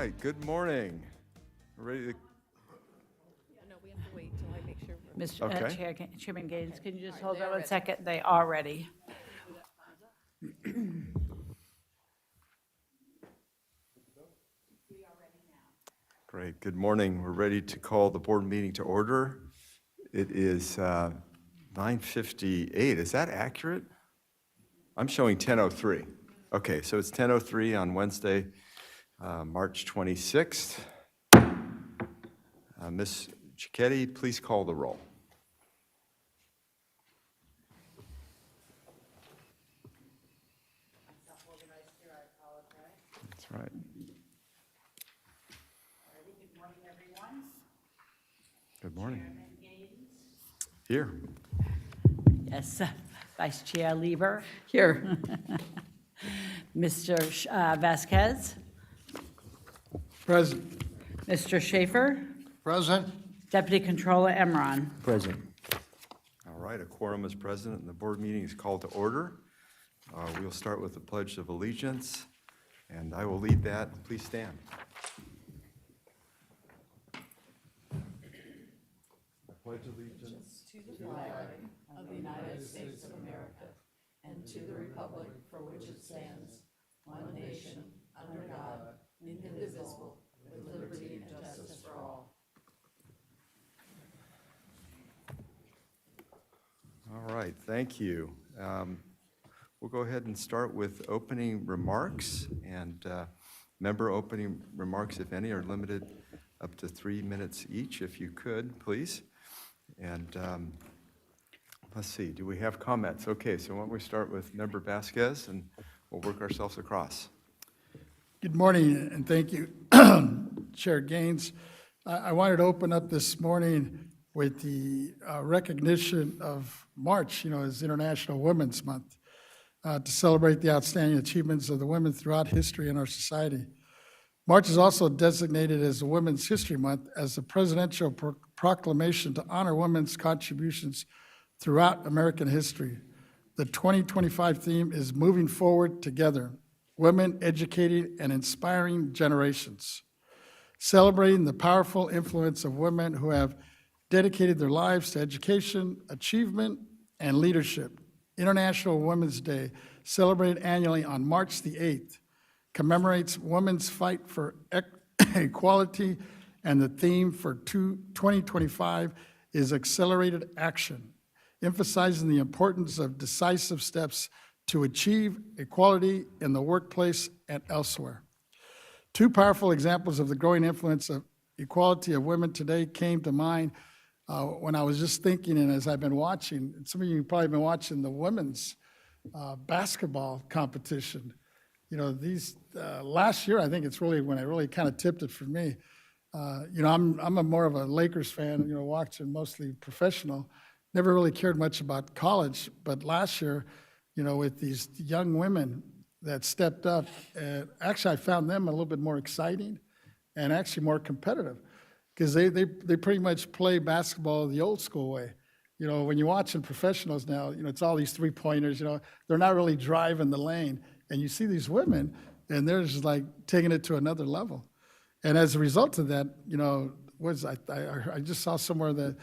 right, good morning. Ready to, No, we have to wait till I make sure. Okay. Chairman Gaines, can you just hold on 1 second? They are ready. great, good morning. We're ready to call the board meeting to order. It is 9:58. Is that accurate? I'm showing 10:03. Okay, so it's 10:03 on Wednesday, March 26th. Ms. Cicchetti, please call the roll. That's right. Good morning, everyone. Good morning. Here. Yes, Vice Chair Lieber, Here. Mr. Vasquez, Present. Mr. Schaefer, Present. Deputy Controller Emron. Present. All right, a quorum is present and the board meeting is called to order. We'll start with the Pledge of Allegiance, and I will lead that. Please stand. I pledge allegiance To the flag of the United States of America and to the republic for which it stands, one nation, under God, indivisible, with liberty and justice for all. All right, thank you. We'll go ahead and start with opening remarks, and member opening remarks, if any, are limited up to 3 minutes each, if you could, please. And let's see, do we have comments? Okay, so why don't we start with Member Vasquez, and we'll work ourselves across. Good morning, and thank you, Chair Gaines. I wanted to open up this morning with the recognition of March, as International Women's Month, to celebrate the outstanding achievements of the women throughout history in our society. March is also designated as a Women's History Month as a presidential proclamation to honor women's contributions throughout American history. The 2025 theme is Moving Forward Together, Women Educating and Inspiring Generations, celebrating the powerful influence of women who have dedicated their lives to education, achievement, and leadership. International Women's Day, celebrated annually on March the 8th, commemorates women's fight for equality, and the theme for 2025 is Accelerated Action, emphasizing the importance of decisive steps to achieve equality in the workplace and elsewhere. Two powerful examples of the growing influence of equality of women today came to mind when I was just thinking, and as I've been watching, and some of you have probably been watching the women's basketball competition. These last year, I think it's really when it really kind of tipped it for me. I'm a more of a Lakers fan, watching mostly professional. Never really cared much about college, but last year, with these young women that stepped up, actually I found them a little bit more exciting and actually more competitive because they pretty much play basketball the old school way. When you're watching professionals now, it's all these three-pointers, they're not really driving the lane. And you see these women, and they're just like taking it to another level. And as a result of that, I just saw somewhere that,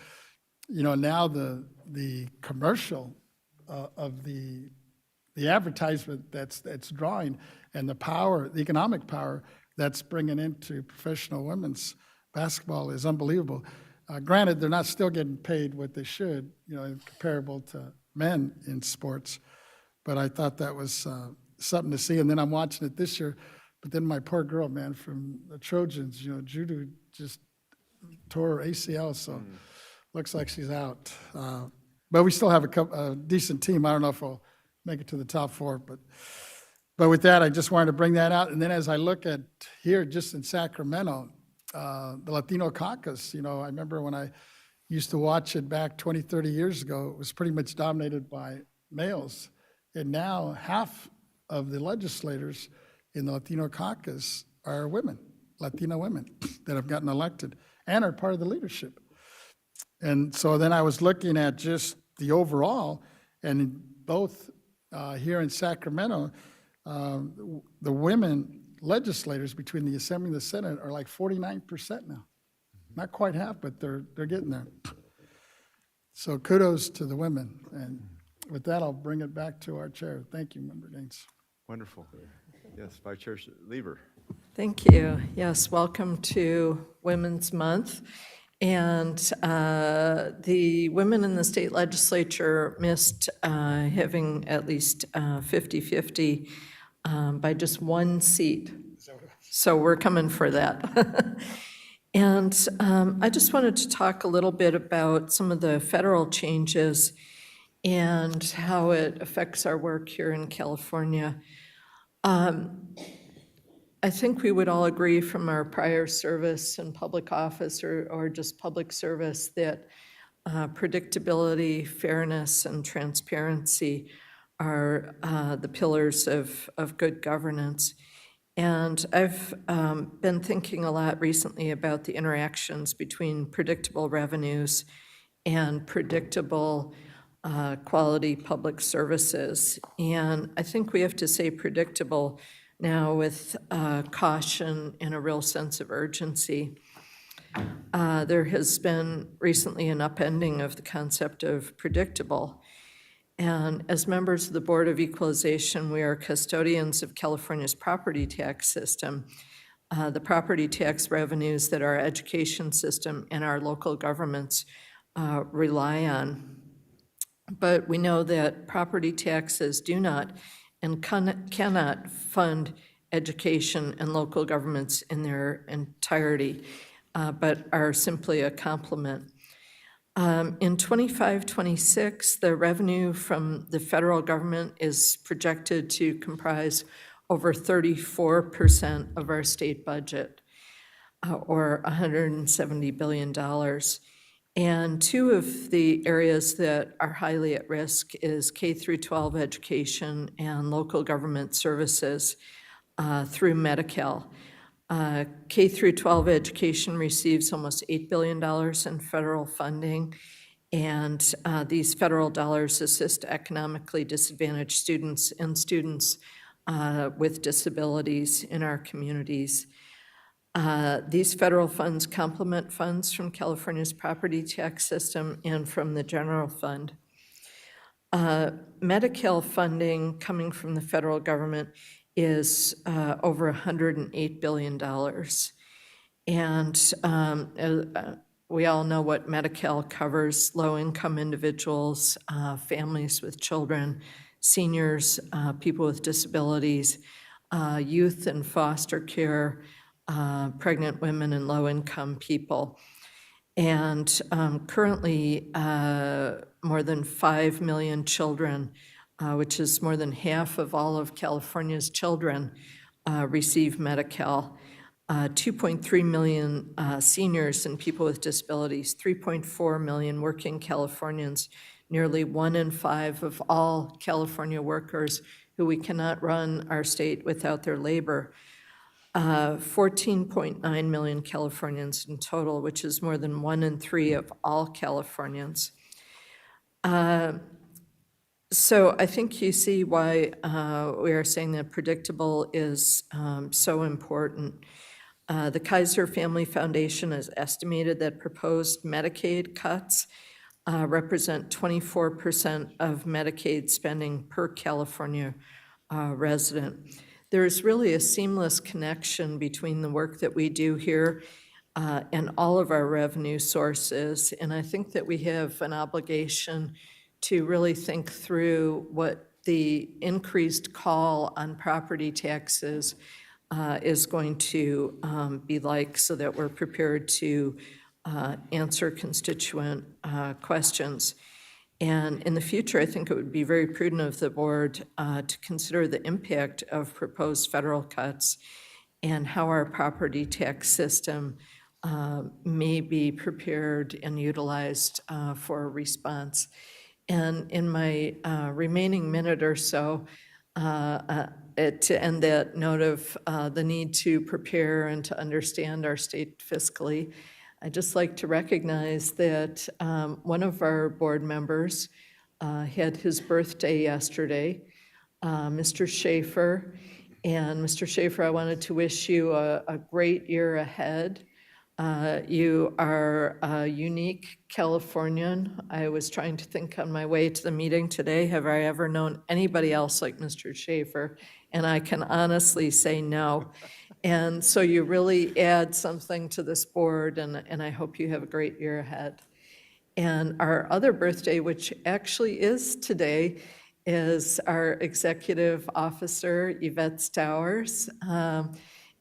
now the commercial of the advertisement that's drawing and the power, the economic power that's bringing into professional women's basketball is unbelievable. Granted, they're not still getting paid what they should, comparable to men in sports, but I thought that was something to see. And then I'm watching it this year, but then my poor girl, man, from the Trojans, Judo just tore her ACL, so looks like she's out. But we still have a decent team. I don't know if we'll make it to the top four, but with that, I just wanted to bring that out. And then as I look at here, just in Sacramento, the Latino caucus, I remember when I used to watch it back 20, 30 years ago, it was pretty much dominated by males. And now half of the legislators in the Latino caucus are women, Latina women that have gotten elected and are part of the leadership. And so then I was looking at just the overall, and both here in Sacramento, the women legislators between the Assembly and the Senate are like 49% now. Not quite half, but they're getting there. So kudos to the women. And with that, I'll bring it back to our chair. Thank you, Member Gaines. Wonderful. Yes, Vice Chair Lieber. Thank you. Yes, welcome to Women's Month. And the women in the state legislature missed having at least 50-50 by just one seat. So we're coming for that. And I just wanted to talk a little bit about some of the federal changes and how it affects our work here in California. I think we would all agree from our prior service in public office or just public service that predictability, fairness, and transparency are the pillars of good governance. And I've been thinking a lot recently about the interactions between predictable revenues and predictable quality public services. And I think we have to say predictable now with caution and a real sense of urgency. There has been recently an upending of the concept of predictable. And as members of the Board of Equalization, we are custodians of California's property tax system, the property tax revenues that our education system and our local governments rely on. But we know that property taxes do not and cannot fund education and local governments in their entirety, but are simply a complement. In 25-26, the revenue from the federal government is projected to comprise over 34% of our state budget, or $170 billion. And two of the areas that are highly at risk is K-12 education and local government services through Medi-Cal. K-12 education receives almost $8 billion in federal funding, and these federal dollars assist economically disadvantaged students and students with disabilities in our communities. These federal funds complement funds from California's property tax system and from the general fund. Medi-Cal funding coming from the federal government is over $108 billion. And we all know what Medi-Cal covers: low-income individuals, families with children, seniors, people with disabilities, youth and foster care, pregnant women and low-income people. And currently, more than 5 million children, which is more than half of all of California's children, receive Medi-Cal. 2.3 million seniors and people with disabilities, 3.4 million working Californians, nearly 1 in 5 of all California workers who we cannot run our state without their labor. 14.9 million Californians in total, which is more than 1 in 3 of all Californians. So I think you see why we are saying that predictable is so important. The Kaiser Family Foundation has estimated that proposed Medicaid cuts represent 24% of Medicaid spending per California resident. There is really a seamless connection between the work that we do here and all of our revenue sources, and I think that we have an obligation to really think through what the increased call on property taxes is going to be like, so that we're prepared to answer constituent questions. And in the future, I think it would be very prudent of the board to consider the impact of proposed federal cuts and how our property tax system may be prepared and utilized for a response. And in my remaining minute or so, to end that note of the need to prepare and to understand our state fiscally, I'd just like to recognize that one of our board members had his birthday yesterday, Mr. Schaefer, And Mr. Schaefer, I wanted to wish you a great year ahead. You are a unique Californian. I was trying to think on my way to the meeting today, have I ever known anybody else like Mr. Schaefer? And I can honestly say no. And so you really add something to this board, and I hope you have a great year ahead. And our other birthday, which actually is today, is our executive officer, Yvette Stowers.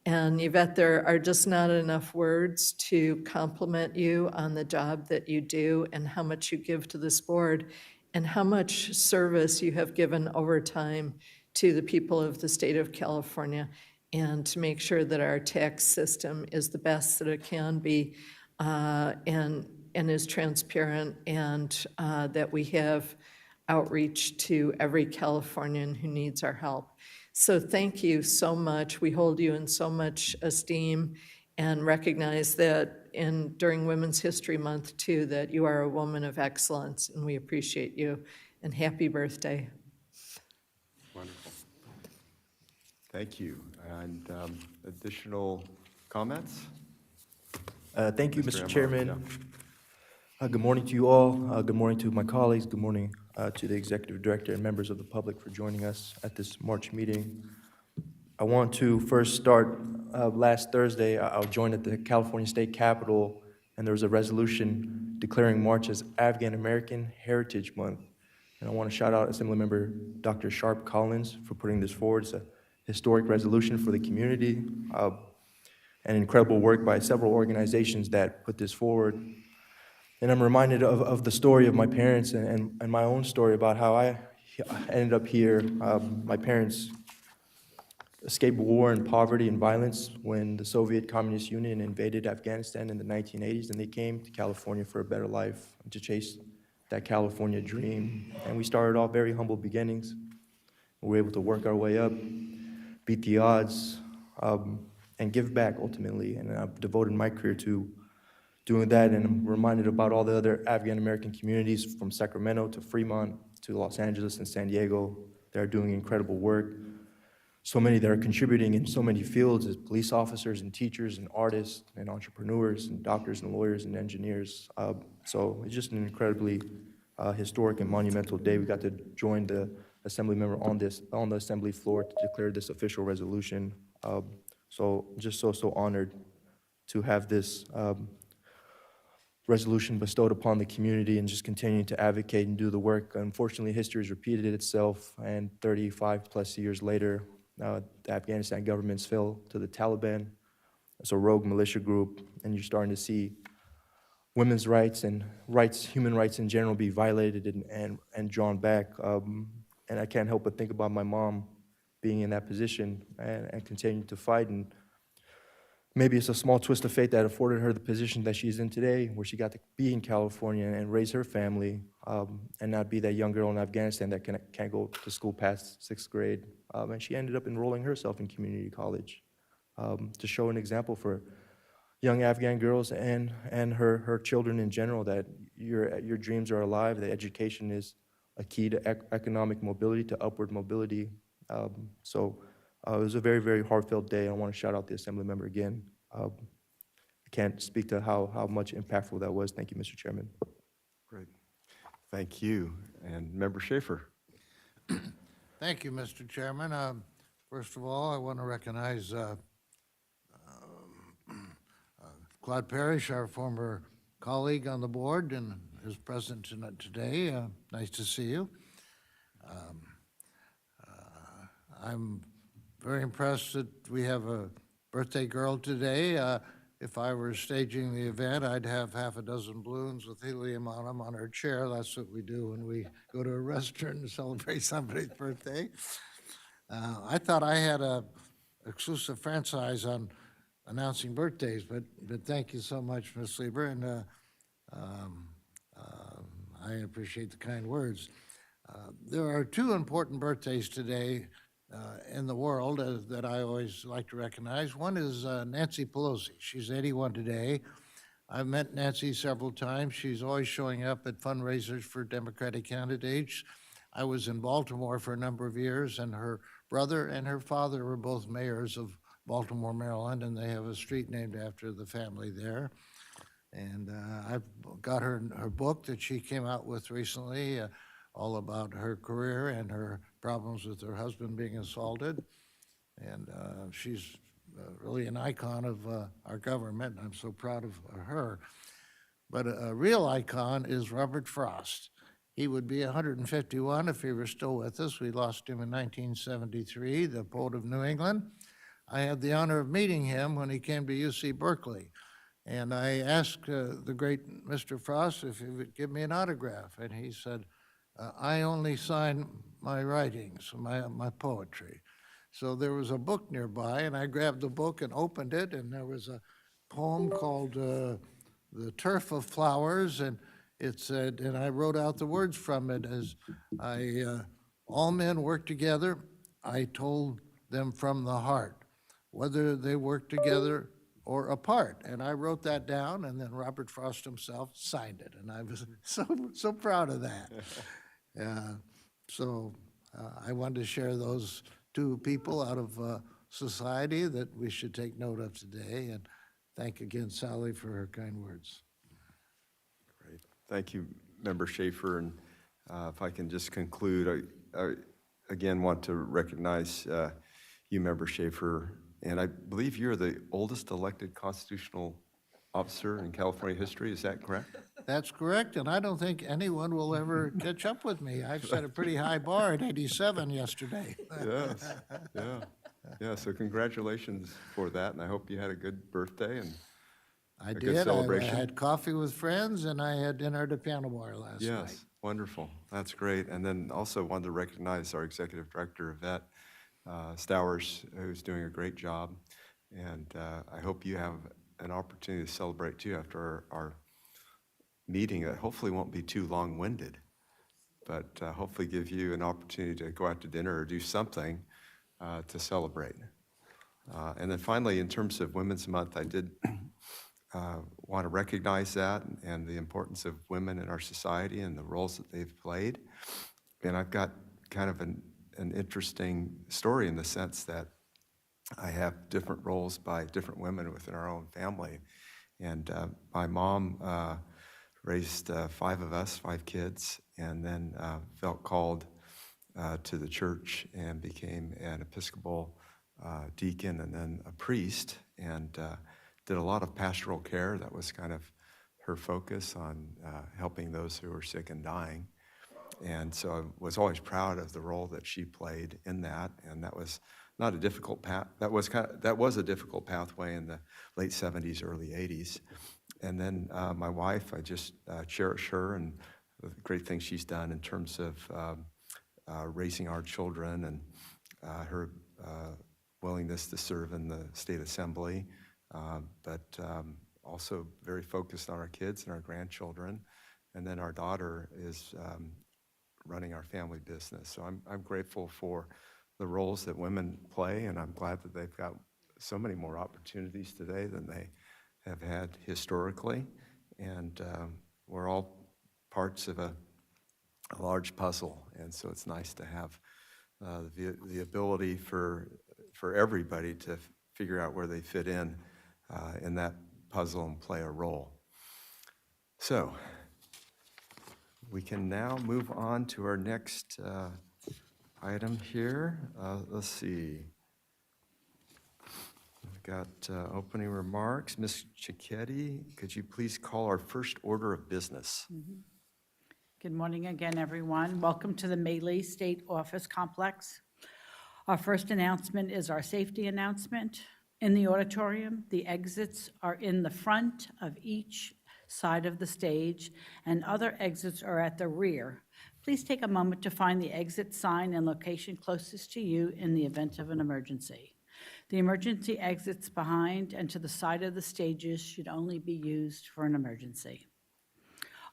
And Yvette, there are just not enough words to compliment you on the job that you do and how much you give to this board and how much service you have given over time to the people of the state of California and to make sure that our tax system is the best that it can be and is transparent and that we have outreach to every Californian who needs our help. So thank you so much. We hold you in so much esteem and recognize that during Women's History Month too, that you are a woman of excellence and we appreciate you. And happy birthday. Wonderful. Thank you. And additional comments? Thank you, Mr. Mr. Amaro, Chairman. Good morning to you all. Good morning to my colleagues. Good morning to the Executive Director and members of the public for joining us at this March meeting. I want to first start, last Thursday, I joined at the California State Capitol, and there was a resolution declaring March as Afghan American Heritage Month. And I want to shout out Assemblymember Dr. Sharp Collins for putting this forward. It's a historic resolution for the community, and incredible work by several organizations that put this forward. And I'm reminded of the story of my parents and my own story about how I ended up here. My parents escaped war and poverty and violence when the Soviet Communist Union invaded Afghanistan in the 1980s, and they came to California for a better life, to chase that California dream. And we started off very humble beginnings. We were able to work our way up, beat the odds, and give back ultimately. And I've devoted my career to doing that, and I'm reminded about all the other Afghan American communities from Sacramento to Fremont to Los Angeles and San Diego that are doing incredible work. So many that are contributing in so many fields as police officers and teachers and artists and entrepreneurs and doctors and lawyers and engineers. So it's just an incredibly historic and monumental day. We got to join the assembly member on the assembly floor to declare this official resolution. So just so honored to have this resolution bestowed upon the community and just continuing to advocate and do the work. Unfortunately, history has repeated itself, and 35 plus years later, the Afghanistan governments fell to the Taliban. It's a rogue militia group, and you're starting to see women's rights and human rights in general be violated and drawn back. And I can't help but think about my mom being in that position and continuing to fight. And maybe it's a small twist of fate that afforded her the position that she's in today, where she got to be in California and raise her family and not be that young girl in Afghanistan that can't go to school past 6th grade. And she ended up enrolling herself in community college to show an example for young Afghan girls and her children in general that your dreams are alive, that education is a key to economic mobility, to upward mobility. So it was a very, very heartfelt day. I want to shout out the assembly member again. I can't speak to how much impactful that was. Thank you, Mr. Chairman. Great. Thank you. And Member Schaefer. Thank you, Mr. Chairman. First of all, I want to recognize Claude Parrish, our former colleague on the board, and is present today. Nice to see you. I'm very impressed that we have a birthday girl today. If I were staging the event, I'd have half a dozen balloons with helium on them on her chair. That's what we do when we go to a restaurant and celebrate somebody's birthday. I thought I had a exclusive franchise on announcing birthdays, but thank you so much, Ms. Lieber, and I appreciate the kind words. There are two important birthdays today in the world that I always like to recognize. One is Nancy Pelosi. She's 81 today. I've met Nancy several times. She's always showing up at fundraisers for Democratic candidates. I was in Baltimore for a number of years, and her brother and her father were both mayors of Baltimore, Maryland, and they have a street named after the family there. And I've got her book that she came out with recently, all about her career and her problems with her husband being assaulted. And she's really an icon of our government, and I'm so proud of her. But a real icon is Robert Frost. He would be 151 if he were still with us. We lost him in 1973, the poet of New England. I had the honor of meeting him when he came to UC Berkeley. And I asked the great Mr. Frost if he would give me an autograph. And he said, I only sign my writings, my poetry. So there was a book nearby, and I grabbed the book and opened it, and there was a poem called The Turf of Flowers, and it said, and I wrote out the words from it as all men work together, I told them from the heart, whether they work together or apart. And I wrote that down, and then Robert Frost himself signed it, and I was so proud of that. I wanted to share those two people out of society that we should take note of today, and thank again Sally for her kind words. Great. Thank you, Member Schaefer. And if I can just conclude, I again want to recognize you, Member Schaefer. And I believe you're the oldest elected constitutional officer in California history. Is that correct? That's correct, and I don't think anyone will ever catch up with me. I've set a pretty high bar at 87 yesterday. Yes, yeah. Yeah, so congratulations for that, and I hope you had a good birthday and I a good did. I celebration. had coffee with friends, and I had dinner at a piano bar last night. Yes, wonderful. That's great. And then also wanted to recognize our executive director, Yvette Stowers, who's doing a great job. And I hope you have an opportunity to celebrate too after our meeting that hopefully won't be too long-winded, but hopefully give you an opportunity to go out to dinner or do something to celebrate. And then finally, in terms of Women's Month, I did want to recognize that and the importance of women in our society and the roles that they've played. And I've got kind of an interesting story in the sense that I have different roles by different women within our own family. And my mom raised 5 of us, 5 kids, and then felt called to the church and became an Episcopal deacon and then a priest, and did a lot of pastoral care. That was kind of her focus on helping those who were sick and dying. And so I was always proud of the role that she played in that, and that was not a difficult path. That was a difficult pathway in the late 70s, early 80s. And then my wife, I just cherish her and the great things she's done in terms of raising our children and her willingness to serve in the state assembly, but also very focused on our kids and our grandchildren. And then our daughter is running our family business. So I'm grateful for the roles that women play, and I'm glad that they've got so many more opportunities today than they have had historically. And we're all parts of a large puzzle, and so it's nice to have the ability for everybody to figure out where they fit in that puzzle and play a role. So we can now move on to our next item here. Let's see. We've got opening remarks. Ms. Cicchetti, could you please call our first order of business? Good morning again, everyone. Welcome to the Malee State Office Complex. Our first announcement is our safety announcement. In the auditorium, the exits are in the front of each side of the stage, and other exits are at the rear. Please take a moment to find the exit sign and location closest to you in the event of an emergency. The emergency exits behind and to the side of the stages should only be used for an emergency.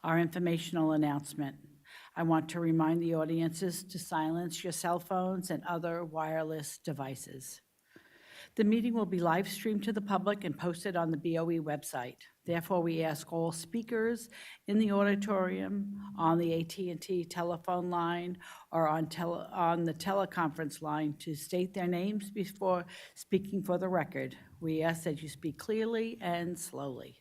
Our informational announcement. I want to remind the audiences to silence your cell phones and other wireless devices. The meeting will be live streamed to the public and posted on the BOE website. Therefore, we ask all speakers in the auditorium, on the AT&T telephone line, or on the teleconference line to state their names before speaking for the record. We ask that you speak clearly and slowly.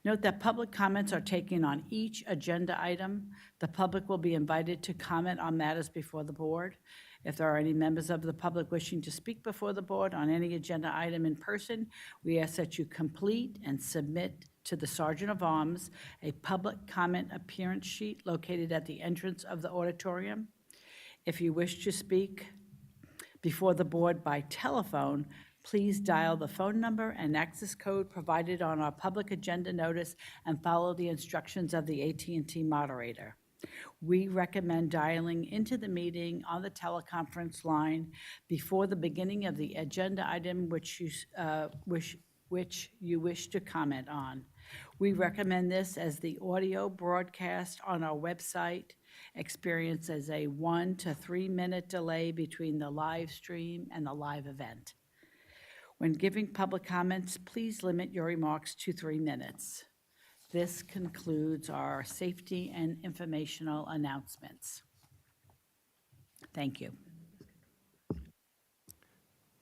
Note that public comments are taken on each agenda item. The public will be invited to comment on matters before the board. If there are any members of the public wishing to speak before the board on any agenda item in person, we ask that you complete and submit to the Sergeant of Arms a public comment appearance sheet located at the entrance of the auditorium. If you wish to speak before the board by telephone, please dial the phone number and access code provided on our public agenda notice and follow the instructions of the AT&T moderator. We recommend dialing into the meeting on the teleconference line before the beginning of the agenda item which you wish to comment on. We recommend this as the audio broadcast on our website experiences a 1 to 3 minute delay between the live stream and the live event. When giving public comments, please limit your remarks to 3 minutes. This concludes our safety and informational announcements. Thank you.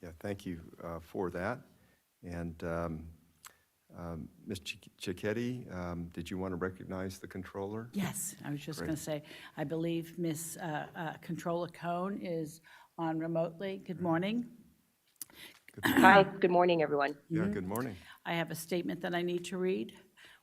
Yeah, thank you for that. And Ms. Cicchetti, did you want to recognize the controller? Yes, I was just Great. going to say, I believe Ms. Controller Cohn is on remotely. Good morning. Hi, good morning, everyone. Yeah, good morning. I have a statement that I need to read.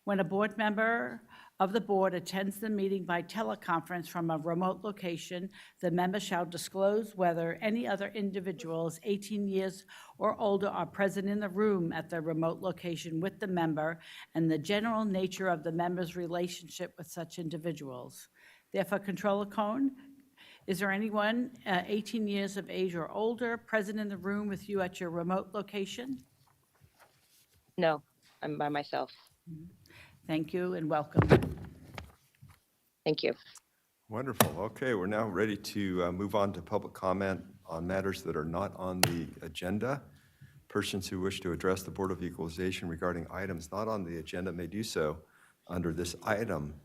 When a board member of the board attends the meeting by teleconference from a remote location, the member shall disclose whether any other individuals 18 years or older are present in the room at the remote location with the member and the general nature of the member's relationship with such individuals. Therefore, Controller Cohn, is there anyone 18 years of age or older present in the room with you at your remote location? No, I'm by myself. Thank you and welcome. Thank you. Wonderful. Okay, we're now ready to move on to public comment on matters that are not on the agenda. Persons who wish to address the Board of Equalization regarding items not on the agenda may do so under this item.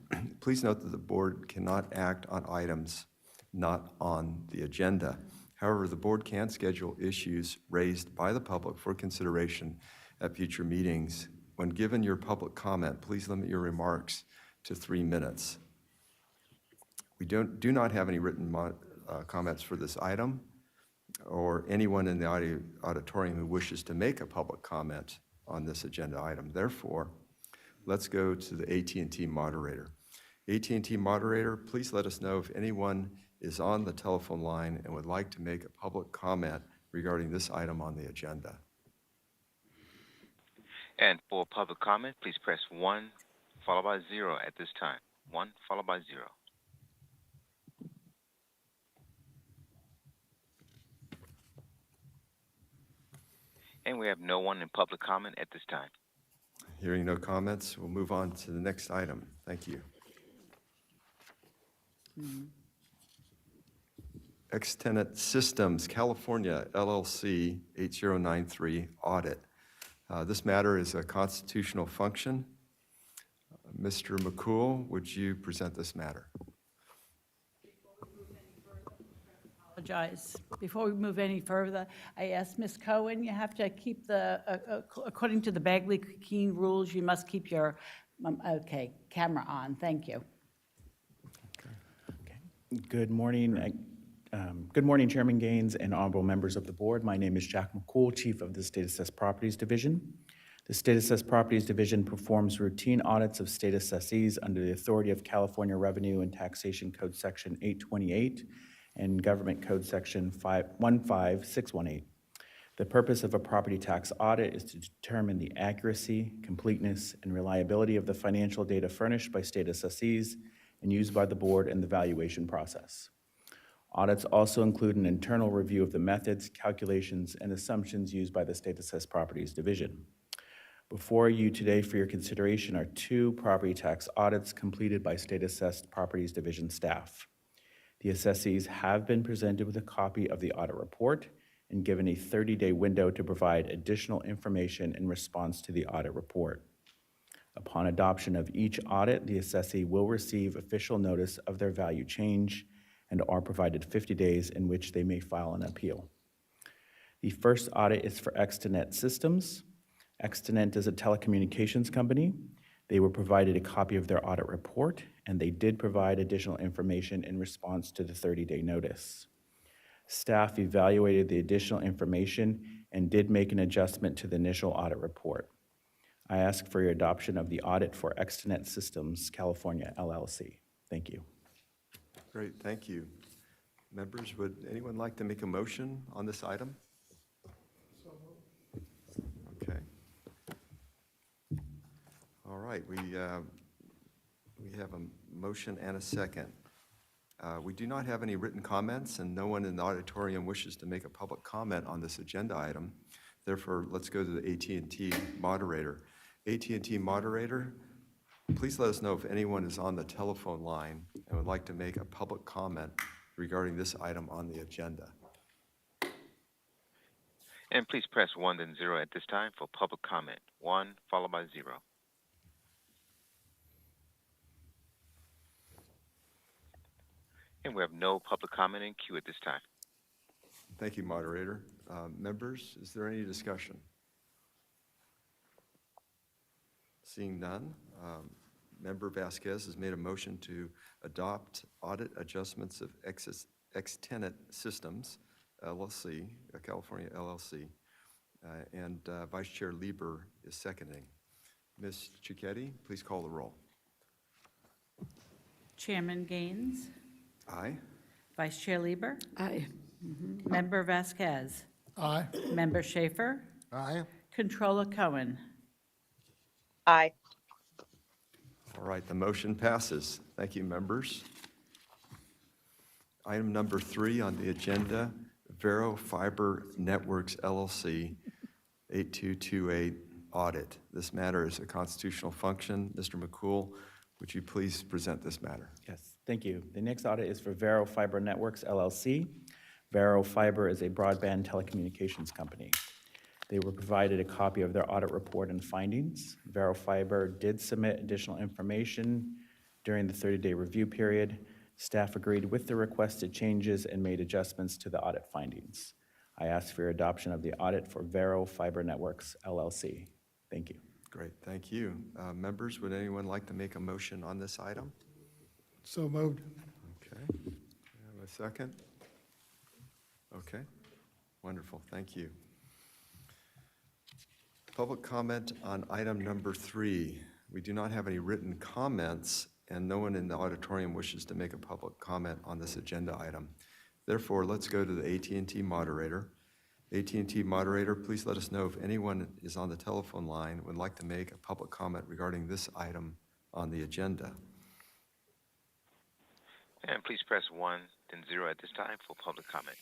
Please note that the board cannot act on items not on the agenda. However, the board can schedule issues raised by the public for consideration at future meetings. When given your public comment, please limit your remarks to 3 minutes. We do not have any written comments for this item or anyone in the auditorium who wishes to make a public comment on this agenda item. Therefore, let's go to the AT&T moderator. AT&T moderator, please let us know if anyone is on the telephone line and would like to make a public comment regarding this item on the agenda. And for public comment, please press 1 followed by 0 at this time. 1 followed by 0. And we have no one in public comment at this time. Hearing no comments, we'll move on to the next item. Thank you. Extenet Systems, California, LLC, 8093 audit. This matter is a constitutional function. Mr. McCool, would you present this matter? Apologize. Before we move any further, I asked Ms. Cohen, you have to keep according to the Bagley-Keene rules, you must keep your, camera on. Thank you. Good morning. Good morning, Chairman Gaines and honorable members of the board. My name is Jack McCool, Chief of the State Assessed Properties Division. The State Assessed Properties Division performs routine audits of state assessees under the authority of California Revenue and Taxation Code Section 828 and Government Code Section 15618. The purpose of a property tax audit is to determine the accuracy, completeness, and reliability of the financial data furnished by state assessees and used by the board in the valuation process. Audits also include an internal review of the methods, calculations, and assumptions used by the State Assessed Properties Division. Before you today for your consideration are 2 property tax audits completed by State Assessed Properties Division staff. The assessees have been presented with a copy of the audit report, and given a 30-day window to provide additional information in response to the audit report. Upon adoption of each audit, the assessee will receive official notice of their value change and are provided 50 days in which they may file an appeal. The first audit is for Extenet Systems. Extenet is a telecommunications company. They were provided a copy of their audit report, and they did provide additional information in response to the 30-day notice. Staff evaluated the additional information and did make an adjustment to the initial audit report. I ask for your adoption of the audit for Extenet Systems, California, LLC. Thank you. Great, thank you. Members, would anyone like to make a motion on this item? Okay. All right, we have a motion and a second. We do not have any written comments, and no one in the auditorium wishes to make a public comment on this agenda item. Therefore, let's go to the AT&T moderator. AT&T moderator, please let us know if anyone is on the telephone line and would like to make a public comment regarding this item on the agenda. And please press 1 then 0 at this time for public comment. 1 followed by 0. And we have no public comment in queue at this time. Thank you, moderator. Members, is there any discussion? Seeing none, Member Vasquez has made a motion to adopt audit adjustments of Extenet Systems, LLC, California LLC, and Vice Chair Lieber is seconding. Ms. Cicchetti, please call the roll. Chairman Gaines, Aye. Vice Chair Lieber, Aye. Member Vasquez, Aye. Member Schaefer, Aye. Controller Cohen. Aye. All right, the motion passes. Thank you, members. Item number 3 on the agenda, Vero Fiber Networks LLC 8228 audit. This matter is a constitutional function. Mr. McCool, would you please present this matter? Yes, thank you. The next audit is for Vero Fiber Networks, LLC. Vero Fiber is a broadband telecommunications company. They were provided a copy of their audit report and findings. Vero Fiber did submit additional information during the 30-day review period. Staff agreed with the requested changes and made adjustments to the audit findings. I ask for your adoption of the audit for Vero Fiber Networks, LLC. Thank you. Great, thank you. Members, would anyone like to make a motion on this item? So moved. Okay, have a second? Okay, wonderful, thank you. Public comment on item number 3. We do not have any written comments, and no one in the auditorium wishes to make a public comment on this agenda item. Therefore, let's go to the AT&T moderator. AT&T moderator, please let us know if anyone is on the telephone line and would like to make a public comment regarding this item on the agenda. And please press 1 then 0 at this time for public comment.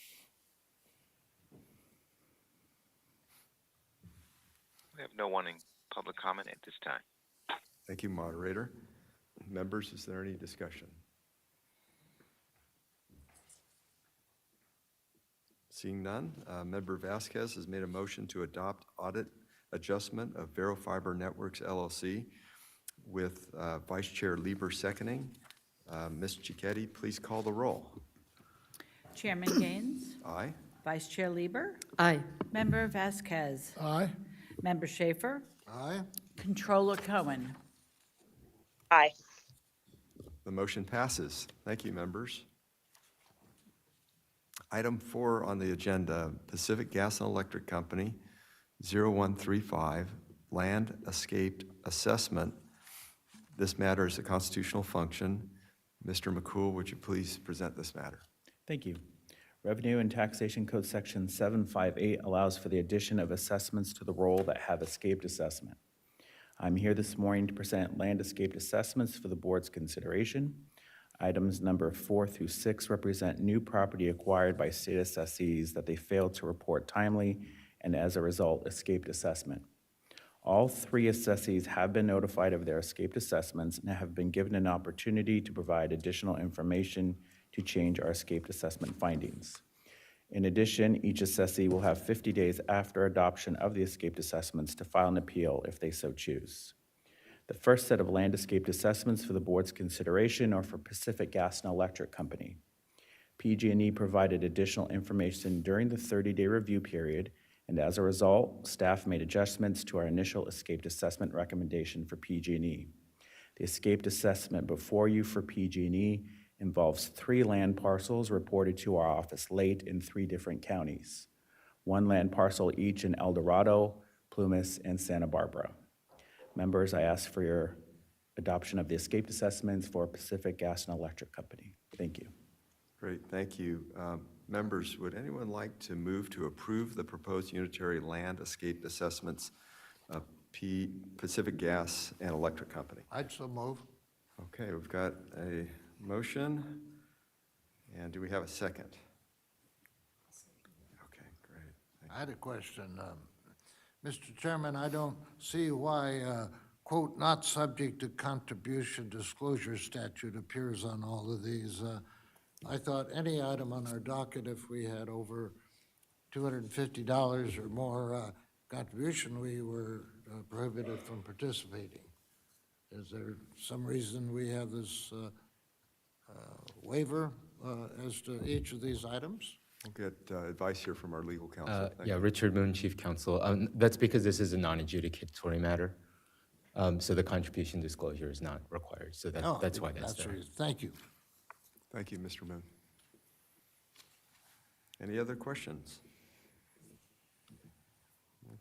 We have no one in public comment at this time. Thank you, moderator. Members, is there any discussion? Seeing none, Member Vasquez has made a motion to adopt audit adjustment of Vero Fiber Networks LLC with Vice Chair Lieber seconding. Ms. Cicchetti, please call the roll. Chairman Gaines, Aye. Vice Chair Lieber, Aye. Member Vasquez, Aye. Member Schaefer, Aye. Controller Cohen. Aye. The motion passes. Thank you, members. Item 4 on the agenda, Pacific Gas and Electric Company, 0135, Land Escaped Assessment. This matter is a constitutional function. Mr. McCool, would you please present this matter? Thank you. Revenue and Taxation Code Section 758 allows for the addition of assessments to the roll that have escaped assessment. I'm here this morning to present land escaped assessments for the board's consideration. Items number 4 through 6 represent new property acquired by state assessees that they failed to report timely and as a result escaped assessment. All 3 assessees have been notified of their escaped assessments and have been given an opportunity to provide additional information to change our escaped assessment findings. In addition, each assessee will have 50 days after adoption of the escaped assessments to file an appeal if they so choose. The first set of land escaped assessments for the board's consideration are for Pacific Gas and Electric Company. PG&E provided additional information during the 30-day review period, and as a result, staff made adjustments to our initial escaped assessment recommendation for PG&E. The escaped assessment before you for PG&E involves 3 land parcels reported to our office late in 3 different counties, 1 land parcel each in El Dorado, Plumas, and Santa Barbara. Members, I ask for your adoption of the escaped assessments for Pacific Gas and Electric Company. Thank you. Great, thank you. Members, would anyone like to move to approve the proposed unitary land escape assessments of Pacific Gas and Electric Company? I'd so move. Okay, we've got a motion, and do we have a second? Okay, great. Thank I had a question. Mr. Chairman, I don't see why, quote, "not subject to contribution disclosure statute" appears on all of these. I thought any item on our docket, if we had over $250 or more contribution, we were prohibited from participating. Is there some reason we have this waiver as to each of these items? We'll get advice here from our legal counsel. Thank Yeah, you. Richard Moon, Chief Counsel. That's because this is a non-adjudicatory matter, so the contribution disclosure is not required. So Oh, that's why that's the there. reason. Thank you. Thank you, Mr. Moon. Any other questions?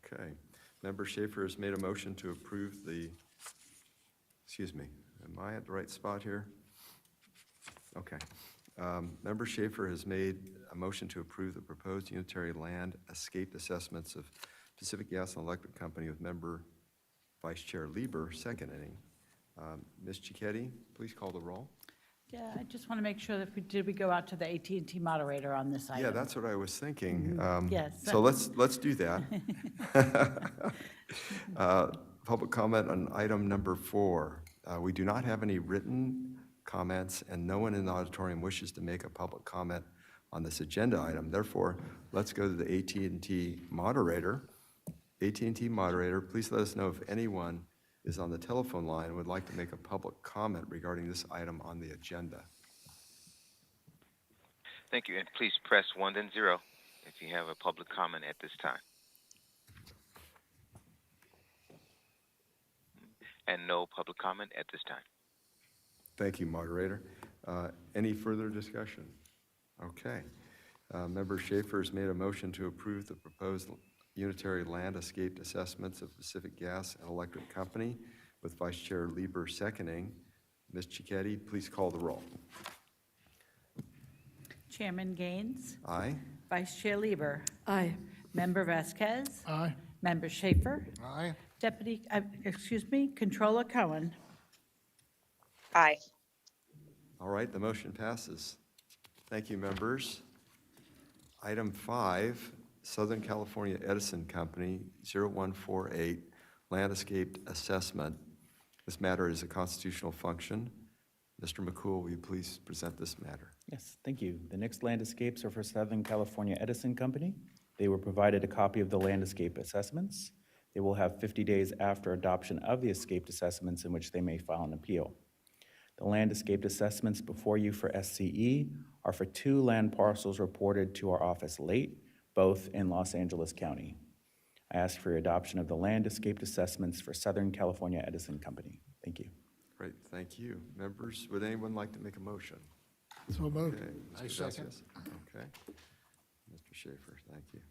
Okay. Member Schaefer has made a motion to approve the, excuse me, am I at the right spot here? Okay. Member Schaefer has made a motion to approve the proposed unitary land escape assessments of Pacific Gas and Electric Company with member Vice Chair Lieber seconding. Ms. Cicchetti, please call the roll. Yeah, I just want to make sure that did we go out to the AT&T moderator on this item? Yeah, that's what I was thinking. Yes. So let's do that. Public comment on item number 4. We do not have any written comments, and no one in the auditorium wishes to make a public comment on this agenda item. Therefore, let's go to the AT&T moderator. AT&T moderator, please let us know if anyone is on the telephone line and would like to make a public comment regarding this item on the agenda. Thank you, and please press 1 then 0 if you have a public comment at this time. And no public comment at this time. Thank you, moderator. Any further discussion? Okay. Member Schaefer has made a motion to approve the proposed unitary land escaped assessments of Pacific Gas and Electric Company with Vice Chair Lieber seconding. Ms. Cicchetti, please call the roll. Chairman Gaines, Aye. Vice Chair Lieber, Aye. Member Vasquez, Aye. Member Schaefer, Aye. Controller Cohen. Aye. All right, the motion passes. Thank you, members. Item 5, Southern California Edison Company, 0148, land escaped assessment. This matter is a constitutional function. Mr. McCool, will you please present this matter? Yes, thank you. The next land escapes are for Southern California Edison Company. They were provided a copy of the land escape assessments. They will have 50 days after adoption of the escaped assessments in which they may file an appeal. The land escaped assessments before you for SCE are for 2 land parcels reported to our office late, both in Los Angeles County. I ask for your adoption of the land escaped assessments for Southern California Edison Company. Thank you. Great, thank you. Members, would anyone like to make a motion? So moved. Okay, I Mr. second. Vasquez. Okay. Mr. Schaefer, thank you.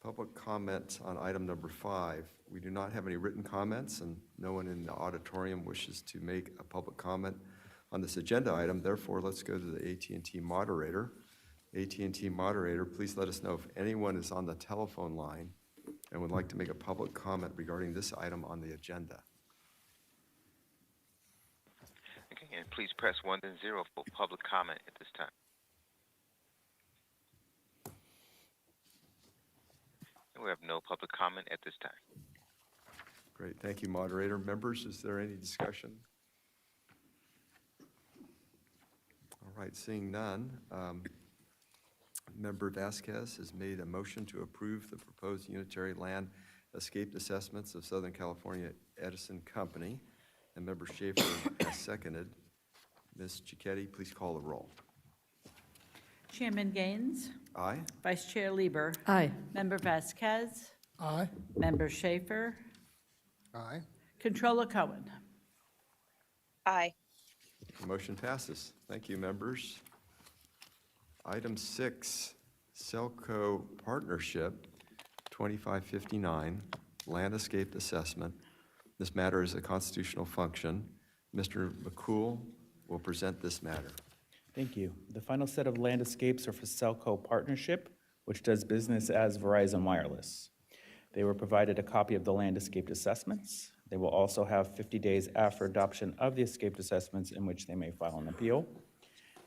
Public comments on item number 5. We do not have any written comments, and no one in the auditorium wishes to make a public comment on this agenda item. Therefore, let's go to the AT&T moderator. AT&T moderator, please let us know if anyone is on the telephone line and would like to make a public comment regarding this item on the agenda. Okay, and please press 1 then 0 for public comment at this time. And we have no public comment at this time. Great, thank you, moderator. Members, is there any discussion? right, seeing none, Member Vasquez has made a motion to approve the proposed unitary land escape assessments of Southern California Edison Company, and Member Schaefer has seconded. Ms. Cicchetti, please call the roll. Chairman Gaines, Aye? Vice Chair Lieber, Aye. Member Vasquez, Aye. Member Schaefer, Aye. Controller Cohen. Aye. The motion passes. Thank you, members. Item 6, Selco Partnership, 2559, Land Escape Assessment. This matter is a constitutional function. Mr. McCool will present this matter. Thank you. The final set of land escapes are for Selco Partnership, which does business as Verizon Wireless. They were provided a copy of the land escaped assessments. They will also have 50 days after adoption of the escaped assessments in which they may file an appeal.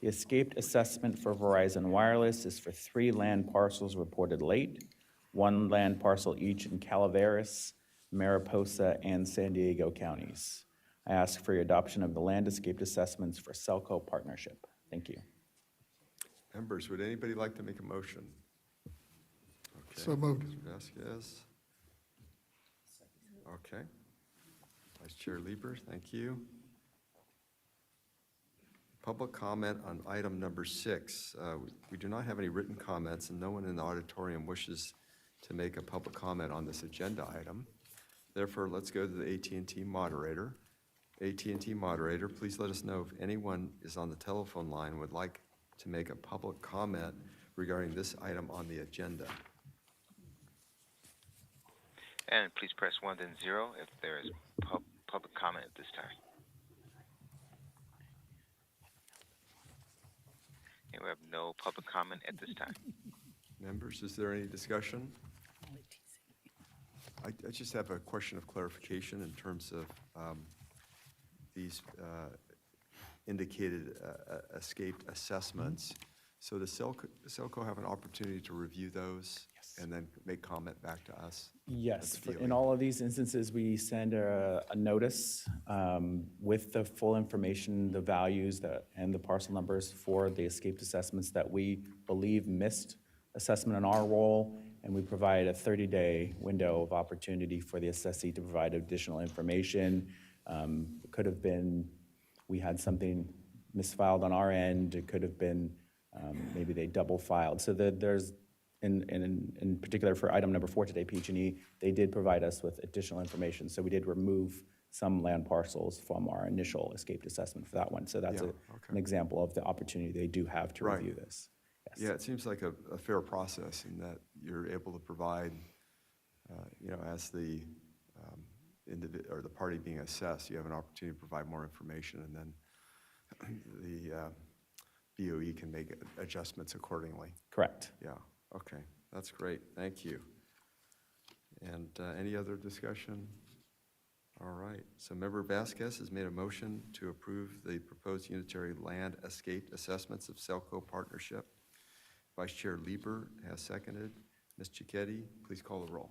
The escaped assessment for Verizon Wireless is for 3 land parcels reported late, 1 land parcel each in Calaveras, Mariposa, and San Diego counties. I ask for your adoption of the land escaped assessments for Selco Partnership. Thank you. Members, would anybody like to make a motion? Okay. So moved. Mr. Vasquez. Okay. Vice Chair Lieber, thank you. Public comment on item number 6. We do not have any written comments, and no one in the auditorium wishes to make a public comment on this agenda item. Therefore, let's go to the AT&T moderator. AT&T moderator, please let us know if anyone is on the telephone line and would like to make a public comment regarding this item on the agenda. And please press 1 then 0 if there is public comment at this time. And we have no public comment at this time. Members, is there any discussion? I just have a question of clarification in terms of these indicated escaped assessments. So does Selco have an opportunity to review those and then make comment back to us? Yes, At the BOE. in all of these instances, we send a notice with the full information, the values and the parcel numbers for the escaped assessments that we believe missed assessment on our roll, and we provide a 30-day window of opportunity for the assessee to provide additional information. It could have been, we had something misfiled on our end, it could have been maybe they double filed. So there's, in particular for item number 4 today, PG&E, they did provide us with additional information. So we did remove some land parcels from our initial escaped assessment for that one. So that's Yeah, an example of the opportunity they do have to Right. review this. Yes. Yeah, it seems like a fair process in that you're able to provide, as the or the party being assessed, you have an opportunity to provide more information, and then the BOE can make adjustments accordingly. Correct. Yeah, okay, that's great, thank you. And any other discussion? All right, so Member Vasquez has made a motion to approve the proposed unitary land escape assessments of Selco Partnership. Vice Chair Lieber has seconded. Ms. Cicchetti, please call the roll.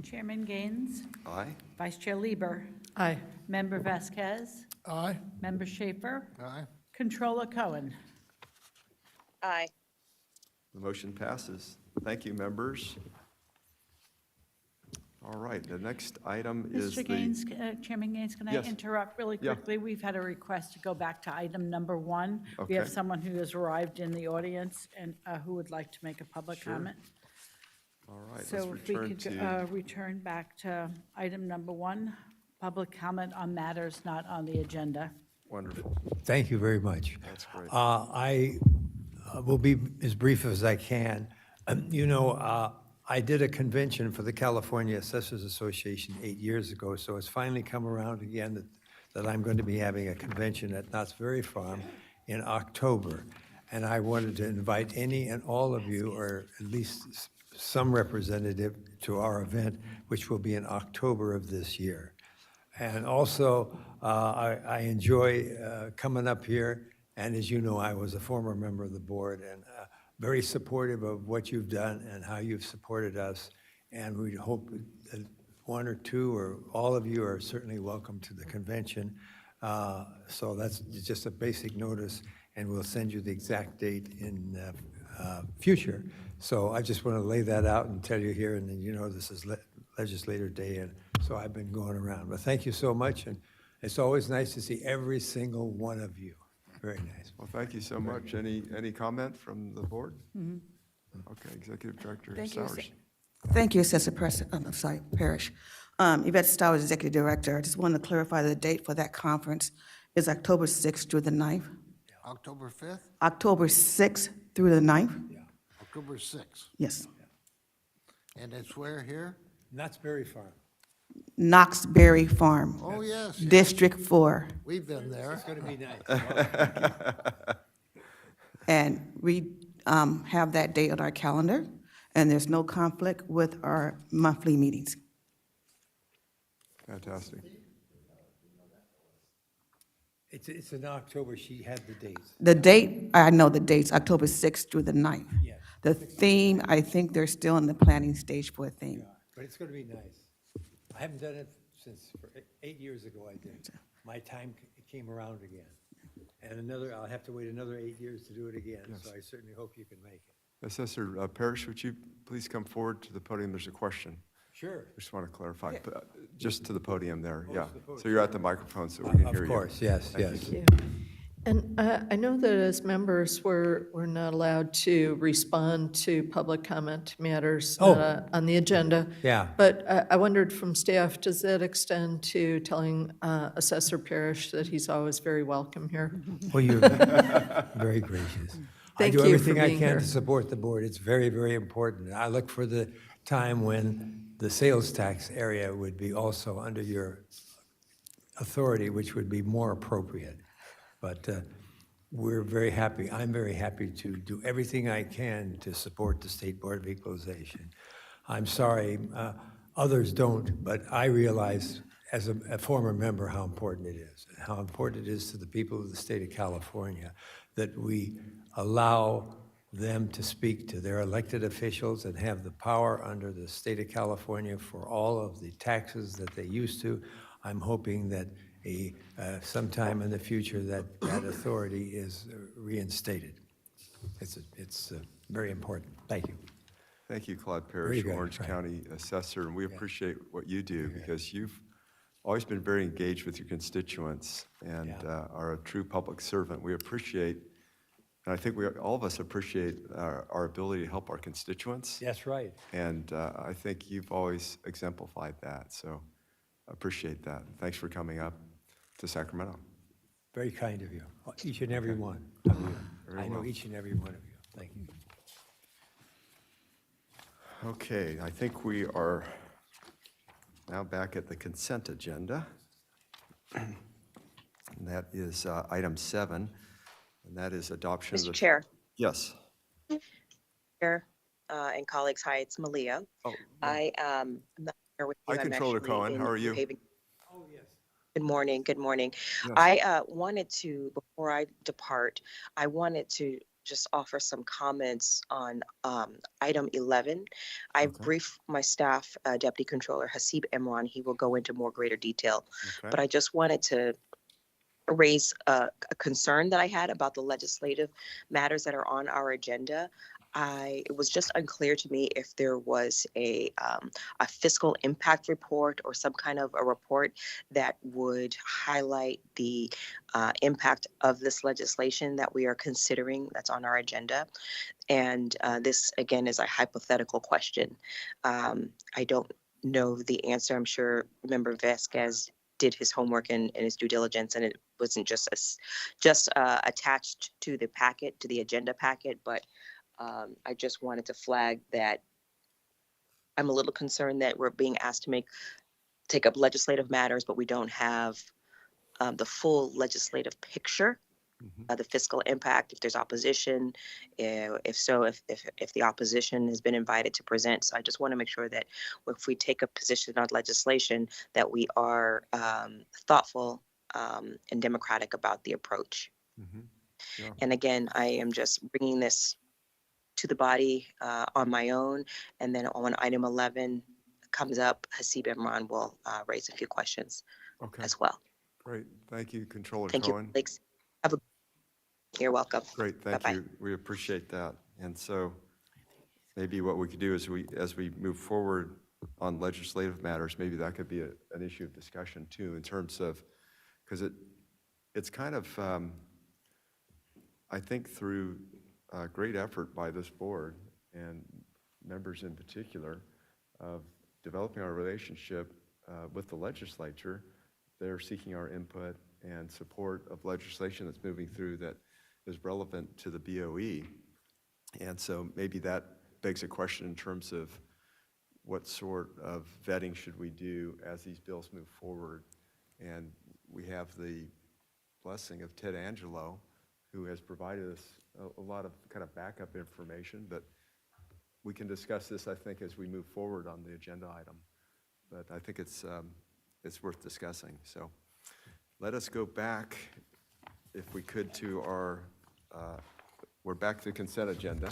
Chairman Gaines, Aye? Vice Chair Lieber, Aye. Member Vasquez, Aye. Member Schaefer, Aye. Controller Cohen. Aye. The motion passes. Thank you, members. All right, the next item is Mr. Gaines, Chairman Gaines, can I Yes. interrupt really Yeah. quickly? We've had a request to go back to item number 1. We have Okay. someone who has arrived in the audience and who would like to make a public Sure. comment. All right, let's So if we return could to, return back to item number 1, public comment on matters not on the agenda. wonderful, Thank you very much. that's great. I will be as brief as I can. I did a convention for the California Assessors Association 8 years ago, so it's finally come around again that I'm going to be having a convention at Knott's Berry Farm in October. And I wanted to invite any and all of you, or at least some representative, to our event, which will be in October of this year. And also, I enjoy coming up here, and as you know, I was a former member of the board, and very supportive of what you've done and how you've supported us, and we hope that one or two or all of you are certainly welcome to the convention. So that's just a basic notice, and we'll send you the exact date in future. So I just want to lay that out and tell you here, and then you know this is Legislative Day, and so I've been going around. But thank you so much, and it's always nice to see every single one of you. Very nice. Well, thank you so much. Any comment from the board? Okay, Executive Director Thank you, Sowers. Thank you, Assessor Parrish. Yvette Stowers, Executive Director. I just wanted to clarify the date for that conference is October 6th through the 9th. October 5th, October 6th through the 9th? October 6th. Yes. And it's where here? Knott's Berry Farm. Knoxberry Farm, Oh, yes, yes. District 4. We've been there. It's going to be nice. And we have that date on our calendar, and there's no conflict with our monthly meetings. Fantastic. It's in October, she had the dates. The date, I know the dates, October 6th through the 9th. Yeah. The theme, I think they're still in the planning stage for a theme. But it's going to be nice. I haven't done it since, 8 years ago I did. My time came around again. And I'll have to wait another 8 years to do it again, so I certainly hope you can make it. Assessor Parrish, would you please come forward to the podium? There's a question. Sure. I just want to clarify, but just to the podium there, yeah. to the podium. So you're at the microphone so we can hear you. Of course, yes, Thank yes. you. And I know that as members, we're not allowed to respond to public comment matters on the agenda. Yeah. But I wondered from staff, does that extend to telling Assessor Parrish that he's always very welcome here? Well, you're very gracious. Thank I do you everything for I being can here. to support the board. It's very, very important. I look for the time when the sales tax area would be also under your authority, which would be more appropriate. But we're very happy, I'm very happy to do everything I can to support the State Board of Equalization. I'm sorry, others don't, but I realize as a former member how important it is, and how important it is to the people of the state of California that we allow them to speak to their elected officials and have the power under the state of California for all of the taxes that they used to. I'm hoping that sometime in the future that authority is reinstated. It's very important. Thank you. Thank you, Claude Very Parrish, good, Orange right. County Assessor, and we appreciate what you do because you've always been very engaged with your constituents and are a true public servant. We appreciate, and I think all of us appreciate our ability to help our constituents. That's right. And I think you've always exemplified that, so appreciate that. Thanks for coming up to Sacramento. Very kind of you, each and every one of you. Very I know well. each and every one of you. Thank you. Okay, I think we are now back at the consent agenda. And that is item 7, and that is adoption of the... Mr. Chair, Yes. Chair, and colleagues, hi, it's Malia. Oh, I'm not here with you. Hi, I'm Controller actually Cohen. in How are you? New Haven. Good morning, good morning. Yes. I wanted to, before I depart, I wanted to just offer some comments on item 11. I Okay. briefed my staff, Deputy Controller Hasib Emran. He will go into more greater detail. Okay. But I just wanted to raise a concern that I had about the legislative matters that are on our agenda. It was just unclear to me if there was a fiscal impact report or some kind of a report that would highlight the impact of this legislation that we are considering that's on our agenda. And this, again, is a hypothetical question. I don't know the answer. I'm sure Member Vasquez did his homework and his due diligence, and it wasn't just attached to the packet, to the agenda packet, but I just wanted to flag that I'm a little concerned that we're being asked to take up legislative matters, but we don't have the full legislative picture, the fiscal impact, if there's opposition, if the opposition has been invited to present. So I just want to make sure that if we take a position on legislation, that we are thoughtful and democratic about the approach. Yeah. And again, I am just bringing this to the body on my own. And then when item 11 comes up, Hasib Emran will raise a few questions Okay. as well. Great, thank you, Controller Thank you, Cohen. colleagues. Have a, you're welcome. Great, thank Bye-bye. you. We appreciate that. And so maybe what we could do is as we move forward on legislative matters, maybe that could be an issue of discussion too, in terms of, because it's kind of, I think through great effort by this board and members in particular of developing our relationship with the legislature, they're seeking our input and support of legislation that's moving through that is relevant to the BOE. And so maybe that begs a question in terms of what sort of vetting should we do as these bills move forward. And we have the blessing of Ted Angelo, who has provided us a lot of kind of backup information, but we can discuss this, I think, as we move forward on the agenda item. But I think it's worth discussing. So let us go back, if we could, to our, we're back to the consent agenda.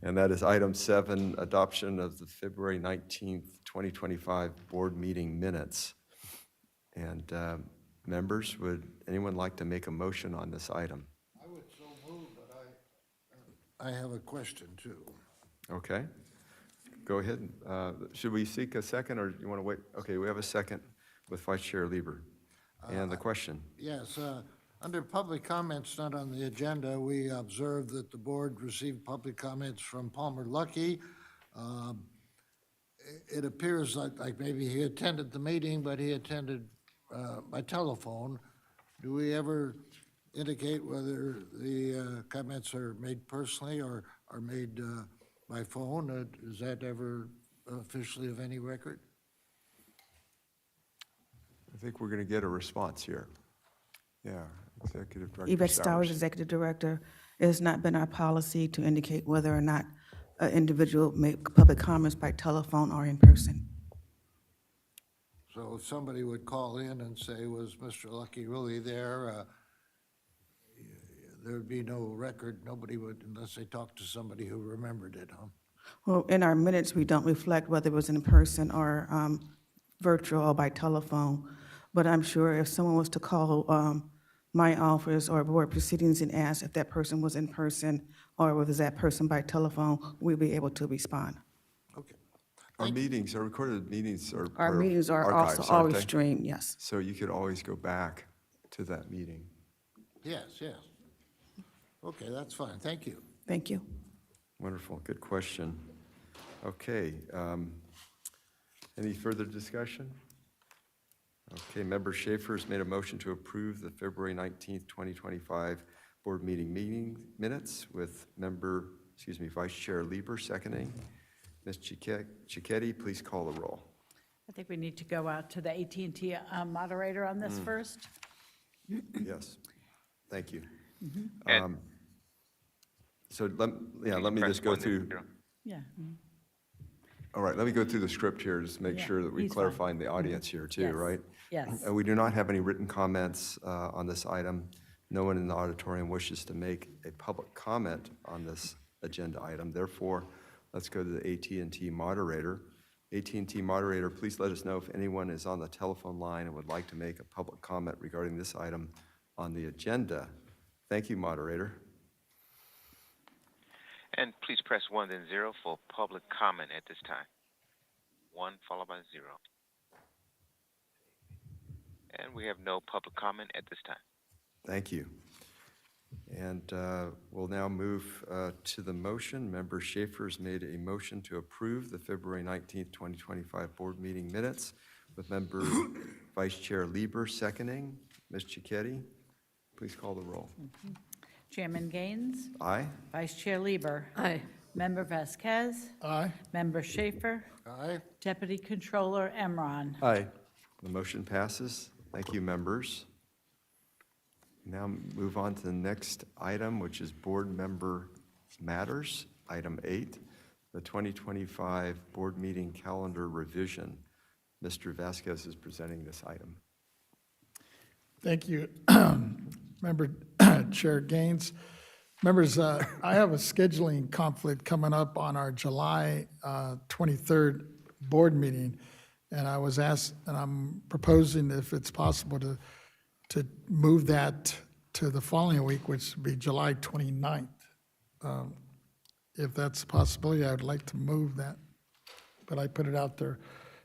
And that is item 7, adoption of the February 19th, 2025 board meeting minutes. And members, would anyone like to make a motion on this item? I would so move, but I have a question too. Okay, go ahead. Should we seek a second, or you want to wait? Okay, we have a second with Vice Chair Lieber. And the question? Yes, under public comments not on the agenda, we observed that the board received public comments from Palmer Luckey. It appears like maybe he attended the meeting, but he attended by telephone. Do we ever indicate whether the comments are made personally or are made by phone? Is that ever officially of any record? I think we're going to get a response here. Yeah, Executive Director Yvette Stowers, Stowers. Executive Director. It has not been our policy to indicate whether or not an individual make public comments by telephone or in person. So if somebody would call in and say, was Mr. Lucky really there? There'd be no record. Nobody would, unless they talked to somebody who remembered it, huh? Well, in our minutes, we don't reflect whether it was in person or virtual or by telephone. But I'm sure if someone was to call my office or board proceedings and ask if that person was in person or was that person by telephone, we'd be able to respond. Okay. Our meetings, our recorded meetings are Our part of meetings are archives, also aren't always they? streamed, yes. So you could always go back to that meeting. Yes, yes. Okay, that's fine. Thank you. Thank you. Wonderful, good question. Okay, any further discussion? Okay, Member Schaefer has made a motion to approve the February 19th, 2025 board meeting minutes with Vice Chair Lieber seconding. Ms. Cicchetti, please call the roll. I think we need to go out to the AT&T moderator on this first. Yes, thank you. And- So let me Press just go 1 then through. 0. Yeah. All right, let me go through the script here, just to make Yeah, sure that we he's fine. clarify in the audience here too, Yes. right? Yes. We do not have any written comments on this item. No one in the auditorium wishes to make a public comment on this agenda item. Therefore, let's go to the AT&T moderator. AT&T moderator, please let us know if anyone is on the telephone line and would like to make a public comment regarding this item on the agenda. Thank you, moderator. And please press 1 then 0 for public comment at this time. 1 followed by 0. And we have no public comment at this time. Thank you. And we'll now move to the motion. Member Schaefer's made a motion to approve the February 19th, 2025 board meeting minutes with Member Vice Chair Lieber seconding. Ms. Cicchetti, please call the roll. Chairman Gaines, Aye? Vice Chair Lieber. Aye. Member Vasquez, Aye. Member Schaefer, Aye. Deputy Controller Emron. Aye. The motion passes. Thank you, members. Now move on to the next item, which is board member matters. Item 8, the 2025 board meeting calendar revision. Mr. Vasquez is presenting this item. Thank you, Member Chair Gaines. Members, I have a scheduling conflict coming up on our July 23rd board meeting. And I was asked, and I'm proposing if it's possible to move that to the following week, which would be July 29th. If that's a possibility, I would like to move that. But I put it out there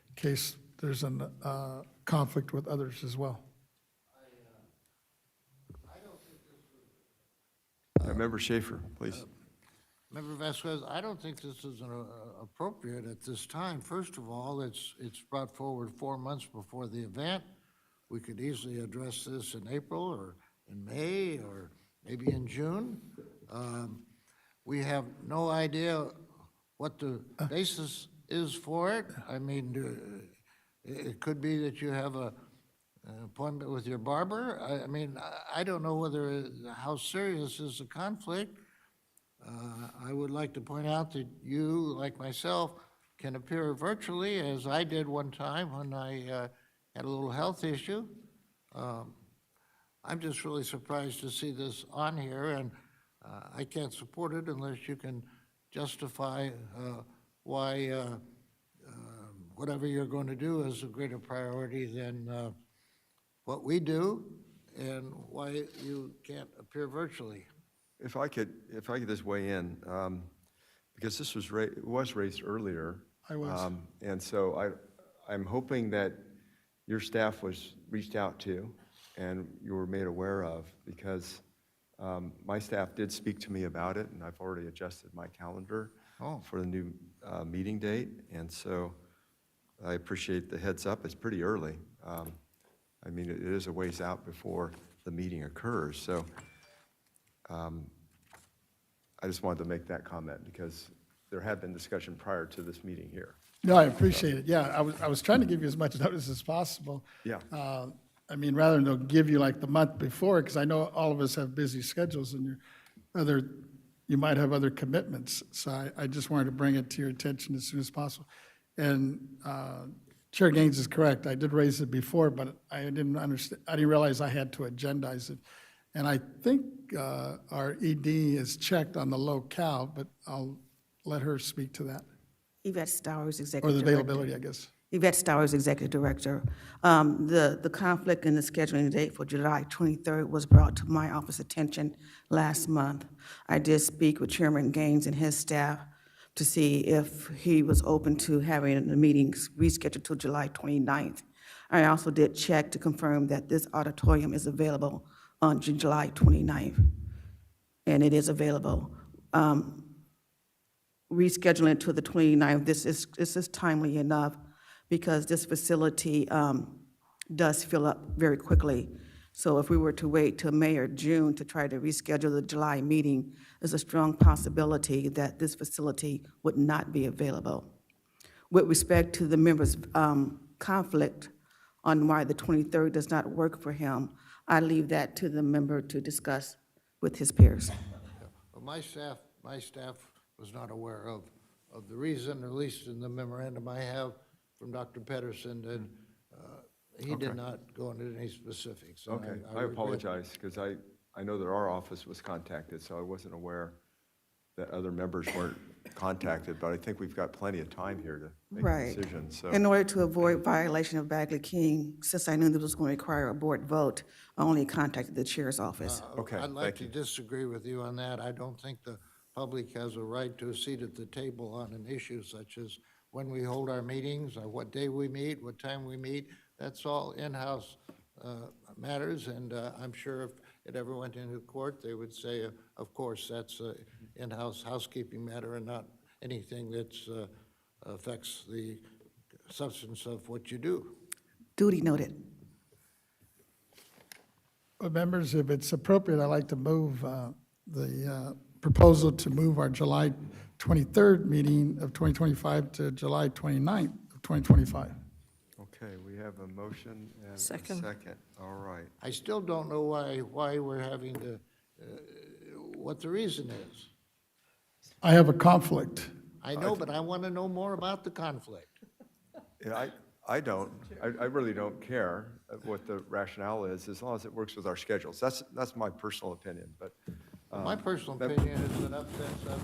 in case there's a conflict with others as well. Member Schaefer, please. Member Vasquez, I don't think this is appropriate at this time. First of all, it's brought forward 4 months before the event. We could easily address this in April or in May or maybe in June. We have no idea what the basis is for it. I mean, it could be that you have an appointment with your barber. I mean, I don't know how serious is the conflict. I would like to point out that you, like myself, can appear virtually, as I did one time when I had a little health issue. I'm just really surprised to see this on here, and I can't support it unless you can justify why whatever you're going to do is a greater priority than what we do, and why you can't appear virtually. If I could just weigh in, because this was raised earlier. I was. And so I'm hoping that your staff was reached out to and you were made aware of, because my staff did speak to me about it, and I've already adjusted my calendar for the new meeting date. And so I appreciate the heads up. It's pretty early. I mean, it is a ways out before the meeting occurs. So I just wanted to make that comment because there had been discussion prior to this meeting here. No, I appreciate it. Yeah, I was trying to give you as much notice as possible. Yeah. I mean, rather than give you like the month before, because I know all of us have busy schedules and you might have other commitments. So I just wanted to bring it to your attention as soon as possible. And Chair Gaines is correct. I did raise it before, but I didn't realize I had to agendize it. And I think our ED is checked on the locale, but I'll let her speak to that. Yvette Stowers, Or Executive the Director. availability, I guess. Yvette Stowers, Executive Director. The conflict in the scheduling date for July 23rd was brought to my office attention last month. I did speak with Chairman Gaines and his staff to see if he was open to having the meetings rescheduled to July 29th. I also did check to confirm that this auditorium is available on July 29th, and it is available. Rescheduling to the 29th, this is timely enough because this facility does fill up very quickly. So if we were to wait till May or June to try to reschedule the July meeting, there's a strong possibility that this facility would not be available. With respect to the member's conflict on why the 23rd does not work for him, I leave that to the member to discuss with his peers. Well, my staff was not aware of the reason, at least in the memorandum I have from Dr. Pedersen, and he did not go into any specifics. and Okay, I regret- apologize, because I know that our office was contacted, so I wasn't aware that other members weren't contacted, but I think we've got plenty of time here to make a Right. decision, so. In order to avoid violation of Bagley King, since I knew this was going to require a board vote, I only contacted the chair's office. Okay, I'd like thank to you. disagree with you on that. I don't think the public has a right to a seat at the table on an issue such as when we hold our meetings, or what day we meet, what time we meet. That's all in-house matters, and I'm sure if it ever went into court, they would say, of course, that's an in-house housekeeping matter and not anything that affects the substance of what you do. Duty noted. Well, members, if it's appropriate, I'd like to move the proposal to move our July 23rd meeting of 2025 to July 29th of 2025. Okay, we have a motion and a Second. second. All right. I still don't know why we're having to, what the reason is. I have a conflict. I know, but I want to know more about the conflict. Yeah, I don't, I really don't care what the rationale is, as long as it works with our schedules. That's my personal opinion, but. My personal opinion is that upsets of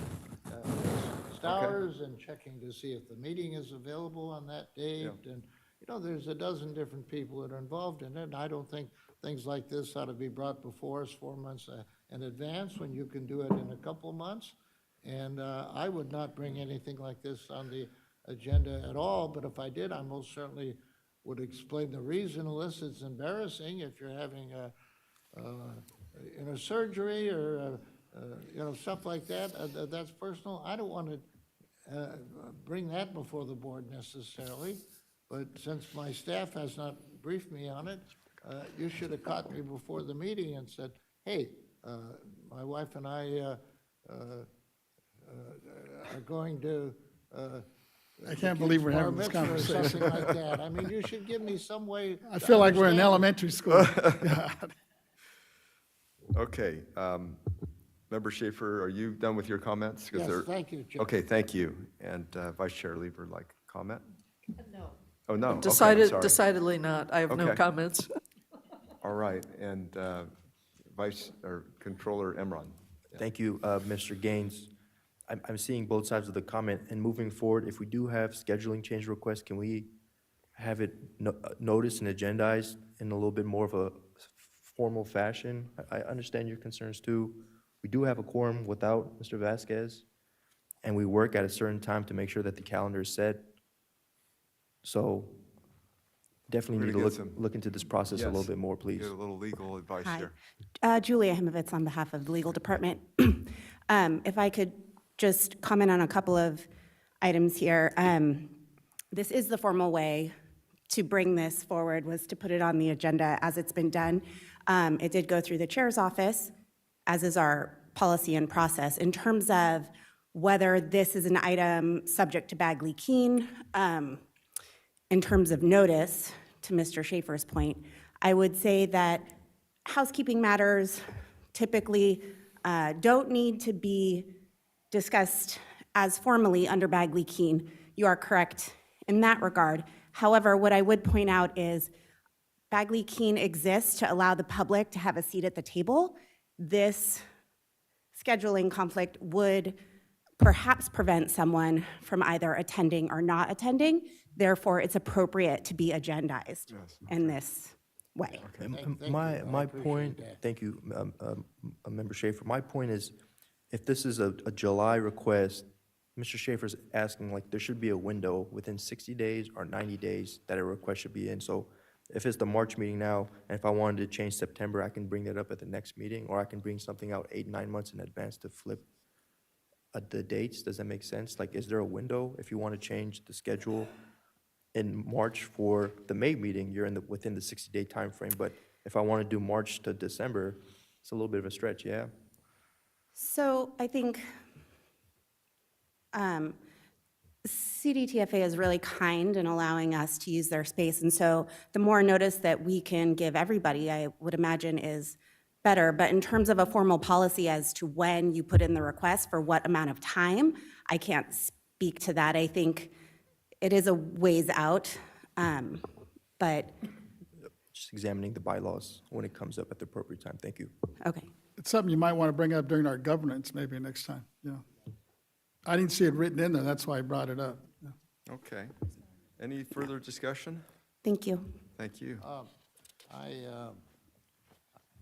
Stowers and checking to see if the meeting is available on that date, and No, there's a dozen different people that are involved in it, and I don't think things like this ought to be brought before us 4 months in advance when you can do it in a couple of months. And I would not bring anything like this on the agenda at all, but if I did, I most certainly would explain the reason, unless it's embarrassing if you're having surgery or, stuff like that, that's personal. I don't want to bring that before the board necessarily, but since my staff has not briefed me on it, you should have caught me before the meeting and said, hey, my wife and I are going to I can't believe we're having this bar mitzvah or conversation. something like that. I mean, you should give me some way. I to feel like we're in understand it. elementary school. Okay. Member Schaefer, are you done with your comments? 'Cause Yes, they're- thank you, Chair. Okay, thank you. And Vice Chair Lieber, like, comment? No. Oh, no. Okay, I'm sorry. Decidedly not. I have no Okay. comments. All right, and Vice, or Controller Emron. Thank you, Mr. Gaines. I'm seeing both sides of the comment, and moving forward, if we do have scheduling change requests, can we have it noticed and agendized in a little bit more of a formal fashion? I understand your concerns too. We do have a quorum without Mr. Vasquez, and we work at a certain time to make sure that the calendar is set. So definitely We're need gonna to get some- look into this process a little Yes. bit more, please. Get a little legal advice Hi. here. Julia Himovitz on behalf of the legal department. If I could just comment on a couple of items here. This is the formal way to bring this forward, was to put it on the agenda as it's been done. It did go through the chair's office, as is our policy and process. In terms of whether this is an item subject to Bagley-Keene, in terms of notice, to Mr. Schaefer's point, I would say that housekeeping matters typically don't need to be discussed as formally under Bagley-Keene. You are correct in that regard. However, what I would point out is Bagley-Keene exists to allow the public to have a seat at the table. This scheduling conflict would perhaps prevent someone from either attending or not attending. Therefore, it's appropriate to be agendized in this way. Thank you. My I appreciate point, that. thank you, Member Schaefer. My point is, if this is a July request, Mr. Schaefer's asking, like, there should be a window within 60 days or 90 days that a request should be in. So if it's the March meeting now, and if I wanted to change September, I can bring that up at the next meeting, or I can bring something out 8, 9 months in advance to flip the dates. Does that make sense? Like, is there a window if you want to change the schedule in March for the May meeting? You're within the 60-day time frame. But if I want to do March to December, it's a little bit of a stretch, yeah? So I think CDTFA is really kind in allowing us to use their space. And so the more notice that we can give everybody, I would imagine, is better. But in terms of a formal policy as to when you put in the request for what amount of time, I can't speak to that. I think it is a ways out, but, Just examining the bylaws when it comes up at the appropriate time. Thank you. okay. It's something you might want to bring up during our governance maybe next time, you know. I didn't see it written in there, that's why I brought it up. Yeah. Okay. Any further discussion? Thank you. Thank you.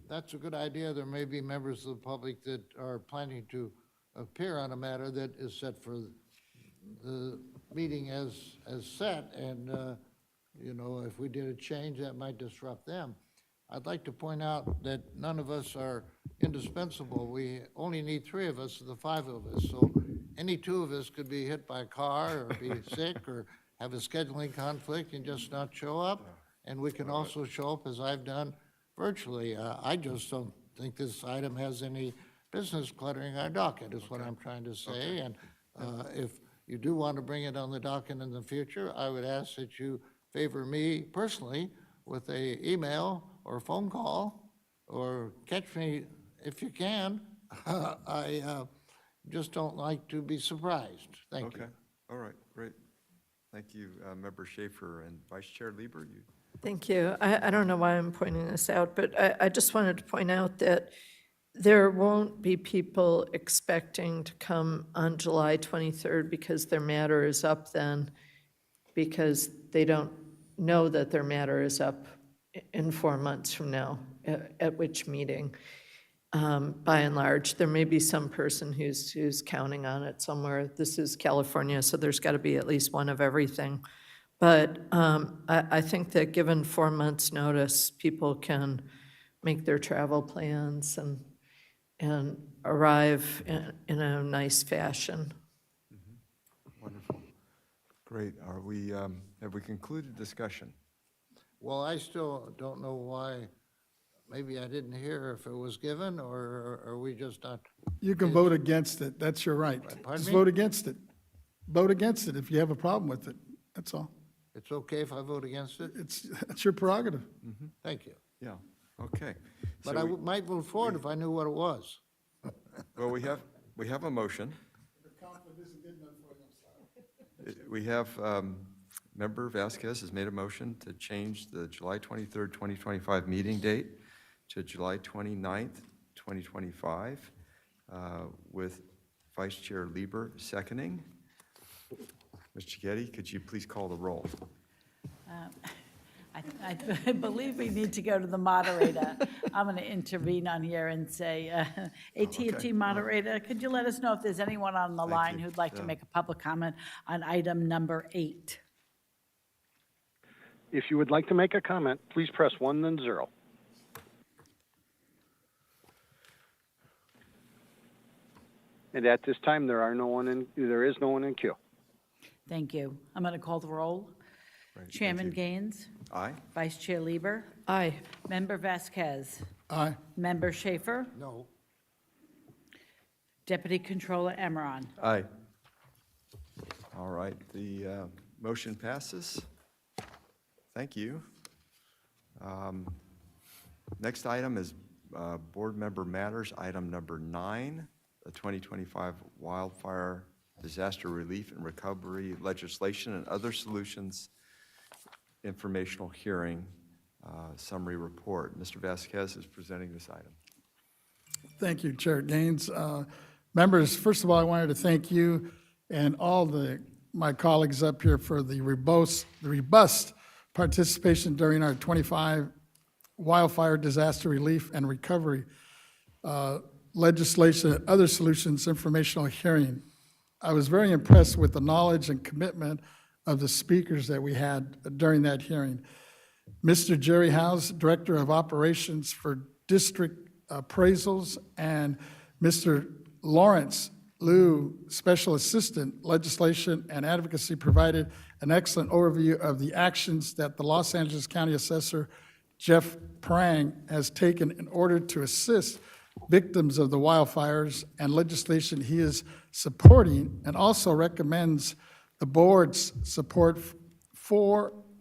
That's a good idea. There may be members of the public that are planning to appear on a matter that is set for the meeting as set, and, if we did a change, that might disrupt them. I'd like to point out that none of us are indispensable. We only need 3 of us of the 5 of us, so any 2 of us could be hit by a car or be sick or have a scheduling conflict and just not show up, and we can also show up, as I've done, virtually. I just don't think this item has any business cluttering our docket, is what I'm trying to say. And if you do want to bring it on the docket in the future, I would ask that you favor me personally with a email or a phone call, or catch me if you can. I just don't like to be surprised. Thank you. Okay, all right, great. Thank you, Member Schaefer, and Vice Chair Lieber, you. Thank you. I don't know why I'm pointing this out, but I just wanted to point out that there won't be people expecting to come on July 23rd because their matter is up then, because they don't know that their matter is up in 4 months from now, at which meeting. By and large, there may be some person who's counting on it somewhere. This is California, so there's got to be at least one of everything. But I think that given 4 months' notice, people can make their travel plans and arrive in a nice fashion. Wonderful. Great. Are we, have we concluded discussion? Well, I still don't know why, maybe I didn't hear if it was given, or are we just not? You can vote against it, that's your right. Pardon Just me? vote against it. Vote against it if you have a problem with it, that's all. It's okay if I vote against it? It's your prerogative. Thank you. Yeah, okay. But So I we- might vote for it if I knew what it was. Well, we have a motion. We have, Member Vasquez has made a motion to change the July 23rd, 2025 meeting date to July 29th, 2025, with Vice Chair Lieber seconding. Mr. Getty, could you please call the roll? I believe we need to go to the moderator. I'm going to intervene on here and say, AT&T okay. moderator, could you let us know if there's anyone on the line you. who'd like to Yeah. make a public comment on item number 8? If you would like to make a comment, please press 1, then 0. And at this time, there is no one in queue. Thank you. I'm going to call the roll. Right, thank Chairman you. Gaines, Aye? Vice Chair Lieber, Aye. Member Vasquez, Aye. Member Schaefer, No. Deputy Controller Emmeron. Aye. All right, the motion passes. Thank you. Next item is board member matters, item number 9, the 2025 Wildfire Disaster Relief and Recovery Legislation and Other Solutions Informational Hearing Summary Report. Mr. Vasquez is presenting this item. Thank you, Chair Gaines. Members, first of all, I wanted to thank you and all my colleagues up here for the robust participation during our 25 Wildfire Disaster Relief and Recovery Legislation and Other Solutions Informational Hearing. I was very impressed with the knowledge and commitment of the speakers that we had during that hearing. Mr. Jerry House, Director of Operations for District Appraisals, and Mr. Lawrence Liu, Special Assistant Legislation and Advocacy, provided an excellent overview of the actions that the Los Angeles County Assessor Jeff Prang has taken in order to assist victims of the wildfires and legislation he is supporting, and also recommends the board's support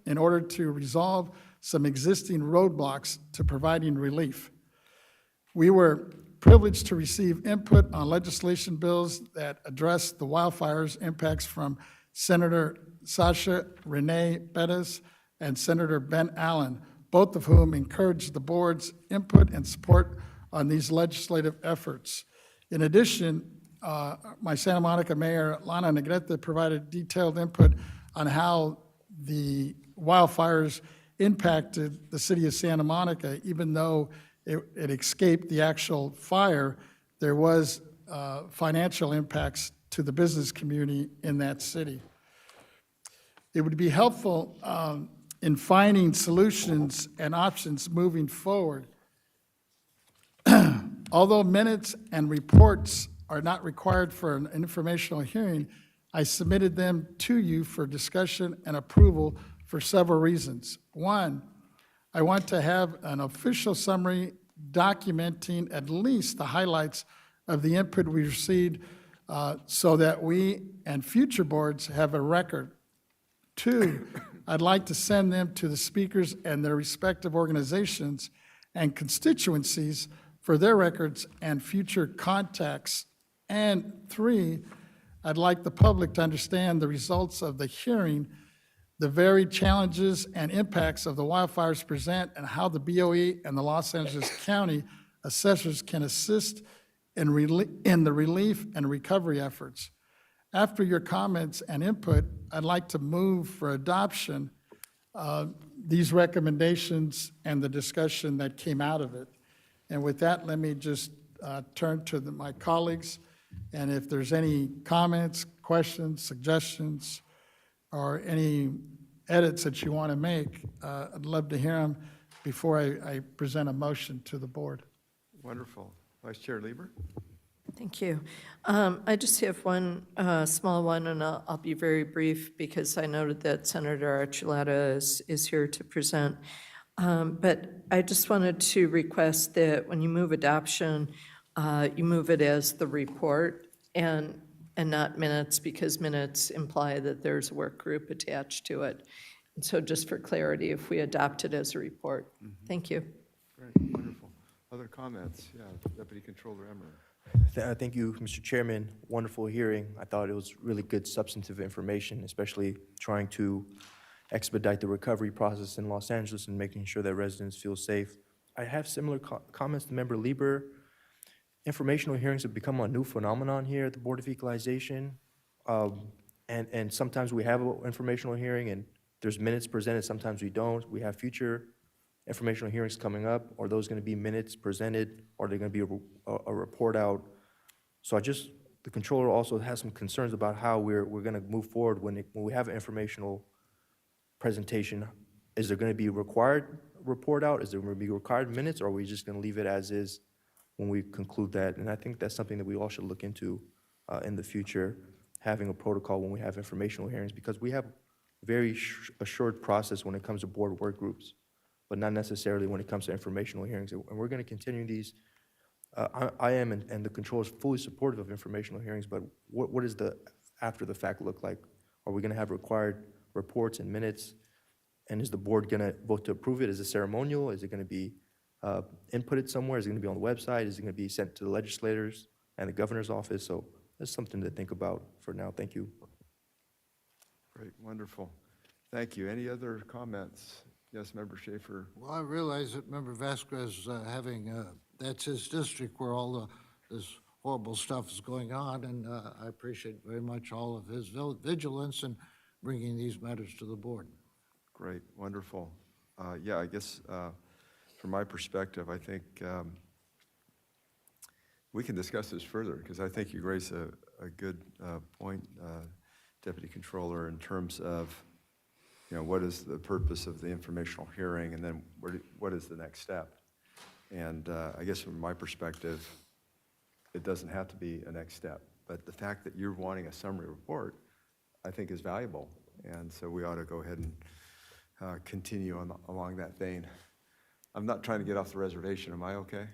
in order to resolve some existing roadblocks to providing relief. We were privileged to receive input on legislation bills that address the wildfires impacts from Senator Sasha Renee Bettis and Senator Ben Allen, both of whom encouraged the board's input and support on these legislative efforts. In addition, my Santa Monica Mayor, Lana Negrete, provided detailed input on how the wildfires impacted the city of Santa Monica. Even though it escaped the actual fire, there was financial impacts to the business community in that city. It would be helpful in finding solutions and options moving forward. Although minutes and reports are not required for an informational hearing, I submitted them to you for discussion and approval for several reasons. One, I want to have an official summary documenting at least the highlights of the input we received so that we and future boards have a record. Two, I'd like to send them to the speakers and their respective organizations and constituencies for their records and future contacts. And three, I'd like the public to understand the results of the hearing, the varied challenges and impacts of the wildfires present, and how the BOE and the Los Angeles County assessors can assist in the relief and recovery efforts. After your comments and input, I'd like to move for adoption these recommendations and the discussion that came out of it. And with that, let me just turn to my colleagues, and if there's any comments, questions, suggestions, or any edits that you want to make, I'd love to hear them before I present a motion to the board. Wonderful. Vice Chair Lieber? Thank you. I just have one small one, and I'll be very brief because I noted that Senator Archuleta is here to present. But I just wanted to request that when you move adoption, you move it as the report and not minutes, because minutes imply that there's a work group attached to it. And so just for clarity, if we adopt it as a report. Thank you. Great, wonderful. Other comments? Yeah, Deputy Controller Emmer. Thank you, Mr. Chairman. Wonderful hearing. I thought it was really good substantive information, especially trying to expedite the recovery process in Los Angeles and making sure that residents feel safe. I have similar comments to Member Lieber. Informational hearings have become a new phenomenon here at the Board of Equalization. And sometimes we have an informational hearing and there's minutes presented, sometimes we don't. We have future informational hearings coming up. Are those going to be minutes presented? Are they going to be a report out? So the controller also has some concerns about how we're going to move forward when we have an informational presentation. Is there going to be a required report out? Is there going to be required minutes, or are we just going to leave it as is when we conclude that? And I think that's something that we all should look into in the future, having a protocol when we have informational hearings, because we have very assured process when it comes to board work groups, but not necessarily when it comes to informational hearings. And we're going to continue these. I am, and the controller is fully supportive of informational hearings, but what does the after the fact look like? Are we going to have required reports and minutes? And is the board going to vote to approve it? Is it ceremonial? Is it going to be inputted somewhere? Is it going to be on the website? Is it going to be sent to the legislators and the governor's office? So that's something to think about for now. Thank you. Great, wonderful. Thank you. Any other comments? Yes, Member Schaefer. Well, I realize that Member Vasquez that's his district where all this horrible stuff is going on, and I appreciate very much all of his vigilance in bringing these matters to the board. Great, wonderful. Yeah, I guess from my perspective, I think we can discuss this further, because I think you raise a good point, Deputy Controller, in terms of, what is the purpose of the informational hearing, and then what is the next step? And I guess from my perspective, it doesn't have to be a next step, but the fact that you're wanting a summary report, I think is valuable, and so we ought to go ahead and continue along that vein. I'm not trying to get off the reservation, am I okay?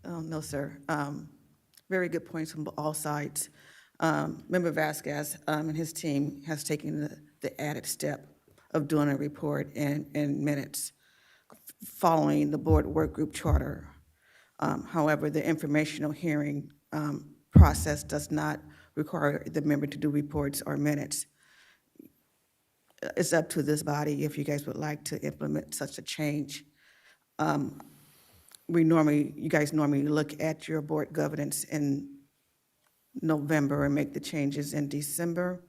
No, sir. Very good points from all sides. Member Vasquez and his team has taken the added step of doing a report in minutes following the board work group charter. However, the informational hearing process does not require the member to do reports or minutes. It's up to this body if you guys would like to implement such a change. You guys normally look at your board governance in November and make the changes in December.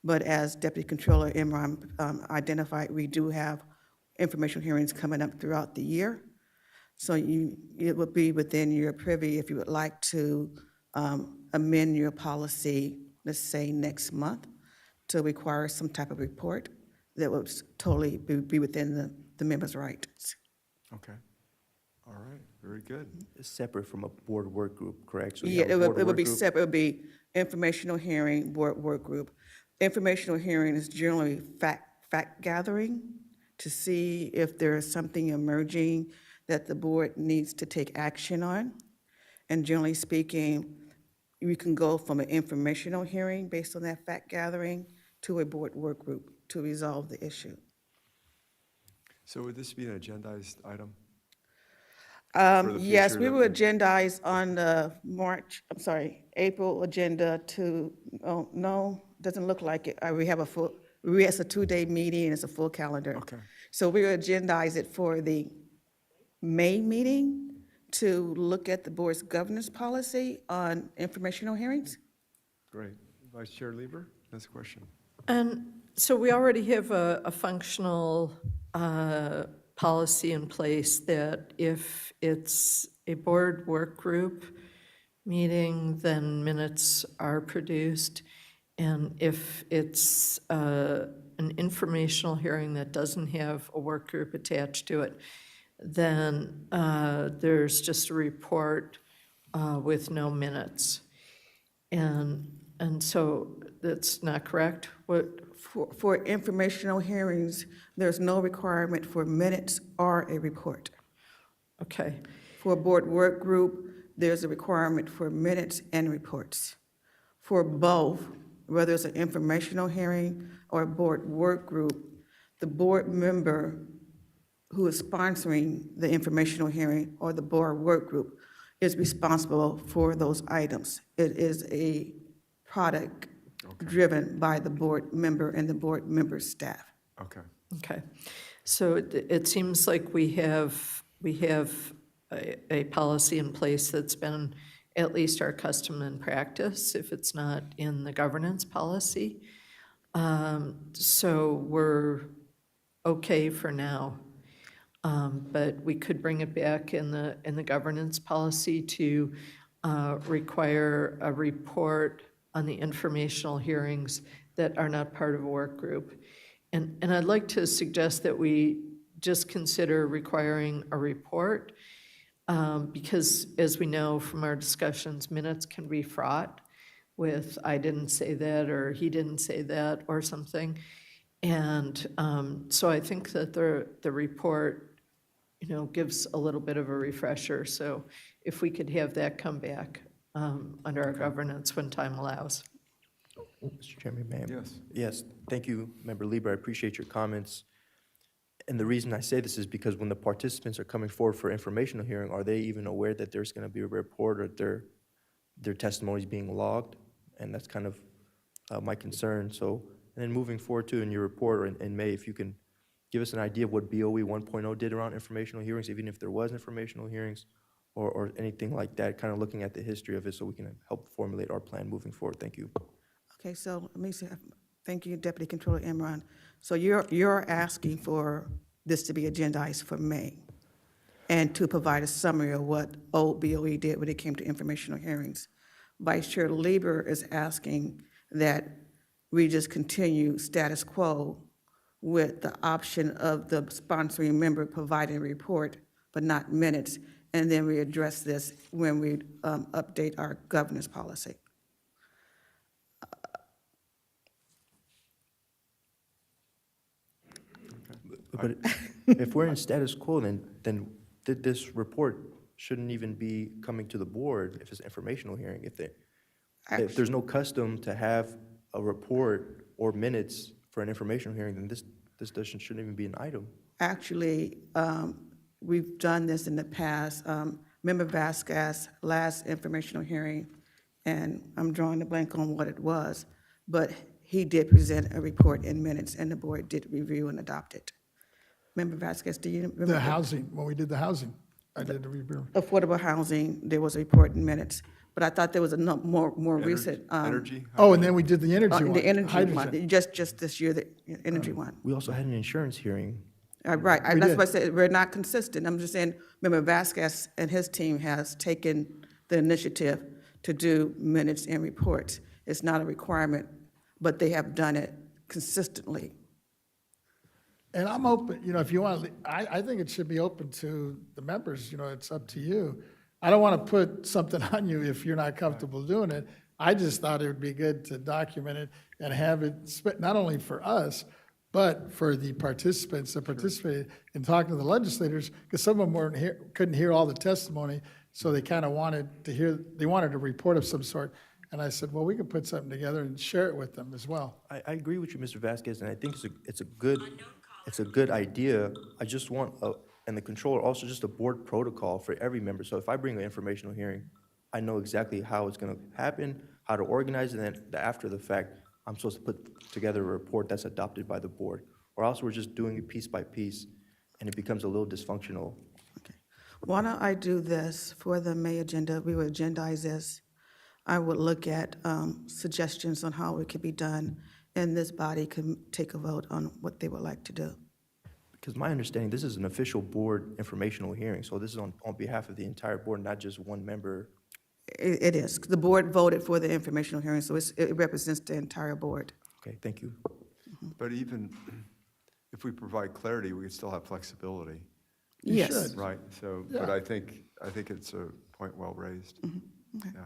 But as Deputy Controller Imran identified, we do have informational hearings coming up throughout the year. So it would be within your privy if you would like to amend your policy, let's say next month, to require some type of report that would totally be within the member's rights. Okay. All right, very good. It's separate from a board work group, correct? So you Yeah, have a it board would work be group? separate. It would be informational hearing, board work group. Informational hearing is generally fact gathering to see if there is something emerging that the board needs to take action on. And generally speaking, you can go from an informational hearing based on that fact gathering to a board work group to resolve the issue. So would this be an agendized item? For the Yes, future we that will agendize on the April agenda no, doesn't look like it. It's a 2-day meeting, and it's a full calendar. Okay. So we will agendize it for the May meeting to look at the board's governance policy on informational hearings. Great. Vice Chair Lieber? That's a question. And so we already have a functional policy in place that if it's a board work group meeting, then minutes are produced. And if it's an informational hearing that doesn't have a work group attached to it, then there's just a report with no minutes. And so that's not correct? What, For informational hearings, there's no requirement for minutes or a report. okay, For a board work group, there's a requirement for minutes and reports. For both, whether it's an informational hearing or a board work group, the board member who is sponsoring the informational hearing or the board work group is responsible for those items. It is a product driven by the board member and the board member's staff. Okay. okay. So it seems like we have a policy in place that's been at least our custom and practice, if it's not in the governance policy. So we're okay for now. But we could bring it back in the governance policy to require a report on the informational hearings that are not part of a work group. And I'd like to suggest that we just consider requiring a report, because as we know from our discussions, minutes can be fraught with I didn't say that, or he didn't say that, or something. And so I think that the report, gives a little bit of a refresher. So if we could have that come back under our governance when time allows. Mr. Chairman, ma'am? Yes. Yes, thank you, Member Lieber. I appreciate your comments. And the reason I say this is because when the participants are coming forward for informational hearing, are they even aware that there's going to be a report or their testimony is being logged? And that's kind of my concern. So, and then moving forward too, in your report or in May, if you can give us an idea of what BOE 1.0 did around informational hearings, even if there was informational hearings or anything like that, kind of looking at the history of it so we can help formulate our plan moving forward. Thank you. Okay, so let me say, thank you, Deputy Controller Imran. So you're asking for this to be agendized for May and to provide a summary of what old BOE did when it came to informational hearings. Vice Chair Lieber is asking that we just continue status quo with the option of the sponsoring member providing a report, but not minutes, and then we address this when we update our governance policy. But if we're in status quo, then this report shouldn't even be coming to the board if it's an informational hearing. If there's no custom to have a report or minutes for an informational hearing, then this shouldn't even be an item. Actually, we've done this in the past. Member Vasquez, last informational hearing, and I'm drawing a blank on what it was, but he did present a report in minutes, and the board did review and adopt it. Member Vasquez, do you remember? The housing, when we did the housing, I did the review. Affordable housing, there was a report in minutes, but I thought there was a more recent. Energy? Oh, and then we did the energy one. The energy hydrogen. one, just this year, the energy one. We also had an insurance hearing. Right, We that's did. what I said, we're not consistent. I'm just saying, Member Vasquez and his team has taken the initiative to do minutes and reports. It's not a requirement, but they have done it consistently. And I'm open, if you want, I think it should be open to the members, it's up to you. I don't want to put something on you if you're not comfortable doing it. I just thought it would be good to document it and have it, not only for us, but for the participants that participated in talking to the legislators, because some of them couldn't hear all the testimony, so they kind of wanted a report of some sort. And I said, well, we could put something together and share it with them as well. I agree with you, Mr. Vasquez, and I think it's a good idea. I just want, and the controller, also just a board protocol for every member. So if I bring an informational hearing, I know exactly how it's going to happen, how to organize it, and then after the fact, I'm supposed to put together a report that's adopted by the board. Or else we're just doing it piece by piece, and it becomes a little dysfunctional. Okay. Why don't I do this for the May agenda? We will agendize this. I would look at suggestions on how it could be done, and this body can take a vote on what they would like to do. Because my understanding, this is an official board informational hearing, so this is on behalf of the entire board, not just one member. It is. The board voted for the informational hearing, so it represents the entire board. Okay, thank you. But even if we provide clarity, we can still have flexibility, You Yes. should. right? So, but Yeah. I think it's a point well raised. Okay. Yeah,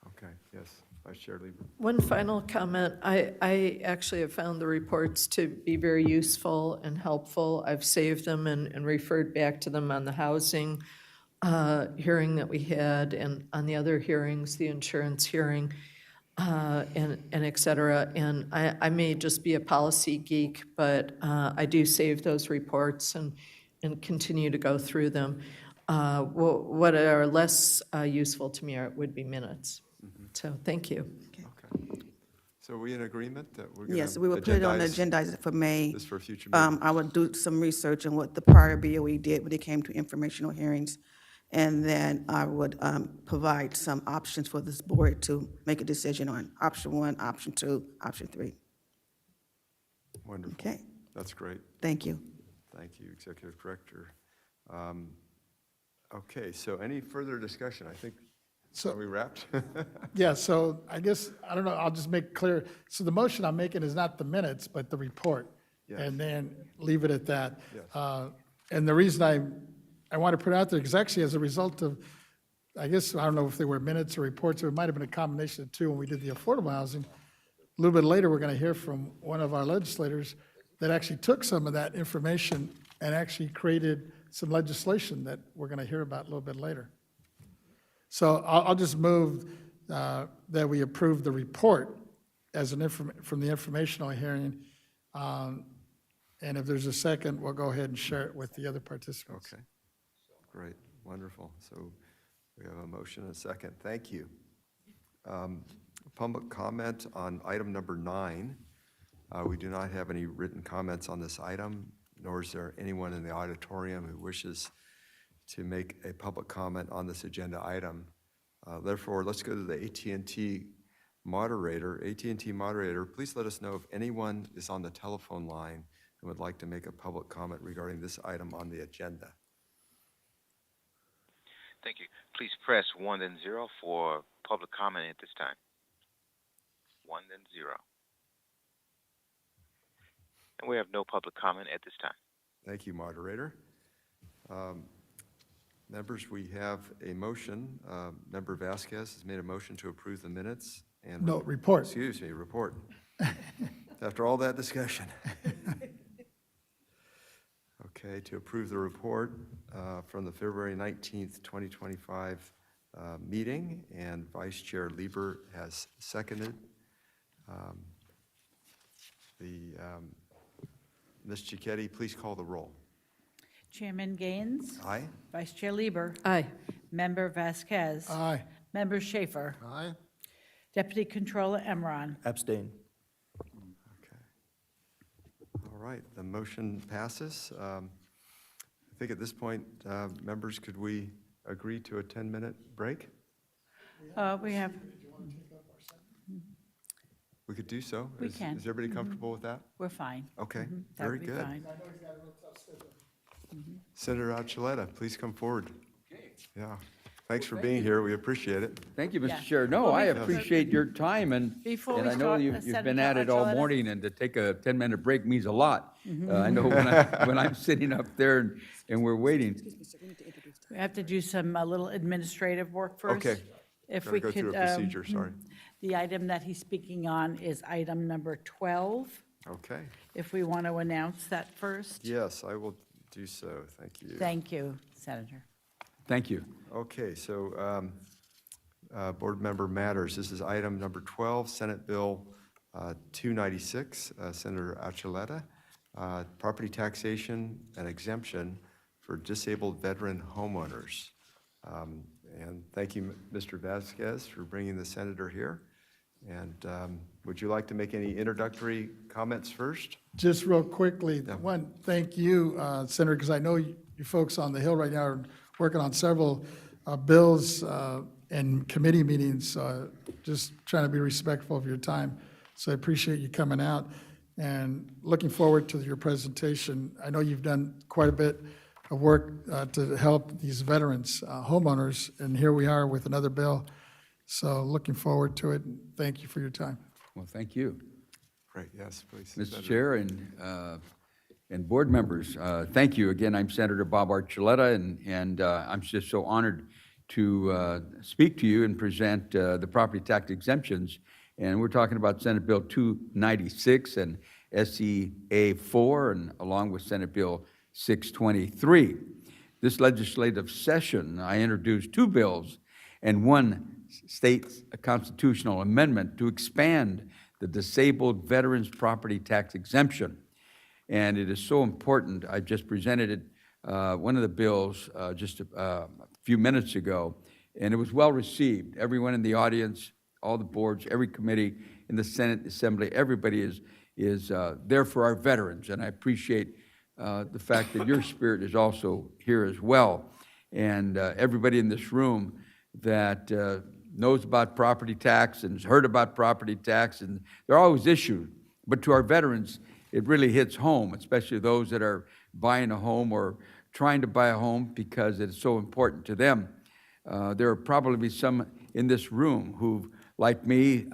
okay, yes. Vice Chair Lieber. One final comment. I actually have found the reports to be very useful and helpful. I've saved them and referred back to them on the housing hearing that we had and on the other hearings, the insurance hearing, and et cetera. And I may just be a policy geek, but I do save those reports and continue to go through them. What are less useful to me would be minutes. So thank you. Okay. So are we in agreement that we're going to Yes, we will put it on the agendize agenda for May. this for a future meeting? I would do some research on what the prior BOE did when it came to informational hearings. And then I would provide some options for this board to make a decision on option 1, option 2, option 3. Wonderful. Okay, That's great. thank you. Thank you, Executive Director. Okay, so any further discussion? I think, So- are we wrapped? Yeah, so I guess, I don't know, I'll just make clear, so the motion I'm making is not the minutes, but the report. Yes. And then leave it at that. Yes. And the reason I want to put it out there, because actually as a result of, I guess, I don't know if they were minutes or reports, or it might have been a combination of two when we did the affordable housing. A little bit later, we're going to hear from one of our legislators that actually took some of that information and actually created some legislation that we're going to hear about a little bit later. So I'll just move that we approve the report as from the informational hearing. And if there's a second, we'll go ahead and share it with the other participants. Okay, great, wonderful. So we have a motion and a second. Thank you. Public comment on item number 9. We do not have any written comments on this item, nor is there anyone in the auditorium who wishes to make a public comment on this agenda item. Therefore, let's go to the AT&T moderator. AT&T moderator, please let us know if anyone is on the telephone line and would like to make a public comment regarding this item on the agenda. Thank you. Please press 1 then 0 for public comment at this time. 1 then 0. And we have no public comment at this time. Thank you, moderator. Members, we have a motion. Member Vasquez has made a motion to approve the minutes and. No, report. Excuse me, report. After all that discussion. Okay, to approve the report from the February 19th, 2025 meeting, and Vice Chair Lieber has seconded. Ms. Cicchetti, please call the roll. Chairman Gaines. Aye? Vice Chair Lieber. Aye. Member Vasquez. Aye. Member Schaefer. Aye? Deputy Controller Emron. Abstain. Okay. All right, the motion passes. I think at this point, members, could we agree to a 10-minute break? We have, We could do so. We Is- can. Is everybody comfortable with that? we're fine. Okay, That very would be good. fine. Senator Archuleta, please come forward. Yeah, thanks for being here, we appreciate it. Thank you, Yeah. Mr. Chair. No, Well, I before- appreciate your time, and Before and we I know start, you've been Senator at it all Archuleta. morning, and to take a 10-minute break means a lot. I know when I'm sitting up there and we're waiting. We have to do some, a little administrative work first. Okay. If Gotta we go could. through a procedure, sorry. The item that he's speaking on is item number 12. Okay, If we want to announce that first. yes, I will do so, thank you. Thank you, Senator. Thank you. Okay, so, board member matters, this is item number 12, Senate Bill 296, Senator Archuleta, property taxation and exemption for disabled veteran homeowners. And thank you, Mr. Vasquez, for bringing the senator here. And would you like to make any introductory comments first? Just real quickly, one, thank you, Senator, because I know you folks on the Hill right now are working on several bills and committee meetings, just trying to be respectful of your time. So I appreciate you coming out and looking forward to your presentation. I know you've done quite a bit of work to help these veterans, homeowners, and here we are with another bill. So looking forward to it. Thank you for your time. Well, thank you. Great, yes, please. Mr. Senator. Chair and board members, thank you. Again, I'm Senator Bob Archuleta, and I'm just so honored to speak to you and present the property tax exemptions. And we're talking about Senate Bill 296 and SEA 4, and along with Senate Bill 623. This legislative session, I introduced two bills and one state constitutional amendment to expand the disabled veterans property tax exemption. And it is so important. I just presented it, one of the bills just a few minutes ago, and it was well received. Everyone in the audience, all the boards, every committee in the Senate Assembly, everybody is there for our veterans, and I appreciate the fact that your spirit is also here as well. And everybody in this room that knows about property tax and has heard about property tax, and there are always issues, but to our veterans, it really hits home, especially those that are buying a home or trying to buy a home because it's so important to them. There are probably some in this room who, like me,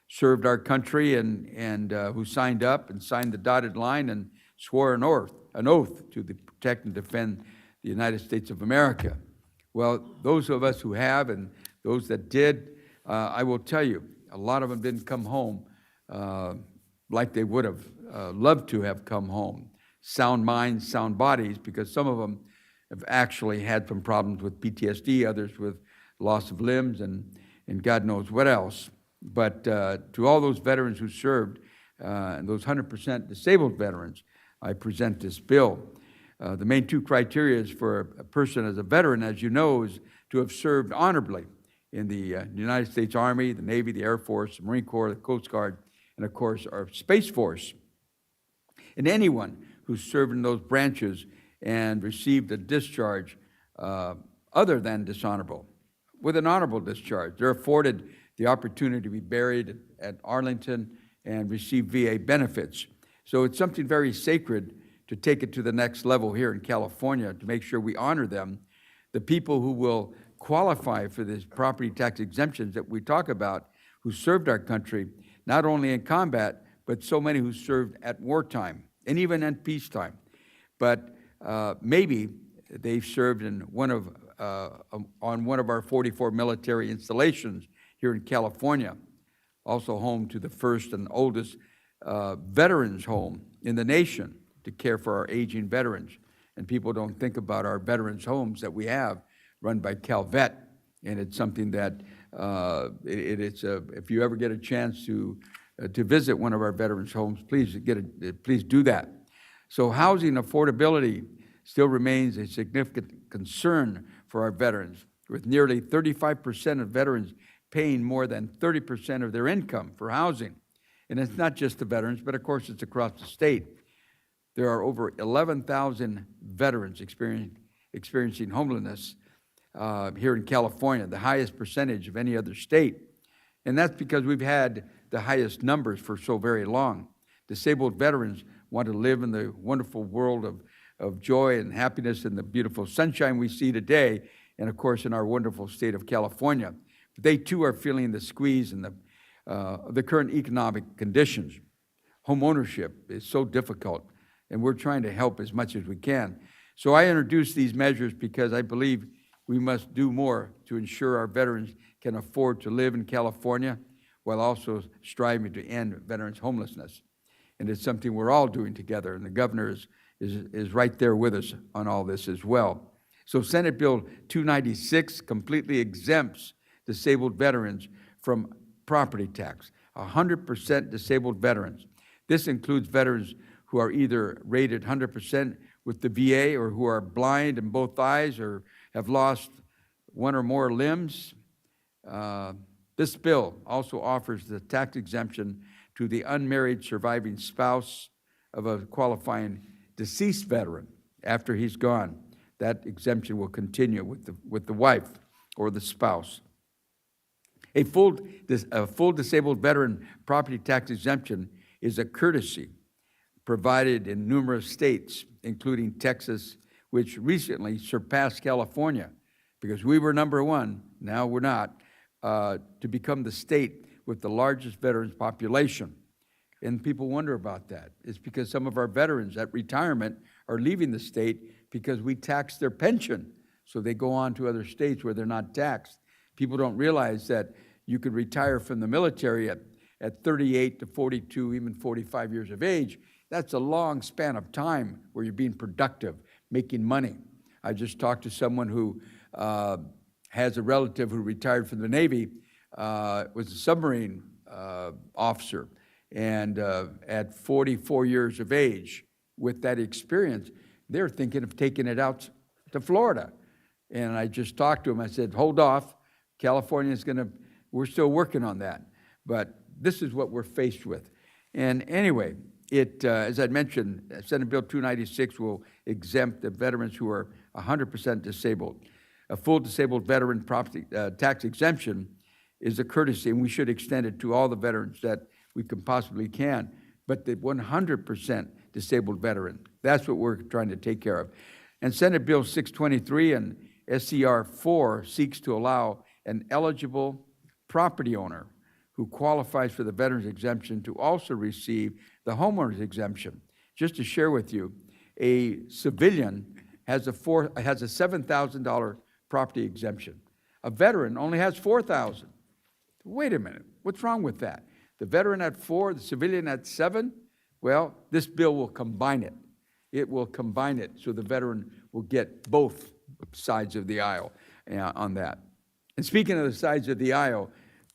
served our country and who signed up and signed the dotted line and swore an oath to protect and defend the United States of America. Well, those of us who have and those that did, I will tell you, a lot of them didn't come home like they would have loved to have come home. Sound minds, sound bodies, because some of them have actually had some problems with PTSD, others with loss of limbs and God knows what else. But to all those veterans who served, and those 100% disabled veterans, I present this bill. The main two criteria for a person as a veteran, as you know, is to have served honorably in the United States Army, the Navy, the Air Force, the Marine Corps, the Coast Guard, and of course our Space Force. And anyone who served in those branches and received a discharge other than dishonorable, with an honorable discharge, they're afforded the opportunity to be buried at Arlington and receive VA benefits. So it's something very sacred to take it to the next level here in California to make sure we honor them. The people who will qualify for this property tax exemptions that we talk about, who served our country, not only in combat, but so many who served at wartime and even in peacetime. But maybe they've served in on one of our 44 military installations here in California, also home to the first and oldest veterans home in the nation to care for our aging veterans. And people don't think about our veterans homes that we have run by CalVet. And it's something that if you ever get a chance to visit one of our veterans homes, please do that. So housing affordability still remains a significant concern for our veterans, with nearly 35% of veterans paying more than 30% of their income for housing. And it's not just the veterans, but of course it's across the state. There are over 11,000 veterans experiencing homelessness here in California, the highest percentage of any other state. And that's because we've had the highest numbers for so very long. Disabled veterans want to live in the wonderful world of joy and happiness and the beautiful sunshine we see today, and of course in our wonderful state of California. But they too are feeling the squeeze and the current economic conditions. Home ownership is so difficult, and we're trying to help as much as we can. So I introduced these measures because I believe we must do more to ensure our veterans can afford to live in California while also striving to end veterans' homelessness. And it's something we're all doing together, and the governor is right there with us on all this as well. So Senate Bill 296 completely exempts disabled veterans from property tax, 100% disabled veterans. This includes veterans who are either rated 100% with the VA or who are blind in both eyes or have lost one or more limbs. This bill also offers the tax exemption to the unmarried surviving spouse of a qualifying deceased veteran after he's gone. that exemption will continue with the wife or the spouse. A full disabled veteran property tax exemption is a courtesy provided in numerous states, including Texas, which recently surpassed California, because we were number one, now we're not, to become the state with the largest veterans population. And people wonder about that. It's because some of our veterans at retirement are leaving the state because we tax their pension, so they go on to other states where they're not taxed. People don't realize that you could retire from the military at 38 to 42, even 45 years of age. That's a long span of time where you're being productive, making money. I just talked to someone who has a relative who retired from the Navy, was a submarine officer, and at 44 years of age, with that experience, they're thinking of taking it out to Florida. And I just talked to him. I said, hold off. California's we're still working on that. But this is what we're faced with. And anyway, as I mentioned, Senate Bill 296 will exempt the veterans who are 100% disabled. A full disabled veteran property tax exemption is a courtesy, and we should extend it to all the veterans that we can possibly can. But the 100% disabled veteran, that's what we're trying to take care of. And Senate Bill 623 and SCR 4 seeks to allow an eligible property owner who qualifies for the veterans exemption to also receive the homeowner's exemption. Just to share with you, a civilian has a $7,000 property exemption. A veteran only has $4,000. Wait a minute, what's wrong with that? The veteran at 4, the civilian at 7? Well, this bill will combine it. It will combine it so the veteran will get both sides of the aisle on that. And speaking of the sides of the aisle,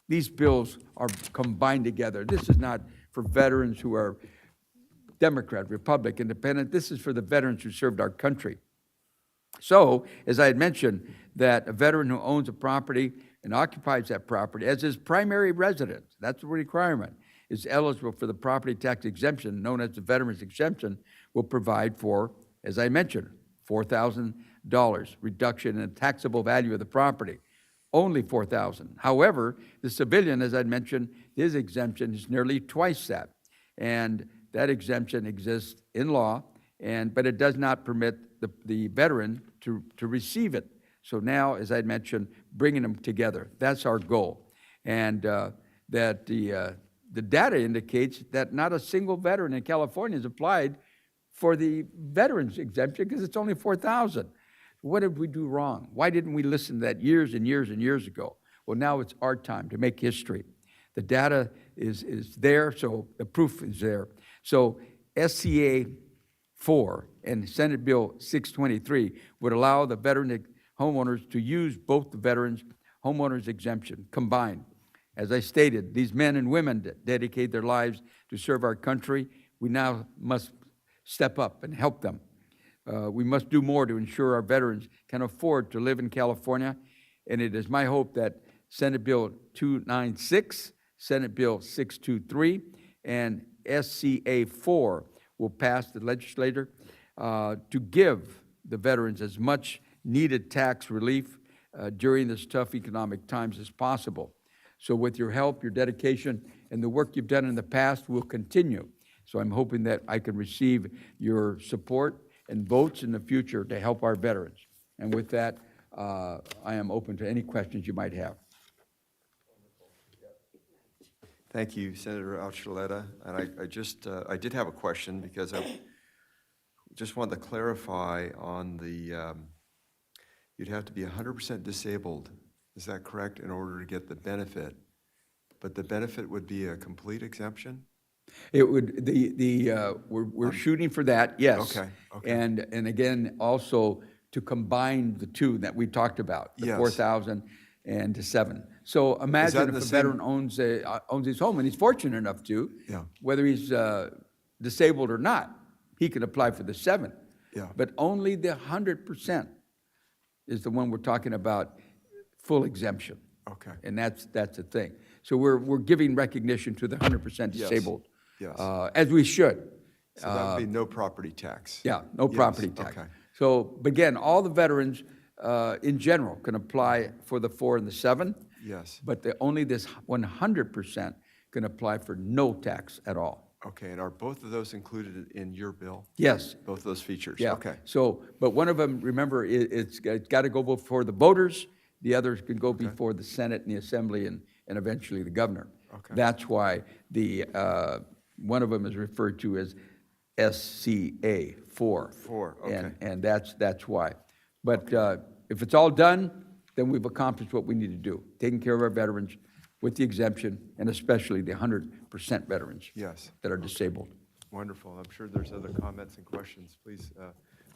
these bills are combined together. This is not for veterans who are Democrat, Republican, Independent. This is for the veterans who served our country. So, as I had mentioned, that a veteran who owns a property and occupies that property as his primary residence, that's the requirement, is eligible for the property tax exemption, known as the veteran's exemption, will provide for, as I mentioned, $4,000 reduction in the taxable value of the property. Only $4,000. However, the civilian, as I mentioned, his exemption is nearly twice that. And that exemption exists in law, but it does not permit the veteran to receive it. So now, as I mentioned, bringing them together, that's our goal. And that the data indicates that not a single veteran in California has applied for the veterans exemption because it's only $4,000. What did we do wrong? Why didn't we listen to that years and years and years ago? Well, now it's our time to make history. The data is there, so the proof is there. So SCA 4 and Senate Bill 623 would allow the veteran homeowners to use both the veterans homeowners exemption combined. As I stated, these men and women dedicate their lives to serve our country. We now must step up and help them. We must do more to ensure our veterans can afford to live in California, and it is my hope that Senate Bill 296, Senate Bill 623, and SCA 4 will pass the legislature to give the veterans as much needed tax relief during this tough economic times as possible. So with your help, your dedication, and the work you've done in the past will continue. So I'm hoping that I can receive your support and votes in the future to help our veterans. And with that, I am open to any questions you might have. Thank you, Senator Archuleta. And I did have a question because I just wanted to clarify on the, you'd have to be 100% disabled, is that correct, in order to get the benefit? But the benefit would be a complete exemption? It would, we're shooting for that, yes. Okay. And again, also to combine the two that we talked about, the Yes. 4,000 and the 7. So imagine if a veteran owns his home, and he's fortunate enough to, Yeah. whether he's disabled or not, he can apply for the 7. Yeah. But only the 100% is the one we're talking about, full exemption. Okay. And that's the thing. So we're giving recognition to the 100% Yes. disabled. Yes. As we should. So that would be no property tax? Yeah, no Yes, property tax. okay. So, but again, all the veterans in general can apply for the 4 and the 7. Yes. But only this 100% can apply for no tax at all. Okay, and are both of those included in your bill? Yes. Both of those features? Yeah. Okay. So, but one of them, remember, it's got to go before the voters. The others can go before the Senate and the Assembly and eventually the governor. Okay. That's why one of them is referred to as SCA 4. 4, okay. And that's why. But if it's all done, then we've accomplished what we need to do, taking care of our veterans with the exemption, and especially the 100% veterans. Yes. That are disabled. Wonderful. I'm sure there's other comments and questions. Please,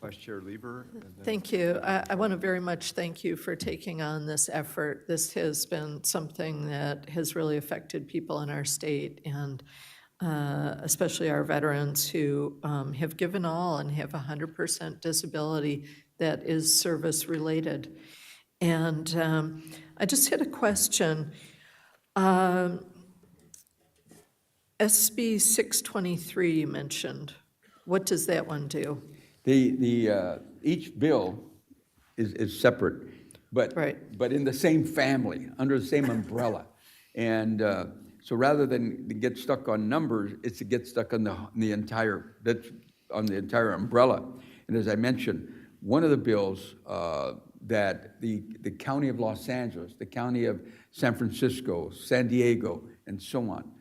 Vice Chair Lieber. And then- Thank you. I want to very much thank you for taking on this effort. This has been something that has really affected people in our state, and especially our veterans who have given all and have 100% disability that is service-related. And I just had a question. SB 623 you mentioned. What does that one do? Each bill is separate, but Right. but in the same family, under the same umbrella. And so rather than get stuck on numbers, it's to get stuck on the entire umbrella. And as I mentioned, one of the bills that the County of Los Angeles, the County of San Francisco, San Diego, and so on,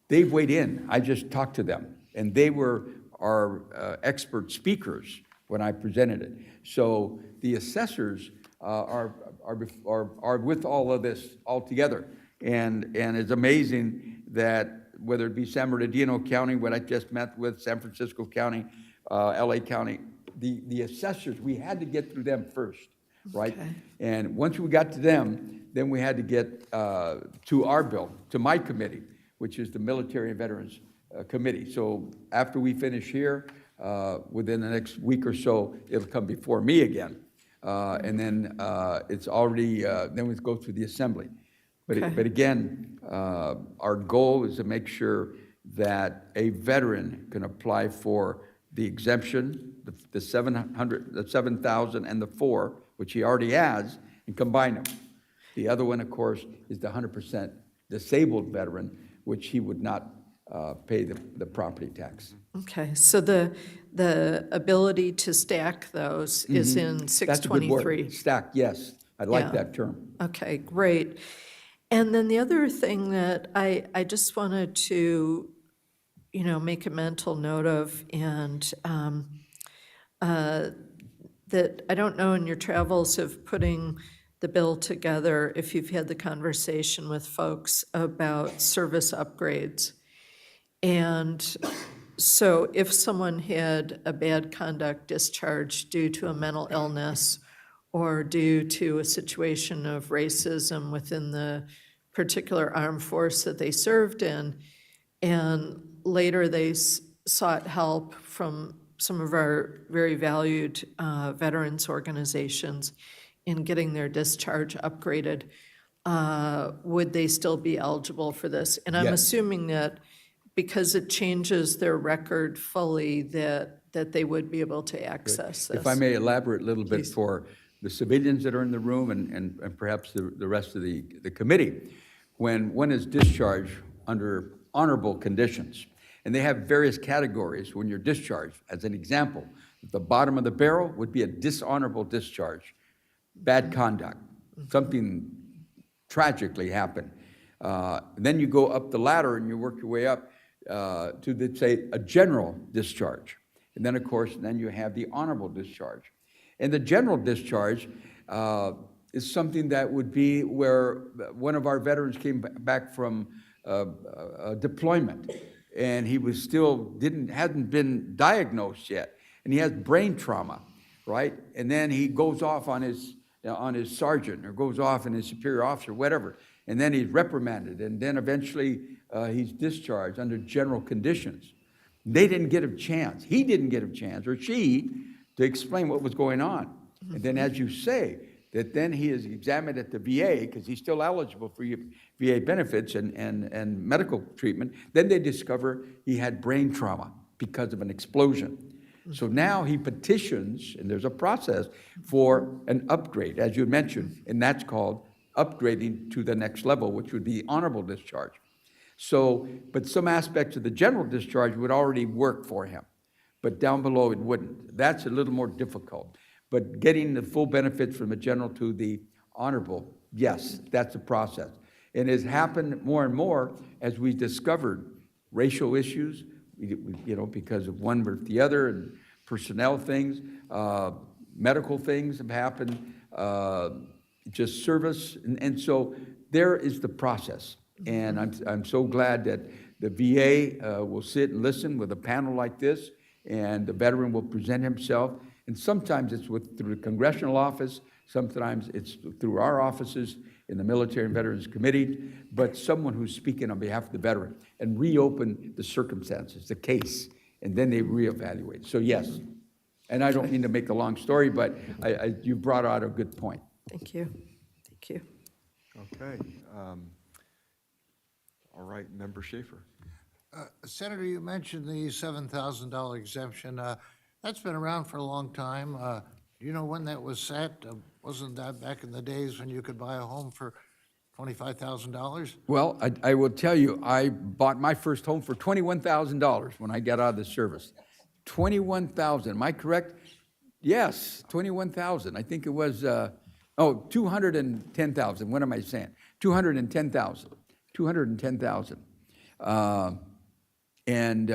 they've weighed in. I just talked to them, and they were our expert speakers when I presented it. So the assessors are with all of this all together. And it's amazing that whether it be San Bernardino County, what I just met with, San Francisco County, LA County, the assessors, we had to get through them first, right? Okay. And once we got to them, then we had to get to our bill, to my committee, which is the Military and Veterans Committee. So after we finish here, within the next week or so, it'll come before me again. And then it's already, then we go through the Assembly. Okay. But again, our goal is to make sure that a veteran can apply for the exemption, the 7,000 and the 4, which he already has, and combine them. The other one, of course, is the 100% disabled veteran, which he would not pay the property tax. Okay, so the ability to stack those is in That's a good 623. word. Stack, yes. I like Yeah. that term. Okay, great. And then the other thing that I just wanted to, make a mental note of, and that I don't know in your travels of putting the bill together, if you've had the conversation with folks about service upgrades. And so if someone had a bad conduct discharge due to a mental illness or due to a situation of racism within the particular armed force that they served in, and later they sought help from some of our very valued veterans organizations in getting their discharge upgraded, would they still be eligible for this? And I'm Yes. assuming that because it changes their record fully, that they would be able to access this. If I may elaborate a little bit Please. for the civilians that are in the room and perhaps the rest of the committee, when one is discharged under honorable conditions, and they have various categories when you're discharged. As an example, at the bottom of the barrel would be a dishonorable discharge, bad conduct, something tragically happened. Then you go up the ladder and you work your way up to, say, a general discharge. And then, of course, then you have the honorable discharge. And the general discharge is something that would be where one of our veterans came back from a deployment, and he was still hadn't been diagnosed yet, and he has brain trauma, right? And then he goes off on his sergeant, or goes off in his superior officer, whatever, and then he's reprimanded, and then eventually he's discharged under general conditions. They didn't get a chance. He didn't get a chance, or she, to explain what was going on. And then, as you say, that then he is examined at the VA, because he's still eligible for VA benefits and medical treatment. Then they discover he had brain trauma because of an explosion. So now he petitions, and there's a process for an upgrade, as you mentioned, and that's called upgrading to the next level, which would be honorable discharge. So, but some aspects of the general discharge would already work for him, but down below it wouldn't. That's a little more difficult. But getting the full benefits from the general to the honorable, yes, that's a process. And it has happened more and more as we discovered racial issues, because of one versus the other, and personnel things, medical things have happened, just service, and so there is the process. And I'm so glad that the VA will sit and listen with a panel like this, and the veteran will present himself. And sometimes it's through the congressional office, sometimes it's through our offices in the Military and Veterans Committee, but someone who's speaking on behalf of the veteran and reopen the circumstances, the case, and then they reevaluate. So yes, and I don't mean to make a long story, but you brought out a good point. Thank you. Thank you. Okay. All right, Member Schaefer. Senator, you mentioned the $7,000 exemption. That's been around for a long time. Do you know when that was set? Wasn't that back in the days when you could buy a home for $25,000? Well, I will tell you, I bought my first home for $21,000 when I got out of the service. $21,000, am I correct? Yes, $21,000. I think it was, $210,000. What am I saying? $210,000. $210,000. And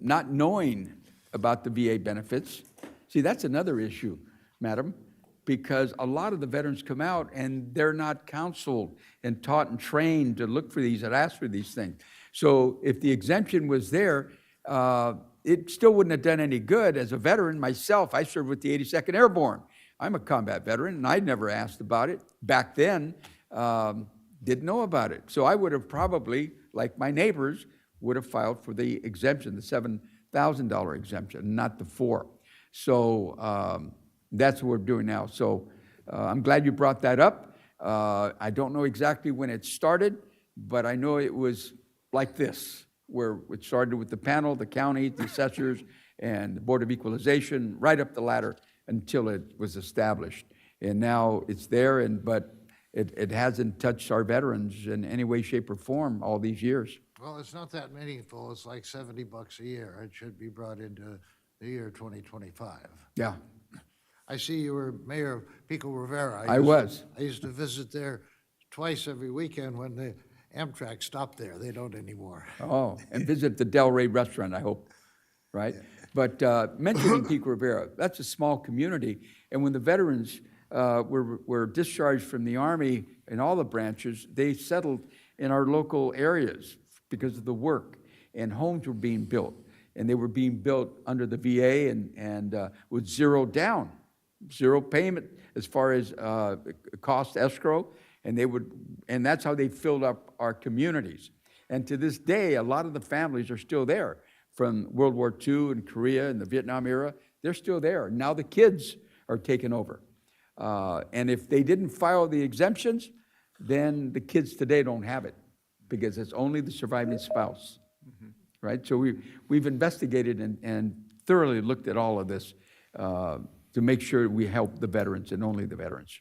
not knowing about the VA benefits. See, that's another issue, madam, because a lot of the veterans come out and they're not counseled and taught and trained to look for these and ask for these things. So if the exemption was there, it still wouldn't have done any good. As a veteran myself, I served with the 82nd Airborne. I'm a combat veteran, and I'd never asked about it. Back then, didn't know about it. So I would have probably, like my neighbors, would have filed for the exemption, the $7,000 exemption, not the $4,000. So that's what we're doing now. So I'm glad you brought that up. I don't know exactly when it started, but I know it was like this, where it started with the panel, the county, the assessors, and the Board of Equalization, right up the ladder until it was established. And now it's there, but it hasn't touched our veterans in any way, shape, or form all these years. Well, it's not that meaningful. It's like $70 a year. It should be brought into the year 2025. Yeah. I see you were mayor of Pico Rivera. I was. I used to visit there twice every weekend when the Amtrak stopped there. They don't anymore. Oh, and visit the Del Rey restaurant, I hope, right? Yeah. But mentioning Pico Rivera, that's a small community, and when the veterans were discharged from the Army in all the branches, they settled in our local areas because of the work, and homes were being built, and they were being built under the VA and with zero down, zero payment as far as cost escrow, and that's how they filled up our communities. And to this day, a lot of the families are still there from World War II and Korea and the Vietnam era. They're still there. Now the kids are taking over. And if they didn't file the exemptions, then the kids today don't have it because it's only the surviving spouse, right? So we've investigated and thoroughly looked at all of this to make sure we help the veterans and only the veterans.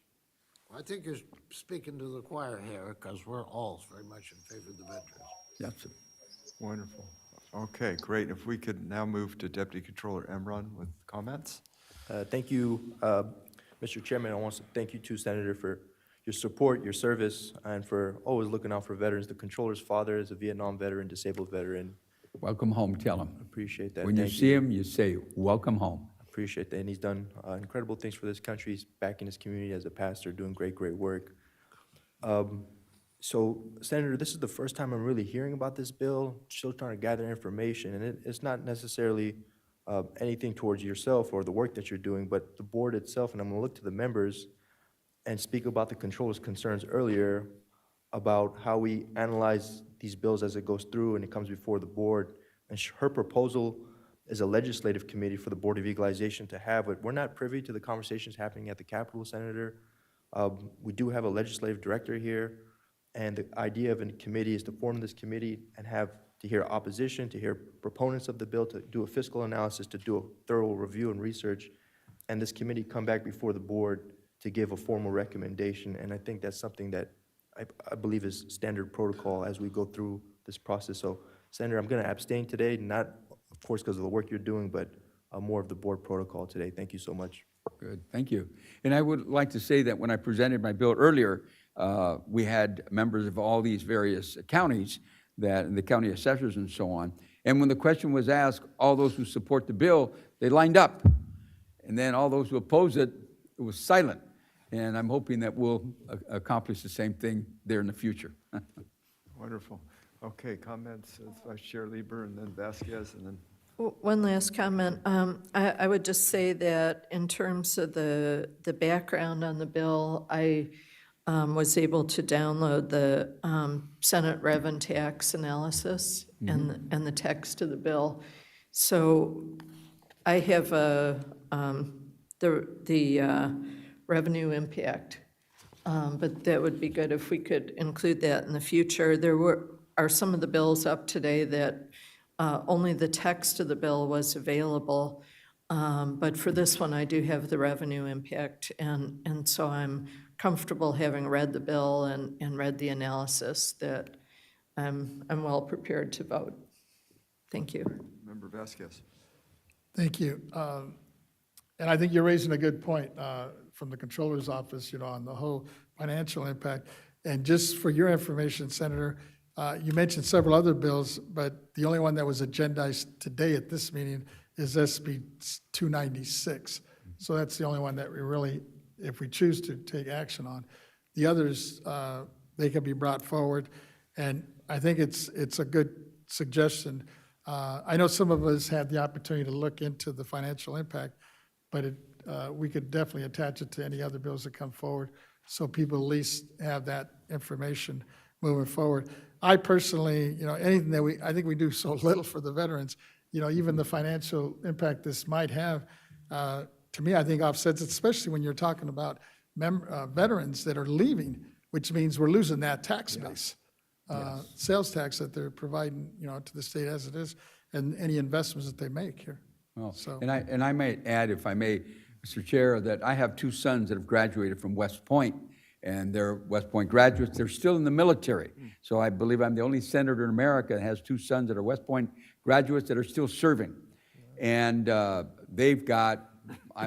I think you're speaking to the choir here because we're all very much in favor of the veterans. That's Wonderful. Okay, great. If we could now move to Deputy Controller Emron with comments. Thank you, Mr. Chairman. I want to thank you too, Senator, for your support, your service, and for always looking out for veterans. The Controller's father is a Vietnam veteran, disabled veteran. Welcome home, tell him. Appreciate that. When you see him, you say, welcome home. Appreciate that, and he's done incredible things for this country. He's back in his community as a pastor, doing great work. So, Senator, this is the first time I'm really hearing about this bill, still trying to gather information, and it's not necessarily anything towards yourself or the work that you're doing, but the board itself, and I'm going to look to the members and speak about the Controller's concerns earlier about how we analyze these bills as it goes through and it comes before the board. And her proposal is a legislative committee for the Board of Equalization to have it. We're not privy to the conversations happening at the Capitol, Senator. We do have a legislative director here, and the idea of a committee is to form this committee and have to hear opposition, to hear proponents of the bill, to do a fiscal analysis, to do a thorough review and research, and this committee come back before the board to give a formal recommendation. And I think that's something that I believe is standard protocol as we go through this process. So, Senator, I'm going to abstain today, not, of course, because of the work you're doing, but more of the board protocol today. Thank you so much. Good, thank you. And I would like to say that when I presented my bill earlier, we had members of all these various counties, the county assessors and so on. And when the question was asked, all those who support the bill, they lined up. And then all those who oppose it, it was silent. And I'm hoping that we'll accomplish the same thing there in the future. Wonderful. Okay, comments, Vice Chair Lieber, and then Vasquez, and then. One last comment. I would just say that in terms of the background on the bill, I was able to download the Senate Rev and Tax analysis and the text of the bill. So I have the revenue impact, but that would be good if we could include that in the future. There are some of the bills up today that only the text of the bill was available, but for this one, I do have the revenue impact, and so I'm comfortable having read the bill and read the analysis that I'm well prepared to vote. Thank you. Member Vasquez. Thank you. And I think you're raising a good point from the Controller's Office, on the whole financial impact. And just for your information, Senator, you mentioned several other bills, but the only one that was agendized today at this meeting is SB 296. So that's the only one that we really, if we choose to take action on. The others, they can be brought forward, and I think it's a good suggestion. I know some of us had the opportunity to look into the financial impact, but we could definitely attach it to any other bills that come forward so people at least have that information moving forward. I personally, anything that I think we do so little for the veterans, even the financial impact this might have, to me, I think offsets it, especially when you're talking about veterans that are leaving, which means we're losing that tax base, sales tax that they're providing, to the state as it is, and any investments that they make here. Well, So- and I might add, if I may, Mr. Chair, that I have two sons that have graduated from West Point, and they're West Point graduates. They're still in the military. So I believe I'm the only senator in America that has two sons that are West Point graduates that are still serving. And they've got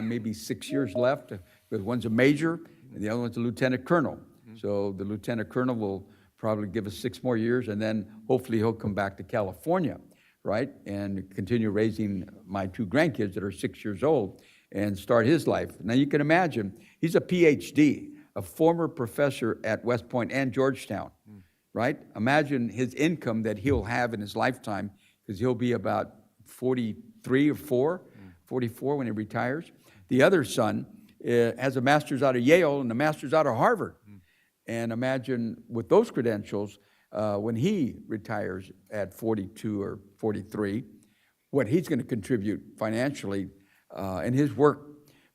maybe 6 years left, because one's a major and the other one's a lieutenant colonel. So the lieutenant colonel will probably give us 6 more years, and then hopefully he'll come back to California, right, and continue raising my two grandkids that are 6 years old and start his life. Now you can imagine, he's a PhD, a former professor at West Point and Georgetown, right? Imagine his income that he'll have in his lifetime, because he'll be about 43 or 44 when he retires. The other son has a master's out of Yale and a master's out of Harvard. And imagine with those credentials, when he retires at 42 or 43, what he's going to contribute financially in his work.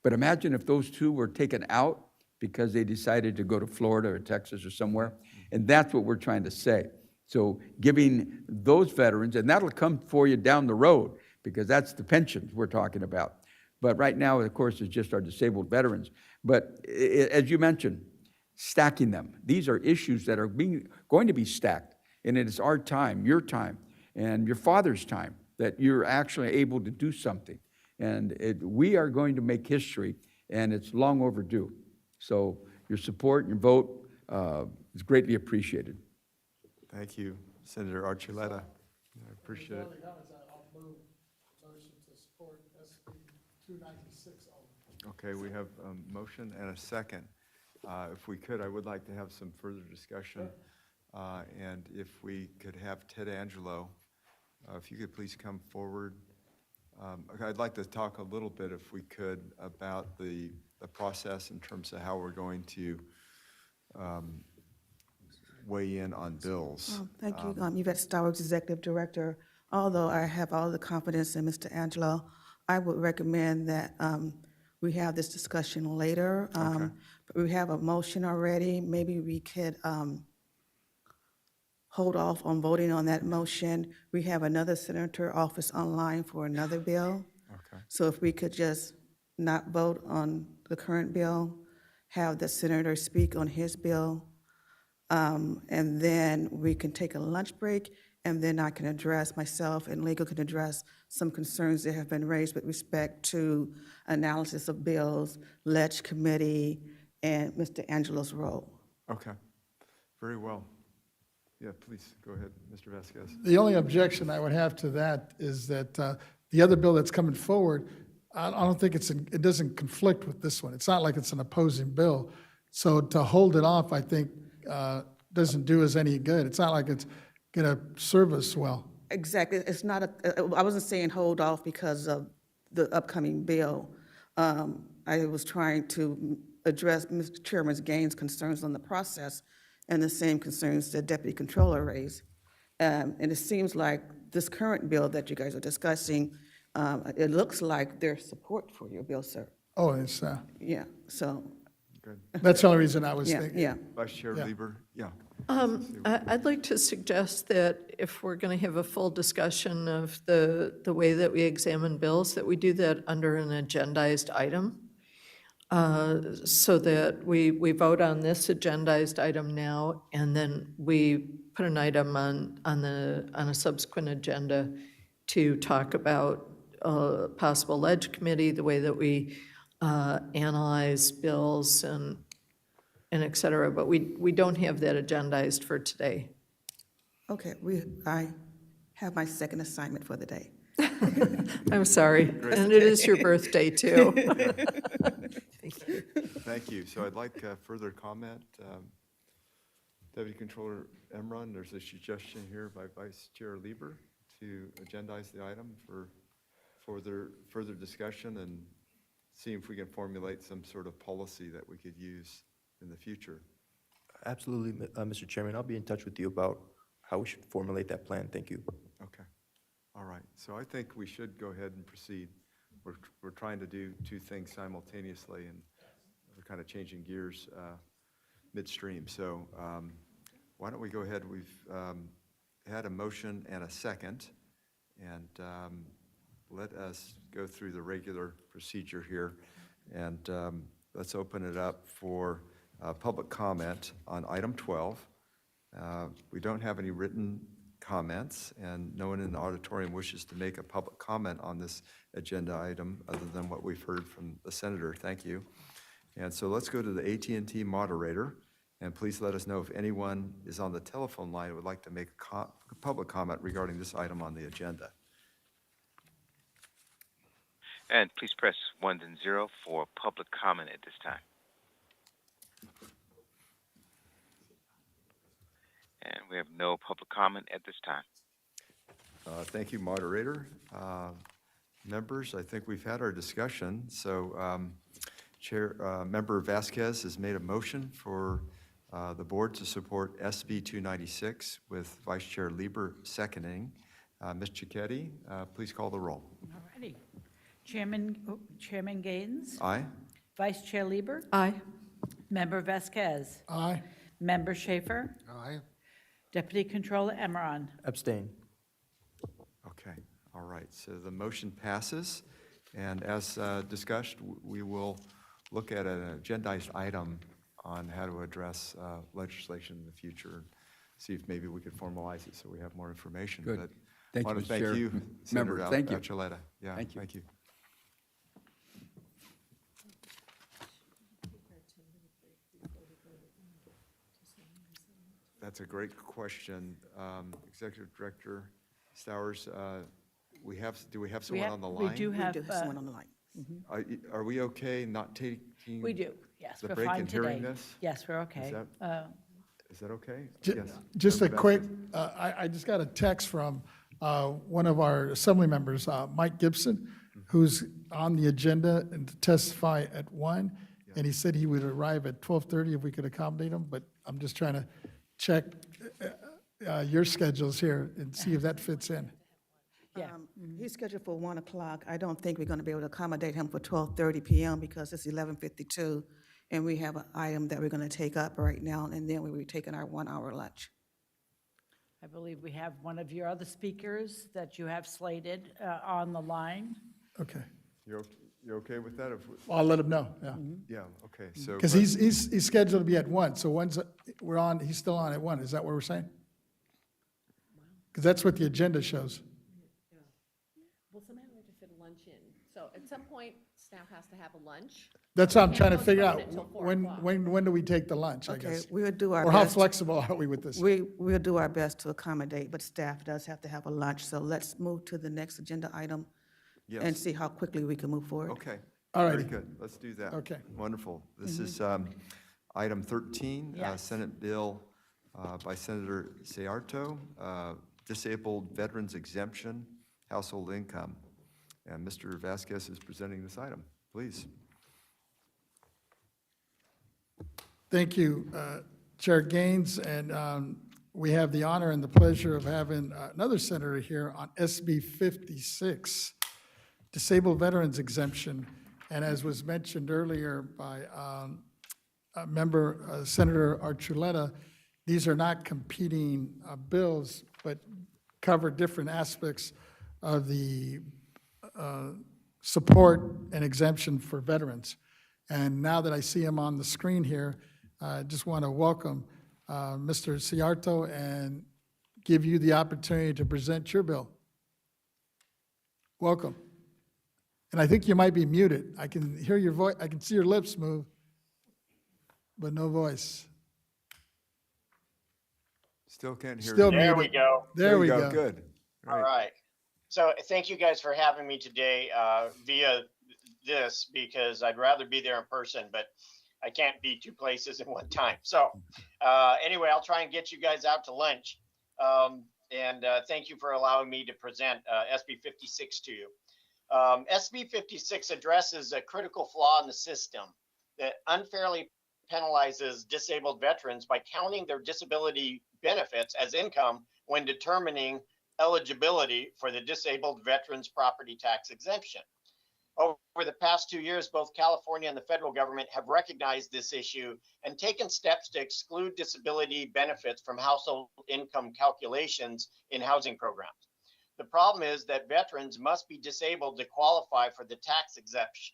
But imagine if those two were taken out because they decided to go to Florida or Texas or somewhere. And that's what we're trying to say. So giving those veterans, and that'll come for you down the road, because that's the pensions we're talking about. But right now, of course, it's just our disabled veterans. But as you mentioned, stacking them. These are issues that are going to be stacked. And it is our time, your time, and your father's time that you're actually able to do something. And we are going to make history, and it's long overdue. So your support and your vote is greatly appreciated. Thank you, Senator Archuleta. I appreciate it. I'll move motion to support SB 296. Okay, we have a motion and a second. If we could, I would like to have some further discussion. And if we could have Ted Angelo, if you could please come forward. I'd like to talk a little bit, if we could, about the process in terms of how we're going to weigh in on bills. Thank you. Yvette Stowers, Executive Director. Although I have all the confidence in Mr. Angelo, I would recommend that we have this discussion later. But we have a motion already. Maybe we could hold off on voting on that motion. We have another senator office online for another bill. Okay. So if we could just not vote on the current bill, have the senator speak on his bill, and then we can take a lunch break, and then I can address, myself and legal can address some concerns that have been raised with respect to analysis of bills, Ledge Committee, and Mr. Angelo's role. Okay, very well. Yeah, please, go ahead, Mr. Vasquez. The only objection I would have to that is that the other bill that's coming forward, I don't think it doesn't conflict with this one. It's not like it's an opposing bill. So to hold it off, I think, doesn't do us any good. It's not like it's going to serve us well. Exactly, it's not I wasn't saying hold off because of the upcoming bill. I was trying to address Mr. Chairman Gaines' concerns on the process and the same concerns that Deputy Controller raised. And it seems like this current bill that you guys are discussing, it looks like there's support for your bill, sir. Oh, it's, Yeah, so, Good. that's the only reason I was yeah, thinking. yeah. Vice Chair Yeah. Lieber, yeah. I'd like to suggest that if we're going to have a full discussion of the way that we examine bills, that we do that under an agendized item, so that we vote on this agendized item now, and then we put an item on a subsequent agenda to talk about possible Ledge Committee, the way that we analyze bills and et cetera, but we don't have that agendized for today. Okay, I have my second assignment for the day. I'm sorry, and it is your birthday, too. Thank you. So I'd like further comment. Deputy Controller Emron, there's a suggestion here by Vice Chair Lieber to agendize the item for further discussion and see if we can formulate some sort of policy that we could use in the future. Absolutely, Mr. Chairman. I'll be in touch with you about how we should formulate that plan. Thank you. Okay. All right. So I think we should go ahead and proceed. We're trying to do two things simultaneously, and we're kind of changing gears midstream. So why don't we go ahead? We've had a motion and a second, and let us go through the regular procedure here, and let's open it up for public comment on item 12. We don't have any written comments, and no one in the auditorium wishes to make a public comment on this agenda item other than what we've heard from the senator. Thank you. And so let's go to the AT&T moderator, and please let us know if anyone is on the telephone line who would like to make a public comment regarding this item on the agenda. And please press 1 then 0 for public comment at this time. And we have no public comment at this time. Thank you, moderator. Members, I think we've had our discussion. So Member Vasquez has made a motion for the board to support SB 296 with Vice Chair Lieber seconding. Ms. Cicchetti, please call the roll. All righty. Chairman Gaines? Aye? Vice Chair Lieber? Aye. Member Vasquez? Aye. Member Schaefer? Aye. Deputy Controller Emron? Abstain. Okay, all right. So the motion passes, and as discussed, we will look at an agendized item on how to address legislation in the future, and see if maybe we could formalize it so we have more information. Good. But Thank I you, want Mr. to Chair. thank you, Member, Senator thank you. Archuleta. Yeah, Thank you. thank you. That's a great question. Executive Director Stowers, do we have someone on the line? We do have, Someone on the line. Are we okay not taking? we do, yes, the we're break fine and today. hearing this? Yes, we're okay. Is that okay? Ju- Yes. Just a Member quick, Vasquez? I just got a text from one of our assembly members, Mike Gibson, who's on the agenda and to testify at 1, and he said he would arrive at 12:30 if we could accommodate him, but I'm just trying to check your schedules here and see if that fits in. Yeah. He's scheduled for 1 o'clock. I don't think we're going to be able to accommodate him for 12:30 PM because it's 11:52, and we have an item that we're going to take up right now, and then we'll be taking our 1-hour lunch. I believe we have one of your other speakers that you have slated on the line. Okay. You're okay with that? Well, I'll let him know, yeah. Yeah, okay, so. Because he's scheduled to be at 1, so he's still on at 1, is that what we're saying? Because that's what the agenda shows. Well, somehow we have to fit a lunch in. So at some point, staff has to have a lunch. That's what I'm Can't trying to figure postpone out, it till 4 when, o'clock. when do we take the lunch, I Okay, guess? we'll do our Or how best. flexible are we with this? We'll do our best to accommodate, but staff does have to have a lunch, so let's move to the next agenda item and Yes. see how quickly we can move forward. Okay. All Very righty. good. Let's do that. Okay. Wonderful. This is item 13, Yes. Senate bill by Senator Ciarto, disabled veterans exemption, household income. And Mr. Vasquez is presenting this item. Please. Thank you, Chair Gaines, and we have the honor and the pleasure of having another senator here on SB 56, Disabled Veterans Exemption. And as was mentioned earlier by Senator Archuleta, these are not competing bills, but cover different aspects of the support and exemption for veterans. And now that I see him on the screen here, I just want to welcome Mr. Ciarto and give you the opportunity to present your bill. Welcome. And I think you might be muted. I can hear your voice, I can see your lips move, but no voice. Still can't hear Still you. There muted. we go. There we you go. Good. All right. So thank you guys for having me today via this, because I'd rather be there in person, but I can't be two places at one time. So anyway, I'll try and get you guys out to lunch. And thank you for allowing me to present SB 56 to you. SB 56 addresses a critical flaw in the system that unfairly penalizes disabled veterans by counting their disability benefits as income when determining eligibility for the disabled veterans property tax exemption. Over the past 2 years, both California and the federal government have recognized this issue and taken steps to exclude disability benefits from household income calculations in housing programs. The problem is that veterans must be disabled to qualify for the tax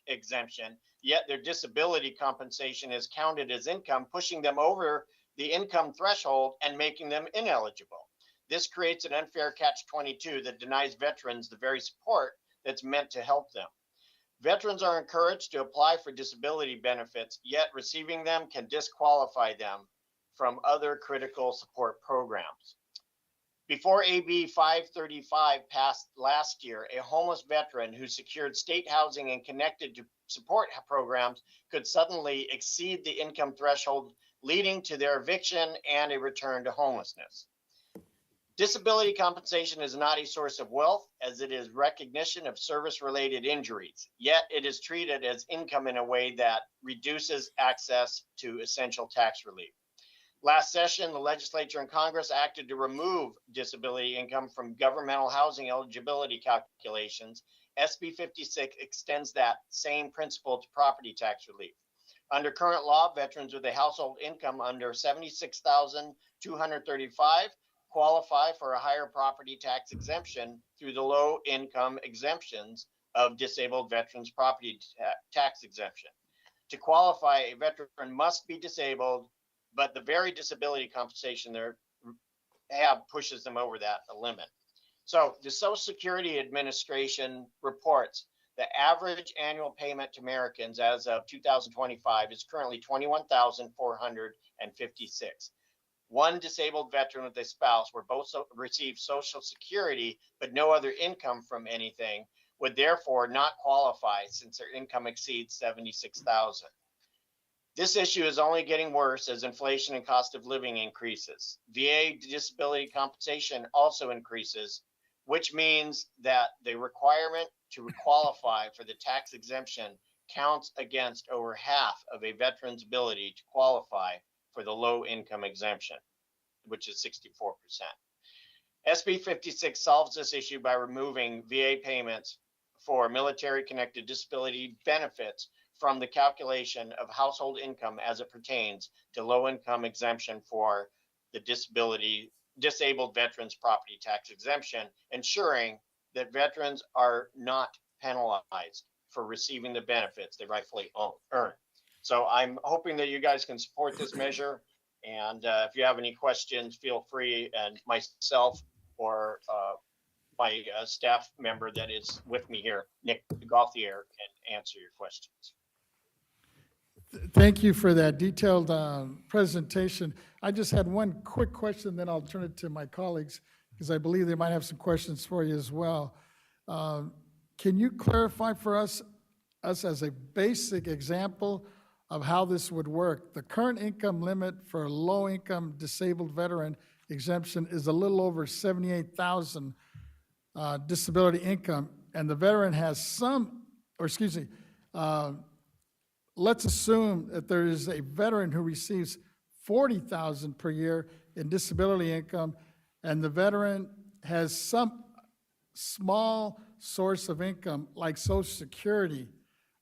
exemption, yet their disability compensation is counted as income, pushing them over the income threshold and making them ineligible. This creates an unfair catch-22 that denies veterans the very support that's meant to help them. Veterans are encouraged to apply for disability benefits, yet receiving them can disqualify them from other critical support programs. Before AB 535 passed last year, a homeless veteran who secured state housing and connected to support programs could suddenly exceed the income threshold, leading to their eviction and a return to homelessness. Disability compensation is not a source of wealth, as it is recognition of service-related injuries, yet it is treated as income in a way that reduces access to essential tax relief. Last session, the legislature and Congress acted to remove disability income from governmental housing eligibility calculations. SB 56 extends that same principle to property tax relief. Under current law, veterans with a household income under $76,235 qualify for a higher property tax exemption through the low income exemptions of disabled veterans property tax exemption. To qualify, a veteran must be disabled, but the very disability compensation they have pushes them over that limit. So the Social Security Administration reports the average annual payment to Americans as of 2025 is currently $21,456. One disabled veteran with a spouse where both receive Social Security but no other income from anything would therefore not qualify since their income exceeds $76,000. This issue is only getting worse as inflation and cost of living increases. VA disability compensation also increases, which means that the requirement to qualify for the tax exemption counts against over half of a veteran's ability to qualify for the low income exemption, which is 64%. SB 56 solves this issue by removing VA payments for military connected disability benefits from the calculation of household income as it pertains to low income exemption for the disability disabled veterans property tax exemption, ensuring that veterans are not penalized for receiving the benefits they rightfully earn. So I'm hoping that you guys can support this measure. And if you have any questions, feel free, and myself or my staff member that is with me here, Nick Gauthier, can answer your questions. Thank you for that detailed presentation. I just had one quick question, then I'll turn it to my colleagues, because I believe they might have some questions for you as well. Can you clarify for us as a basic example of how this would work? The current income limit for a low-income disabled veteran exemption is a little over 78,000 disability income, and the veteran has some, or excuse me, let's assume that there is a veteran who receives 40,000 per year in disability income, and the veteran has some small source of income like Social Security.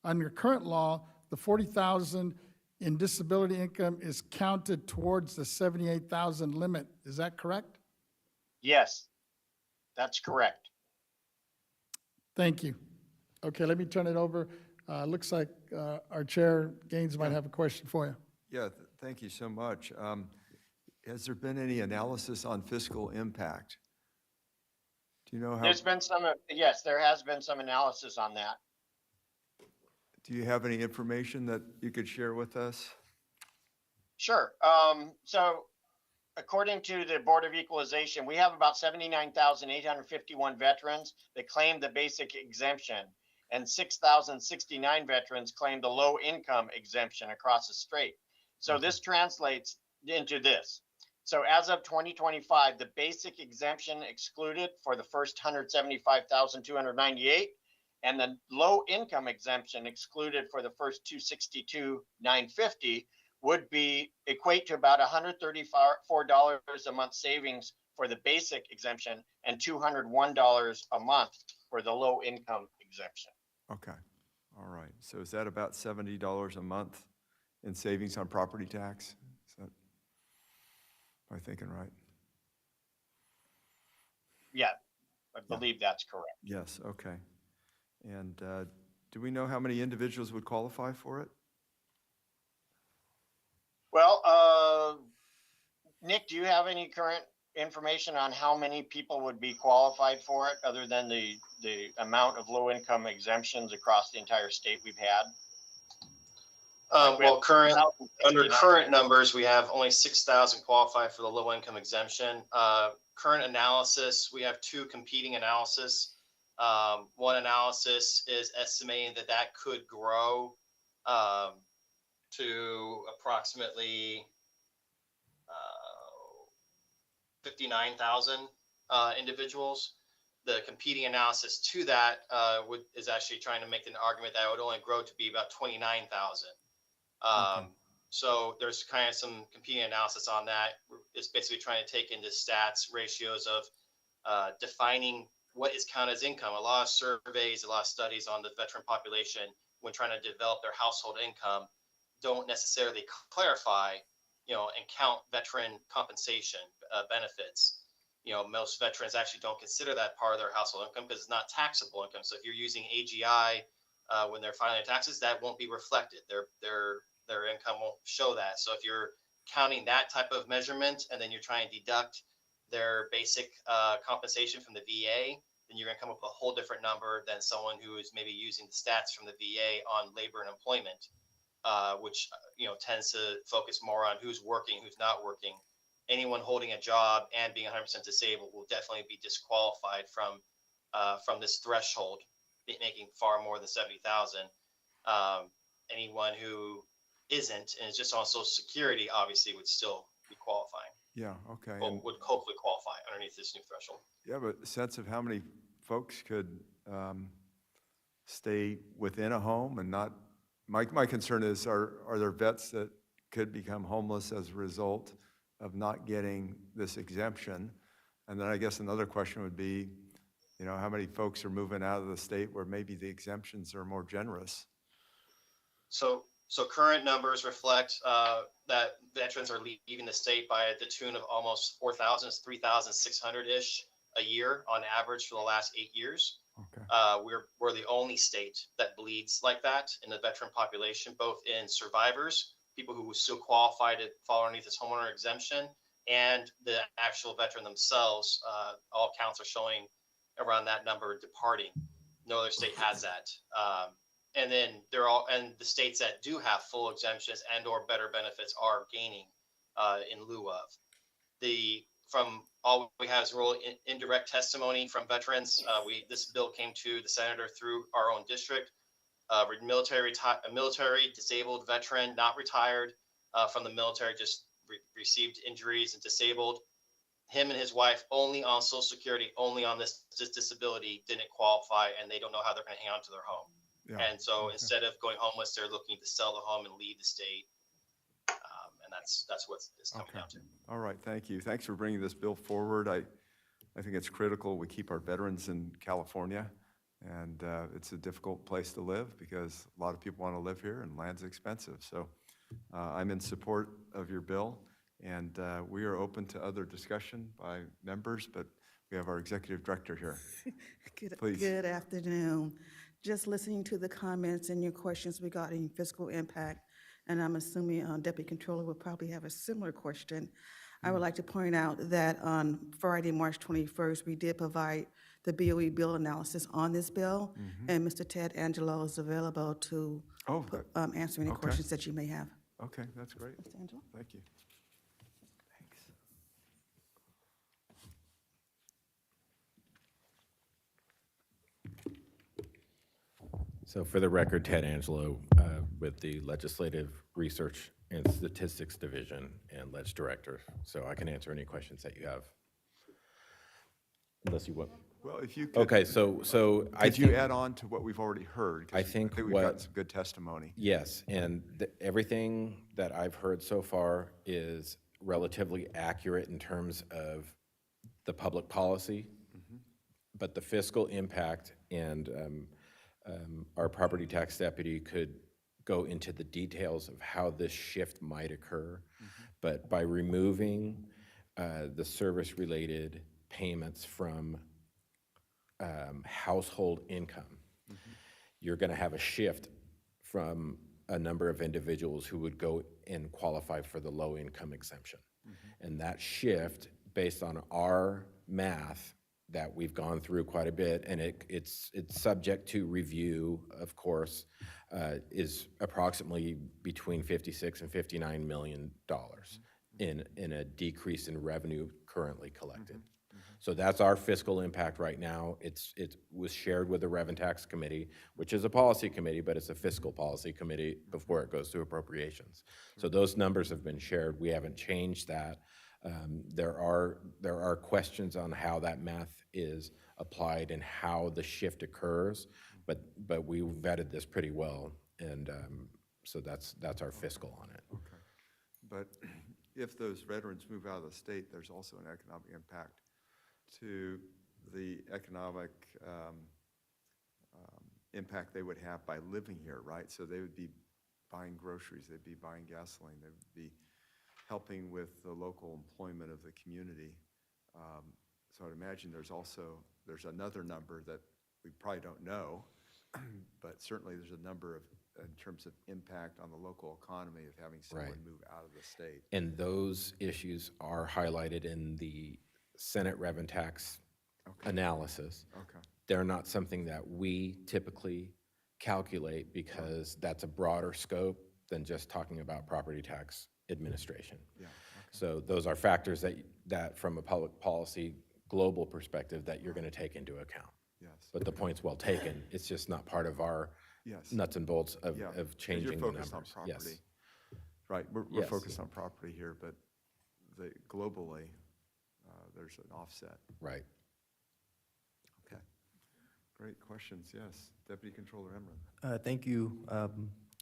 Under current law, the 40,000 in disability income is counted towards the 78,000 limit. Is that correct? Yes, that's correct. Thank you. Okay, let me turn it over. Looks like our chair, Gaines, might have a question for you. Yeah, thank you so much. Has there been any analysis on fiscal impact? Do you know how? There's been some, yes, there has been some analysis on that. Do you have any information that you could share with us? Sure. So according to the Board of Equalization, we have about 79,851 veterans that claim the basic exemption, and 6,069 veterans claim the low income exemption across the state. So this translates into this. So as of 2025, the basic exemption excluded for the first 175,298, and the low income exemption excluded for the first 262,950 would be equate to about $134 a month savings for the basic exemption and $201 a month for the low income exemption. Okay, all right. So is that about $70 a month in savings on property tax? Is that, am I thinking right? Yeah, I believe that's correct. Yes, okay. And do we know how many individuals would qualify for it? Well, Nick, do you have any current information on how many people would be qualified for it, other than the amount of low-income exemptions across the entire state we've had? Well, under current numbers, we have only 6,000 qualify for the low-income exemption. Current analysis, we have two competing analysis. One analysis is estimating that could grow to approximately 59,000 individuals. The competing analysis to that is actually trying to make an argument that it would only grow to be about 29,000. So there's kind of some competing analysis on that. It's basically trying to take into stats ratios of defining what is counted as income. A lot of surveys, a lot of studies on the veteran population, when trying to develop their household income, don't necessarily clarify, and count veteran compensation benefits. Most veterans actually don't consider that part of their household income because it's not taxable income. So if you're using AGI when they're filing their taxes, that won't be reflected. Their income won't show that. So if you're counting that type of measurement and then you're trying to deduct their basic compensation from the VA, then you're going to come up with a whole different number than someone who is maybe using the stats from the VA on labor and employment, which tends to focus more on who's working, who's not working. Anyone holding a job and being 100% disabled will definitely be disqualified from this threshold, making far more than 70,000. Anyone who isn't and is just on Social Security obviously would still be qualifying. Yeah, okay. Or would hopefully qualify underneath this new threshold. You have a sense of how many folks could stay within a home and not, my concern is, are there vets that could become homeless as a result of not getting this exemption? And then I guess another question would be, how many folks are moving out of the state where maybe the exemptions are more generous? So So current numbers reflect that veterans are leaving the state by the tune of almost 4,000, 3,600-ish a year on average for the last 8 years. Okay. We're the only state that bleeds like that in the veteran population, both in survivors, people who still qualify to fall underneath this homeowner exemption, and the actual veteran themselves. All counts are showing around that number departing. No other state has that. And then and the states that do have full exemptions and or better benefits are gaining in lieu of. From all we have is real indirect testimony from veterans. This bill came to the senator through our own district. A military disabled veteran, not retired from the military, just received injuries and disabled. Him and his wife only on Social Security, only on this disability, didn't qualify, and they don't know how they're going to hang on to their home. Yeah. And so instead of going homeless, they're looking to sell the home and leave the state. And that's what it's coming down to. All right, thank you. Thanks for bringing this bill forward. I think it's critical we keep our veterans in California, and it's a difficult place to live because a lot of people want to live here and land's expensive. So I'm in support of your bill, and we are open to other discussion by members, but we have our executive director here. Please. Good afternoon. Just listening to the comments and your questions regarding fiscal impact, and I'm assuming Deputy Controller will probably have a similar question. I would like to point out that on Friday, March 21st, we did provide the BOE bill analysis on this bill, and Mr. Ted Angelo is available to answer any questions that you may have. Okay, that's great. Mr. Angelo? Thank you. So for the record, Ted Angelo with the Legislative Research and Statistics Division and Ledge Director. So I can answer any questions that you have. Unless you want. Well, if you could. Okay, so I Could you think, add on to what we've already heard? 'Cause I think we've what- got some good testimony. Yes, and everything that I've heard so far is relatively accurate in terms of the public policy, but the fiscal impact, and our property tax deputy could go into the details of how this shift might occur. But by removing the service-related payments from household income, you're going to have a shift from a number of individuals who would go and qualify for the low-income exemption. And that shift, based on our math that we've gone through quite a bit, and it's subject to review, of course, is approximately between $56 and $59 million in a decrease in revenue currently collected. So that's our fiscal impact right now. It was shared with the Rev and Tax Committee, which is a policy committee, but it's a fiscal policy committee before it goes to appropriations. So those numbers have been shared. We haven't changed that. There are questions on how that math is applied and how the shift occurs, but we vetted this pretty well, and so that's our fiscal on it. Okay. But if those veterans move out of the state, there's also an economic impact to the economic impact they would have by living here, right? So they would be buying groceries, they'd be buying gasoline, they would be helping with the local employment of the community. So I'd imagine there's another number that we probably don't know, but certainly there's a number in terms of impact on the local economy of having someone move out of the state. And those issues are highlighted in the Senate Rev and Tax analysis. They're not something that we typically calculate because that's a broader scope than just talking about property tax administration. So those are factors that from a public policy global perspective that you're going to take into account. But the point's well taken. It's just not part of our nuts and bolts of changing the numbers. You're focused on property. Right, we're focused on property here, but globally, there's an offset. Right. Okay. Great questions, yes. Deputy Controller Emmerich. Thank you,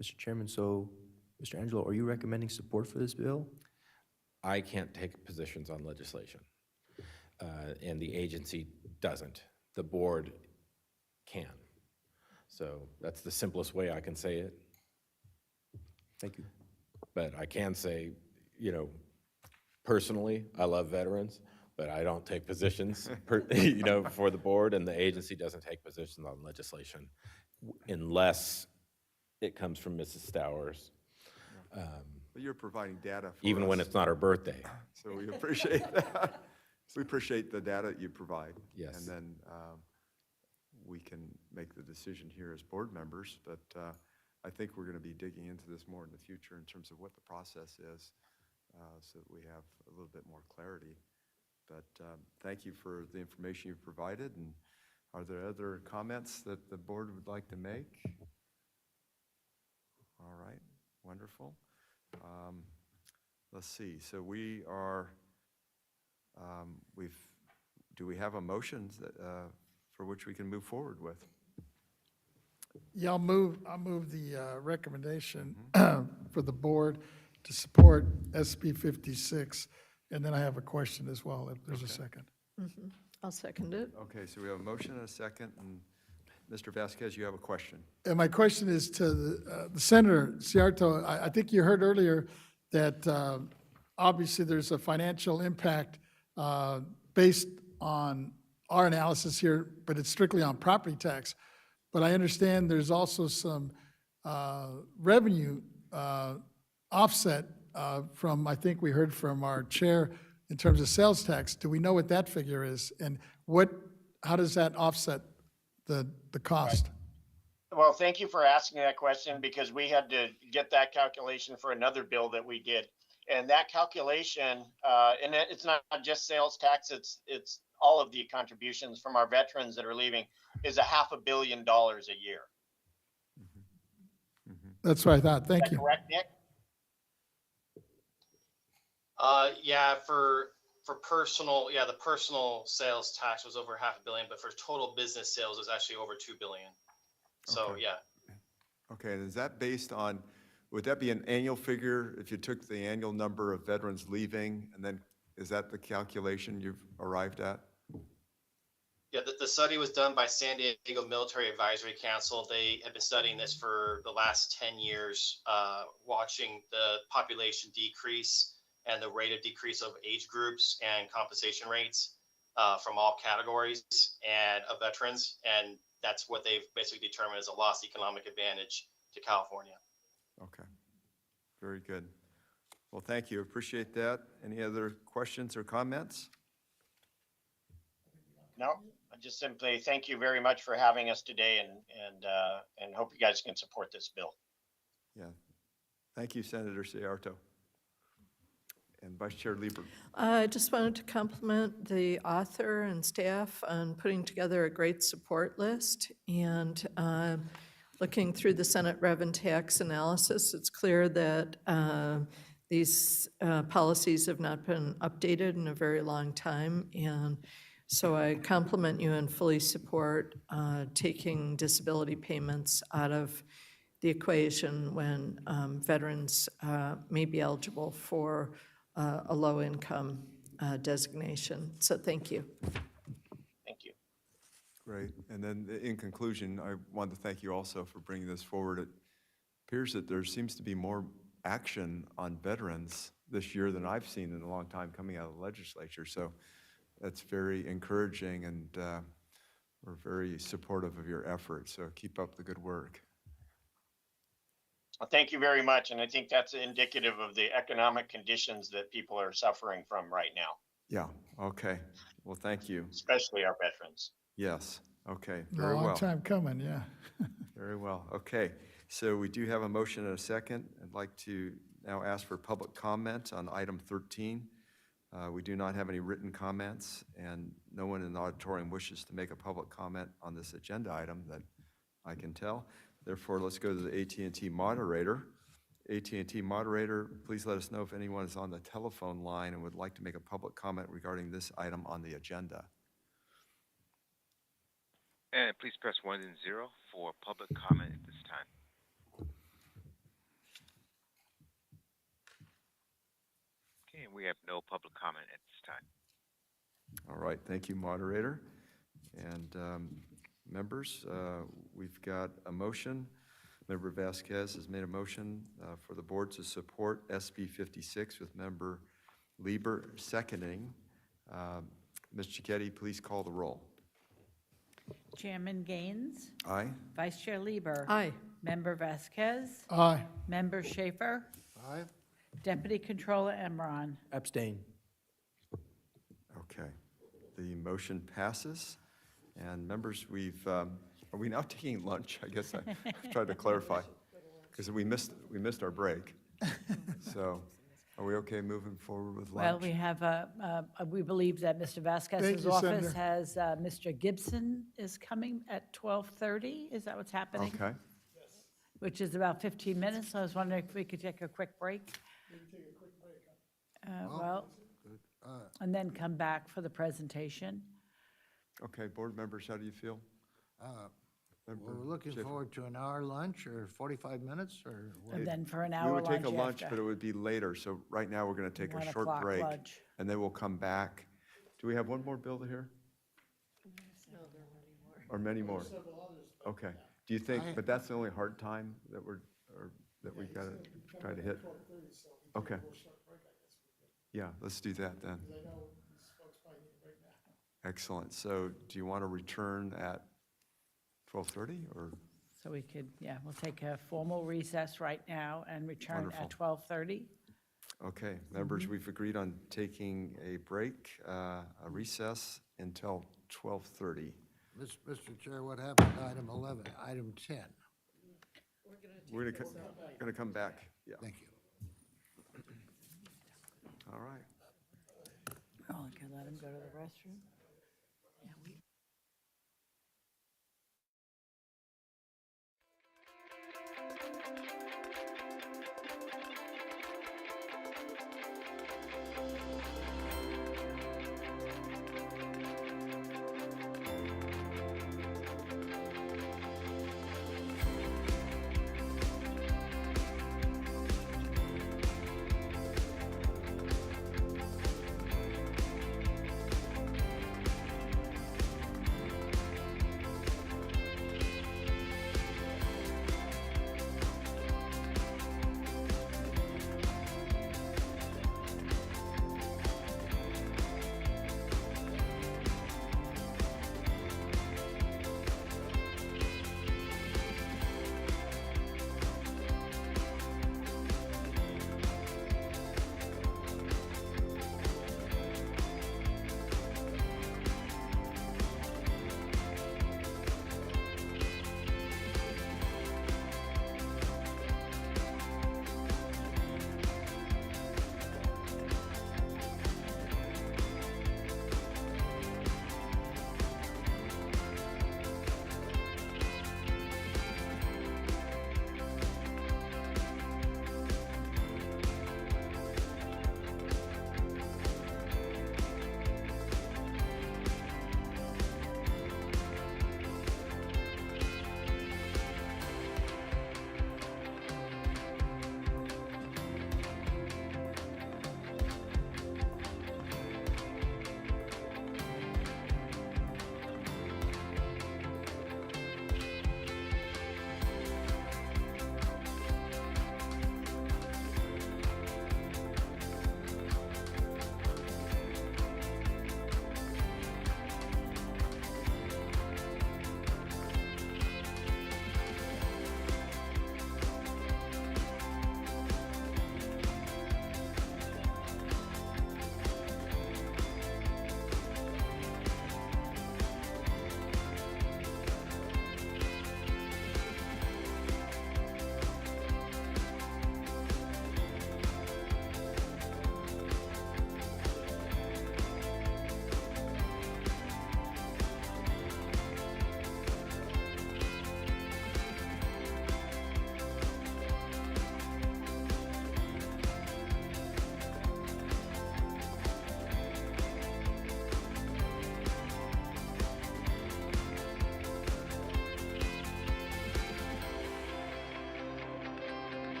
Mr. Chairman. So, Mr. Angelo, are you recommending support for this bill? I can't take positions on legislation, and the agency doesn't. The board can. So that's the simplest way I can say it. Thank you. But I can say, you know, personally, I love veterans, but I don't take positions, you know, for the board, and the agency doesn't take positions on legislation unless it comes from Mrs. Stowers. But you're providing data for Even when us. it's not her birthday. So we appreciate that. We appreciate the data you provide. Yes. And then we can make the decision here as board members, but I think we're going to be digging into this more in the future in terms of what the process is, so that we have a little bit more clarity. But thank you for the information you've provided. And are there other comments that the board would like to make? All right, wonderful. Let's see, so we are, do we have a motion that, for which we can move forward with? Yeah, I'll move the recommendation for the board to support SB 56. And then I have a question as well, if there's a second. I'll second it. Okay, so we have a motion and a second, and Mr. Vasquez, you have a question. And my question is to the Senator Ciarto. I think you heard earlier that obviously there's a financial impact based on our analysis here, but it's strictly on property tax. But I understand there's also some revenue offset from, I think we heard from our chair, in terms of sales tax. Do we know what that figure is? And how does that offset the cost? Well, thank you for asking that question, because we had to get that calculation for another bill that we did. And that calculation, and it's not just sales tax, it's all of the contributions from our veterans that are leaving, is $500 million a year. That's what I thought. Thank you. Correct, Nick? Yeah, for personal, the personal sales tax was over $500 million, but for total business sales is actually over $2 billion. So, Okay. yeah. Okay, and is that based on, would that be an annual figure if you took the annual number of veterans leaving, and then is that the calculation you've arrived at? Yeah, the study was done by San Diego Military Advisory Council. They have been studying this for the last 10 years, watching the population decrease and the rate of decrease of age groups and compensation rates from all categories and of veterans. And that's what they've basically determined as a lost economic advantage to California. Okay, very good. Well, thank you, appreciate that. Any other questions or comments? No, I just simply thank you very much for having us today, and hope you guys can support this bill. Yeah, thank you, Senator Ciarto. And Vice Chair Lieber. I just wanted to compliment the author and staff on putting together a great support list. And looking through the Senate Rev and Tax analysis, it's clear that these policies have not been updated in a very long time. And so I compliment you and fully support taking disability payments out of the equation when veterans may be eligible for a low-income designation. So thank you. Thank you. Great, and then in conclusion, I want to thank you also for bringing this forward. It appears that there seems to be more action on veterans this year than I've seen in a long time coming out of the legislature. So that's very encouraging, and we're very supportive of your efforts. So keep up the good work. Well, thank you very much. And I think that's indicative of the economic conditions that people are suffering from right now. Yeah, okay. Well, thank you. Especially our veterans. Yes, okay, A very well. long time coming, yeah. Very well, okay. So we do have a motion and a second. I'd like to now ask for public comment on item 13. We do not have any written comments, and no one in the auditorium wishes to make a public comment on this agenda item that I can tell. Therefore, let's go to the AT&T moderator. AT&T moderator, please let us know if anyone is on the telephone line and would like to make a public comment regarding this item on the agenda. And please press 1 and 0 for public comment at this time. Okay, and we have no public comment at this time. All right, thank you, moderator. And members, we've got a motion Member Vasquez has made a motion for the board to support SB 56 with Member Lieber seconding. Ms. Cicchetti, please call the roll. Chairman Gaines. Aye? Vice Chair Lieber. Aye. Member Vasquez. Aye. Member Schaefer. Aye. Deputy Controller Emron. Abstain. Okay. The motion passes. And members, are we now taking lunch? I guess I tried to clarify, because we missed our break. So are we okay moving forward with lunch? Well, we have, we believe that Mr. Thank Vasquez's you, office Senator. has, Mr. Gibson is coming at 12:30. Is that what's happening? Okay. Which is about 15 minutes. So I was wondering if we could take a quick break. Well, and then come back for the presentation. Okay, board members, how do you feel? Member We're looking Schaefer? forward to an hour lunch or 45 minutes or what? And then for an We hour would lunch take a lunch, after. but it would be later. So right now, we're going to take 1 a short o'clock break. lunch. And then we'll come back. Do we have one more bill here? Or many more? Okay. Do you think, but that's the only hard time that we got to try to hit? Okay. Yeah, let's do that then. Excellent. So do you want to return at 12:30 or? So we could, yeah, we'll take a formal recess right now and return at 12:30. Okay, members, we've agreed on taking a break, a recess until 12:30. Mr. Chair, what happened to item 11, item 10? We're going to come back. Yeah, Thank you. all right. Oh, okay, let him go to the restroom. Yeah,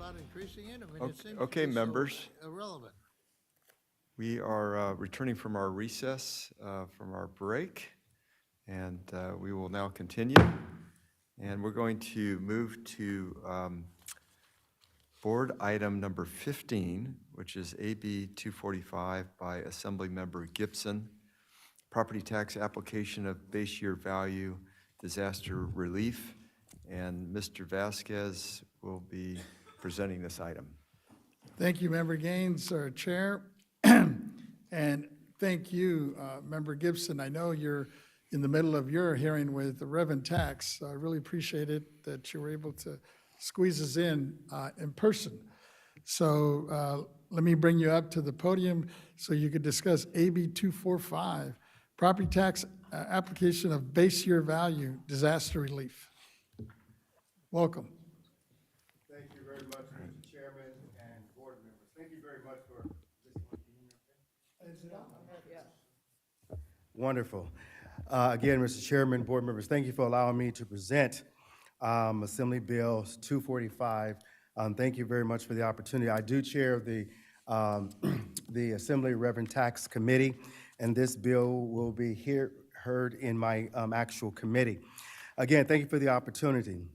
about increasing it? I mean, it seems Okay, to be so members. irrelevant. We are returning from our recess, from our break, and we will now continue. And we're going to move to board item number 15, which is AB 245 by Assemblymember Gibson, property tax application of base year value disaster relief. And Mr. Vasquez will be presenting this item. Thank you, Member Gaines, our chair. And thank you, Member Gibson. I know you're in the middle of your hearing with the Rev and Tax. I really appreciate it that you were able to squeeze us in person. So let me bring you up to the podium so you could discuss AB 245, property tax application of base year value disaster relief. Welcome. Thank you very much, Mr. Chairman and board members. Thank you very much for Wonderful. Again, Mr. Chairman, board members, thank you for allowing me to present Assembly Bill 245. Thank you very much for the opportunity. I do chair the Assembly Reverend Tax Committee, and this bill will be heard in my actual committee. Again, thank you for the opportunity.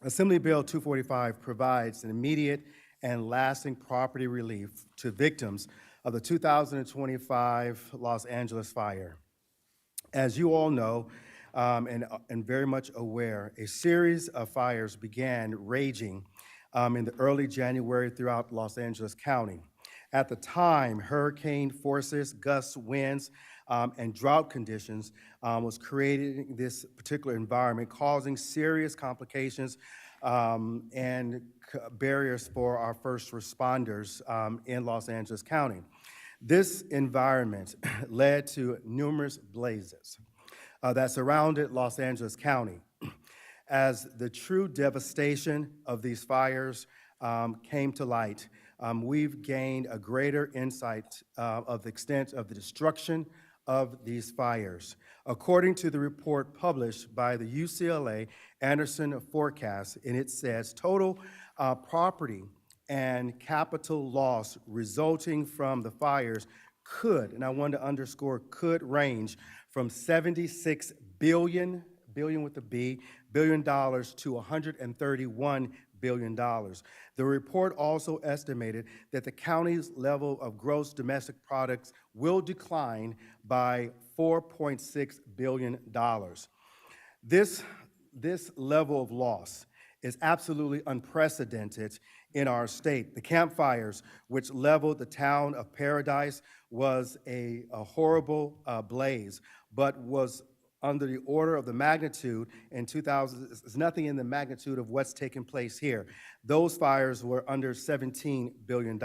Assembly Bill 245 provides an immediate and lasting property relief to victims of the 2025 Los Angeles fire. As you all know, and very much aware, a series of fires began raging in the early January throughout Los Angeles County. At the time, hurricane forces, gust winds, and drought conditions was creating this particular environment, causing serious complications and barriers for our first responders in Los Angeles County. This environment led to numerous blazes that surrounded Los Angeles County. As the true devastation of these fires came to light, we've gained a greater insight of the extent of the destruction of these fires. According to the report published by the UCLA Anderson Forecast, and it says total property and capital loss resulting from the fires could, and I want to underscore could, range from $76 billion with a B, billion dollars to $131 billion. The report also estimated that the county's level of gross domestic products will decline by $4.6 billion. This level of loss is absolutely unprecedented in our state. The Camp Fires, which leveled the town of Paradise, was a horrible blaze, but was under the order of the magnitude in 2000, is nothing in the magnitude of what's taking place here. Those fires were under $17 billion.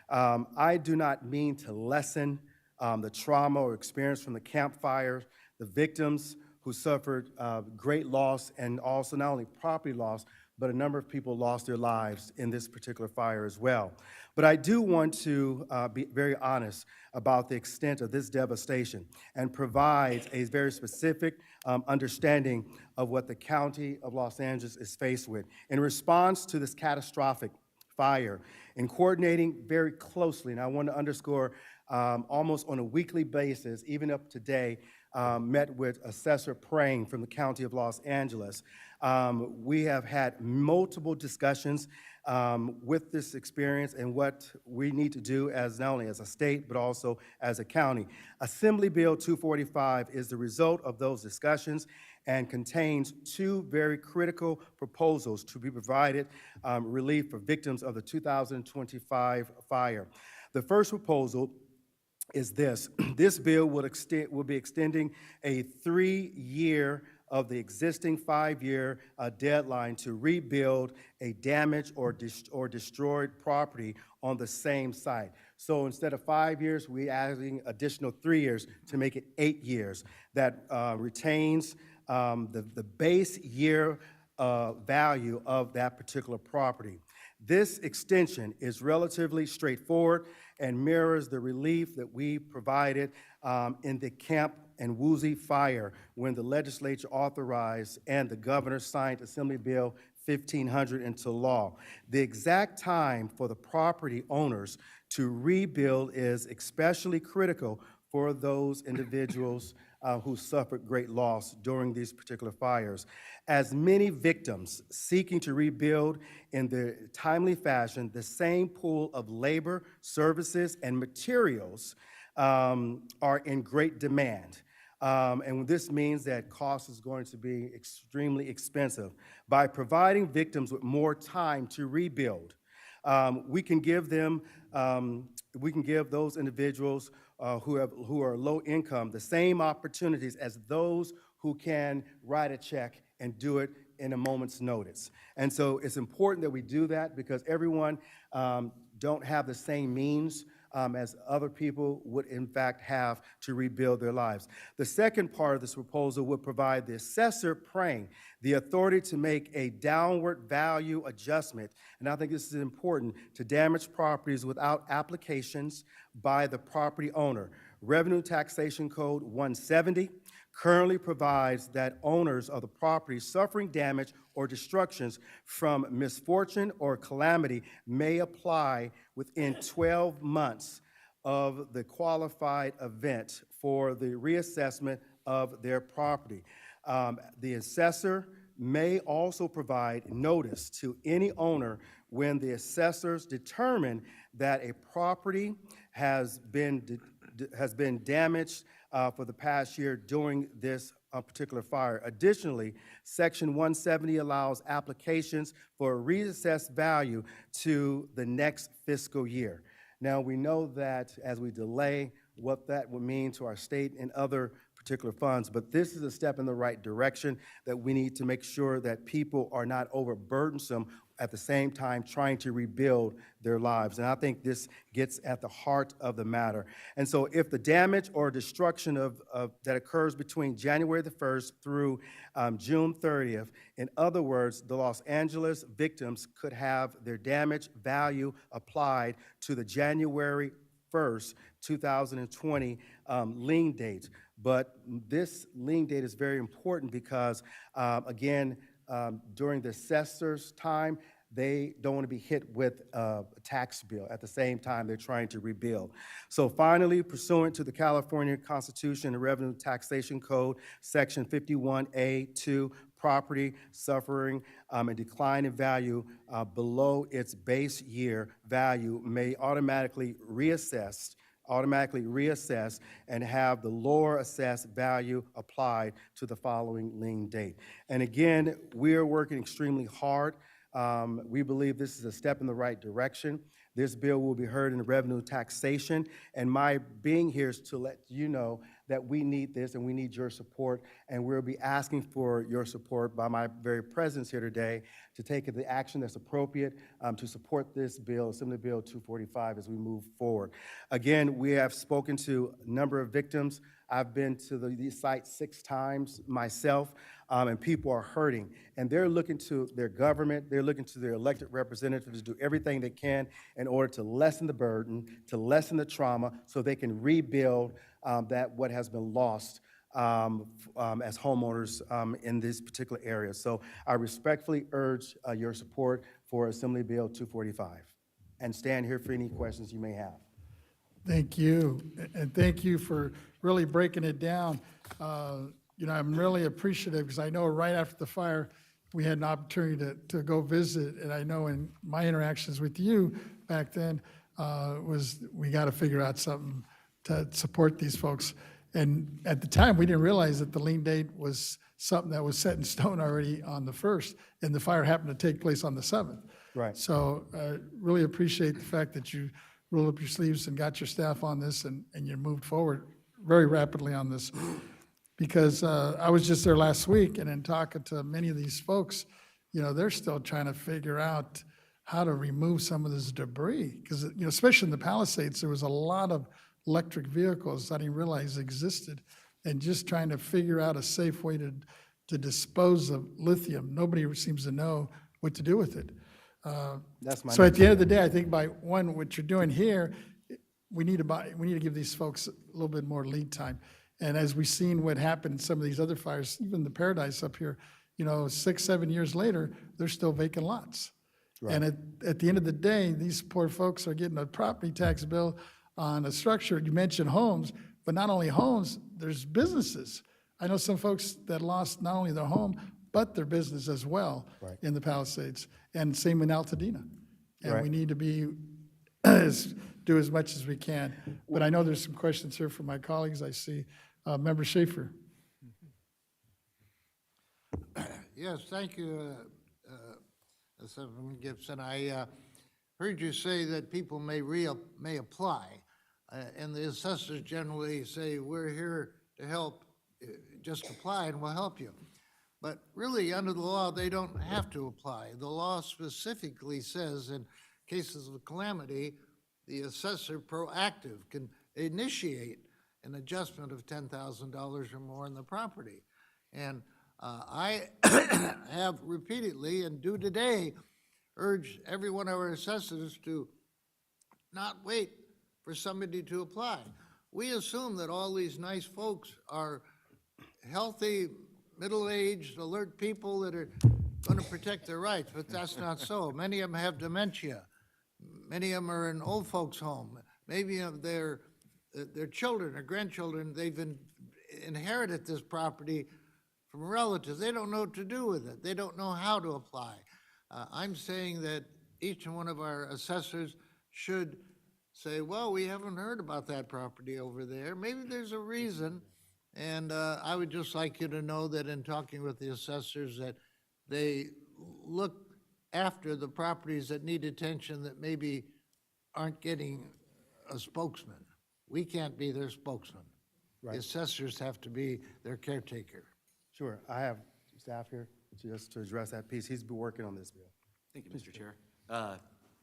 I do not mean to lessen the trauma or experience from the Camp Fires, the victims who suffered great loss, and also not only property loss, but a number of people lost their lives in this particular fire as well. But I do want to be very honest about the extent of this devastation and provide a very specific understanding of what the County of Los Angeles is faced with. In response to this catastrophic fire, in coordinating very closely, and I want to underscore almost on a weekly basis, even up to today, met with Assessor Prang from the County of Los Angeles. We have had multiple discussions with this experience and what we need to do as not only as a state, but also as a county. Assembly Bill 245 is the result of those discussions and contains two very critical proposals to be provided relief for victims of the 2025 fire. The first proposal is this. This bill will be extending a 3-year of the existing 5-year deadline to rebuild a damaged or destroyed property on the same site. So instead of 5 years, we're adding additional 3 years to make it 8 years. That retains the base year value of that particular property. This extension is relatively straightforward and mirrors the relief that we provided in the Camp and Woozy fire when the legislature authorized and the governor signed Assembly Bill 1500 into law. The exact time for the property owners to rebuild is especially critical for those individuals who suffered great loss during these particular fires. As many victims seeking to rebuild in the timely fashion, the same pool of labor, services, and materials are in great demand. And this means that cost is going to be extremely expensive. By providing victims with more time to rebuild, we can give those individuals who are low income the same opportunities as those who can write a check and do it in a moment's notice. And so it's important that we do that because everyone don't have the same means as other people would in fact have to rebuild their lives. The second part of this proposal would provide the assessor praying the authority to make a downward value adjustment, and I think this is important, to damaged properties without applications by the property owner. Revenue Taxation Code 170 currently provides that owners of the property suffering damage or destructions from misfortune or calamity may apply within 12 months of the qualified event for the reassessment of their property. The assessor may also provide notice to any owner when the assessors determine that a property has been damaged for the past year during this particular fire. Additionally, Section 170 allows applications for a reassessed value to the next fiscal year. Now, we know that as we delay, what that would mean to our state and other particular funds, but this is a step in the right direction that we need to make sure that people are not overburdensome at the same time trying to rebuild their lives. And I think this gets at the heart of the matter. And so if the damage or destruction that occurs between January the 1st through June 30th, in other words, the Los Angeles victims could have their damage value applied to the January 1st, 2020 lien date. But this lien date is very important because, again, during the assessor's time, they don't want to be hit with a tax bill at the same time they're trying to rebuild. So finally, pursuant to the California Constitution and Revenue Taxation Code, Section 51A2, property suffering a decline in value below its base year value may automatically reassess and have the lower assessed value applied to the following lien date. And again, we are working extremely hard. We believe this is a step in the right direction. This bill will be heard in the revenue taxation, and my being here is to let you know that we need this and we need your support, and we'll be asking for your support by my very presence here today to take the action that's appropriate to support this bill, Assembly Bill 245, as we move forward. Again, we have spoken to a number of victims. I've been to these sites 6 times myself, and people are hurting. And they're looking to their government, they're looking to their elected representatives to do everything they can in order to lessen the burden, to lessen the trauma, so they can rebuild what has been lost as homeowners in this particular area. So I respectfully urge your support for Assembly Bill 245, and stand here for any questions you may have. Thank you, and thank you for really breaking it down. I'm really appreciative because I know right after the fire, we had an opportunity to go visit, and I know in my interactions with you back then was we got to figure out something to support these folks. And at the time, we didn't realize that the lien date was something that was set in stone already on the 1st, and the fire happened to take place on the 7th. Right. So really appreciate the fact that you rolled up your sleeves and got your staff on this, and you moved forward very rapidly on this. Because I was just there last week, and in talking to many of these folks, they're still trying to figure out how to remove some of this debris. Because, especially in the Palisades, there was a lot of electric vehicles I didn't realize existed, and just trying to figure out a safe way to dispose of lithium. Nobody seems to know what to do with it. So at the end of the day, I think by what you're doing here, we need to give these folks a little bit more lead time. And as we've seen what happened in some of these other fires, even the Paradise up here 6, 7 years later, they're still vacant lots. And at the end of the day, these poor folks are getting a property tax bill on a structure. You mentioned homes, but not only homes, there's businesses. I know some folks that lost not only their home, but their business as well in the Palisades, and same in Altadena. And we need to be, do as much as we can. But I know there's some questions here from my colleagues. I see Member Schaefer. Yes, thank you, Assessment Gibson. I heard you say that people may apply, and the assessors generally say, we're here to help, just apply and we'll help you. But really, under the law, they don't have to apply. The law specifically says in cases of calamity, the assessor proactive can initiate an adjustment of $10,000 or more in the property. And I have repeatedly and do today urge every one of our assessors to not wait for somebody to apply. We assume that all these nice folks are healthy, middle-aged, alert people that are going to protect their rights, but that's not so. Many of them have dementia. Many of them are in old folks' home. Maybe their children or grandchildren, they've inherited this property from relatives. They don't know what to do with it. They don't know how to apply. I'm saying that each one of our assessors should say, well, we haven't heard about that property over there. Maybe there's a reason. And I would just like you to know that in talking with the assessors that they look after the properties that need attention that maybe aren't getting a spokesman. We can't be their spokesman. The assessors have to be their caretaker. Sure, I have staff here just to address that piece. He's been working on this bill. Thank you, Mr. Chair.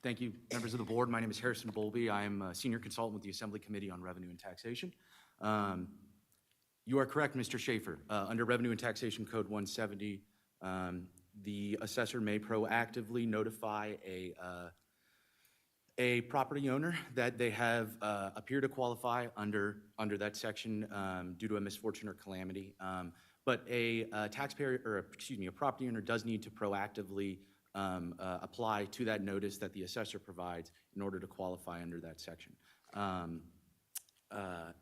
Thank you, members of the board. My name is Harrison Bowlby. I am a senior consultant with the Assembly Committee on Revenue and Taxation. You are correct, Mr. Schaefer. Under Revenue and Taxation Code 170, the assessor may proactively notify a property owner that they have appeared to qualify under that section due to a misfortune or calamity. But a taxpayer, or a property owner does need to proactively apply to that notice that the assessor provides in order to qualify under that section.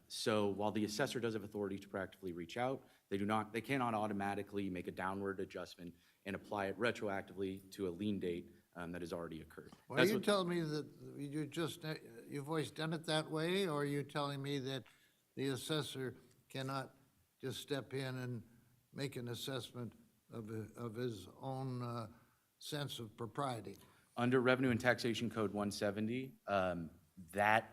So while the assessor does have authority to proactively reach out, they cannot automatically make a downward adjustment and apply it retroactively to a lien date that has already occurred. Well, are you telling me that you've always done it that way, or are you telling me that the assessor cannot just step in and make an assessment of his own sense of propriety? Under Revenue and Taxation Code 170, that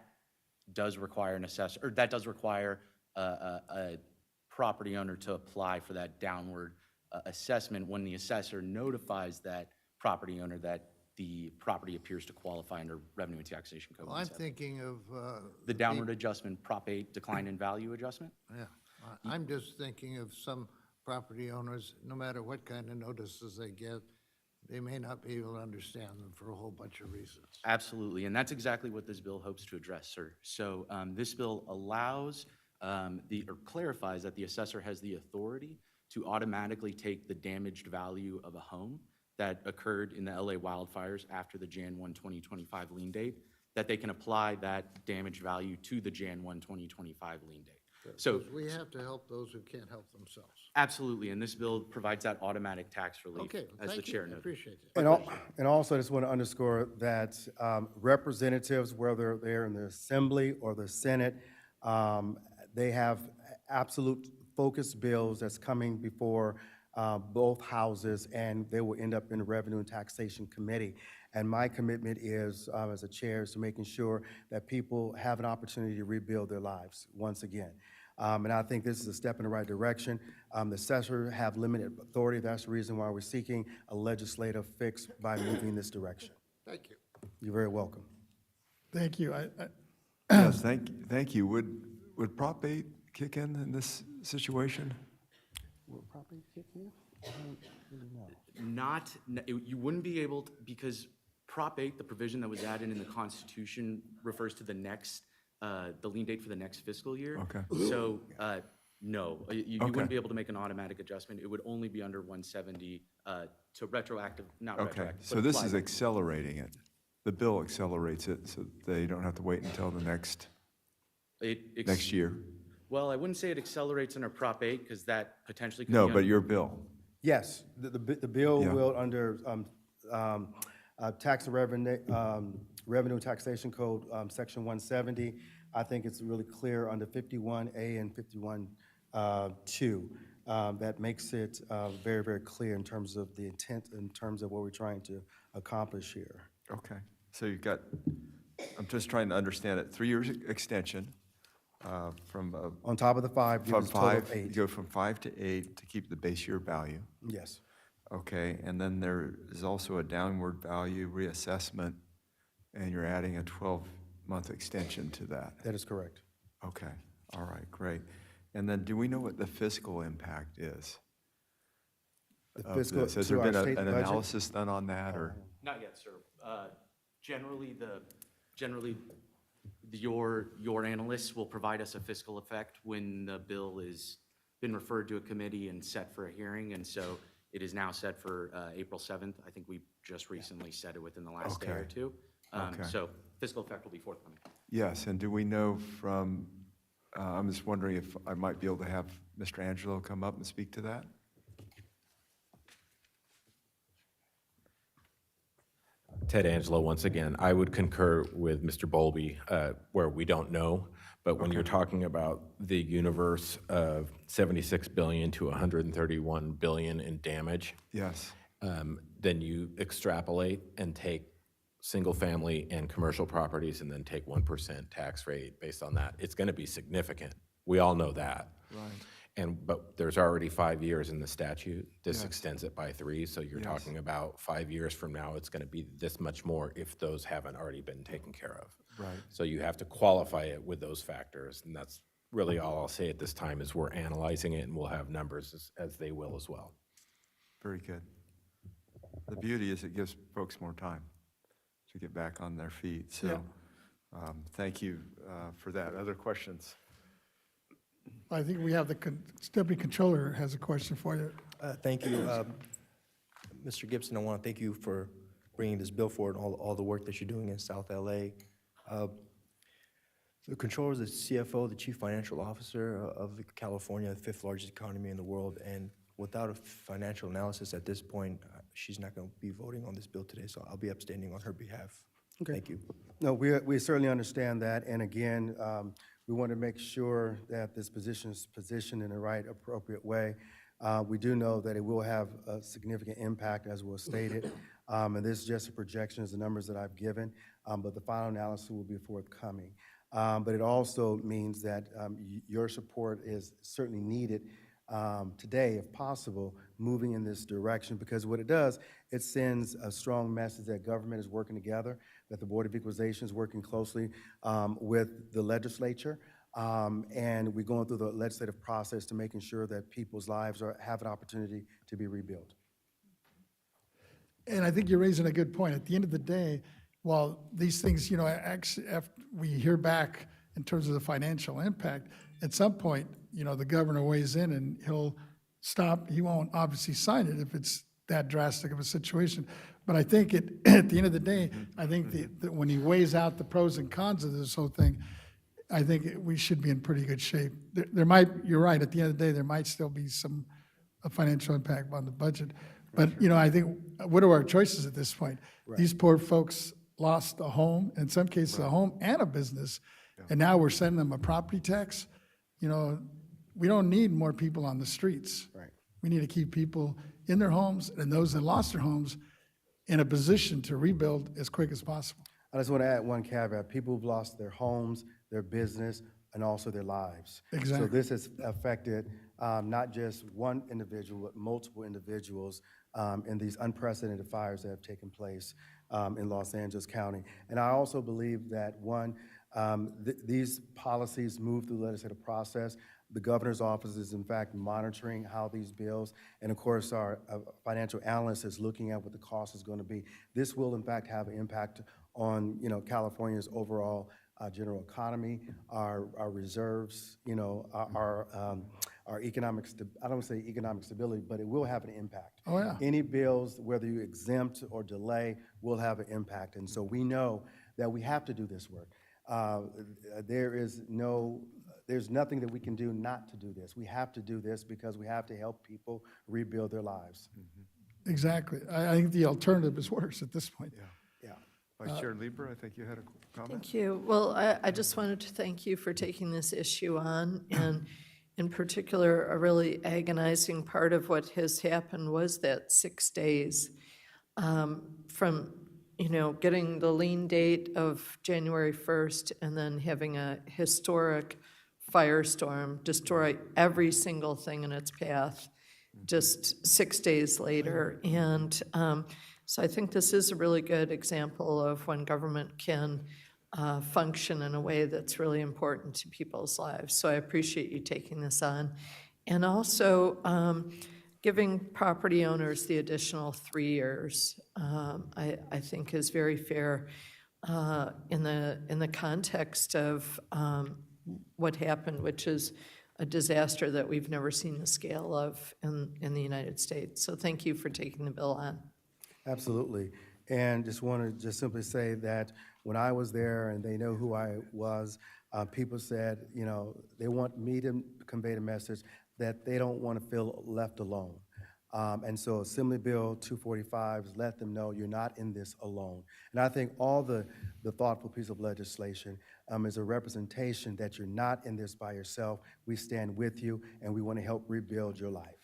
does require an assessor, or that does require a property owner to apply for that downward assessment when the assessor notifies that property owner that the property appears to qualify under Revenue and Taxation Code. Well, I'm thinking of the downward adjustment, Prop 8 decline in value adjustment. Yeah, I'm just thinking of some property owners, no matter what kind of notices they get, they may not be able to understand them for a whole bunch of reasons. Absolutely, and that's exactly what this bill hopes to address, sir. So this bill allows or clarifies that the assessor has the authority to automatically take the damaged value of a home that occurred in the LA wildfires after the Jan 1, 2025 lien date, that they can apply that damaged value to the Jan 1, 2025 lien date. So we have to help those who can't help themselves. Absolutely, and this bill provides that automatic tax relief, Okay, as the thank you. chair I noted. appreciate it. And also, I just want to underscore that representatives, whether they're in the Assembly or the Senate, they have absolute focus bills that's coming before both houses, and they will end up in the Revenue and Taxation Committee. And my commitment is, as a chair, is to making sure that people have an opportunity to rebuild their lives once again. And I think this is a step in the right direction. The assessor have limited authority. That's the reason why we're seeking a legislative fix by moving this direction. Thank you. You're very welcome. Thank you. Yes, thank you. Would Prop 8 kick in this situation? Will Prop 8 kick in? I don't really know. You wouldn't be able to, because Prop 8, the provision that was added in the Constitution, refers to the next, the lien date for the next fiscal year. Okay. So No, you Okay. wouldn't be able to make an automatic adjustment. It would only be under 170 to retroactive, not Okay, retroactive. so but this apply is to- accelerating it. The bill accelerates it, so they don't have to wait until the next year. Well, I wouldn't say it accelerates under Prop 8, because that potentially could be. No, but your bill. Yes, the bill Yeah. will, under Tax and Revenue Taxation Code, Section 170, I think it's really clear under 51A and 51(2). That makes it very, very clear in terms of the intent, in terms of what we're trying to accomplish here. Okay, so you've got, I'm just trying to understand it, 3 years extension from. On top of the 5, give From us a total of 5, you 8. go from 5 to 8 to keep the base year value. Yes. Okay, and then there is also a downward value reassessment, and you're adding a 12-month extension to that. That is correct. Okay, all right, great. And then do we know what the fiscal impact is? The of fiscal this? Has to there our been state an budget? analysis done on that, or? Not yet, sir. Generally, your analysts will provide us a fiscal effect when the bill is been referred to a committee and set for a hearing, and so it is now set for April 7th. I think we just recently set it within the last day or Okay. two. Okay. So fiscal effect will be forthcoming. Yes, and do we know from, I'm just wondering if I might be able to have Mr. Angelo come up and speak to that? Ted Angelo, once again, I would concur with Mr. Bowlby, where we don't know, but when you're talking about the universe of 76 billion to 131 billion in damage, Yes. then you extrapolate and take single-family and commercial properties and then take 1% tax rate based on that. It's going to be significant. We all know that. Right. But there's already 5 years in the statute. This Yes. extends it by 3, so you're Yes. talking about 5 years from now, it's going to be this much more if those haven't already been taken care of. Right. So you have to qualify it with those factors, and that's really all I'll say at this time is we're analyzing it, and we'll have numbers as they will as well. Very good. The beauty is it gives folks more time to get back on their feet. So thank you for that. Other questions? I think we have the Deputy Controller has a question for you. Thank you. Mr. Gibson, I want to thank you for bringing this bill forward, all the work that you're doing in South LA. The Controller is the CFO, the Chief Financial Officer of California, the 5th largest economy in the world, and without a financial analysis at this point, she's not going to be voting on this bill today, so I'll be abstaining on her behalf. Okay. Thank you. No, we certainly understand that, and again, we want to make sure that this position is positioned in the right, appropriate way. We do know that it will have a significant impact, as was stated, and this is just a projection, as the numbers that I've given, but the final analysis will be forthcoming. But it also means that your support is certainly needed today, if possible, moving in this direction, because what it does, it sends a strong message that government is working together, that the Board of Equalization is working closely with the legislature, and we're going through the legislative process to making sure that people's lives have an opportunity to be rebuilt. And I think you're raising a good point. At the end of the day, while these things, actually, after we hear back in terms of the financial impact, at some point, the governor weighs in and he'll stop. He won't obviously sign it if it's that drastic of a situation. But I think at the end of the day, I think that when he weighs out the pros and cons of this whole thing, I think we should be in pretty good shape. There might, you're right, at the end of the day, there might still be some financial impact on the budget. But, I think, what are our choices at this point? Right. These poor folks lost a home, in some cases a home and a business, and now we're sending them a property tax. We don't need more people on the streets. Right. We need to keep people in their homes and those that lost their homes in a position to rebuild as quick as possible. I just want to add one caveat. People who've lost their homes, their business, and also their lives. Exactly. So this has affected not just one individual, but multiple individuals in these unprecedented fires that have taken place in Los Angeles County. And I also believe that, these policies move through the legislative process. The governor's office is, in fact, monitoring how these bills, and of course, our financial analyst is looking at what the cost is going to be. This will, in fact, have an impact on, California's overall general economy, our reserves, our our I don't want to say economic stability, but it will have an impact. Oh, yeah. Any bills, whether you exempt or delay, will have an impact. And so we know that we have to do this work. There's nothing that we can do not to do this. We have to do this because we have to help people rebuild their lives. Exactly. I think the alternative is worse at this point. Yeah. Vice Chair Lieber, I think you had a comment? Thank you. Well, I just wanted to thank you for taking this issue on, and in particular, a really agonizing part of what has happened was that 6 days from, getting the lien date of January 1st and then having a historic firestorm destroy every single thing in its path just 6 days later. And so I think this is a really good example of when government can function in a way that's really important to people's lives. So I appreciate you taking this on. And also giving property owners the additional 3 years, I think is very fair in the context of what happened, which is a disaster that we've never seen the scale of in the United States. So thank you for taking the bill on. Absolutely. And just want to simply say that when I was there and they know who I was, people said, they want me to convey the message that they don't want to feel left alone. And so Assembly Bill 245 has let them know you're not in this alone. And I think all the thoughtful piece of legislation is a representation that you're not in this by yourself. We stand with you, and we want to help rebuild your life.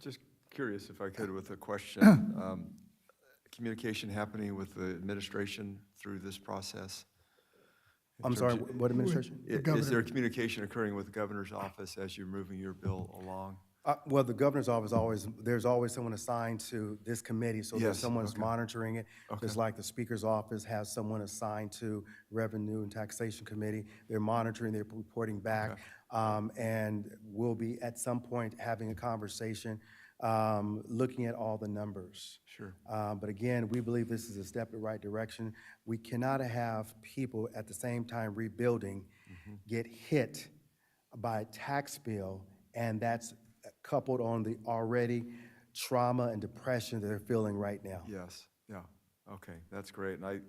Just curious if I could with a question. Communication happening with the administration through this process? I'm sorry, what administration? Is there communication occurring with the governor's office as you're moving your bill along? Well, the governor's office there's always someone assigned to this committee, so there's someone who's monitoring it. Just like the speaker's office has someone assigned to Revenue and Taxation Committee. They're monitoring, they're reporting back, and we'll be at some point having a conversation looking at all the numbers. Sure. But again, we believe this is a step in the right direction. We cannot have people at the same time rebuilding get hit by a tax bill, and that's coupled on the already trauma and depression that they're feeling right now. Yes, yeah, okay, that's great. And I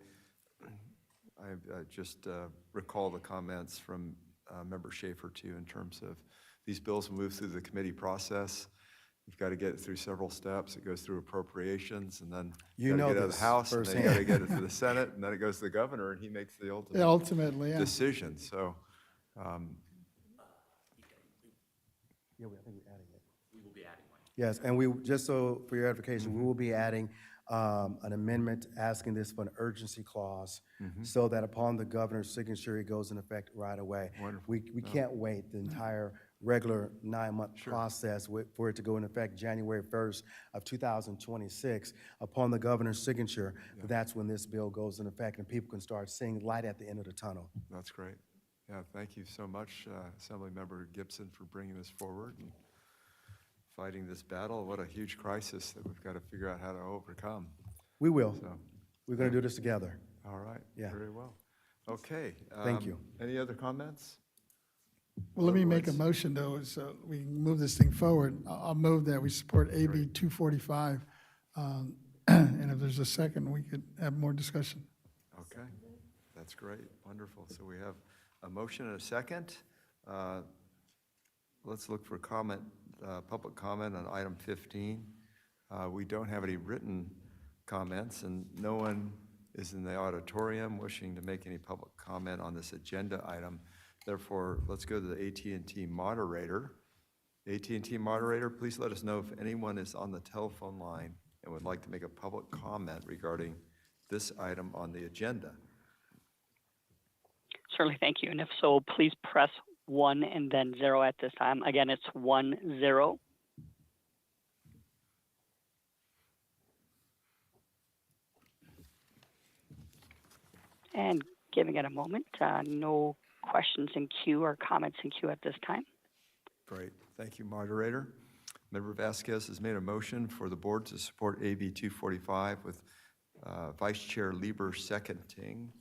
just recall the comments from Member Schaefer too, in terms of these bills move through the committee process. You've got to get it through several steps. It goes through appropriations, and then you got to get it out of the House, and then you got to get it to the Senate, and then it goes to the governor, and he makes the ultimate decision. So, yeah, I think we're adding it. We will be adding one. Yes, and we, just so for your edification, we will be adding an amendment asking this for an urgency clause so that upon the governor's signature, it goes in effect right away. Wonderful. We can't wait the entire regular 9-month process for it to go in effect January 1st of 2026. Upon the governor's signature, that's when this bill goes in effect and people can start seeing light at the end of the tunnel. that's great. Yeah, thank you so much, Assemblymember Gibson, for bringing this forward and fighting this battle. What a huge crisis that we've got to figure out how to overcome. We will. So, We're going to do this together. all right, Yeah. very well. Okay. Thank you. Any other comments? Well, let me make a motion, though, so we can move this thing forward. I'll move that we support AB 245. And if there's a second, we could have more discussion. Okay, that's great, wonderful. So we have a motion and a second. Let's look for comment, public comment on item 15. We don't have any written comments, and no one is in the auditorium wishing to make any public comment on this agenda item. Therefore, let's go to the AT&T moderator. AT&T moderator, please let us know if anyone is on the telephone line and would like to make a public comment regarding this item on the agenda. Certainly, thank you. And if so, please press 1 and then 0 at this time. Again, it's 1, 0. And giving it a moment, no questions in queue or comments in queue at this time. Great, thank you, moderator. Member Vasquez has made a motion for the board to support AB 245 with Vice Chair Lieber seconding.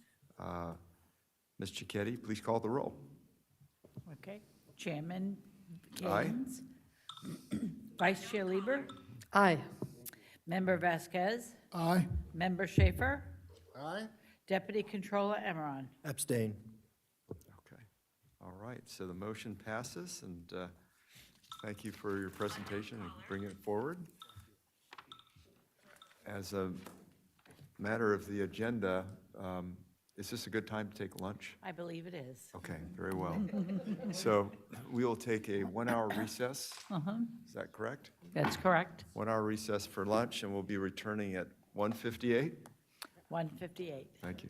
Ms. Cicchetti, please call the roll. Okay. Chairman Aye. Gaines. Vice Chair Lieber. Aye. Member Vasquez. Aye. Member Schaefer. Aye? Deputy Controller Emmeron. Abstain. Okay. All right, so the motion passes, and thank you for your presentation and bringing it forward. As a matter of the agenda, is this a good time to take lunch? I believe it is. Okay, very well. So we will take a 1-hour recess. Is that correct? That's correct. 1-hour recess for lunch, and we'll be returning at 1:58. 1:58. Thank you.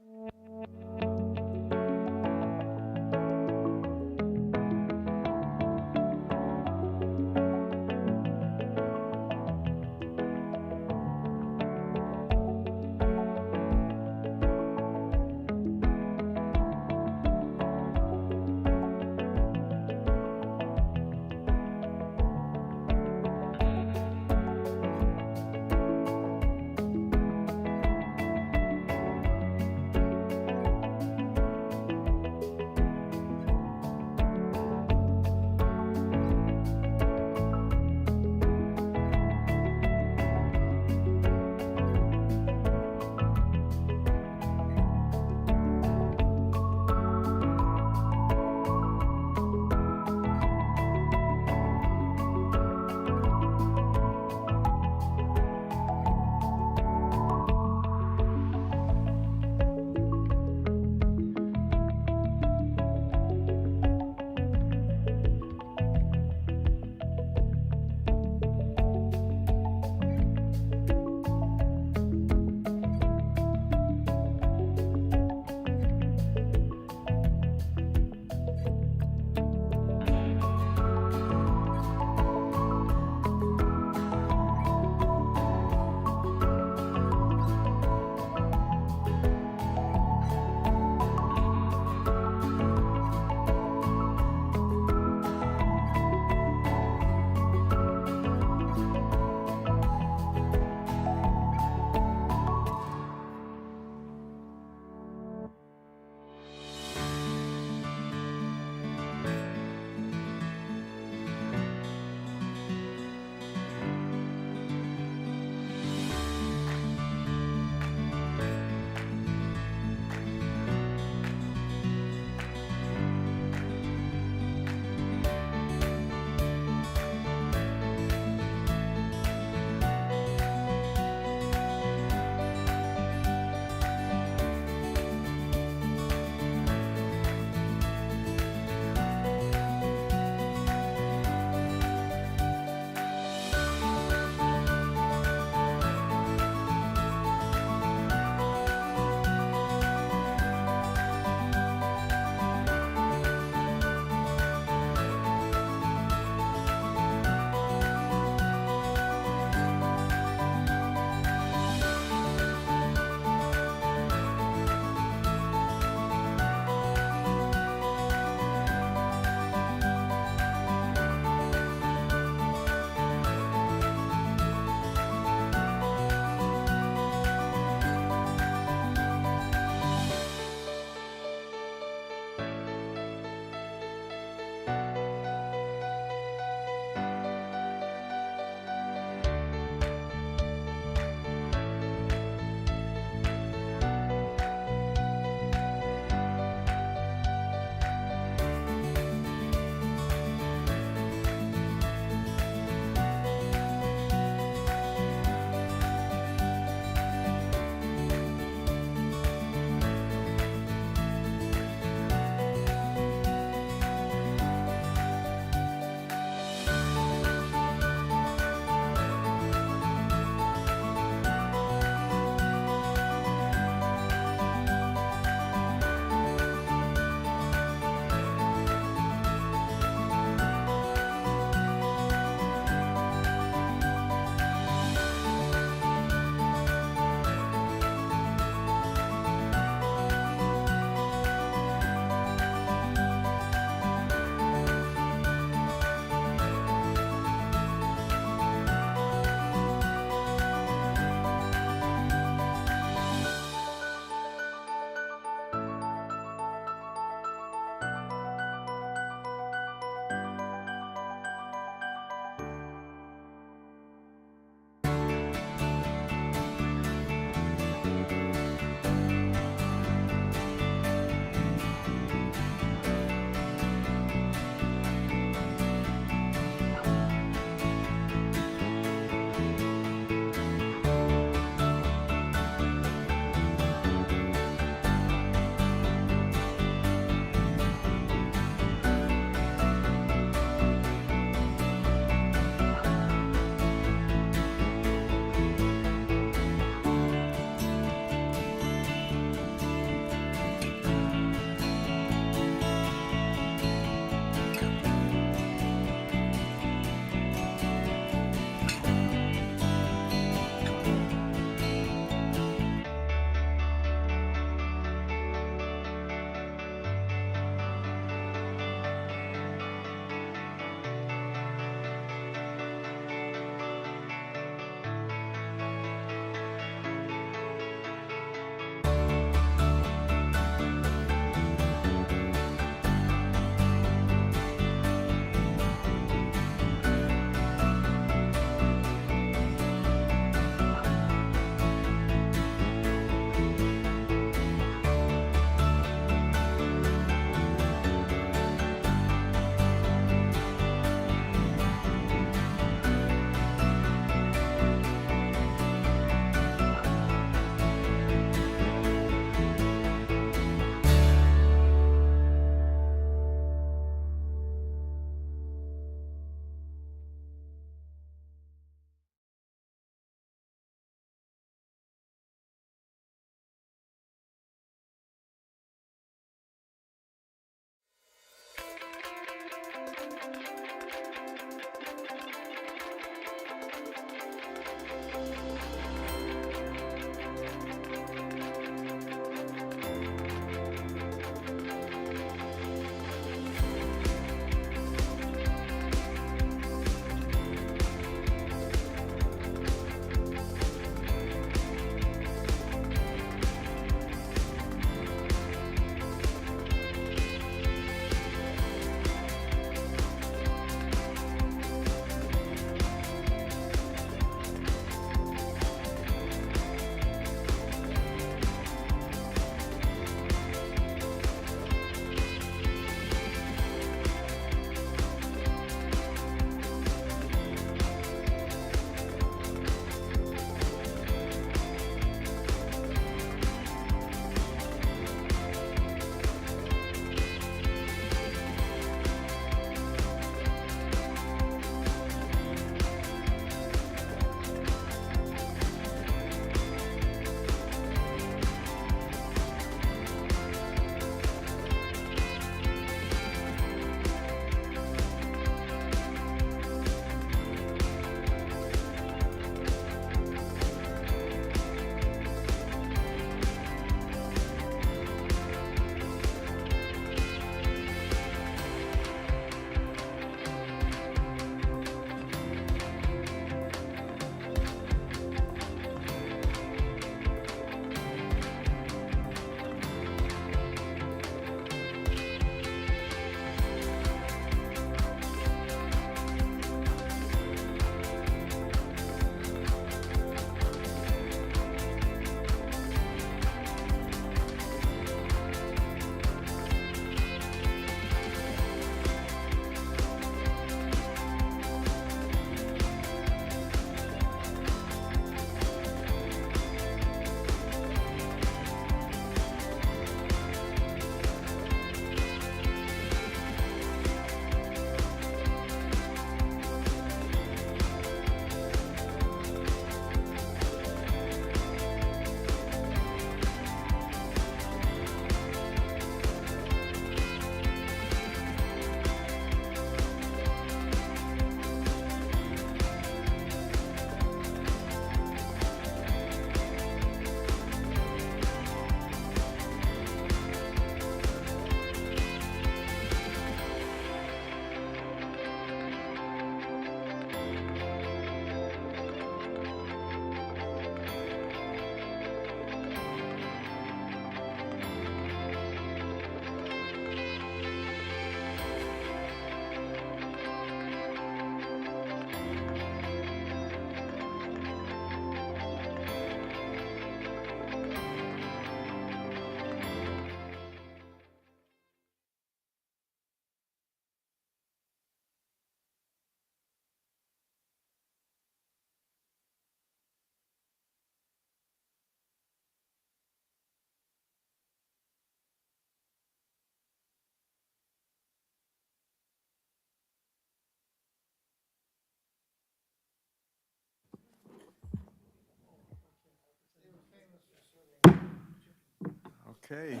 Okay,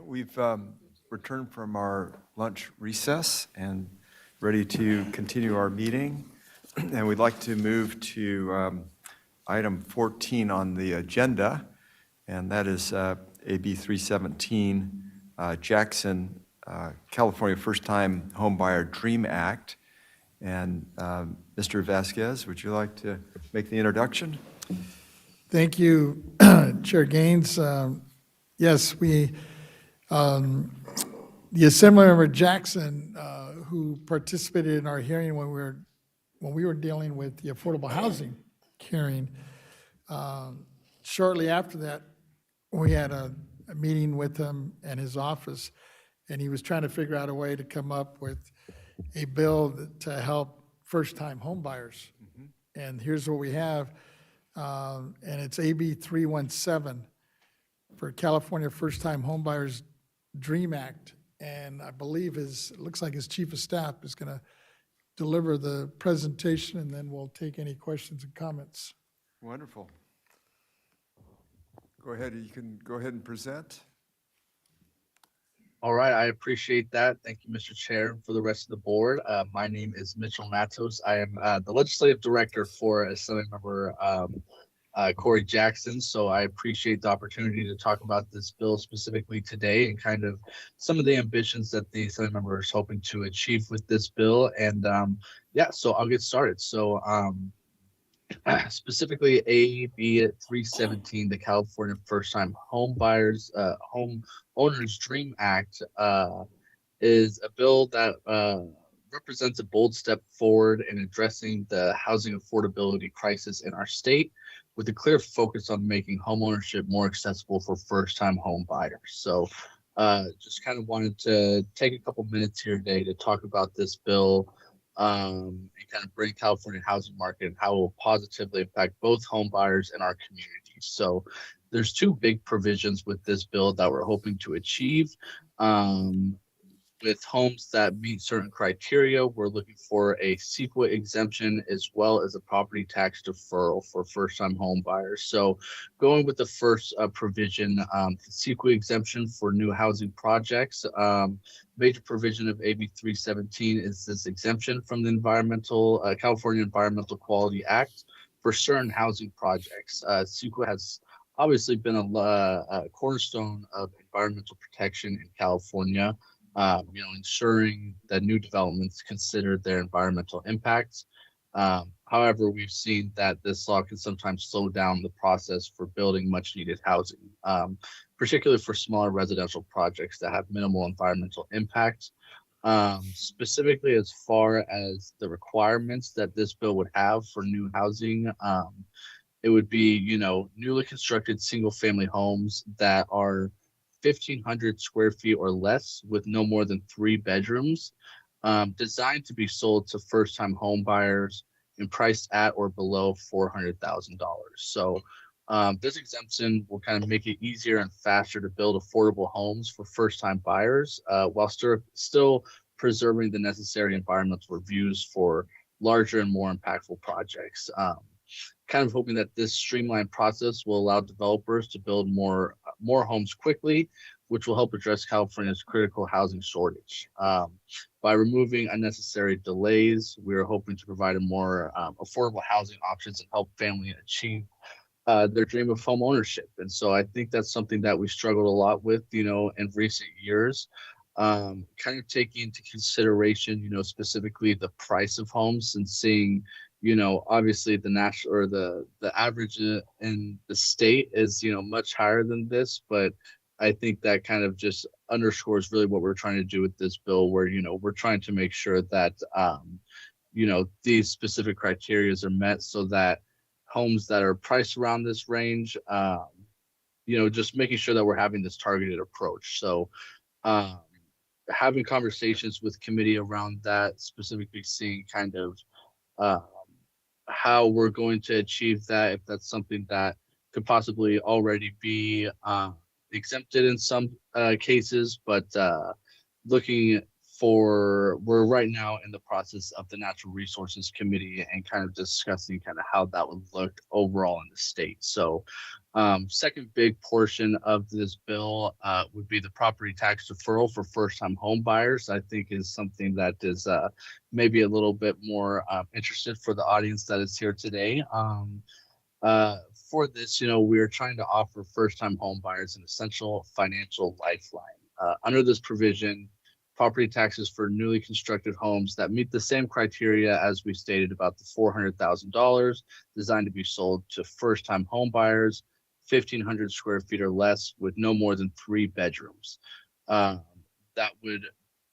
we've returned from our lunch recess and ready to continue our meeting. And we'd like to move to item 14 on the agenda, and that is AB 317, Jackson, California First-Time Homebuyer Dream Act. And Mr. Vasquez, would you like to make the introduction? Thank you, Chair Gaines. Yes, the Assemblymember Jackson, who participated in our hearing when we were dealing with the affordable housing hearing, shortly after that, we had a meeting with him and his office, and he was trying to figure out a way to come up with a bill to help first-time home buyers. And here's what we have, and it's AB 317 for California First-Time Home Buyers Dream Act. And I believe it looks like his chief of staff is going to deliver the presentation, and then we'll take any questions and comments. Wonderful. Go ahead, you can go ahead and present. All right, I appreciate that. Thank you, Mr. Chair, and for the rest of the board. My name is Mitchell Matos. I am the legislative director for Assemblymember Corey Jackson. So I appreciate the opportunity to talk about this bill specifically today and kind of some of the ambitions that the Assemblymember is hoping to achieve with this bill. And yeah, so I'll get started. So specifically AB 317, the California First-Time Home Buyers Home Owners Dream Act, is a bill that represents a bold step forward in addressing the housing affordability crisis in our state, with a clear focus on making homeownership more accessible for first-time home buyers. So just kind of wanted to take a couple minutes here today to talk about this bill and kind of bring California housing market and how it will positively impact both home buyers and our communities. So there's two big provisions with this bill that we're hoping to achieve. With homes that meet certain criteria, we're looking for a CEQA exemption as well as a property tax deferral for first-time home buyers. So going with the first provision, the CEQA exemption for new housing projects, major provision of AB 317 is this exemption from the California Environmental Quality Act for certain housing projects. CEQA has obviously been a cornerstone of environmental protection in California. Ensuring that new developments consider their environmental impacts. However, we've seen that this law can sometimes slow down the process for building much needed housing, particularly for smaller residential projects that have minimal environmental impact. Specifically, as far as the requirements that this bill would have for new housing, it would be, newly constructed single family homes that are 1,500 square feet or less with no more than 3 bedrooms, designed to be sold to first-time home buyers and priced at or below $400,000. So this exemption will kind of make it easier and faster to build affordable homes for first-time buyers while still preserving the necessary environmental reviews for larger and more impactful projects. Kind of hoping that this streamlined process will allow developers to build more homes quickly, which will help address California's critical housing shortage. By removing unnecessary delays, we are hoping to provide a more affordable housing options and help families achieve their dream of home ownership. And so I think that's something that we struggled a lot with, in recent years. Kind of taking into consideration, specifically the price of homes and seeing, obviously the national or the average in the state is, much higher than this, but I think that kind of just underscores really what we're trying to do with this bill, where, we're trying to make sure that, these specific criteria are met so that homes that are priced around this range, just making sure that we're having this targeted approach. So, having conversations with committee around that, specifically seeing kind of, how we're going to achieve that, if that's something that could possibly already be exempted in some cases, but we're right now in the process of the Natural Resources Committee and kind of discussing kind of how that would look overall in the state. So Second big portion of this bill would be the property tax deferral for first-time home buyers. I think is something that is maybe a little bit more interested for the audience that is here today. For this, we're trying to offer first-time home buyers an essential financial lifeline. Under this provision, property taxes for newly constructed homes that meet the same criteria as we stated about the $400,000 designed to be sold to first-time home buyers, 1,500 square feet or less with no more than 3 bedrooms. That would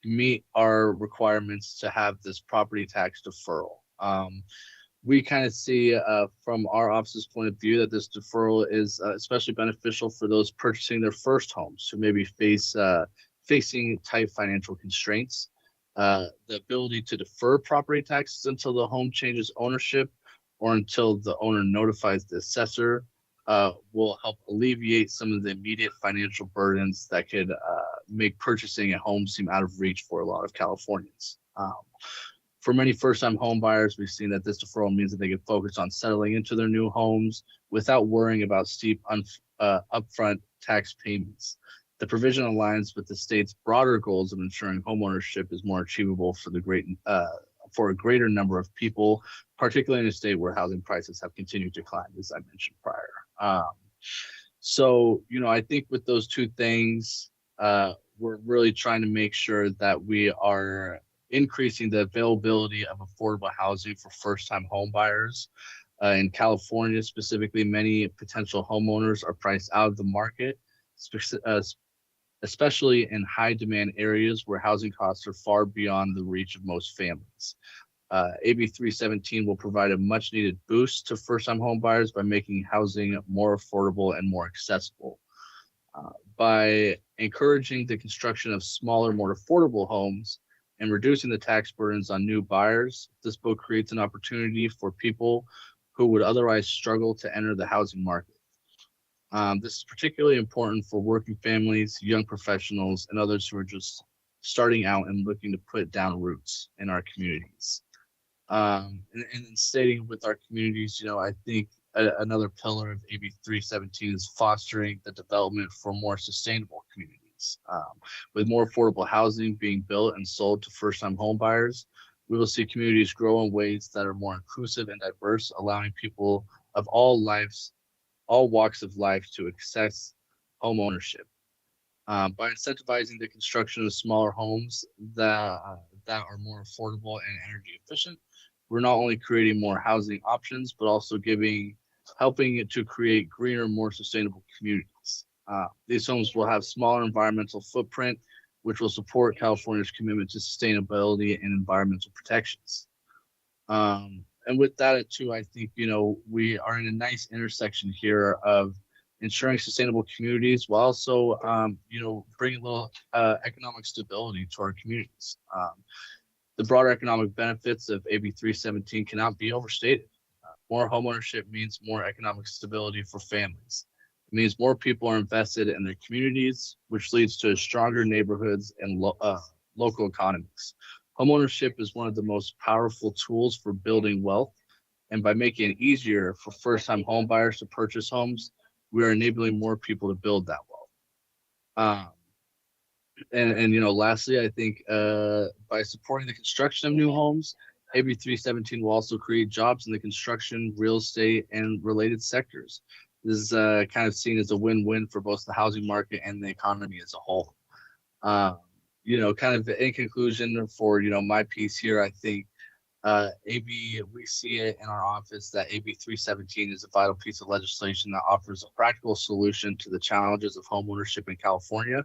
meet our requirements to have this property tax deferral. We kind of see from our office's point of view that this deferral is especially beneficial for those purchasing their first homes who maybe facing tight financial constraints. The ability to defer property taxes until the home changes ownership or until the owner notifies the assessor will help alleviate some of the immediate financial burdens that could make purchasing a home seem out of reach for a lot of Californians. For many first-time home buyers, we've seen that this deferral means that they can focus on settling into their new homes without worrying about steep upfront tax payments. The provision aligns with the state's broader goals of ensuring homeownership is more achievable for a greater number of people, particularly in a state where housing prices have continued to climb, as I mentioned prior. So, I think with those two things, we're really trying to make sure that we are increasing the availability of affordable housing for first-time home buyers. In California, specifically, many potential homeowners are priced out of the market, especially in high-demand areas where housing costs are far beyond the reach of most families. AB 317 will provide a much-needed boost to first-time home buyers by making housing more affordable and more accessible. By encouraging the construction of smaller, more affordable homes, and reducing the tax burdens on new buyers, this bill creates an opportunity for people who would otherwise struggle to enter the housing market. This is particularly important for working families, young professionals, and others who are just starting out and looking to put down roots in our communities. And in stating with our communities, I think another pillar of AB 317 is fostering the development for more sustainable communities. With more affordable housing being built and sold to first-time home buyers, we will see communities grow in ways that are more inclusive and diverse, allowing people of all walks of life to access home ownership. By incentivizing the construction of smaller homes that are more affordable and energy efficient, we're not only creating more housing options, but also helping it to create greener, more sustainable communities. These homes will have smaller environmental footprint, which will support California's commitment to sustainability and environmental protections. And with that too, I think, we are in a nice intersection here of ensuring sustainable communities while also, bringing a little economic stability to our communities. The broader economic benefits of AB 317 cannot be overstated. More homeownership means more economic stability for families. It means more people are invested in their communities, which leads to stronger neighborhoods and local economies. Homeownership is one of the most powerful tools for building wealth, and by making it easier for first-time home buyers to purchase homes, we are enabling more people to build that wealth. Lastly, I think by supporting the construction of new homes, AB 317 will also create jobs in the construction, real estate, and related sectors. This is kind of seen as a win-win for both the housing market and the economy as a whole. Kind of in conclusion for, my piece here, I think we see it in our office that AB 317 is a vital piece of legislation that offers a practical solution to the challenges of homeownership in California.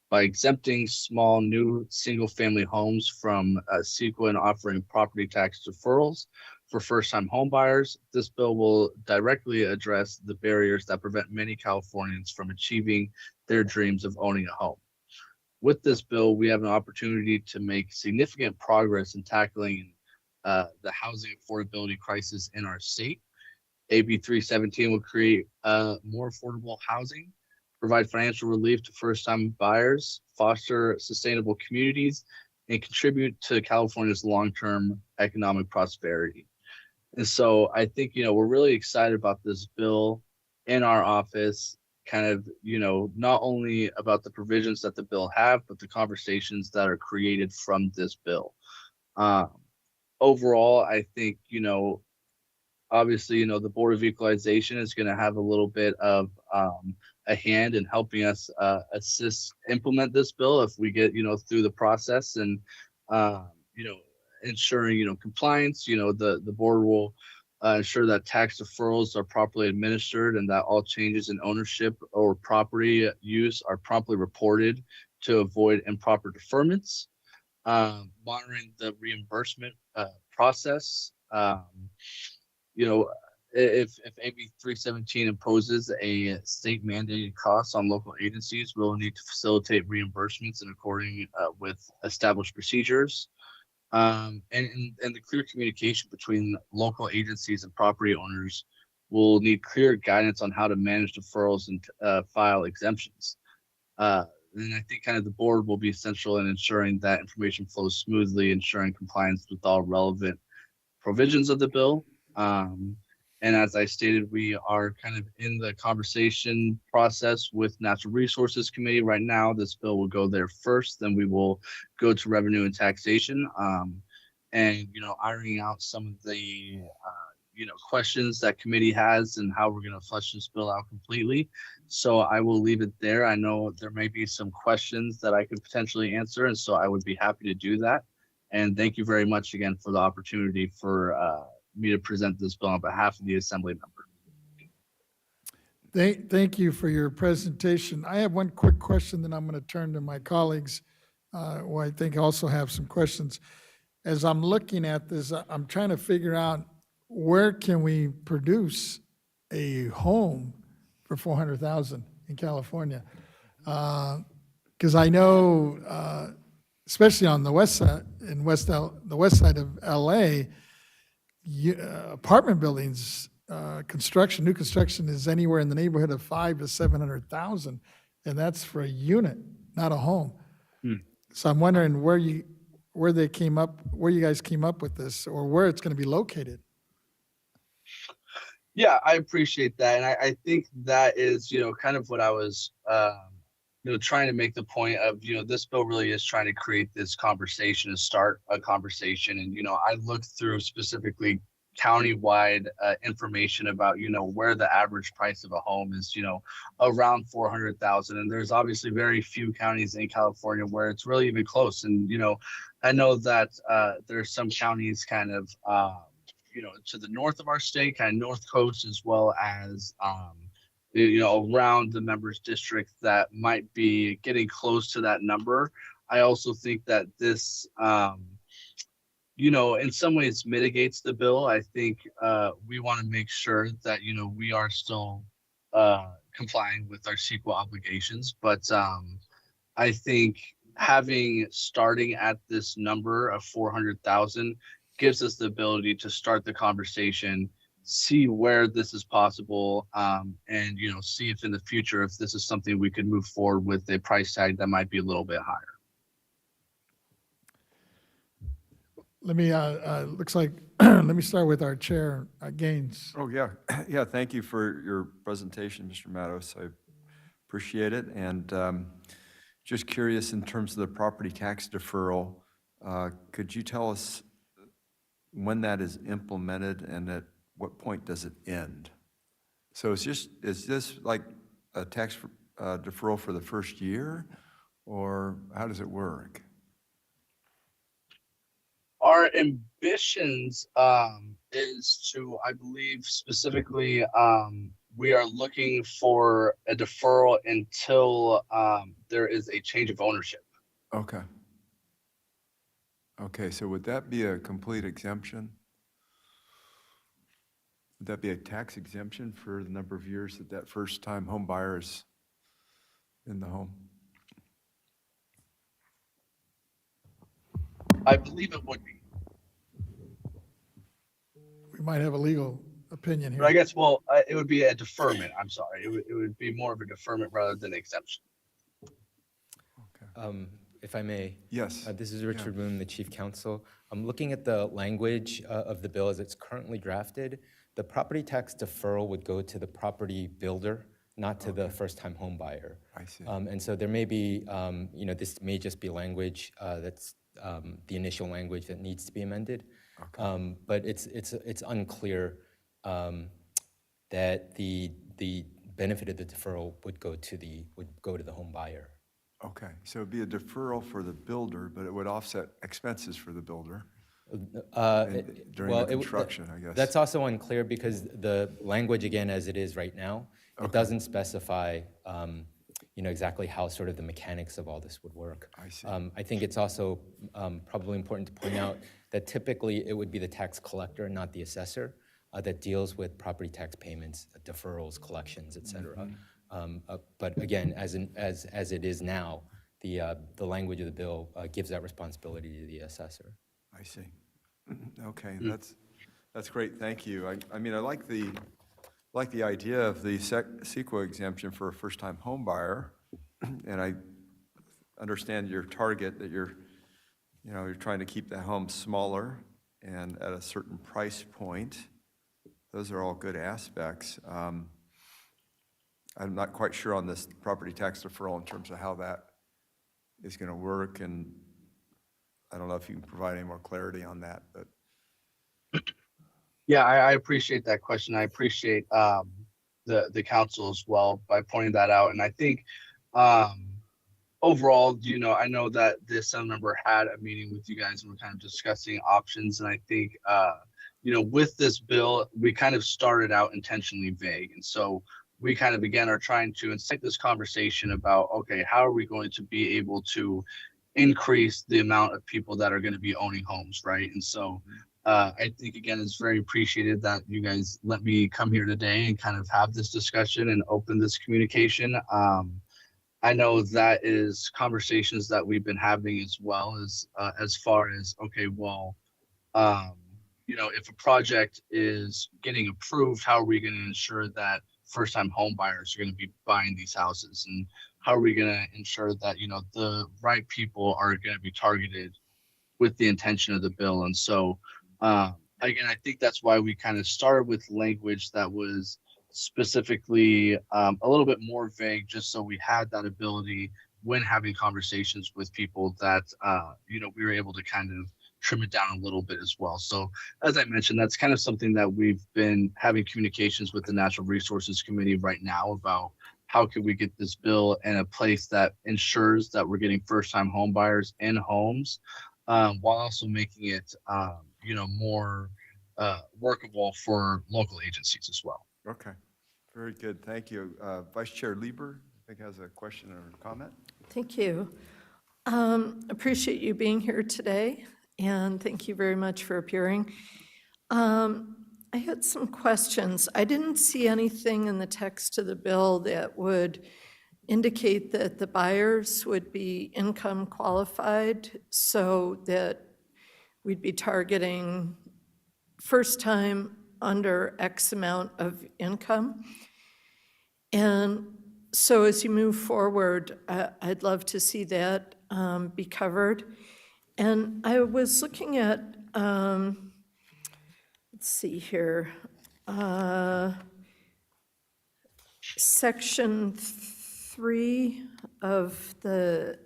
By exempting small new single-family homes from CEQA and offering property tax deferrals for first-time home buyers, this bill will directly address the barriers that prevent many Californians from achieving their dreams of owning a home. With this bill, we have an opportunity to make significant progress in tackling the housing affordability crisis in our state. AB 317 will create more affordable housing, provide financial relief to first-time buyers, foster sustainable communities, and contribute to California's long-term economic prosperity. And so I think, we're really excited about this bill. in our office, kind of, not only about the provisions that the bill have, but the conversations that are created from this bill. Uh, Overall, I think, obviously, the Board of Equalization is going to have a little bit of a hand in helping us assist implement this bill if we get, through the process and, uh, you know, ensuring, compliance. The board will ensure that tax deferrals are properly administered and that all changes in ownership or property use are promptly reported to avoid improper deferments. Monitoring the reimbursement process. If AB 317 imposes a state mandated cost on local agencies, we'll need to facilitate reimbursements in according with established procedures. And the clear communication between local agencies and property owners will need clear guidance on how to manage deferrals and file exemptions. And I think kind of the board will be essential in ensuring that information flows smoothly, ensuring compliance with all relevant provisions of the bill. And as I stated, we are kind of in the conversation process with Natural Resources Committee right now. This bill will go there first, then we will go to Revenue and Taxation. And, ironing out some of the, questions that committee has and how we're going to flesh this bill out completely. So I will leave it there. I know there may be some questions that I could potentially answer, and so I would be happy to do that. And thank you very much again for the opportunity for me to present this bill on behalf of the Assembly member. Thank you for your presentation. I have one quick question, then I'm going to turn to my colleagues, who I think also have some questions. As I'm looking at this, I'm trying to figure out where can we produce a home for $400,000 in California? Because I know, especially on the west side, the west side of LA, apartment buildings, new construction is anywhere in the neighborhood of $500,000 to $700,000, and that's for a unit, not a home. So I'm wondering where you guys came up with this, or where it's going to be located. Yeah, I appreciate that. And I think that is, kind of what I was, trying to make the point of, this bill really is trying to create this conversation, to start a conversation. And, I looked through specifically countywide information about, where the average price of a home is, around 400,000. And there's obviously very few counties in California where it's really even close. And, I know that there's some counties kind of, to the north of our state, kind of north coast, as well as, around the members district that might be getting close to that number. I also think that this, in some ways mitigates the bill. I think we want to make sure that, we are still complying with our CEQA obligations. But I think starting at this number of 400,000 gives us the ability to start the conversation, see where this is possible, and see if in the future, if this is something we could move forward with a price tag that might be a little bit higher. Let me, looks like, let me start with our chair, Gaines. Oh, yeah. Yeah, thank you for your presentation, Mr. Matos. I appreciate it. And just curious, in terms of the property tax deferral, could you tell us when that is implemented and at what point does it end? So is this like a tax deferral for the first year, or how does it work? Our ambitions is to, I believe specifically, we are looking for a deferral until there is a change of ownership. Okay. Okay, so would that be a complete exemption? Would that be a tax exemption for the number of years that first-time home buyer is in the home? I believe it would be. We might have a legal opinion here. But I guess, it would be a deferment. I'm sorry. It would be more of a deferment rather than exemption. If I may. Yes. This is Richard Moon, the Chief Counsel. I'm looking at the language of the bill as it's currently drafted. the property tax deferral would go to the property builder, not to the first-time home buyer. I see. And so there may be, this may just be language that's the initial language that needs to be amended. But it's unclear that the benefit of the deferral would go to the home buyer. Okay, so it'd be a deferral for the builder, but it would offset expenses for the builder during the construction, I guess. That's also unclear because the language, again, as it is right now, it doesn't specify, exactly how sort of the mechanics of all this would work. I see. I think it's also probably important to point out that typically it would be the tax collector, not the assessor, that deals with property tax payments, deferrals, collections, et cetera. But again, as it is now, the language of the bill gives that responsibility to the assessor. I see. Okay, that's great. Thank you. I mean, I like the idea of the CEQA exemption for a first-time home buyer, and I understand your target that you're trying to keep the home smaller and at a certain price point. Those are all good aspects. I'm not quite sure on this property tax deferral in terms of how that is going to work, and I don't know if you can provide any more clarity on that, but. Yeah, I appreciate that question. I appreciate the council as well by pointing that out. And I think overall, I know that the Assembly member had a meeting with you guys and we're kind of discussing options. And I think, with this bill, we kind of started out intentionally vague. And so we kind of, again, are trying to incite this conversation about, okay, how are we going to be able to increase the amount of people that are going to be owning homes, right? And so I think, again, it's very appreciated that you guys let me come here today and kind of have this discussion and open this communication. I know that is conversations that we've been having as well as far as, okay, well, if a project is getting approved, how are we going to ensure that first-time home buyers are going to be buying these houses? And how are we going to ensure that, the right people are going to be targeted with the intention of the bill? And so, again, I think that's why we kind of started with language that was specifically a little bit more vague, just so we had that ability when having conversations with people that, we were able to kind of trim it down a little bit as well. So as I mentioned, that's kind of something that we've been having communications with the Natural Resources Committee right now about how can we get this bill in a place that ensures that we're getting first-time home buyers in homes, while also making it, more workable for local agencies as well. Okay, very good. Thank you. Vice Chair Lieber, I think, has a question or comment. Thank you. Appreciate you being here today, and thank you very much for appearing. I had some questions. I didn't see anything in the text of the bill that would indicate that the buyers would be income qualified, so that we'd be targeting first time under X amount of income. And so as you move forward, I'd love to see that be covered. And I was looking at, let's see here, Section 3 of the,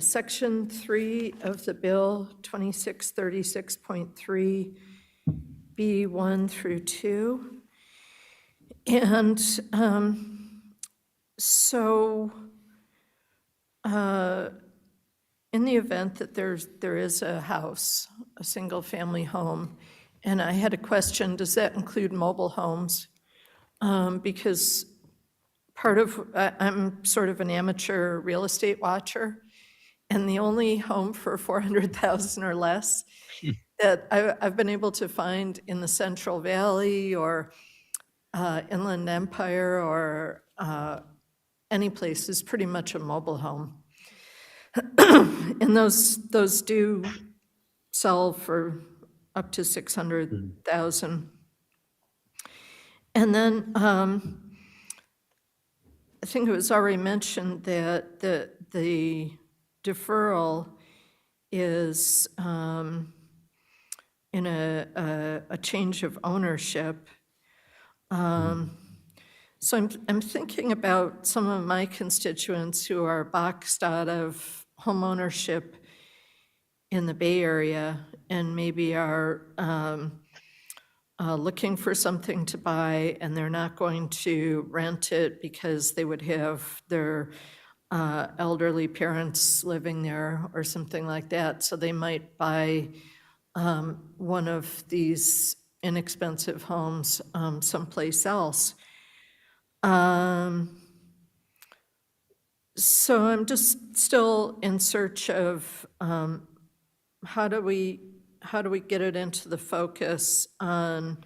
Section 3 of the bill, 2636.3, B1 through 2. And so in the event that there is a house, a single-family home, and I had a question, does that include mobile homes? Because I'm sort of an amateur real estate watcher, and the only home for $400,000 or less that I've been able to find in the Central Valley or Inland Empire or any place is pretty much a mobile home. And those do sell for up to $600,000. And then I think it was already mentioned that the deferral is in a change of ownership. So I'm thinking about some of my constituents who are boxed out of home ownership in the Bay Area and maybe are looking for something to buy, and they're not going to rent it because they would have their elderly parents living there or something like that. So they might buy one of these inexpensive homes someplace else. So I'm just still in search of how do we get it into the focus on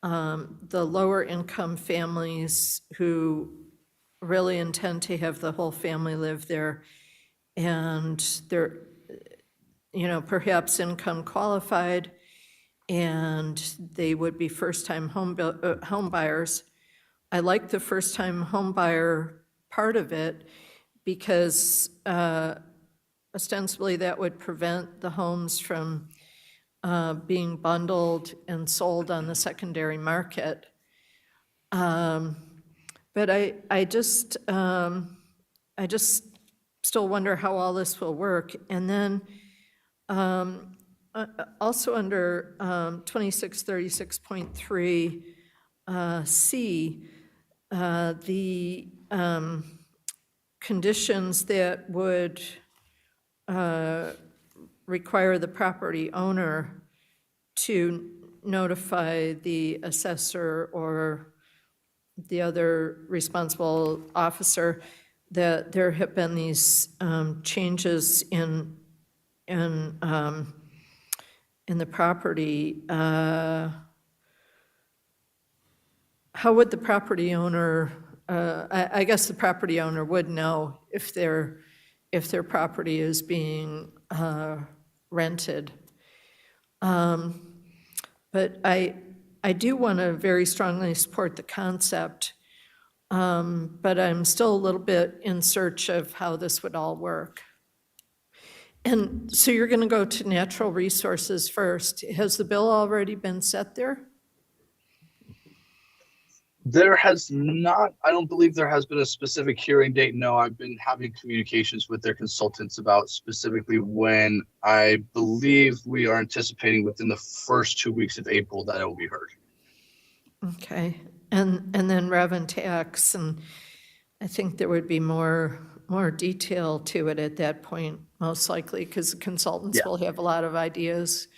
the lower income families who really intend to have the whole family live there, and they're, perhaps income qualified, and they would be first-time home buyers. I like the first-time home buyer part of it because ostensibly that would prevent the homes from being bundled and sold on the secondary market. But I just still wonder how all this will work. And then also under 2636.3 C, the conditions that would require the property owner to notify the assessor or the other responsible officer that there have been these changes in the property. How would the property owner, I guess the property owner would know if their property is being rented. But I do want to very strongly support the concept, but I'm still a little bit in search of how this would all work. And so you're going to go to natural resources first. Has the bill already been set there? There has not, I don't believe there has been a specific hearing date. No, I've been having communications with their consultants about specifically when. I believe we are anticipating within the first 2 weeks of April that it will be heard. Okay, and then rev and tax, and I think there would be more detail to it at that point, most likely, because the consultants will have a lot of ideas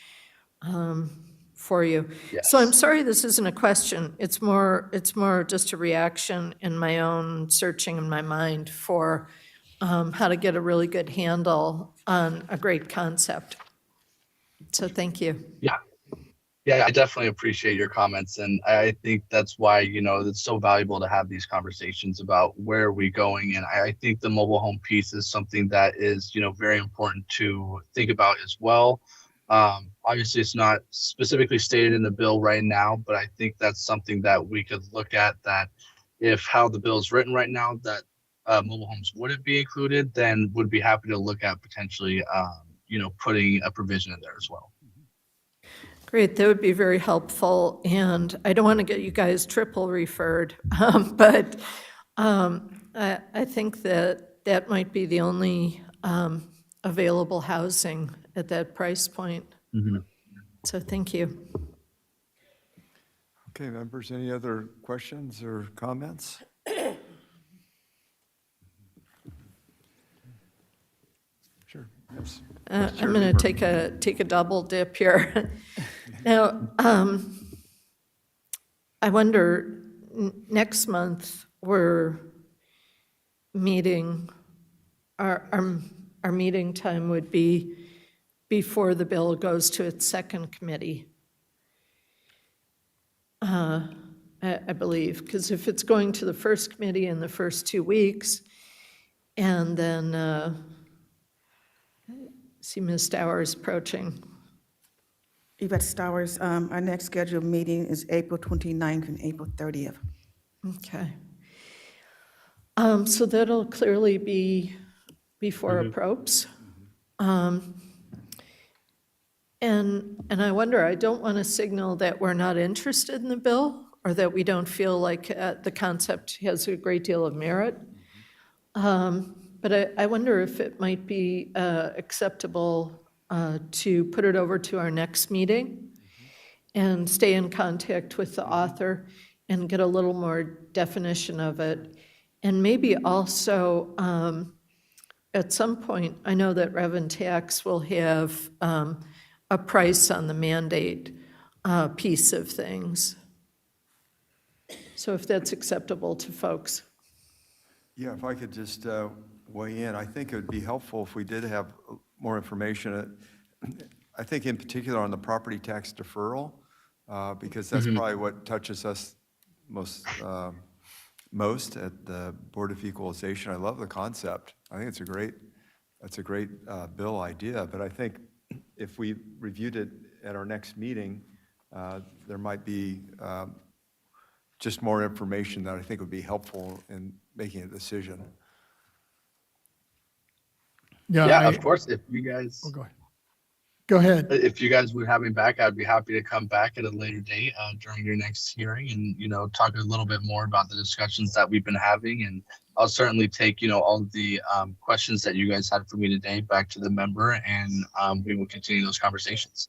for you. Yes. So I'm sorry this isn't a question. It's more just a reaction in my own searching in my mind for how to get a really good handle on a great concept. So thank you. Yeah, I definitely appreciate your comments, and I think that's why, it's so valuable to have these conversations about where are we going. And I think the mobile home piece is something that is, very important to think about as well. Obviously, it's not specifically stated in the bill right now, but I think that's something that we could look at, that if how the bill is written right now, that mobile homes wouldn't be included, then would be happy to look at potentially, putting a provision in there as well. Great, that would be very helpful, and I don't want to get you guys triple referred, but I think that might be the only available housing at that price point. Mm-hmm. So thank you. Okay, members, any other questions or comments? Sure, yes. I'm going to take a double dip here. Now, I wonder, next month, we're meeting, our meeting time would be before the bill goes to its second committee, I believe, because if it's going to the first committee in the first 2 weeks, and then see Ms. Stowers approaching. Yvette Stowers, our next scheduled meeting is April 29th and April 30th. Okay. So that'll clearly be before approps. And I wonder, I don't want to signal that we're not interested in the bill or that we don't feel like the concept has a great deal of merit. But I wonder if it might be acceptable to put it over to our next meeting and stay in contact with the author and get a little more definition of it. And maybe also, at some point, I know that Rev and Tax will have a price on the mandate piece of things. So if that's acceptable to folks. Yeah, if I could just weigh in, I think it would be helpful if we did have more information. I think in particular on the property tax deferral, because that's probably what touches us most at the Board of Equalization. I love the concept. I think that's a great bill idea, but I think if we reviewed it at our next meeting, there might be just more information that I think would be helpful in making a decision. Yeah, of course. If you guys, Oh, go ahead. if you guys would have me back, I'd be happy to come back at a later date during your next hearing and, talk a little bit more about the discussions that we've been having. And I'll certainly take, all of the questions that you guys had for me today back to the member, and we will continue those conversations.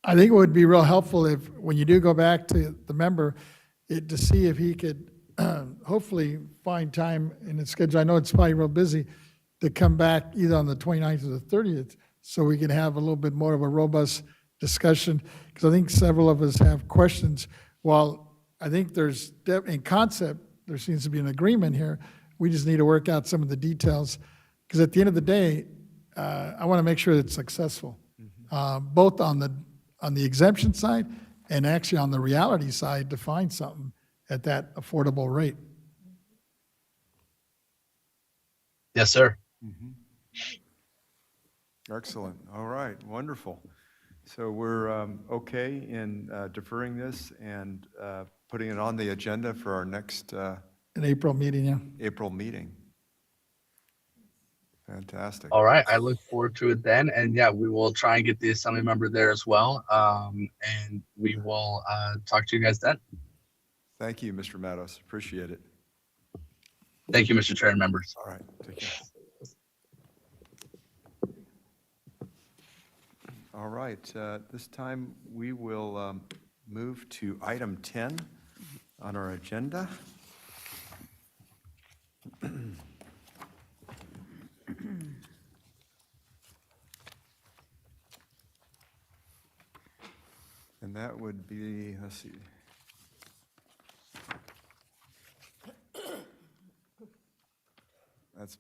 I think it would be real helpful if, when you do go back to the member, to see if he could hopefully find time in his schedule. I know it's probably real busy, to come back either on the 29th or the 30th, so we can have a little bit more of a robust discussion, because I think several of us have questions. While I think there's, in concept, there seems to be an agreement here, we just need to work out some of the details, because at the end of the day, I want to make sure it's successful, both on the exemption side and actually on the reality side, to find something at that affordable rate. Yes, sir. Excellent. All right, wonderful. So we're okay in deferring this and putting it on the agenda for our next An April meeting, yeah. April meeting. Fantastic. All right. I look forward to it then. And yeah, we will try and get the assembly member there as well. And we will talk to you guys then. Thank you, Mr. Matos. Appreciate it. Thank you, Mr. Chair and members. All right, take care. All right, this time we will move to item 10 on our agenda. And that would be, let's see. That's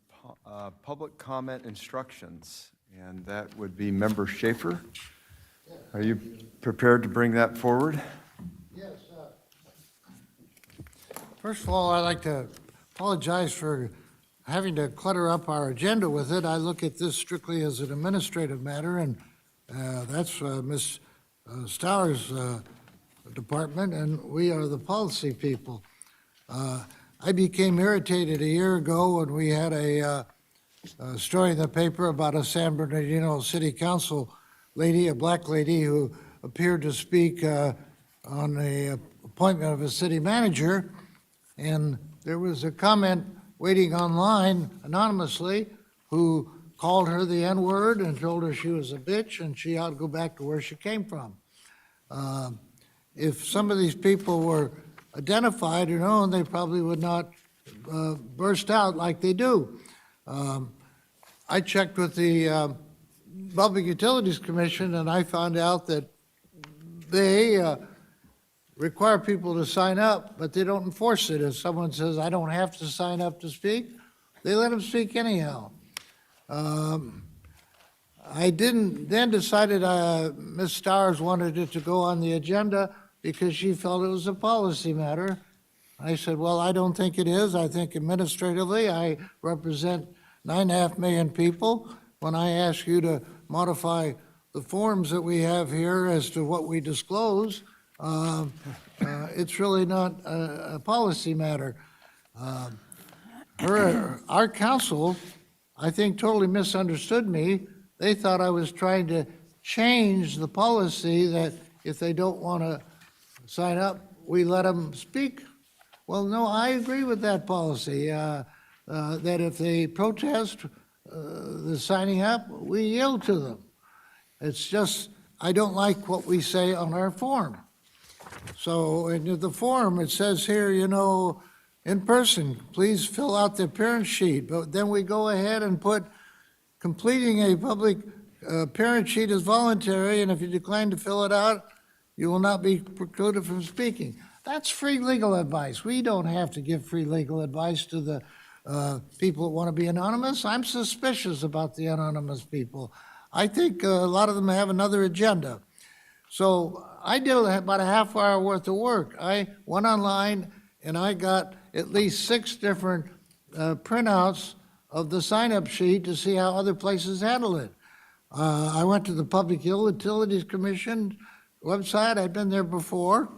public comment instructions, and that would be Member Schaefer. Are you prepared to bring that forward? Yes. First of all, I'd like to apologize for having to clutter up our agenda with it. I look at this strictly as an administrative matter, and that's Ms. Stowers' department, and we are the policy people. I became irritated a year ago when we had a story in the paper about a San Bernardino City Council lady, a black lady, who appeared to speak on the appointment of a city manager, and there was a comment waiting online anonymously who called her the N-word and told her she was a bitch and she ought to go back to where she came from. If some of these people were identified or known, they probably would not burst out like they do. I checked with the Public Utilities Commission, and I found out that they require people to sign up, but they don't enforce it. If someone says, I don't have to sign up to speak, they let them speak anyhow. I then decided Ms. Stowers wanted it to go on the agenda because she felt it was a policy matter. I said, well, I don't think it is. I think administratively, I represent 9.5 million people. When I ask you to modify the forms that we have here as to what we disclose, it's really not a policy matter. Our council, I think, totally misunderstood me. They thought I was trying to change the policy that if they don't want to sign up, we let them speak. Well, no, I agree with that policy, that if they protest the signing up, we yield to them. It's just, I don't like what we say on our form. So in the form, it says here, you know, in person, please fill out the appearance sheet. But then we go ahead and put completing a public appearance sheet is voluntary, and if you decline to fill it out, you will not be precluded from speaking. That's free legal advice. We don't have to give free legal advice to the people that want to be anonymous. I'm suspicious about the anonymous people. I think a lot of them have another agenda. So I did about a half hour worth of work. I went online and I got at least 6 different printouts of the sign-up sheet to see how other places handle it. I went to the Public Utilities Commission website. I'd been there before.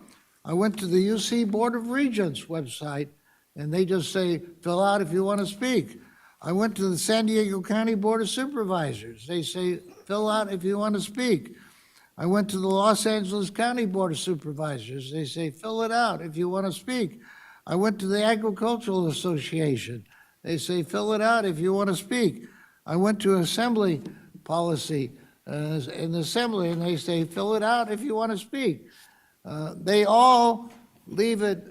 I went to the UC Board of Regents website, and they just say, fill out if you want to speak. I went to the San Diego County Board of Supervisors. They say, fill out if you want to speak. I went to the Los Angeles County Board of Supervisors. They say, fill it out if you want to speak. I went to the Agricultural Association. They say, fill it out if you want to speak. I went to Assembly Policy in the Assembly, and they say, fill it out if you want to speak. They all leave it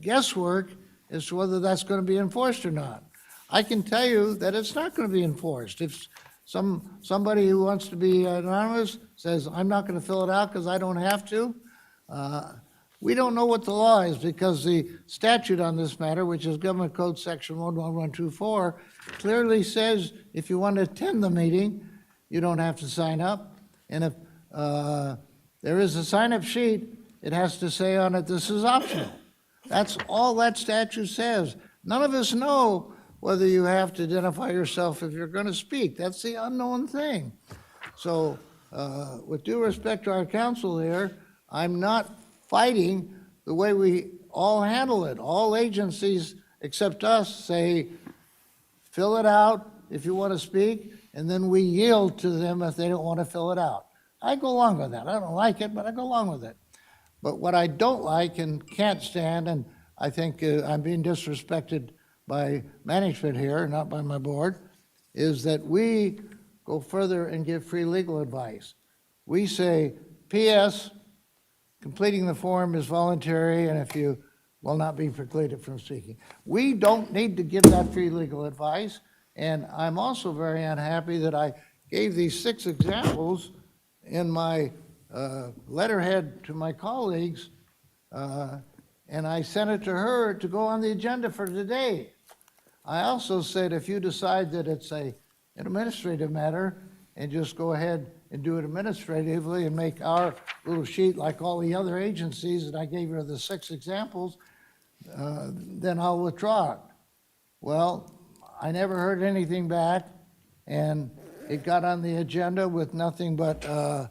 guesswork as to whether that's going to be enforced or not. I can tell you that it's not going to be enforced. If somebody who wants to be anonymous says, I'm not going to fill it out because I don't have to, we don't know what the law is, because the statute on this matter, which is Government Code Section 11124, clearly says if you want to attend the meeting, you don't have to sign up. And if there is a sign-up sheet, it has to say on it, this is optional. That's all that statute says. None of us know whether you have to identify yourself if you're going to speak. That's the unknown thing. So with due respect to our counsel here, I'm not fighting the way we all handle it. All agencies except us say, fill it out if you want to speak, and then we yield to them if they don't want to fill it out. I go along with that. I don't like it, but I go along with it. But what I don't like and can't stand, and I think I'm being disrespected by management here, not by my board, is that we go further and give free legal advice. We say, P.S., completing the form is voluntary, and if you will not be precluded from speaking. We don't need to give that free legal advice, and I'm also very unhappy that I gave these 6 examples in my letterhead to my colleagues, and I sent it to her to go on the agenda for today. I also said if you decide that it's an administrative matter and just go ahead and do it administratively and make our little sheet like all the other agencies, and I gave her the 6 examples, then I'll withdraw it. Well, I never heard anything back, and it got on the agenda with nothing but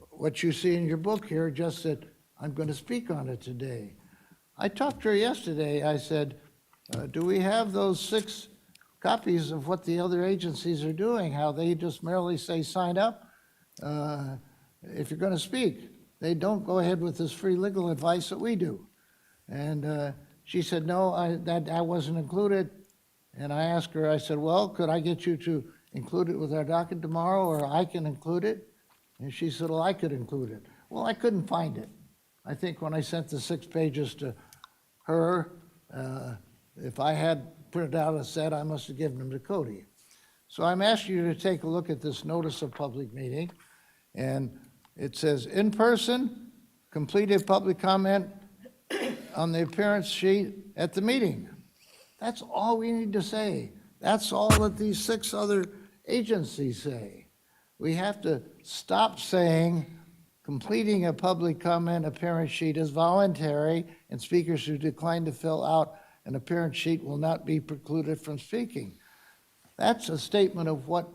what you see in your book here, just that I'm going to speak on it today. I talked to her yesterday. I said, do we have those 6 copies of what the other agencies are doing, how they just merely say sign up if you're going to speak. They don't go ahead with this free legal advice that we do. And she said, no, that wasn't included. And I asked her, I said, well, could I get you to include it with our docket tomorrow, or I can include it? And she said, well, I could include it. Well, I couldn't find it. I think when I sent the 6 pages to her, if I had printed out a set, I must have given them to Cody. So I'm asking you to take a look at this notice of public meeting, and it says, in person, completed public comment on the appearance sheet at the meeting. That's all we need to say. That's all that these 6 other agencies say. We have to stop saying completing a public comment appearance sheet is voluntary, and speakers who decline to fill out an appearance sheet will not be precluded from speaking. That's a statement of what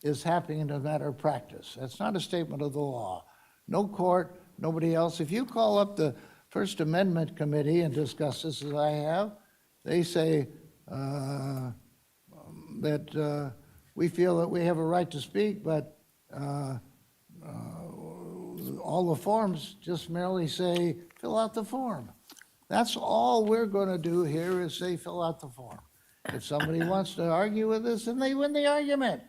is happening in a matter of practice. That's not a statement of the law. No court, nobody else. If you call up the First Amendment Committee and discuss this as I have, they say that we feel that we have a right to speak, but all the forms just merely say, fill out the form. That's all we're going to do here is say, fill out the form. If somebody wants to argue with us, then they win the argument.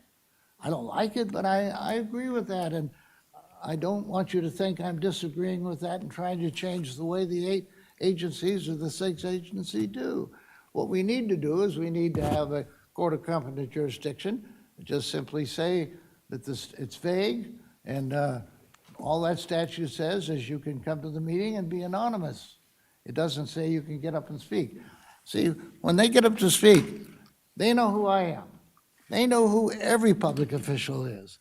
I don't like it, but I agree with that. And I don't want you to think I'm disagreeing with that and trying to change the way the 8 agencies or the 6 agencies do. What we need to do is we need to have a court of competent jurisdiction, just simply say that it's vague, and all that statute says is you can come to the meeting and be anonymous. It doesn't say you can get up and speak. See, when they get up to speak, they know who I am. They know who every public official is.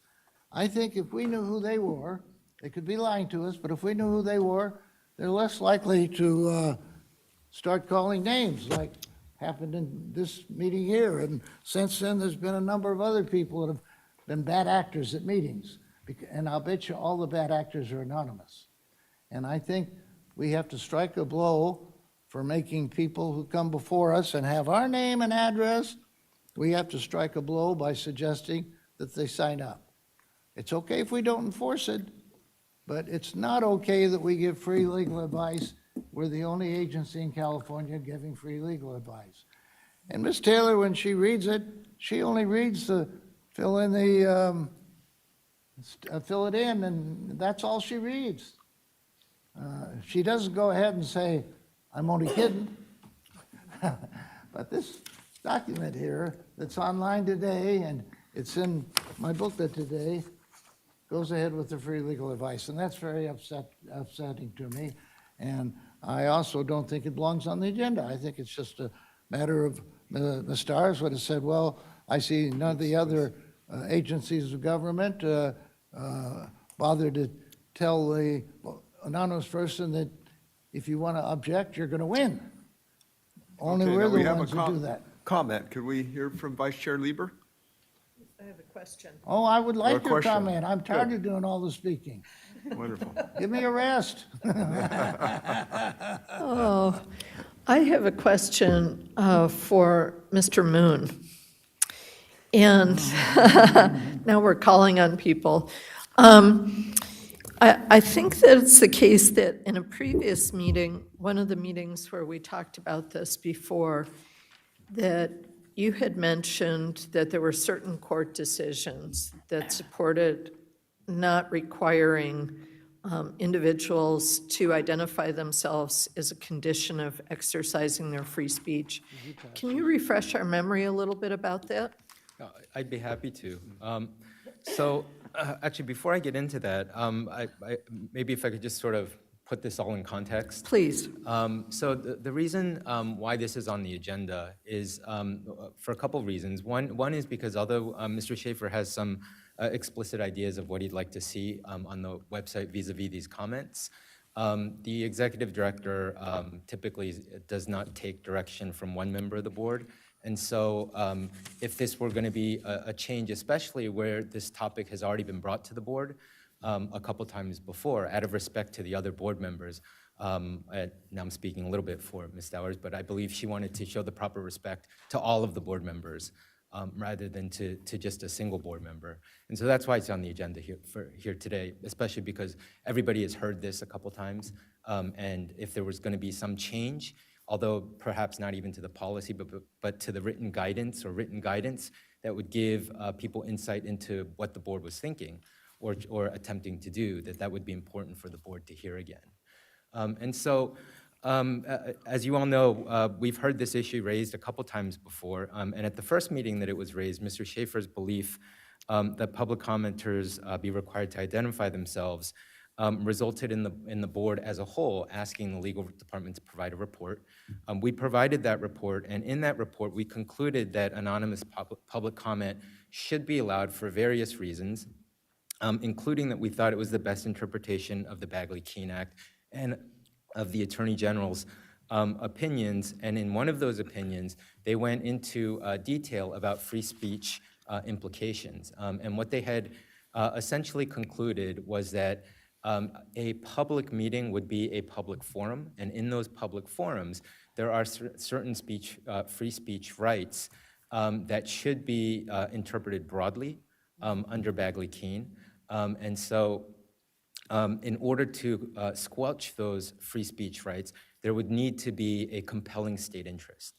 I think if we knew who they were, they could be lying to us, but if we knew who they were, they're less likely to start calling names like happened in this meeting here. And since then, there's been a number of other people that have been bad actors at meetings. And I'll bet you all the bad actors are anonymous. And I think we have to strike a blow for making people who come before us and have our name and address, we have to strike a blow by suggesting that they sign up. It's okay if we don't enforce it, but it's not okay that we give free legal advice. We're the only agency in California giving free legal advice. And Ms. Taylor, when she reads it, she only reads the, fill it in, and that's all she reads. She doesn't go ahead and say, I'm only kidding. But this document here that's online today, and it's in my booklet today, goes ahead with the free legal advice, and that's very upsetting to me. And I also don't think it belongs on the agenda. I think it's just a matter of the stars would have said, well, I see none of the other agencies of government bother to tell the anonymous person that if you want to object, you're going to win. Only Okay, we're now we the have ones a who do that. comment. Could we hear from Vice Chair Lieber? I have a question. Oh, I would Or a like your question. comment. I'm tired Good. of doing all the speaking. Wonderful. Give me a rest. Oh, I have a question for Mr. Moon. And now we're calling on people. I think that it's the case that in a previous meeting, one of the meetings where we talked about this before, that you had mentioned that there were certain court decisions that supported not requiring individuals to identify themselves as a condition of exercising their free speech. Can you refresh our memory a little bit about that? I'd be happy to. Actually, before I get into that, maybe if I could just sort of put this all in context. Please. So the reason why this is on the agenda is for a couple of reasons. One is because although Mr. Schaefer has some explicit ideas of what he'd like to see on the website vis-a-vis these comments, the executive director typically does not take direction from one member of the board. And so if this were going to be a change, especially where this topic has already been brought to the board a couple times before, out of respect to the other board members, now I'm speaking a little bit for Ms. Stowers, but I believe she wanted to show the proper respect to all of the board members rather than to just a single board member. And so that's why it's on the agenda here today, especially because everybody has heard this a couple times. And if there was going to be some change, although perhaps not even to the policy, but to the written guidance that would give people insight into what the board was thinking or attempting to do, that would be important for the board to hear again. As you all know, we've heard this issue raised a couple times before, and at the first meeting that it was raised, Mr. Schaefer's belief that public commenters be required to identify themselves resulted in the board as a whole asking the legal department to provide a report. We provided that report, and in that report, we concluded that anonymous public comment should be allowed for various reasons, including that we thought it was the best interpretation of the Bagley-Keene Act and of the Attorney General's opinions. And in one of those opinions, they went into detail about free speech implications. And what they had essentially concluded was that a public meeting would be a public forum, and in those public forums, there are certain free speech rights that should be interpreted broadly under Bagley-Keene. And so in order to squelch those free speech rights, there would need to be a compelling state interest.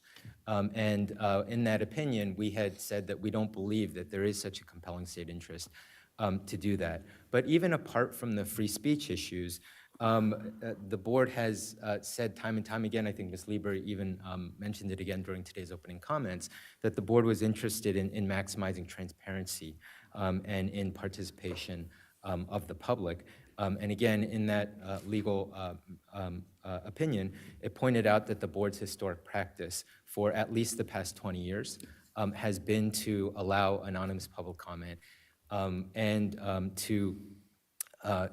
And in that opinion, we had said that we don't believe that there is such a compelling state interest to do that. But even apart from the free speech issues, the board has said time and time again, I think Ms. Lieber even mentioned it again during today's opening comments, that the board was interested in maximizing transparency and in participation of the public. And again, in that legal opinion, it pointed out that the board's historic practice for at least the past 20 years has been to allow anonymous public comment and to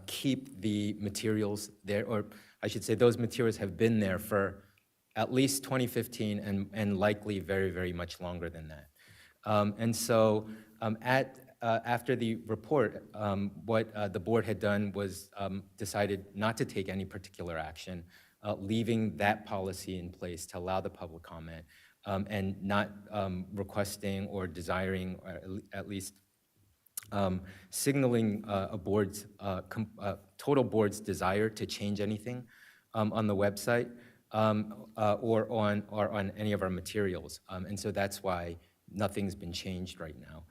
keep the materials there, or I should say those materials have been there for at least 2015 and likely very, very much longer than that. And so after the report, what the board had done was decided not to take any particular action, leaving that policy in place to allow the public comment and not requesting or desiring, or at least signaling a board's, total board's desire to change anything on the website or on any of our materials. And so that's why nothing's been changed right now.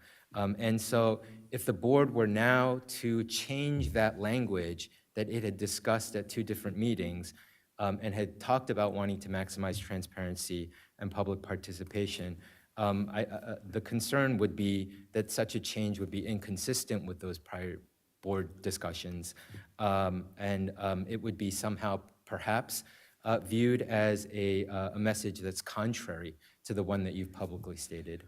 And so if the board were now to change that language that it had discussed at 2 different meetings and had talked about wanting to maximize transparency and public participation, the concern would be that such a change would be inconsistent with those prior board discussions, and it would be somehow perhaps viewed as a message that's contrary to the one that you've publicly stated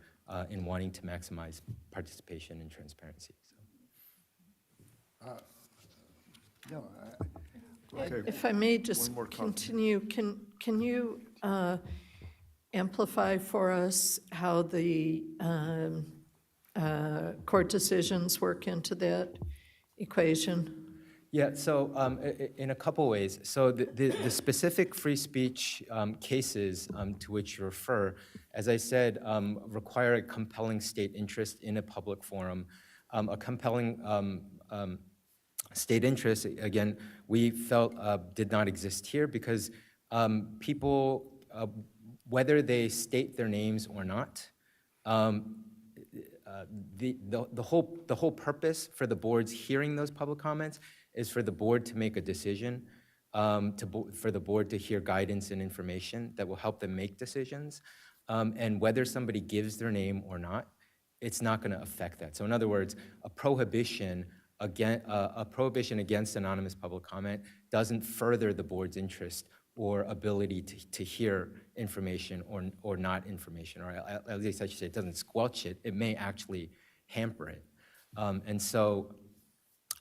in wanting to maximize participation and transparency. No, Okay, If I may just one more comment. continue, can you amplify for us how the court decisions work into that equation? Yeah, so in a couple ways. So the specific free speech cases to which you refer, as I said, require a compelling state interest in a public forum. A compelling state interest, again, we felt did not exist here because people, whether they state their names or not, the whole purpose for the board's hearing those public comments is for the board to make a decision, for the board to hear guidance and information that will help them make decisions. And whether somebody gives their name or not, it's not going to affect that. So in other words, a prohibition against anonymous public comment doesn't further the board's interest or ability to hear information or not information, or at least I should say it doesn't squelch it. It may actually hamper it. And so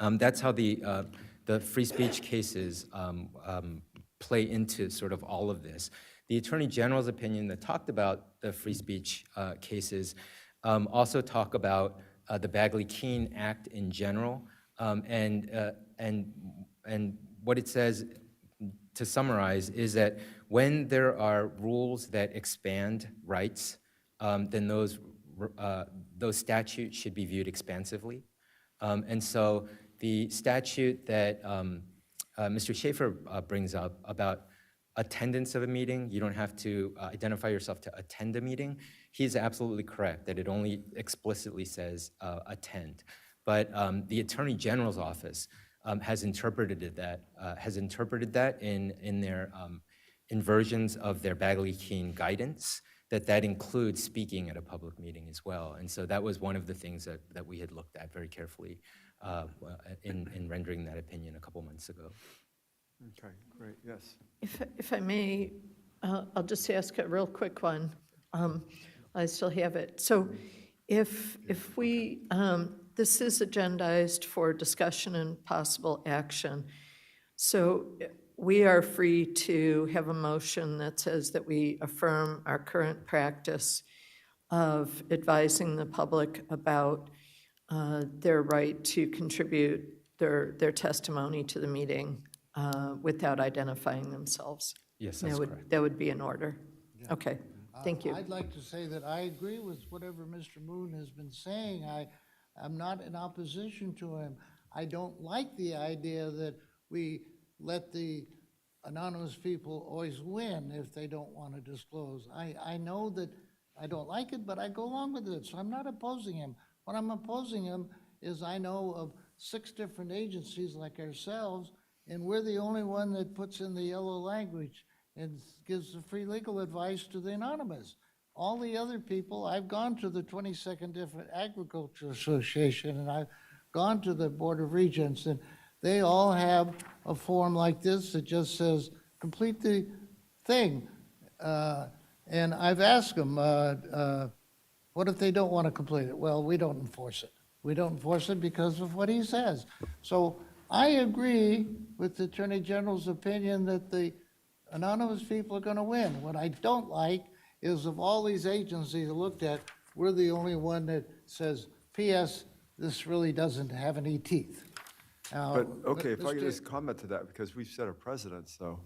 that's how the free speech cases play into sort of all of this. The Attorney General's opinion that talked about the free speech cases also talk about the Bagley-Keene Act in general, and what it says, to summarize, is that when there are rules that expand rights, then those statutes should be viewed expansively. And so the statute that Mr. Schaefer brings up about attendance of a meeting, you don't have to identify yourself to attend a meeting. He's absolutely correct that it only explicitly says attend. But the Attorney General's office has interpreted that in their versions of their Bagley-Keene guidance, that includes speaking at a public meeting as well. And so that was one of the things that we had looked at very carefully in rendering that opinion a couple months ago. Okay, great, yes. If I may, I'll just ask a real quick one. I still have it. So if we, this is agendized for discussion and possible action. So we are free to have a motion that says that we affirm our current practice of advising the public about their right to contribute their testimony to the meeting without identifying themselves. Yes, that's correct. That would be in order. Okay, thank you. I'd like to say that I agree with whatever Mr. Moon has been saying. I'm not in opposition to him. I don't like the idea that we let the anonymous people always win if they don't want to disclose. I know that I don't like it, but I go along with it, so I'm not opposing him. What I'm opposing him is I know of 6 different agencies like ourselves, and we're the only one that puts in the yellow language and gives the free legal advice to the anonymous. All the other people, I've gone to the 22nd Different Agriculture Association, and I've gone to the Board of Regents, and they all have a form like this that just says, complete the thing. And I've asked them, what if they don't want to complete it? Well, we don't enforce it. We don't enforce it because of what he says. So I agree with the Attorney General's opinion that the anonymous people are going to win. What I don't like is of all these agencies I looked at, we're the only one that says, P.S., this really doesn't have any teeth. Now, But, okay, if I could Mr. just comment to that, because we've set a precedent, so,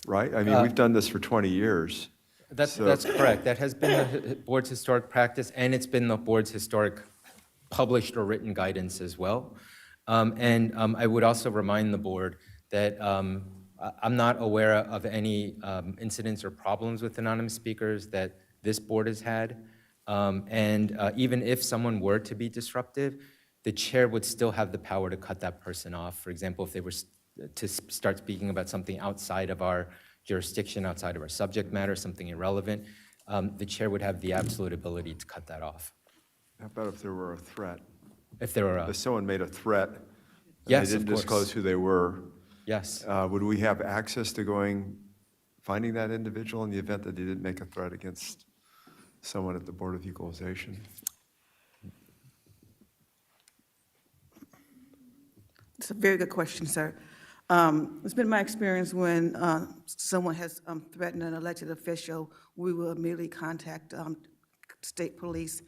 right? I mean, we've done this for 20 years. That's So- correct. That has been the board's historic practice, and it's been the board's historic published or written guidance as well. I would also remind the board that I'm not aware of any incidents or problems with anonymous speakers that this board has had. Even if someone were to be disruptive, the chair would still have the power to cut that person off. For example, if they were to start speaking about something outside of our jurisdiction, outside of our subject matter, something irrelevant, the chair would have the absolute ability to cut that off. How about if there were a threat? If there were If someone made a threat, and Yes, they of didn't course. disclose who they were, Yes. would we have access to finding that individual in the event that they didn't make a threat against someone at the Board of Equalization? It's a very good question, sir. It's been my experience when someone has threatened an elected official, we will immediately contact state police,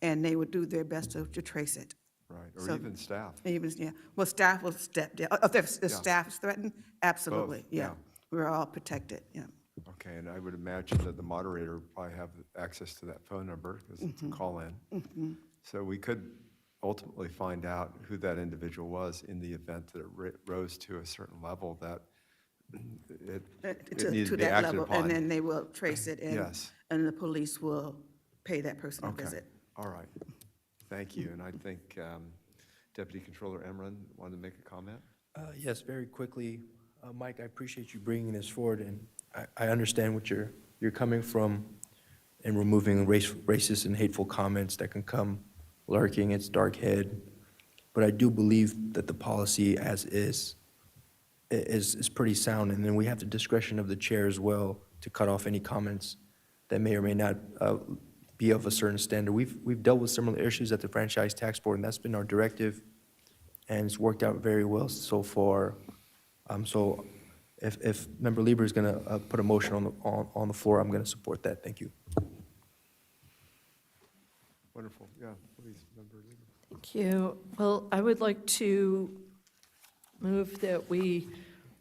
and they would do their best to trace it. Right, or So- even staff. Even, yeah. Well, staff will step down. If the staff is threatened, absolutely, Both, yeah. yeah. We're all protected, yeah. Okay, and I would imagine that the moderator would probably have access to that phone number, because it's a call-in. Mhm. So we could ultimately find out who that individual was in the event that it rose to a certain level that it needed to be that acted level, upon. and then they will trace it, Yes. and the police will pay that person a Okay, visit. all right. Thank you, and I think Deputy Controller Emron wanted to make a comment? Yes, very quickly. Mike, I appreciate you bringing this forward, and I understand what you're coming from in removing racist and hateful comments that can come lurking its dark head. But I do believe that the policy as is pretty sound, and then we have the discretion of the chair as well to cut off any comments that may or may not be of a certain standard. We've dealt with similar issues at the Franchise Tax Board, and that's been our directive, and it's worked out very well so far. So if Member Lieber is going to put a motion on the floor, I'm going to support that. Thank you. Wonderful, yeah, please, Member Lieber. Thank you. Well, I would like to move that we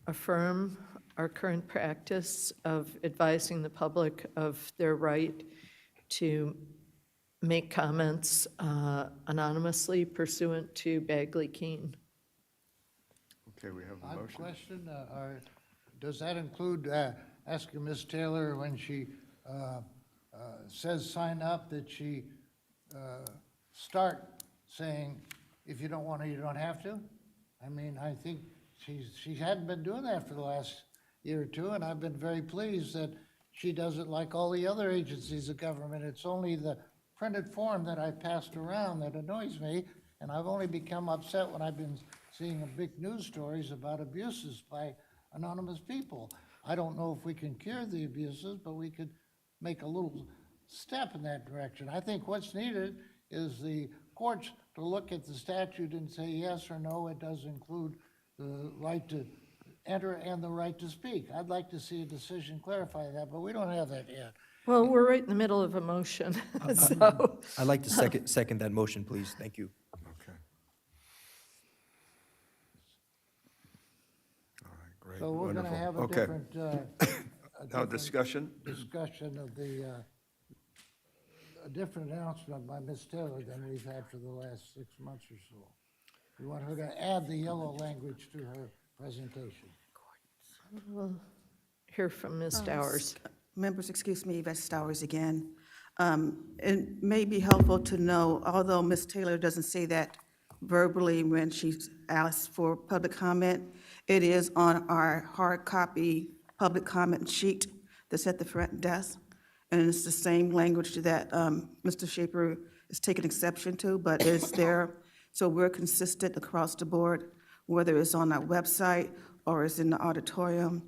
affirm our current practice of advising the public of their right to make comments anonymously pursuant to Bagley-Keene. Okay, we have I a have a motion. question. Does that include asking Ms. Taylor when she says sign up, that she start saying, if you don't want to, you don't have to? I mean, I think she hadn't been doing that for the last year or two, and I've been very pleased that she does it like all the other agencies of government. It's only the printed form that I passed around that annoys me, and I've only become upset when I've been seeing big news stories about abuses by anonymous people. I don't know if we can cure the abuses, but we could make a little step in that direction. I think what's needed is the courts to look at the statute and say yes or no, it does include the right to enter and the right to speak. I'd like to see a decision clarify that, but we don't have that yet. Well, we're right in the middle of a motion, so. I'd like to second that motion, please. Thank you. Okay. All right, great, So we're gonna wonderful. have a Okay. different, Now, different discussion? discussion of a different announcement by Ms. Taylor than we've had for the last 6 months or so. We want her to add the yellow language to her presentation. We'll hear from Ms. Stowers. Members, excuse me, Yvette Stowers again. It may be helpful to know, although Ms. Taylor doesn't say that verbally when she asks for public comment, it is on our hard copy public comment sheet that's at the front desk. And it's the same language that Mr. Shaper is taking exception to, but it's there. So we're consistent across the board, whether it's on our website or it's in the auditorium.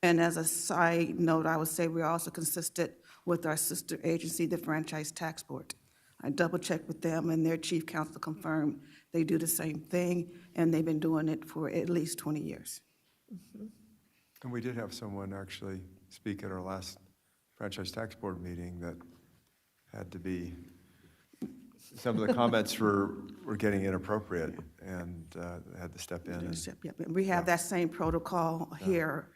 And as a side note, I would say we're also consistent with our sister agency, the Franchise Tax Board. I double-checked with them, and their chief counsel confirmed they do the same thing, and they've been doing it for at least 20 years. And we did have someone actually speak at our last Franchise Tax Board meeting that had to be, some of the comments were getting inappropriate and had to step in. And, We have that same protocol here.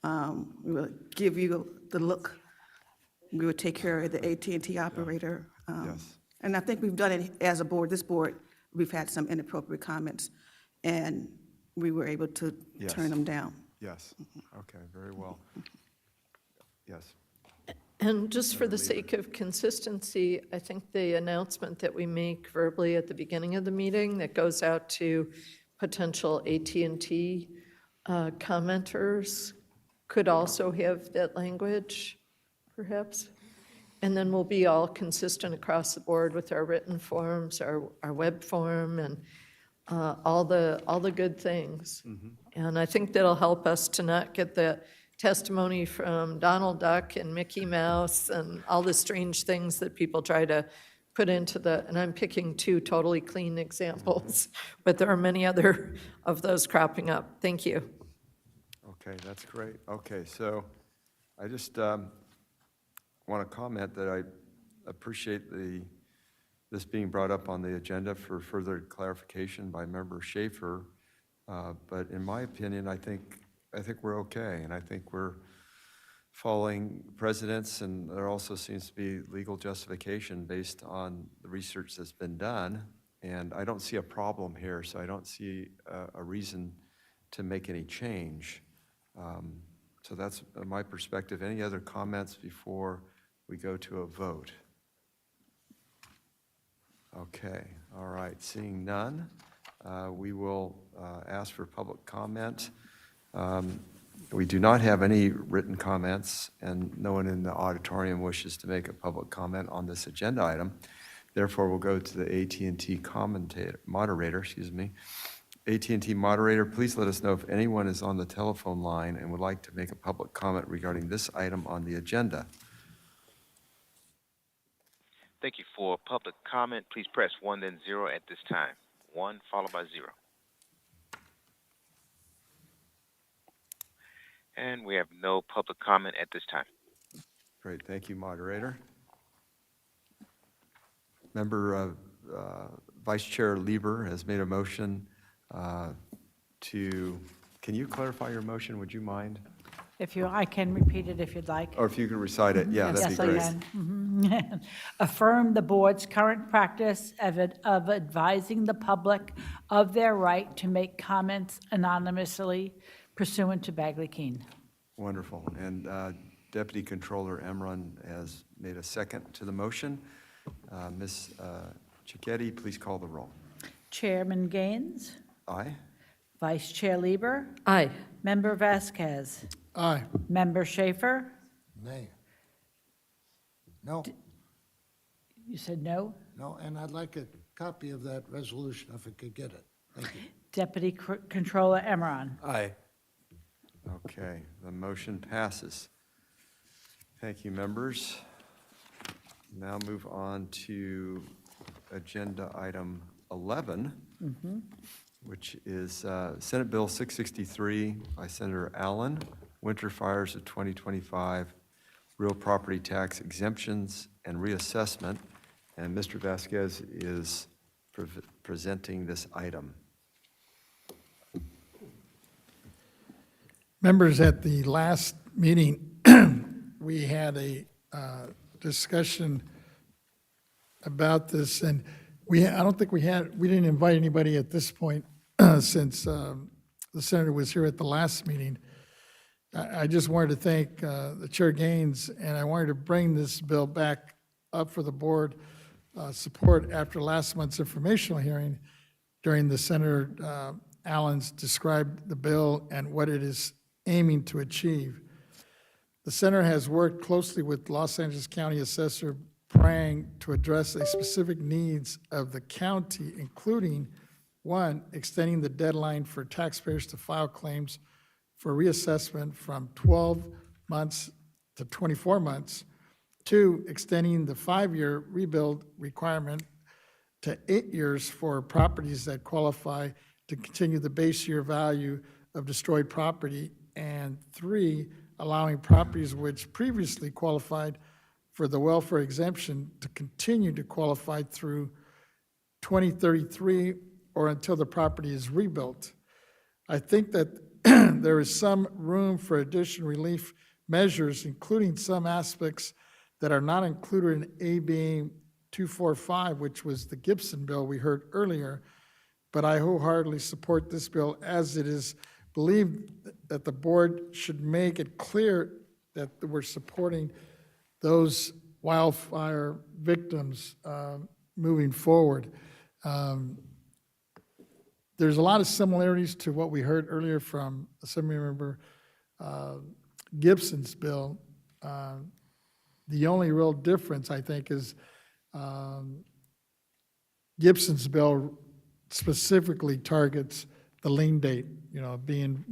We will give you the look. We would take care of the AT&T operator. Yes. And I think we've done it as a board. This board, we've had some inappropriate comments, and we were able to Yes. turn them down. Yes, okay, very well. Yes. And just for the sake of consistency, I think the announcement that we make verbally at the beginning of the meeting that goes out to potential AT&T commenters could also have that language, perhaps? And then we'll be all consistent across the board with our written forms, our web form, and all the good things. And I think that'll help us to not get the testimony from Donald Duck and Mickey Mouse and all the strange things that people try to put into the, and I'm picking two totally clean examples, but there are many other of those cropping up. Thank you. Okay, that's great. Okay, so I just want to comment that I appreciate this being brought up on the agenda for further clarification by Member Schaefer. But in my opinion, I think we're okay, and I think we're following precedents, and there also seems to be legal justification based on the research that's been done, and I don't see a problem here, so I don't see a reason to make any change. So that's my perspective. Any other comments before we go to a vote? Okay, all right, seeing none, we will ask for public comment. We do not have any written comments, and no one in the auditorium wishes to make a public comment on this agenda item. Therefore, we'll go to the AT&T moderator. AT&T moderator, please let us know if anyone is on the telephone line and would like to make a public comment regarding this item on the agenda. Thank you. For public comment, please press 1 then 0 at this time. 1 followed by 0. And we have no public comment at this time. Great, thank you, moderator. Member Vice Chair Lieber has made a motion can you clarify your motion, would you mind? I can repeat it if you'd like. Or if you could recite it, yeah, that'd be great. Yes, I can. Mhm. Affirm the board's current practice of advising the public of their right to make comments anonymously pursuant to Bagley-Keene. Wonderful. And Deputy Controller Emron has made a second to the motion. Ms. Cicchetti, please call the roll. Chairman Gaines? Aye. Vice Chair Lieber? Aye. Member Vasquez? Aye. Member Schaefer? Nay. No, You said no? no, and I'd like a copy of that resolution if I could get it. Thank you. Deputy Controller Emron? Aye. Okay, the motion passes. Thank you, members. Now move on to agenda item 11, which is Senate Bill 663 by Senator Allen, Winter Fires of 2025, Real Property Tax Exemptions and Reassessment. And Mr. Vasquez is presenting this item. Members, at the last meeting, we had a discussion about this, and I don't think we didn't invite anybody at this point since the senator was here at the last meeting. I just wanted to thank the Chair Gaines, and I wanted to bring this bill back up for the board support after last month's informational hearing during the Senator Allen's described the bill and what it is aiming to achieve. The center has worked closely with Los Angeles County Assessor Prang to address the specific needs of the county, including, one, extending the deadline for taxpayers to file claims for reassessment from 12 months to 24 months. Two, extending the 5-year rebuild requirement to 8 years for properties that qualify to continue the base year value of destroyed property. And three, allowing properties which previously qualified for the welfare exemption to continue to qualify through 2033 or until the property is rebuilt. I think that there is some room for additional relief measures, including some aspects that are not included in AB 245, which was the Gibson bill we heard earlier, but I wholeheartedly support this bill as it is believed that the board should make it clear that we're supporting those wildfire victims moving forward. There's a lot of similarities to what we heard earlier from Assemblymember Gibson's bill. The only real difference, I think, is Gibson's bill specifically targets the lien date,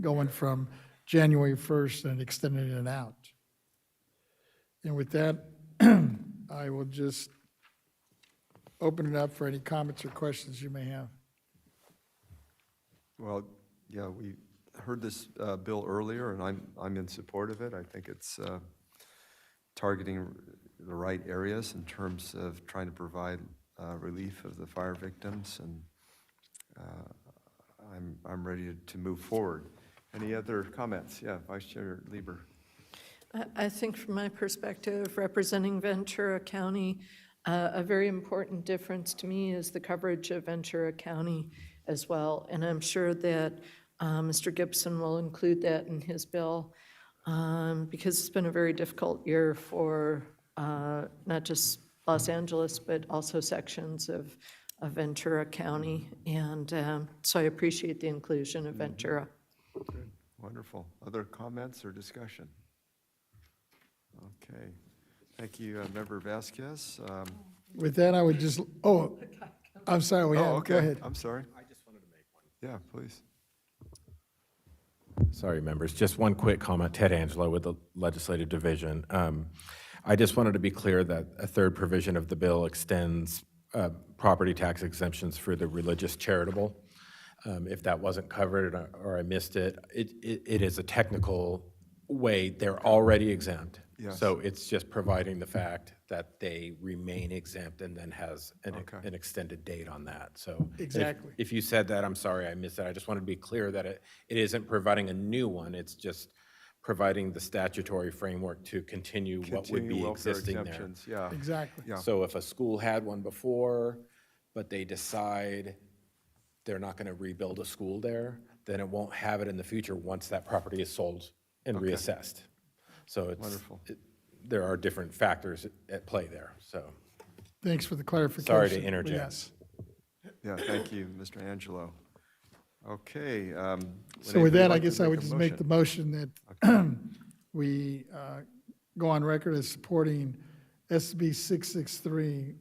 going from January 1st and extending it out. And with that, I will just open it up for any comments or questions you may have. Well, yeah, we heard this bill earlier, and I'm in support of it. I think it's targeting the right areas in terms of trying to provide relief of the fire victims, and I'm ready to move forward. Any other comments? Yeah, Vice Chair Lieber. I think from my perspective, representing Ventura County, a very important difference to me is the coverage of Ventura County as well. And I'm sure that Mr. Gibson will include that in his bill because it's been a very difficult year for not just Los Angeles, but also sections of Ventura County. And so I appreciate the inclusion of Ventura. Good, wonderful. Other comments or discussion? Okay, thank you, Member Vasquez. With that, I would just, I'm sorry, okay. Go ahead. I'm sorry. I just wanted to make one. Yeah, please. Sorry, members, just one quick comment. Ted Angelo with the Legislative Division. I just wanted to be clear that a third provision of the bill extends property tax exemptions for the religious charitable. If that wasn't covered or I missed it, it is a technical way. They're already exempt. Yes. So it's just providing the fact that they remain exempt and then has an extended date on that. So Exactly. if you said that, I'm sorry I missed that. I just wanted to be clear that it isn't providing a new one. It's just providing the statutory framework to continue what would be welfare existing there. exemptions, yeah. Exactly. Yeah. So if a school had one before, but they decide they're not going to rebuild a school there, then it won't have it in the future once that property is sold and reassessed. So it's Wonderful. There are different factors at play there. So Thanks for the clarification. sorry to interject. Yes. Yeah, thank you, Mr. Angelo. Okay. So with that, I guess I would just make the motion that we go on record as supporting SB 663,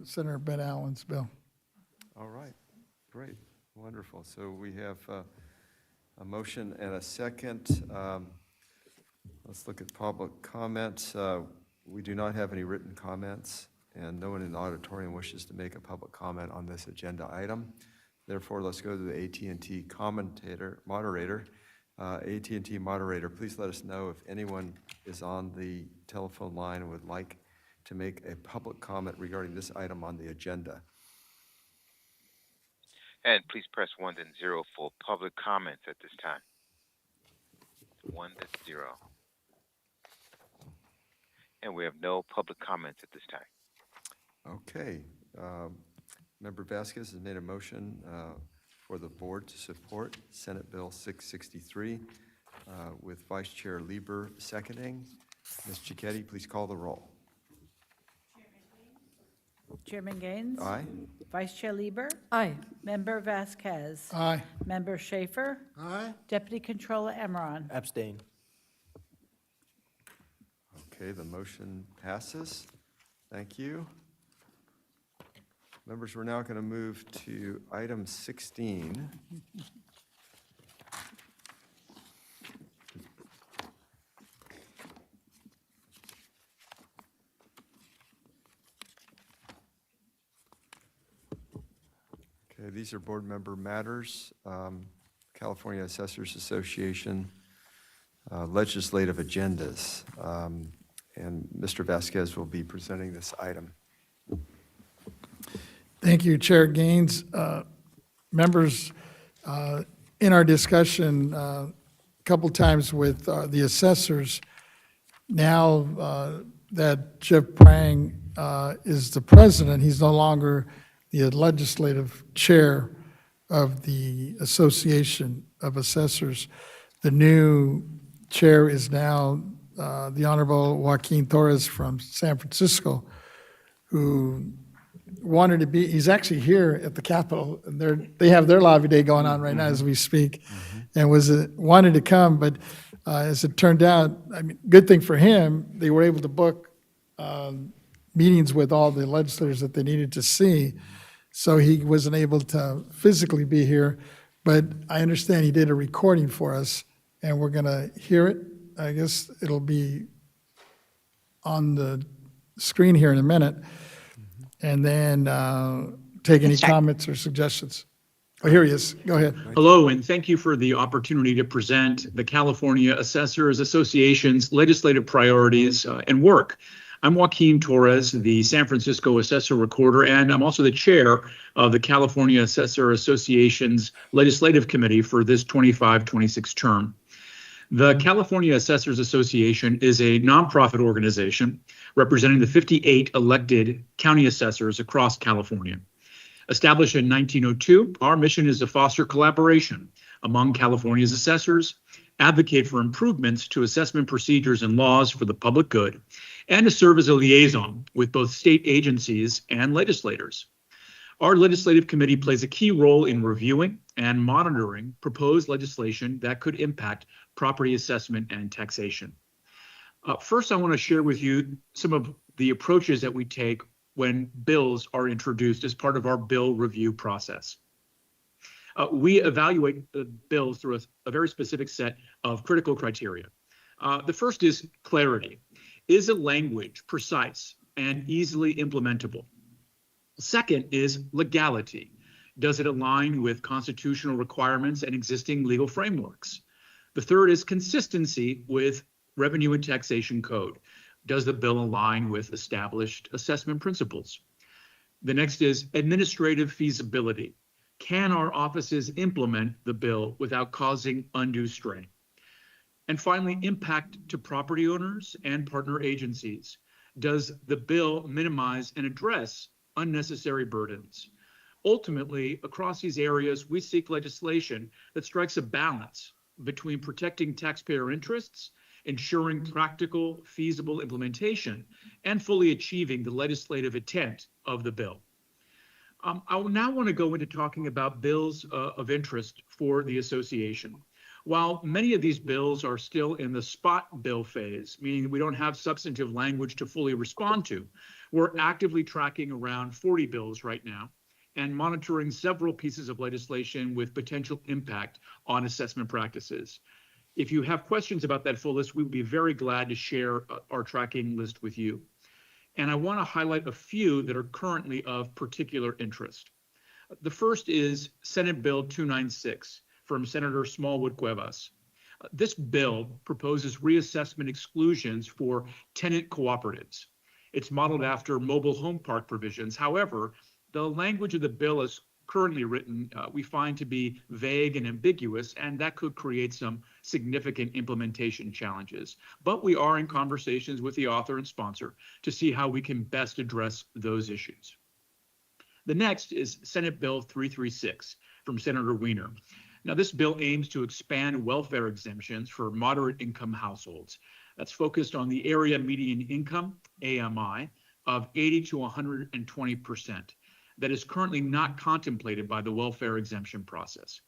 Senator Ben Allen's bill. All right, great, wonderful. So we have a motion and a second. Let's look at public comments. We do not have any written comments, and no one in the auditorium wishes to make a public comment on this agenda item. Therefore, let's go to the AT&T moderator. AT&T moderator, please let us know if anyone is on the telephone line and would like to make a public comment regarding this item on the agenda. And please press 1 then 0 for public comments at this time. 1 then 0. And we have no public comments at this time. Okay. Member Vasquez has made a motion for the board to support Senate Bill 663 with Vice Chair Lieber seconding. Ms. Cicchetti, please call the roll. Chairman Gaines? Aye. Vice Chair Lieber? Aye. Member Vasquez? Aye. Member Schaefer? Aye. Deputy Controller Emron? Abstain. Okay, the motion passes. Thank you. Members, we're now going to move to item 16. Okay, these are board member matters. California Assessors Association legislative agendas. And Mr. Vasquez will be presenting this item. Thank you, Chair Gaines. Members, in our discussion a couple times with the assessors, now that Jeff Prang is the president, he's no longer the legislative chair of the Association of Assessors. The new chair is now the Honorable Joaquin Torres from San Francisco, who wanted to be, he's actually here at the Capitol, and they have their lobby day going on right now as we speak, and wanted to come, but as it turned out, I mean, good thing for him, they were able to book meetings with all the legislators that they needed to see, so he wasn't able to physically be here, but I understand he did a recording for us, and we're gonna hear it. I guess it'll be on the screen here in a minute, and then take any comments or suggestions. Oh, here he is. Go ahead. Hello, and thank you for the opportunity to present the California Assessors Association's legislative priorities and work. I'm Joaquin Torres, the San Francisco Assessor Recorder, and I'm also the chair of the California Assessor Association's Legislative Committee for this 25-26 term. The California Assessors Association is a nonprofit organization representing the 58 elected county assessors across California. Established in 1902, our mission is to foster collaboration among California's assessors, advocate for improvements to assessment procedures and laws for the public good, and to serve as a liaison with both state agencies and legislators. Our legislative committee plays a key role in reviewing and monitoring proposed legislation that could impact property assessment and taxation. First, I want to share with you some of the approaches that we take when bills are introduced as part of our bill review process. We evaluate the bills through a very specific set of critical criteria. The first is clarity. Is the language precise and easily implementable? Second is legality. Does it align with constitutional requirements and existing legal frameworks? The third is consistency with revenue and taxation code. Does the bill align with established assessment principles? The next is administrative feasibility. Can our offices implement the bill without causing undue strain? And finally, impact to property owners and partner agencies. Does the bill minimize and address unnecessary burdens? Ultimately, across these areas, we seek legislation that strikes a balance between protecting taxpayer interests, ensuring practical, feasible implementation, and fully achieving the legislative intent of the bill. I now want to go into talking about bills of interest for the association. While many of these bills are still in the spot bill phase, meaning we don't have substantive language to fully respond to, we're actively tracking around 40 bills right now and monitoring several pieces of legislation with potential impact on assessment practices. If you have questions about that full list, we would be very glad to share our tracking list with you. And I want to highlight a few that are currently of particular interest. The first is Senate Bill 296 from Senator Smallwood Cuevas. This bill proposes reassessment exclusions for tenant cooperatives. It's modeled after mobile home park provisions. However, the language of the bill as currently written, we find to be vague and ambiguous, and that could create some significant implementation challenges. But we are in conversations with the author and sponsor to see how we can best address those issues. The next is Senate Bill 336 from Senator Weiner. Now, this bill aims to expand welfare exemptions for moderate income households. That's focused on the area median income, AMI, of 80 to 120%. That is currently not contemplated by the welfare exemption process.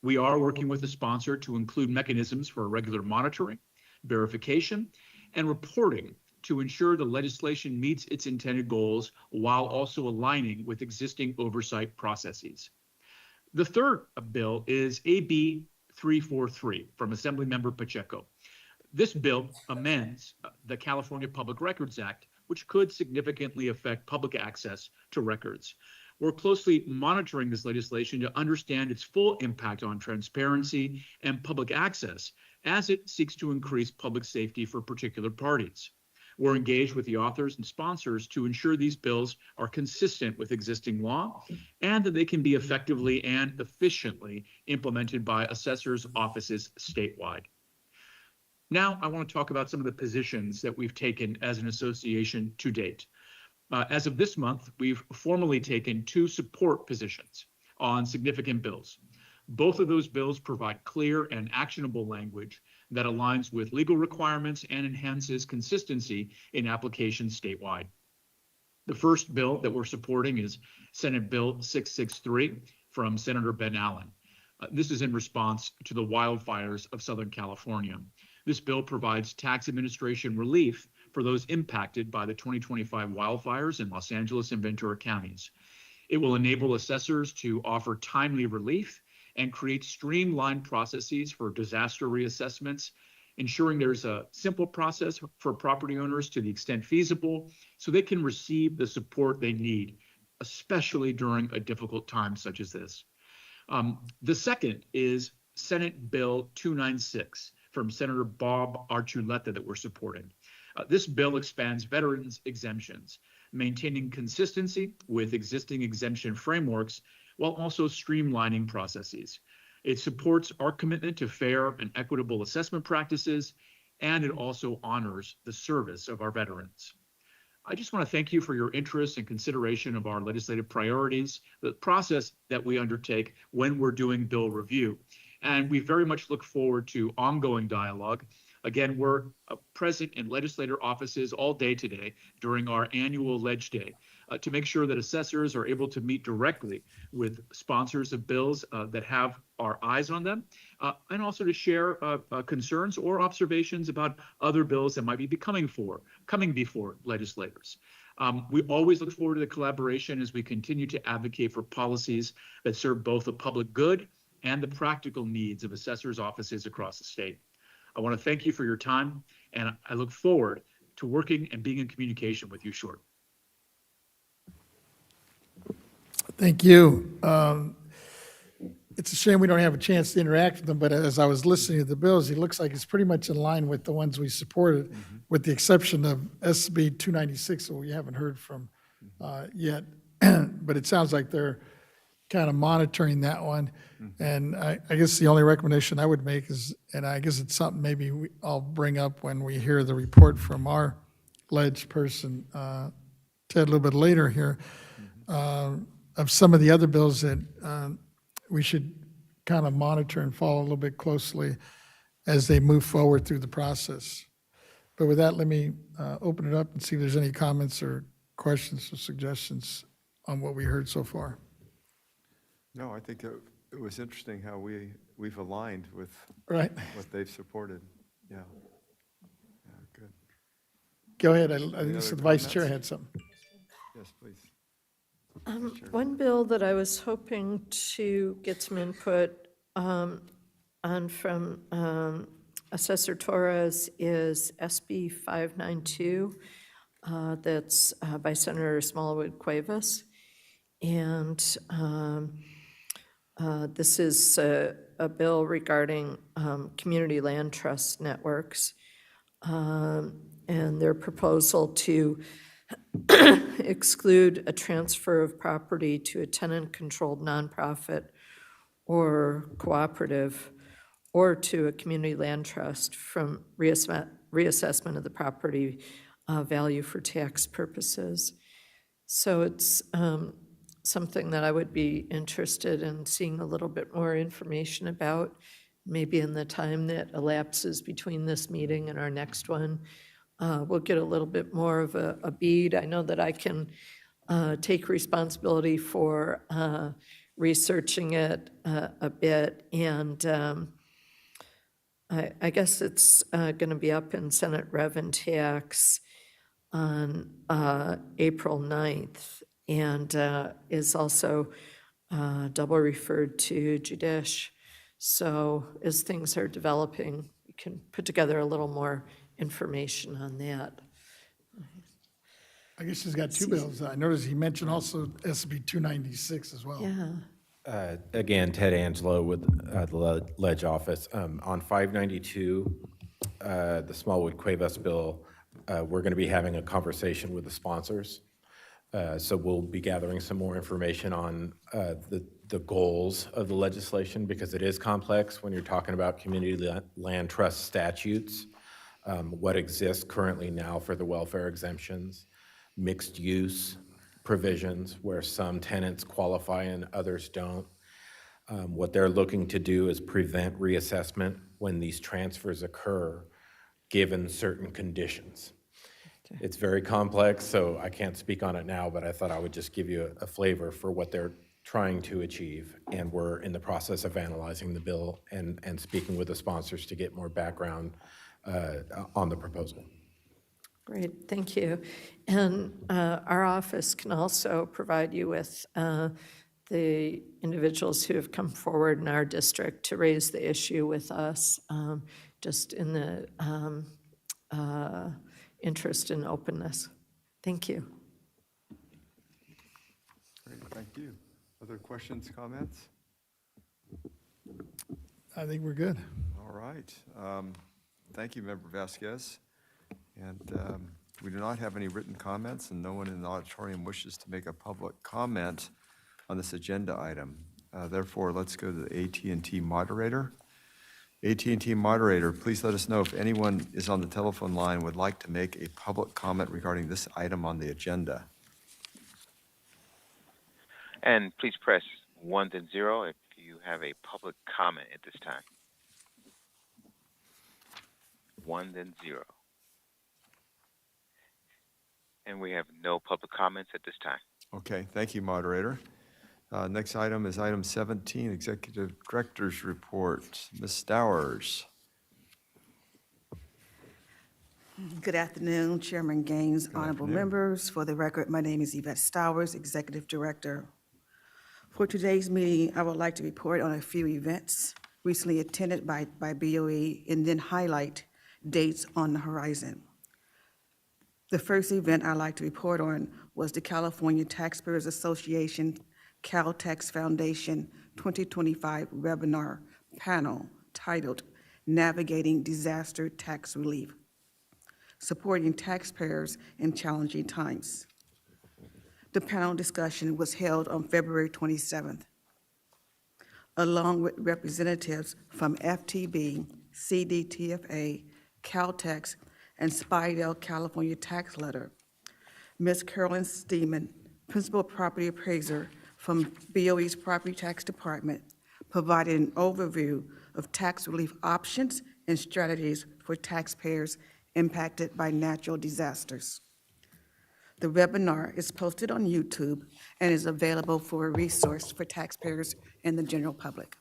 We are working with the sponsor to include mechanisms for regular monitoring, verification, and reporting to ensure the legislation meets its intended goals while also aligning with existing oversight processes. The third bill is AB 343 from Assemblymember Pacheco. This bill amends the California Public Records Act, which could significantly affect public access to records. We're closely monitoring this legislation to understand its full impact on transparency and public access as it seeks to increase public safety for particular parties. We're engaged with the authors and sponsors to ensure these bills are consistent with existing law and that they can be effectively and efficiently implemented by assessors' offices statewide. Now, I want to talk about some of the positions that we've taken as an association to date. As of this month, we've formally taken 2 support positions on significant bills. Both of those bills provide clear and actionable language that aligns with legal requirements and enhances consistency in applications statewide. The first bill that we're supporting is Senate Bill 663 from Senator Ben Allen. This is in response to the wildfires of Southern California. This bill provides tax administration relief for those impacted by the 2025 wildfires in Los Angeles and Ventura counties. It will enable assessors to offer timely relief and create streamlined processes for disaster reassessments, ensuring there's a simple process for property owners to the extent feasible so they can receive the support they need, especially during a difficult time such as this. The second is Senate Bill 296 from Senator Bob Archuleta that we're supporting. This bill expands veterans exemptions, maintaining consistency with existing exemption frameworks while also streamlining processes. It supports our commitment to fair and equitable assessment practices, and it also honors the service of our veterans. I just want to thank you for your interest and consideration of our legislative priorities, the process that we undertake when we're doing bill review. And we very much look forward to ongoing dialogue. Again, we're present in legislator offices all day today during our annual Ledge Day to make sure that assessors are able to meet directly with sponsors of bills that have our eyes on them, and also to share concerns or observations about other bills that might be coming before legislators. We always look forward to the collaboration as we continue to advocate for policies that serve both the public good and the practical needs of assessors' offices across the state. I want to thank you for your time, and I look forward to working and being in communication with you shortly. Thank you. It's a shame we don't have a chance to interact with them, but as I was listening to the bills, it looks like it's pretty much in line with the ones we supported, with the exception of SB 296, that we haven't heard from yet. But it sounds like they're kind of monitoring that one. And I guess the only recommendation I would make is, and I guess it's something maybe I'll bring up when we hear the report from our ledge person, Ted, a little bit later here, of some of the other bills that we should kind of monitor and follow a little bit closely as they move forward through the process. But with that, let me open it up and see if there's any comments or questions or suggestions on what we heard so far. No, I think it was interesting how we've aligned with Right. what they've supported. Yeah. Yeah, good. Go ahead. I Any think the other vice chair comments? had something. Yes, please. One bill that I was hoping to get some input on from Assessor Torres is SB 592. That's by Senator Smallwood Cuevas. And this is a bill regarding community land trust networks and their proposal to exclude a transfer of property to a tenant-controlled nonprofit or cooperative or to a community land trust from reassessment of the property value for tax purposes. So it's something that I would be interested in seeing a little bit more information about, maybe in the time that elapses between this meeting and our next one. We'll get a little bit more of a bead. I know that I can take responsibility for researching it a bit, and I guess it's going to be up in Senate Rev and Tax on April 9th, and is also double referred to Judish. So as things are developing, we can put together a little more information on that. I guess he's got two bills. I noticed he mentioned also SB 296 as well. Yeah. Again, Ted Angelo with the Ledge Office. On 592, the Smallwood Cuevas bill, we're going to be having a conversation with the sponsors. So we'll be gathering some more information on the goals of the legislation, because it is complex when you're talking about community land trust statutes, what exists currently now for the welfare exemptions, mixed use provisions where some tenants qualify and others don't. What they're looking to do is prevent reassessment when these transfers occur, given certain conditions. It's very complex, so I can't speak on it now, but I thought I would just give you a flavor for what they're trying to achieve. And we're in the process of analyzing the bill and speaking with the sponsors to get more background on the proposal. Great, thank you. And our office can also provide you with the individuals who have come forward in our district to raise the issue with us, just in the interest and openness. Thank you. Great, thank you. Other questions, comments? I think we're good. All right. Thank you, Member Vasquez. And we do not have any written comments, and no one in the auditorium wishes to make a public comment on this agenda item. Therefore, let's go to the AT&T moderator. AT&T moderator, please let us know if anyone is on the telephone line would like to make a public comment regarding this item on the agenda. And please press 1 then 0 if you have a public comment at this time. 1 then 0. And we have no public comments at this time. Okay, thank you, moderator. Next item is item 17, Executive Director's Report. Ms. Stowers. Good afternoon, Chairman Gaines, honorable afternoon. members. For the record, my name is Yvette Stowers, Executive Director. For today's meeting, I would like to report on a few events recently attended by BOE and then highlight dates on the horizon. The first event I'd like to report on was the California Taxpayers Association Caltax Foundation 2025 webinar panel titled Navigating Disaster Tax Relief, Supporting Taxpayers in Challenging Times. The panel discussion was held on February 27th, along with representatives from FTB, CDTFA, Caltex, and Spidell California Tax Letter. Ms. Carolyn Steeman, Principal Property Appraiser from BOE's Property Tax Department, provided an overview of tax relief options and strategies for taxpayers impacted by natural disasters. The webinar is posted on YouTube and is available for a resource for taxpayers and the general public.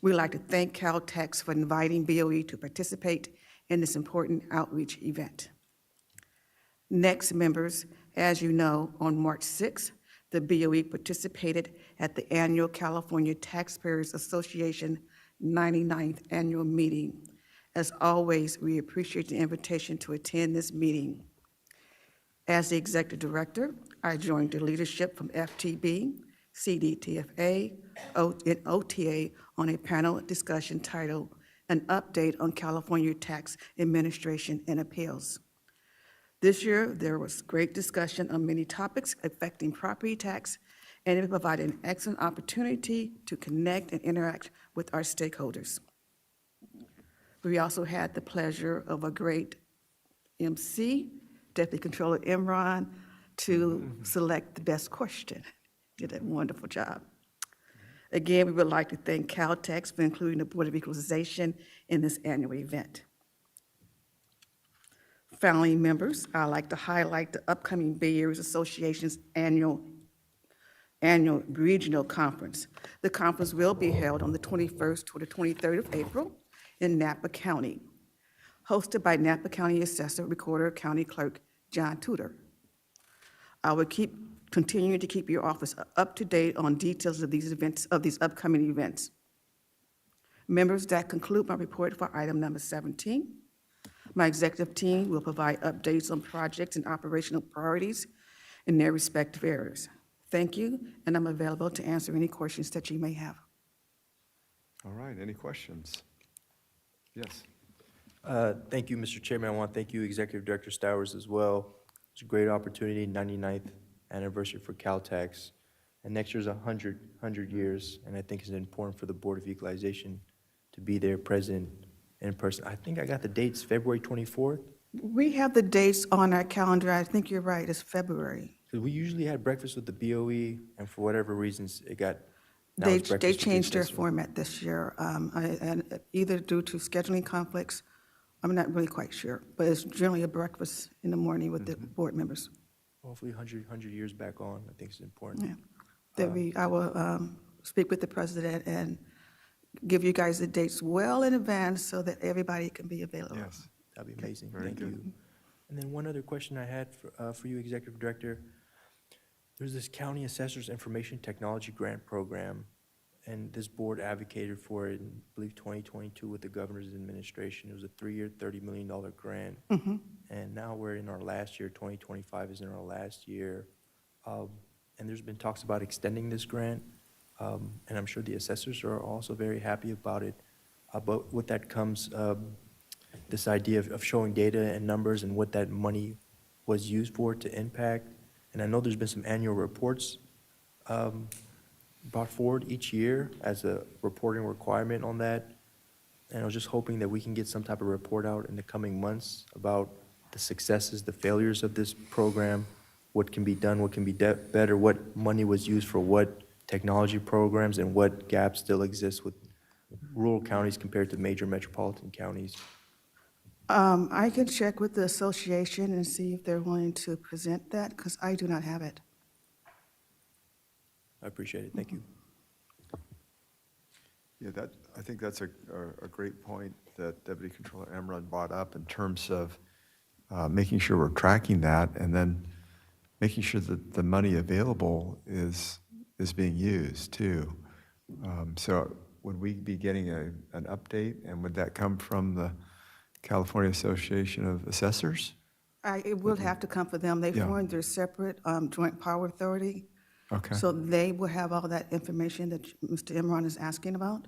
We'd like to thank Caltex for inviting BOE to participate in this important outreach event. Next, members, as you know, on March 6th, the BOE participated at the annual California Taxpayers Association 99th annual meeting. As always, we appreciate the invitation to attend this meeting. As the Executive Director, I joined the leadership from FTB, CDTFA, and OTA on a panel discussion titled An Update on California Tax Administration and Appeals. This year, there was great discussion on many topics affecting property tax, and it provided an excellent opportunity to connect and interact with our stakeholders. We also had the pleasure of a great MC, Deputy Controller Imran, to select the best question. Did a wonderful job. Again, we would like to thank Caltex for including the Board of Equalization in this annual event. Finally, members, I'd like to highlight the upcoming Bay Area Association's annual regional conference. The conference will be held on the 21st to the 23rd of April in Napa County, hosted by Napa County Assessor, Recorder, County Clerk John Tudor. I will continue to keep your office up to date on details of these events, of these upcoming events. Members, that conclude my report for item number 17. My executive team will provide updates on projects and operational priorities in their respective areas. Thank you, and I'm available to answer any questions that you may have. All right, any questions? Yes. Thank you, Mr. Chairman. I want to thank you, Executive Director Stowers, as well. It's a great opportunity, 99th anniversary for Caltex. And next year's 100 years, and I think it's important for the Board of Equalization to be there present in person. I think I got the dates, February 24th. We have the dates on our calendar. I think you're right, it's February. Because we usually had breakfast with the BOE, and for whatever reasons, it got, now They it's breakfast with the changed their assessor. format this year, and either due to scheduling conflicts, I'm not really quite sure, but it's generally a breakfast in the morning with the board members. Hopefully 100 years back on, I think it's important. Yeah. I will speak with the president and give you guys the dates well in advance so that everybody can be available. Yes. That'd be amazing. Very Thank good. you. And then one other question I had for you, Executive Director. There's this County Assessors Information Technology Grant Program, and this board advocated for it in, I believe, 2022 with the governor's administration. It was a 3-year, $30 million grant. And now we're in our last year, 2025 is in our last year. And there's been talks about extending this grant. And I'm sure the assessors are also very happy about it. But with that comes this idea of showing data and numbers and what that money was used for to impact. And I know there's been some annual reports brought forward each year as a reporting requirement on that. And I was just hoping that we can get some type of report out in the coming months about the successes, the failures of this program, what can be done, what can be better, what money was used for what technology programs, and what gaps still exist with rural counties compared to major metropolitan counties. I can check with the association and see if they're willing to present that, because I do not have it. I appreciate it. Thank you. Yeah, I think that's a great point that Deputy Controller Amron brought up in terms of making sure we're tracking that and then making sure that the money available is being used too. So would we be getting an update, and would that come from the California Association of Assessors? It will have to come for them. They Yeah. formed their separate joint power authority. Okay. So they will have all that information that Mr. Imran is asking about.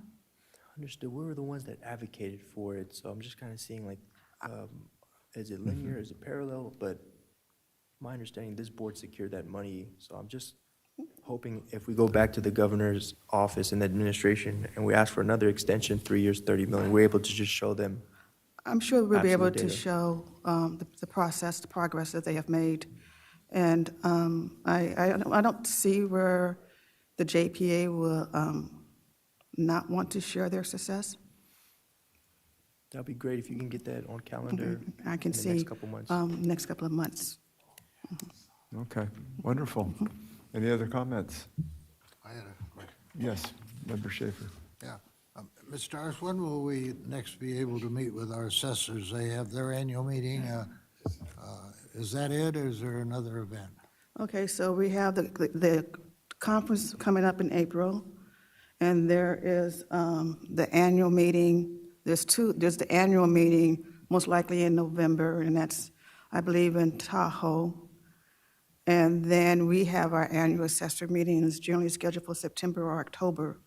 Understood. We were the ones that advocated for it, so I'm just kind of seeing like, is it linear, is it parallel? But my understanding, this board secured that money, so I'm just hoping if we go back to the governor's office and the administration and we ask for another extension, 3 years, 30 million, we're able to just show them. I'm sure we'll be able Absolute to data. show the process, the progress that they have made. And I don't see where the JPA will not want to share their success. That'd be great if you can get that on calendar I can in the see next couple months. next couple of months. Okay, wonderful. Any other comments? I had a question. Yes, Member Schaefer. Yeah. Ms. Stars, when will we next be able to meet with our assessors? They have their annual meeting. Is that it, or is there another event? Okay, so we have the conference coming up in April, and there is the annual meeting. There's the annual meeting, most likely in November, and that's, I believe, in Tahoe. And then we have our annual assessor meeting, it's generally scheduled for September or October.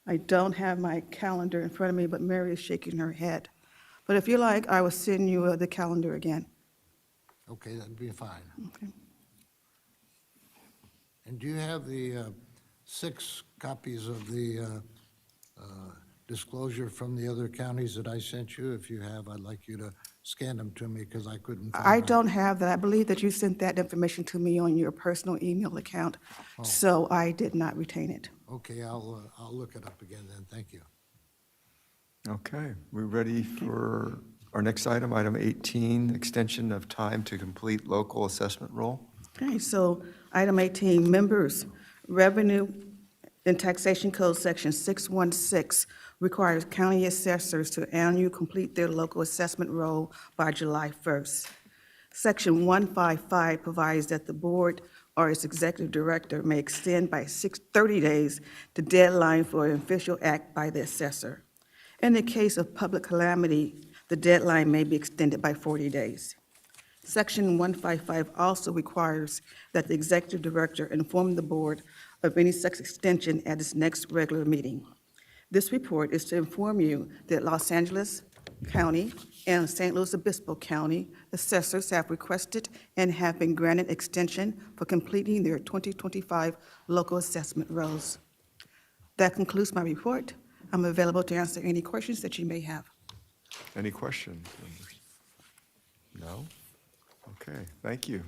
I don't have my calendar in front of me, but Mary is shaking her head. But if you like, I will send you the calendar again. Okay, that'd be fine. Okay. And do you have the 6 copies of the disclosure from the other counties that I sent you? If you have, I'd like you to scan them to me because I couldn't find I mine. don't have that. I believe that you sent that information to me on your personal email account, so I did not retain it. Okay, I'll look it up again then. Thank you. Okay, we're ready for our next item, item 18, extension of time to complete local assessment role. Okay, so item 18, members, Revenue and Taxation Code Section 616 requires county assessors to annually complete their local assessment role by July 1st. Section 155 provides that the board or its executive director may extend by 30 days the deadline for an official act by the assessor. In the case of public calamity, the deadline may be extended by 40 days. Section 155 also requires that the executive director inform the board of any such extension at its next regular meeting. This report is to inform you that Los Angeles County and St. Louis Obispo County assessors have requested and have been granted extension for completing their 2025 local assessment rolls. That concludes my report. I'm available to answer any questions that you may have. Any questions? No? Okay, thank you.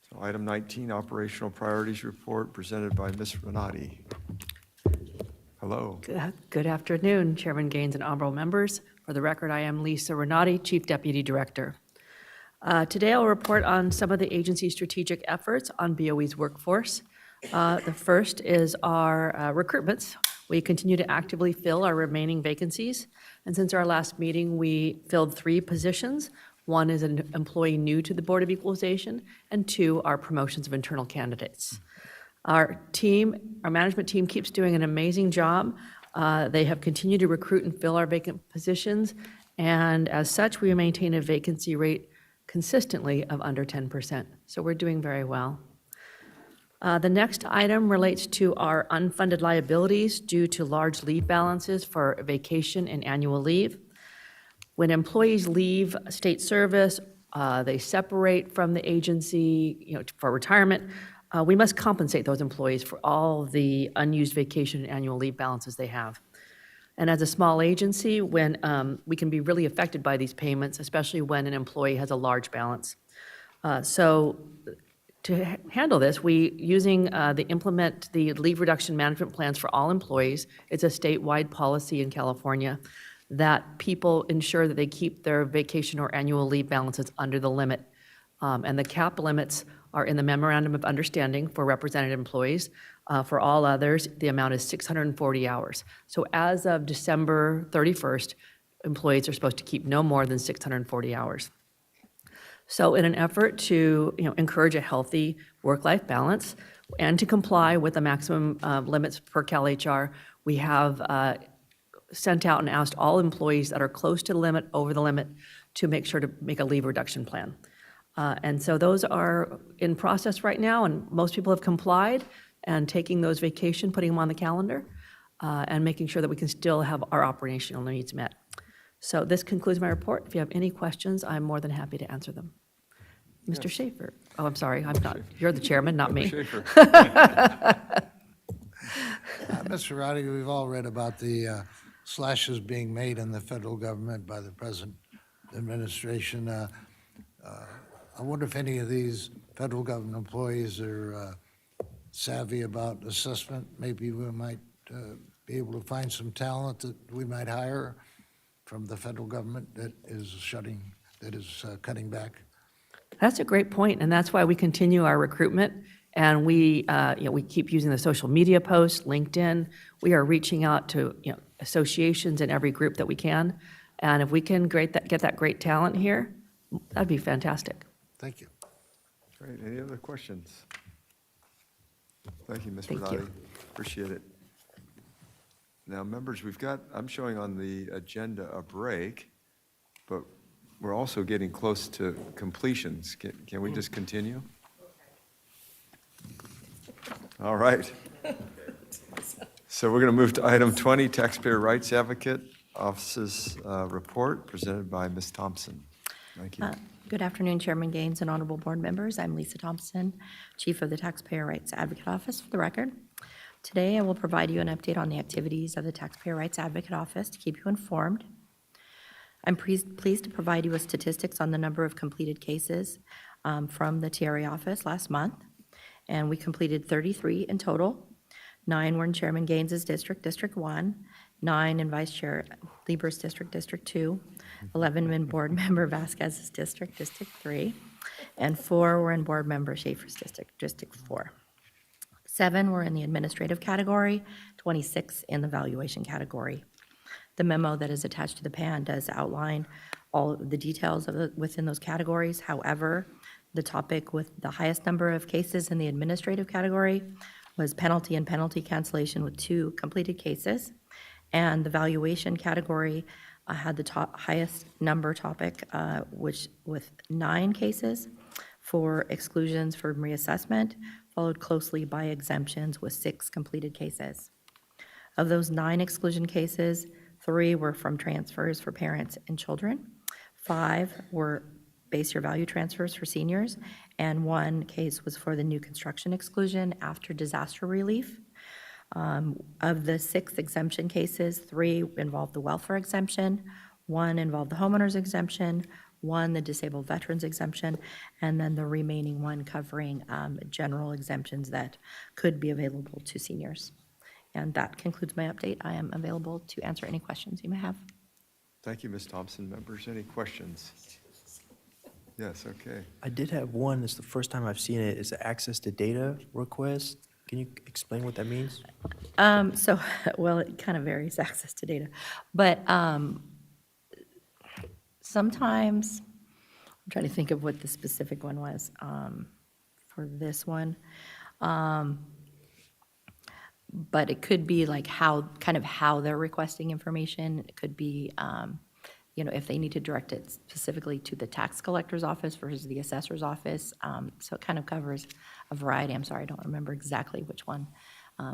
So item 19, operational priorities report presented by Ms. Renati. Hello. Good afternoon, Chairman Gaines and honorable members. For the record, I am Lisa Renati, Chief Deputy Director. Today, I'll report on some of the agency's strategic efforts on BOE's workforce. The first is our recruitments. We continue to actively fill our remaining vacancies. And since our last meeting, we filled 3 positions. One is an employee new to the Board of Equalization, and 2 are promotions of internal candidates. Our management team keeps doing an amazing job. They have continued to recruit and fill our vacant positions, and as such, we maintain a vacancy rate consistently of under 10%. So we're doing very well. The next item relates to our unfunded liabilities due to large leave balances for vacation and annual leave. When employees leave state service, they separate from the agency, for retirement, we must compensate those employees for all the unused vacation and annual leave balances they have. And as a small agency, when we can be really affected by these payments, especially when an employee has a large balance. So to handle this, implement the leave reduction management plans for all employees. It's a statewide policy in California that people ensure that they keep their vacation or annual leave balances under the limit. And the cap limits are in the Memorandum of Understanding for represented employees. For all others, the amount is 640 hours. So as of December 31st, employees are supposed to keep no more than 640 hours. So in an effort to encourage a healthy work-life balance and to comply with the maximum limits per Cal HR, we have sent out and asked all employees that are close to the limit, over the limit, to make sure to make a leave reduction plan. And so those are in process right now, and most people have complied and taking those vacation, putting them on the calendar, and making sure that we can still have our operational needs met. So this concludes my report. If you have any questions, I'm more than happy to answer them. Mr. Schaefer. Oh, I'm sorry. I'm not. You're the chairman, not me. Mr. Roddy, we've all read about the slashes being made in the federal government by the present administration. I wonder if any of these federal government employees are savvy about assessment. Maybe we might be able to find some talent that we might hire from the federal government that is cutting back. That's a great point, and that's why we continue our recruitment. And we keep using the social media posts, LinkedIn. We are reaching out to associations in every group that we can. And if we can get that great talent here, that'd be fantastic. Thank you. Great. Any other questions? Thank you, Ms. Thank Renati. you. Appreciate it. Now, members, I'm showing on the agenda a break, but we're also getting close to completions. Can we just continue? All right. So we're going to move to item 20, Taxpayer Rights Advocate Office's report presented by Ms. Thompson. Thank you. Good afternoon, Chairman Gaines and honorable board members. I'm Lisa Thompson, Chief of the Taxpayer Rights Advocate Office, for the record. Today, I will provide you an update on the activities of the Taxpayer Rights Advocate Office to keep you informed. I'm pleased to provide you with statistics on the number of completed cases from the TRA office last month, and we completed 33 in total. 9 were in Chairman Gaines's district, District 1, 9 in Vice Chair Lieber's district, District 2, 11 in Board Member Vasquez's district, District 3, and 4 were in Board Member Schaefer's district, District 4. 7 were in the administrative category, 26 in the valuation category. The memo that is attached to the PAN does outline all of the details of within those categories. However, the topic with the highest number of cases in the administrative category was penalty and penalty cancellation with 2 completed cases. And the valuation category had the highest number topic, which with 9 cases for exclusions for reassessment, followed closely by exemptions with 6 completed cases. Of those 9 exclusion cases, 3 were from transfers for parents and children, 5 were base year value transfers for seniors, and 1 case was for the new construction exclusion after disaster relief. Of the 6 exemption cases, 3 involved the welfare exemption, 1 involved the homeowner's exemption, 1 the disabled veterans exemption, and then the remaining 1 covering general exemptions that could be available to seniors. And that concludes my update. I am available to answer any questions you may have. Thank you, Ms. Thompson. Members, any questions? Yes, okay. I did have one. It's the first time I've seen it. It's an access to data request. Can you explain what that means? Well, it kind of varies, access to data. But sometimes, I'm trying to think of what the specific one was for this one. But it could be like how they're requesting information. It could be, if they need to direct it specifically to the tax collector's office versus the assessor's office. So it kind of covers a variety. I'm sorry, I don't remember exactly which one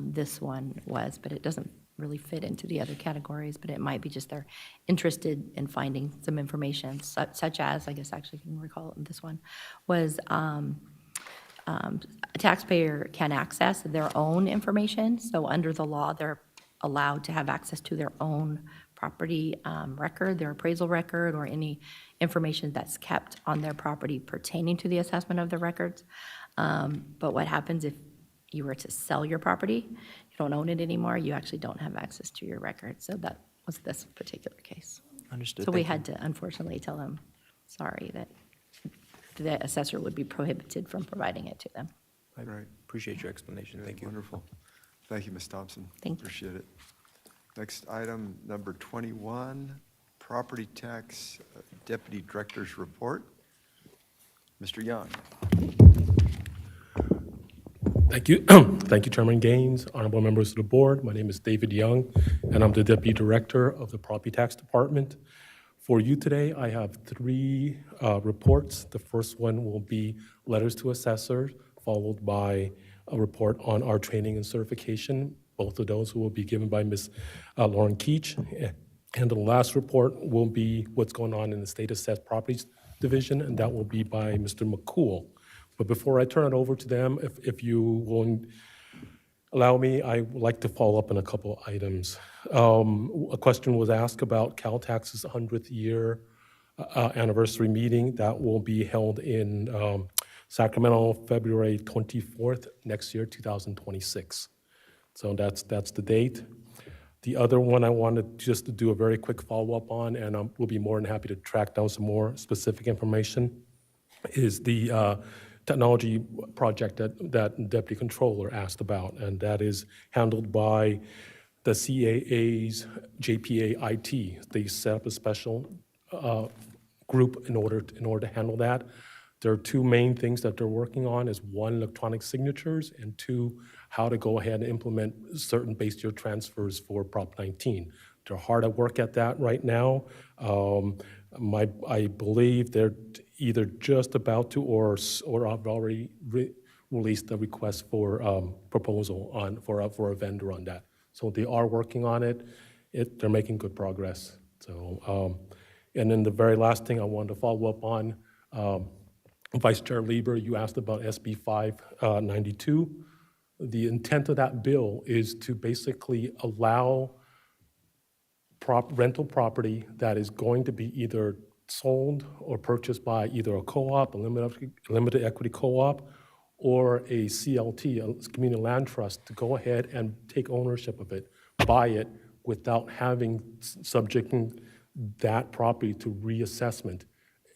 this one was, but it doesn't really fit into the other categories, but it might be just they're interested in finding some information, such as, I guess actually I can recall this one, was a taxpayer can access their own information. So under the law, they're allowed to have access to their own property record, their appraisal record, or any information that's kept on their property pertaining to the assessment of the records. But what happens if you were to sell your property, you don't own it anymore, you actually don't have access to your record. So that was this particular case. Understood. So we Thank you. had to unfortunately tell them, sorry, that the assessor would be prohibited from providing it to them. I appreciate your explanation. Thank you. Wonderful. Thank you, Ms. Thompson. Thank you. Appreciate it. Next item, number 21, Property Tax Deputy Director's Report. Mr. Young. Thank you. Thank you, Chairman Gaines, honorable members of the board. My name is David Young, and I'm the Deputy Director of the Property Tax Department. For you today, I have 3 reports. The first one will be letters to assessors, followed by a report on our training and certification. Both of those will be given by Ms. Lauren Keach. And the last report will be what's going on in the State Assessed Properties Division, and that will be by Mr. McCool. But before I turn it over to them, if you will allow me, I would like to follow up on a couple of items. A question was asked about Caltax's 100th year anniversary meeting. That will be held in Sacramento, February 24th next year, 2026. So that's the date. The other one I wanted just to do a very quick follow-up on, and we'll be more than happy to track down some more specific information, is the technology project that Deputy Controller asked about, and that is handled by the CAA's JPA IT. They set up a special group in order to handle that. There are 2 main things that they're working on: is 1, electronic signatures, and 2, how to go ahead and implement certain base year transfers for Prop 19. They're hard at work at that right now. I believe they're either just about to or have already released the request for proposal for a vendor on that. So they are working on it. They're making good progress. So, and then the very last thing I wanted to follow up on, Vice Chair Lieber, you asked about SB 592. The intent of that bill is to basically allow rental property that is going to be either sold or purchased by either a co-op, a limited equity co-op, or a CLT, a community land trust, to go ahead and take ownership of it, buy it, without having subjecting that property to reassessment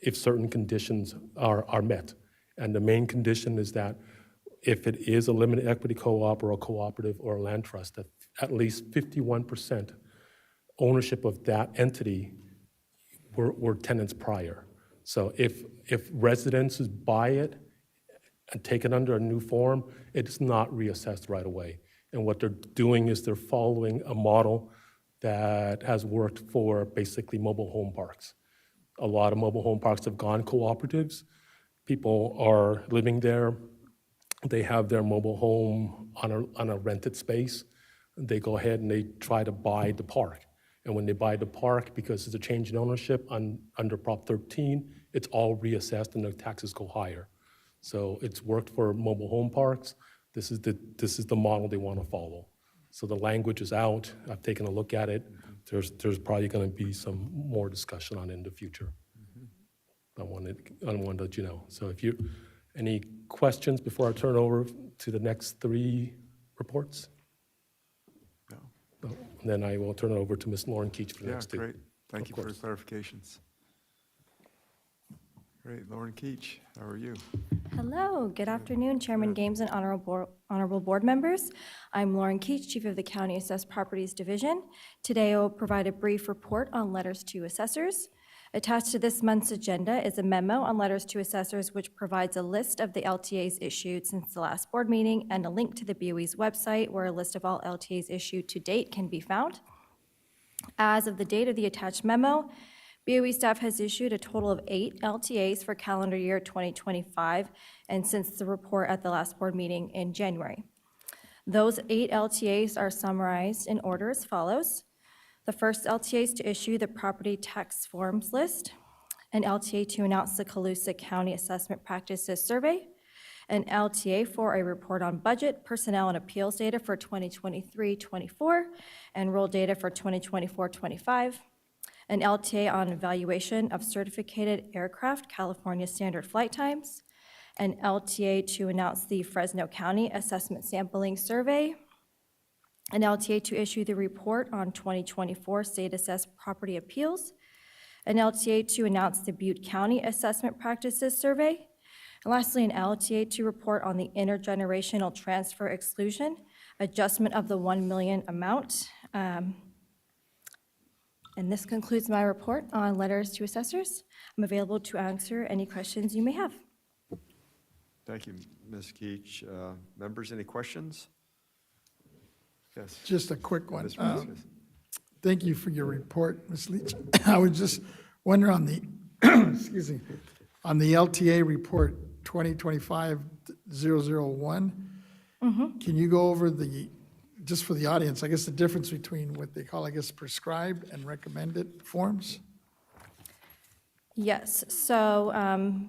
if certain conditions are met. And the main condition is that if it is a limited equity co-op or a cooperative or a land trust, that at least 51% ownership of that entity were tenants prior. So if residences buy it and take it under a new form, it's not reassessed right away. And what they're doing is they're following a model that has worked for basically mobile home parks. A lot of mobile home parks have gone cooperatives. People are living there. They have their mobile home on a rented space. They go ahead and they try to buy the park. And when they buy the park, because it's a change in ownership under Prop 13, it's all reassessed and the taxes go higher. So it's worked for mobile home parks. This is the model they want to follow. So the language is out. I've taken a look at it. There's probably going to be some more discussion on it in the future. I wanted to let you know. So if you any questions before I turn over to the next three reports? No. Then I will turn it over to Ms. Lauren Keach for the next two. Great. Thank you for the clarifications. Great. Lauren Keach, how are you? Hello, good afternoon, Chairman Gaines and honorable board members. I'm Lauren Keach, Chief of the County Assessed Properties Division. Today I will provide a brief report on letters to assessors. Attached to this month's agenda is a memo on letters to assessors, which provides a list of the LTAs issued since the last board meeting and a link to the BOE's website where a list of all LTAs issued to date can be found. As of the date of the attached memo, BOE staff has issued a total of 8 LTAs for calendar year 2025 and since the report at the last board meeting in January. Those 8 LTAs are summarized in order as follows. The first LTA is to issue the property tax forms list, an LTA to announce the Colusa County Assessment Practices Survey, an LTA for a report on budget, personnel, and appeals data for 2023-24, and roll data for 2024-25, an LTA on evaluation of certificated aircraft California standard flight times, an LTA to announce the Fresno County Assessment Sampling Survey, an LTA to issue the report on 2024 state assessed property appeals, an LTA to announce the Butte County Assessment Practices Survey, and lastly, an LTA to report on the intergenerational transfer exclusion, adjustment of the $1 million amount. And this concludes my report on letters to assessors. I'm available to answer any questions you may have. Thank you, Ms. Keach. Members, any questions? Yes. Just a quick one. Ms. Vasquez. Thank you for your report, Ms. Leach. I was just wondering on the, excuse me, on the LTA report 2025-001, can you go over just for the audience, I guess the difference between what they call, I guess, prescribed and recommended forms? Yes, so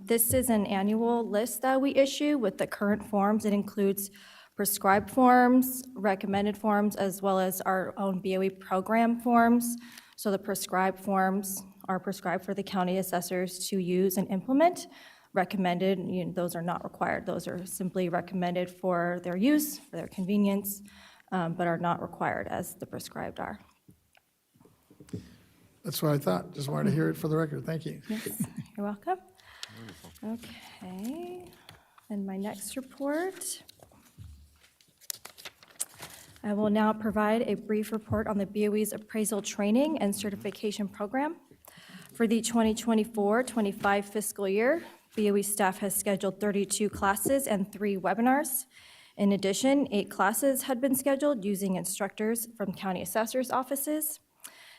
this is an annual list that we issue with the current forms. It includes prescribed forms, recommended forms, as well as our own BOE program forms. So the prescribed forms are prescribed for the county assessors to use and implement. Recommended, those are not required. Those are simply recommended for their use, for their convenience, but are not required as the prescribed are. That's what I thought. Just wanted to hear it for the record. Thank you. Yes, you're welcome. Okay, and my next report. I will now provide a brief report on the BOE's appraisal training and certification program. For the 2024-25 fiscal year, BOE staff has scheduled 32 classes and 3 webinars. In addition, 8 classes had been scheduled using instructors from county assessors' offices.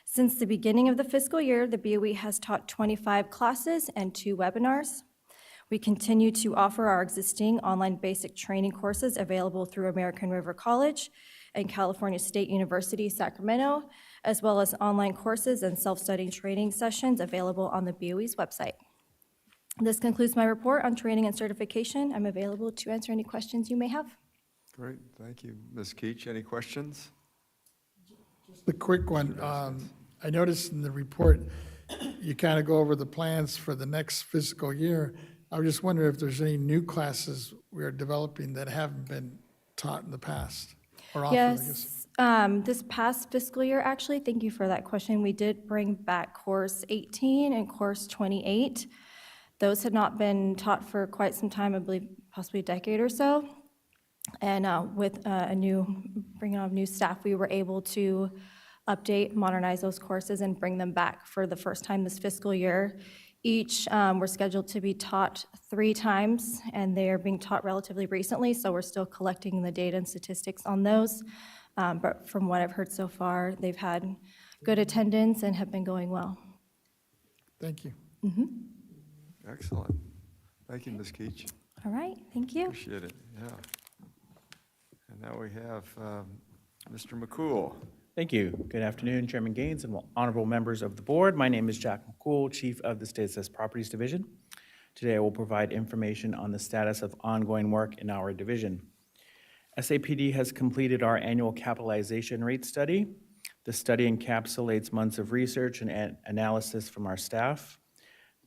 Since the beginning of the fiscal year, the BOE has taught 25 classes and 2 webinars. We continue to offer our existing online basic training courses available through American River College and California State University, Sacramento, as well as online courses and self-studying training sessions available on the BOE's website. This concludes my report on training and certification. I'm available to answer any questions you may have. Great, thank you. Ms. Keach, any questions? The quick one, I noticed in the report, you kind of go over the plans for the next fiscal year. I was just wondering if there's any new classes we are developing that haven't been taught in the past, or offered, I guess. Yes, this past fiscal year, actually, thank you for that question. We did bring back course 18 and course 28. Those had not been taught for quite some time, I believe possibly a decade or so. And with bringing on new staff, we were able to update, modernize those courses and bring them back for the first time this fiscal year. Each were scheduled to be taught 3 times, and they are being taught relatively recently, so we're still collecting the data and statistics on those. But from what I've heard so far, they've had good attendance and have been going well. Thank you. Excellent. Thank you, Ms. Keach. All right, thank you. Appreciate it, yeah. And now we have Mr. McCool. Thank you. Good afternoon, Chairman Gaines and honorable members of the board. My name is Jack McCool, Chief of the State Assessed Properties Division. Today I will provide information on the status of ongoing work in our division. SAPD has completed our annual capitalization rate study. The study encapsulates months of research and analysis from our staff.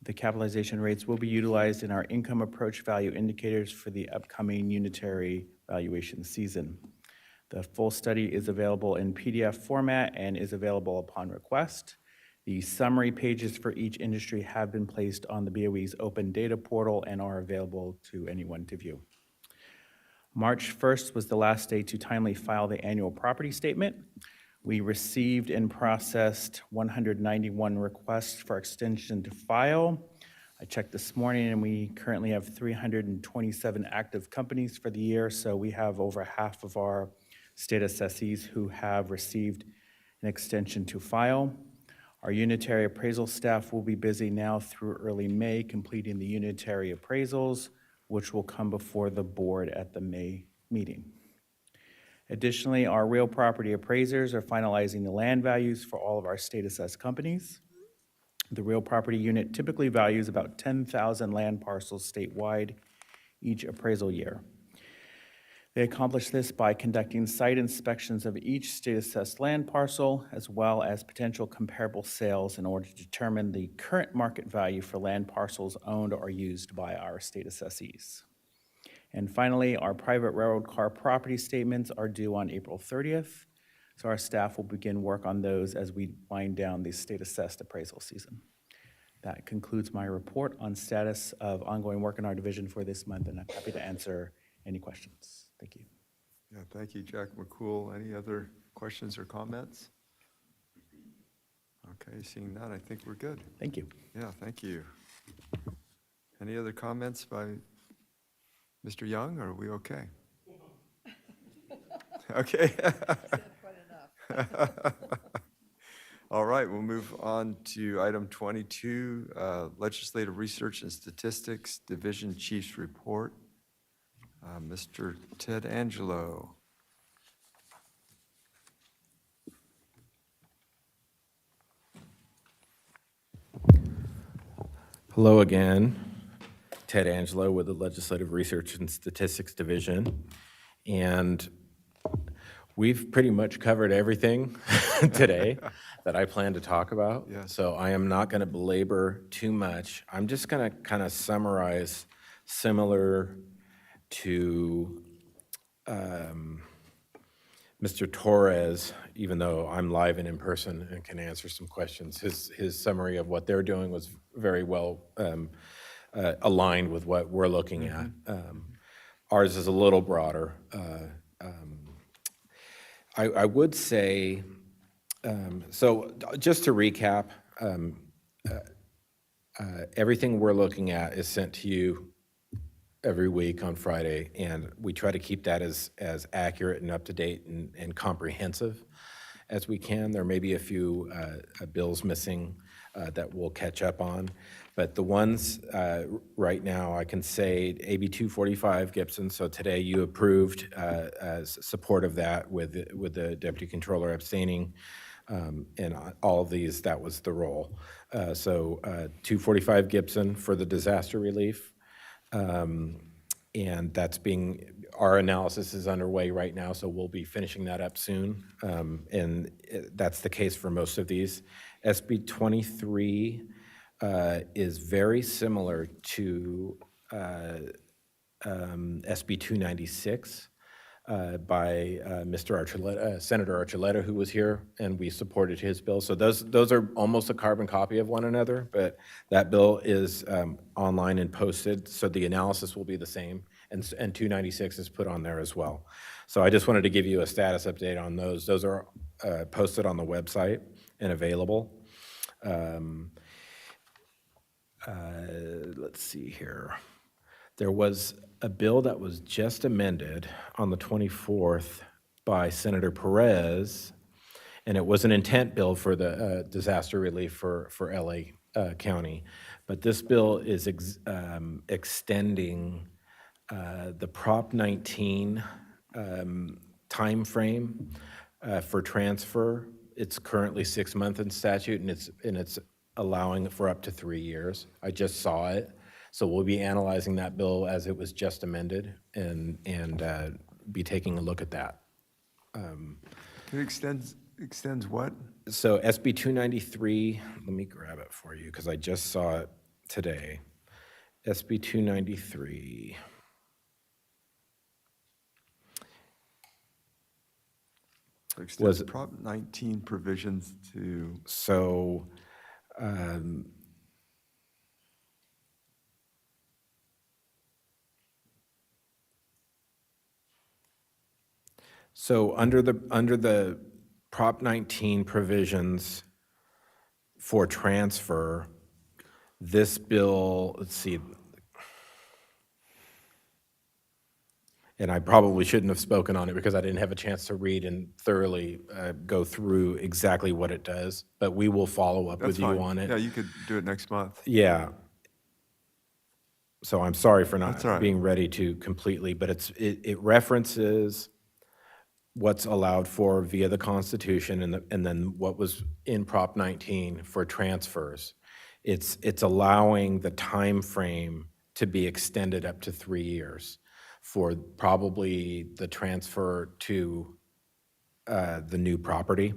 The capitalization rates will be utilized in our income approach value indicators for the upcoming unitary valuation season. The full study is available in PDF format and is available upon request. The summary pages for each industry have been placed on the BOE's open data portal and are available to anyone to view. March 1st was the last day to timely file the annual property statement. We received and processed 191 requests for extension to file. I checked this morning and we currently have 327 active companies for the year, so we have over half of our state assessees who have received an extension to file. Our unitary appraisal staff will be busy now through early May completing the unitary appraisals, which will come before the board at the May meeting. Additionally, our real property appraisers are finalizing the land values for all of our state assessed companies. The real property unit typically values about 10,000 land parcels statewide each appraisal year. They accomplish this by conducting site inspections of each state-assessed land parcel, as well as potential comparable sales in order to determine the current market value for land parcels owned or used by our state assessees. And finally, our private railroad car property statements are due on April 30th, so our staff will begin work on those as we wind down the state-assessed appraisal season. That concludes my report on status of ongoing work in our division for this month, and I'm happy to answer any questions. Thank you. Yeah, thank you, Jack McCool. Any other questions or comments? Okay, seeing none, I think we're good. Thank you. Yeah, thank you. Any other comments by Mr. Young, or are we okay? Okay. All right, we'll move on to item 22, Legislative Research and Statistics Division Chief's Report. Mr. Ted Angelo. Hello again. Ted Angelo with the Legislative Research and Statistics Division. And we've pretty much covered everything today that I plan to talk about. Yes. So I am not going to belabor too much. I'm just going to kind of summarize, similar to Mr. Torres, even though I'm live and in person and can answer some questions. His summary of what they're doing was very well aligned with what we're looking at. Ours is a little broader. I would say, so just to recap, everything we're looking at is sent to you every week on Friday, and we try to keep that as accurate and up-to-date and comprehensive as we can. There may be a few bills missing that we'll catch up on, but the ones right now, I can say AB 245 Gibson, so today you approved as support of that with the Deputy Controller abstaining, and all of these, that was the roll. So 245 Gibson for the disaster relief. And our analysis is underway right now, so we'll be finishing that up soon. That's the case for most of these. SB 23 is very similar to SB 296 by Senator Archuleta, who was here, and we supported his bill. So those are almost a carbon copy of one another, but that bill is online and posted, so the analysis will be the same, and 296 is put on there as well. So I just wanted to give you a status update on those. Those are posted on the website and available. Let's see here. There was a bill that was just amended on the 24th by Senator Perez, and it was an intent bill for the disaster relief for LA County. But this bill is extending the Prop 19 timeframe for transfer. It's currently 6 months in statute, and it's allowing for up to 3 years. I just saw it. So we'll be analyzing that bill as it was just amended and be taking a look at that. It extends what? So SB 293, let me grab it for you because I just saw it today. SB 293. Extends Prop 19 provisions to... So So under the Prop 19 provisions for transfer, this bill, let's see, and I probably shouldn't have spoken on it because I didn't have a chance to read and thoroughly go through exactly what it does, but we will follow up with you on it. Yeah, you could do it next month. Yeah. So I'm sorry for That's not all right. being ready to completely, but it references what's allowed for via the Constitution and then what was in Prop 19 for transfers. It's allowing the time frame to be extended up to 3 years for probably the transfer to the new property.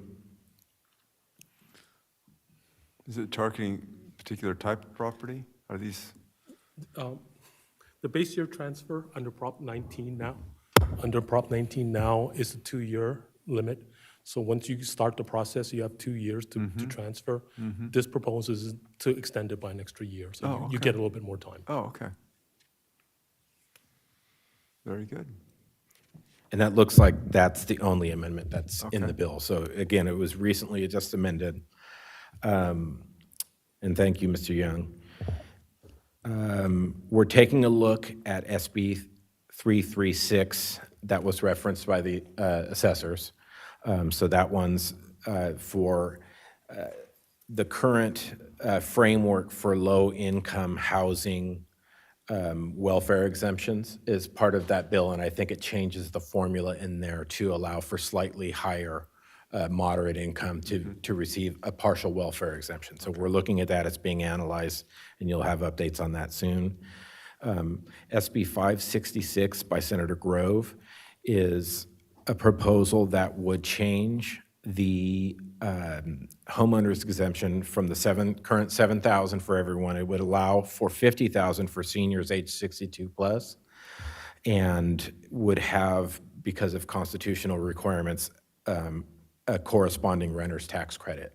Is it targeting a particular type of property? Are these? The base year transfer under Prop 19 now, is a 2-year limit. So once you start the process, you have 2 years to transfer. This proposes to extend it by an extra year, so you get a little bit more time. Oh, okay. Very good. And that looks like that's the only amendment that's in the bill. So again, it was recently just amended. And thank you, Mr. Young. We're taking a look at SB 336 that was referenced by the assessors. So that one's for the current framework for low-income housing welfare exemptions is part of that bill, and I think it changes the formula in there to allow for slightly higher moderate income to receive a partial welfare exemption. So we're looking at that. It's being analyzed, and you'll have updates on that soon. SB 566 by Senator Grove is a proposal that would change the homeowner's exemption from the current $7,000 for everyone. It would allow for $50,000 for seniors age 62 plus, and would have, because of constitutional requirements, a corresponding renter's tax credit.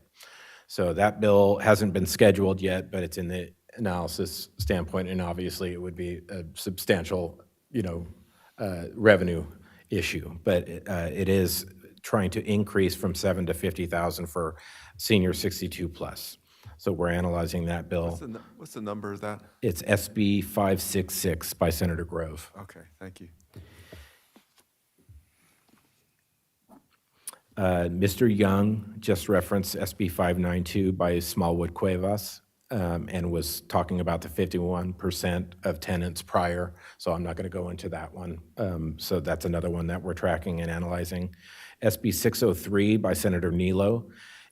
So that bill hasn't been scheduled yet, but it's in the analysis standpoint, and obviously it would be a substantial, revenue issue. But it is trying to increase from $7,000 to $50,000 for senior 62 plus. So we're analyzing that bill. What's the number of that? It's SB 566 by Senator Grove. Okay, thank you. Mr. Young just referenced SB 592 by Smallwood Cuevas and was talking about the 51% of tenants prior, so I'm not going to go into that one. So that's another one that we're tracking and analyzing. SB 603 by Senator Nilo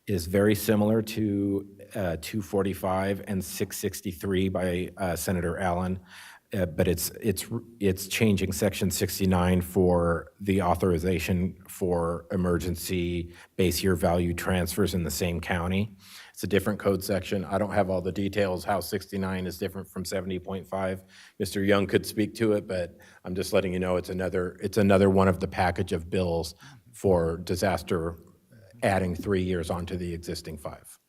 is very similar to 245 and 663 by Senator Allen. but it's changing Section 69 for the authorization for emergency base year value transfers in the same county. It's a different code section. I don't have all the details how 69 is different from 70.5. Mr. Young could speak to it, but I'm just letting you know it's another one of the package of bills for disaster, adding 3 years onto the existing 5.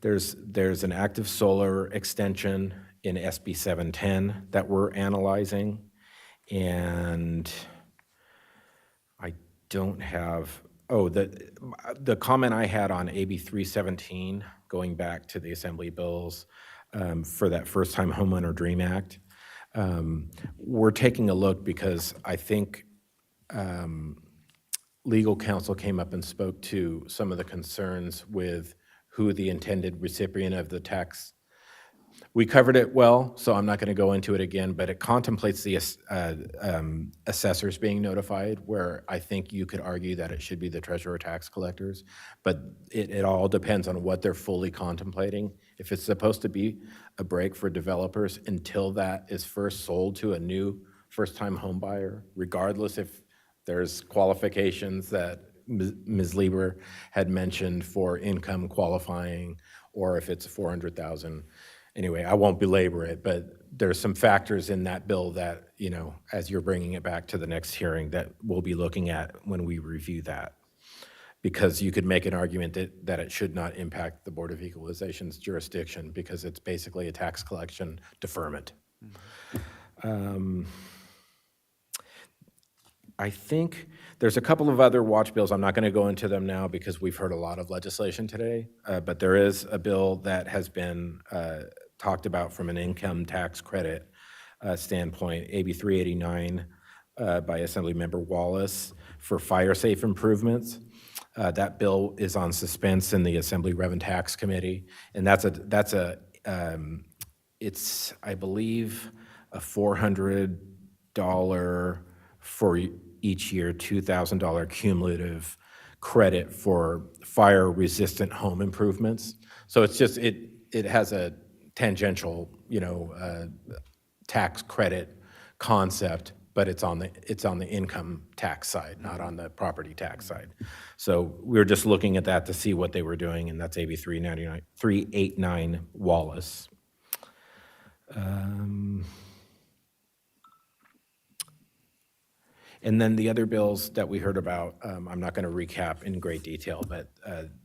There's an active solar extension in SB 710 that we're analyzing, and I don't have, the comment I had on AB 317, going back to the Assembly bills for that First-Time Homeowner Dream Act, we're taking a look because I think legal counsel came up and spoke to some of the concerns with who the intended recipient of the tax. We covered it well, so I'm not going to go into it again, but it contemplates the assessors being notified, where I think you could argue that it should be the treasurer tax collectors, but it all depends on what they're fully contemplating. If it's supposed to be a break for developers until that is first sold to a new first-time home buyer, regardless if there's qualifications that Ms. Lieber had mentioned for income qualifying, or if it's 400,000. Anyway, I won't belabor it, but there's some factors in that bill that, as you're bringing it back to the next hearing, that we'll be looking at when we review that. Because you could make an argument that it should not impact the Board of Equalization's jurisdiction because it's basically a tax collection deferment. I think there's a couple of other watch bills. I'm not going to go into them now because we've heard a lot of legislation today, but there is a bill that has been talked about from an income tax credit standpoint, AB 389 by Assemblymember Wallace for fire safe improvements. That bill is on suspense in the Assembly Rev and Tax Committee, and it's, I believe, a $400 for each year, $2,000 cumulative credit for fire-resistant home improvements. So it's just, it has a tangential, tax credit concept, but it's on the income tax side, not on the property tax side. So we were just looking at that to see what they were doing, and that's AB 389 Wallace. And then the other bills that we heard about, I'm not going to recap in great detail, but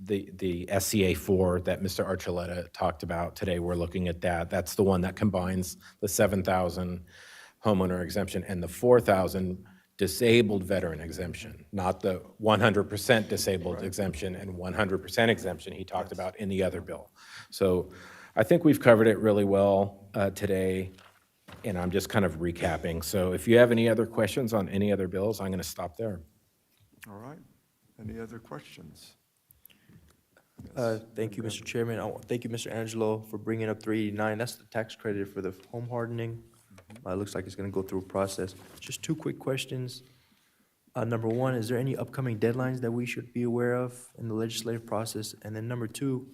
the SCA 4 that Mr. Archuleta talked about today, we're looking at that. That's the one that combines the 7,000 homeowner exemption and the 4,000 disabled veteran exemption, not the 100% disabled exemption and 100% exemption he talked about in the other bill. So I think we've covered it really well today. And I'm just kind of recapping. So if you have any other questions on any other bills, I'm going to stop there. All right. Any other questions? Thank you, Mr. Chairman. Thank you, Mr. Angelo, for bringing up 389. That's the tax credit for the home hardening. It looks like it's going to go through a process. Just 2 quick questions. Number 1, is there any upcoming deadlines that we should be aware of in the legislative process? And then number 2,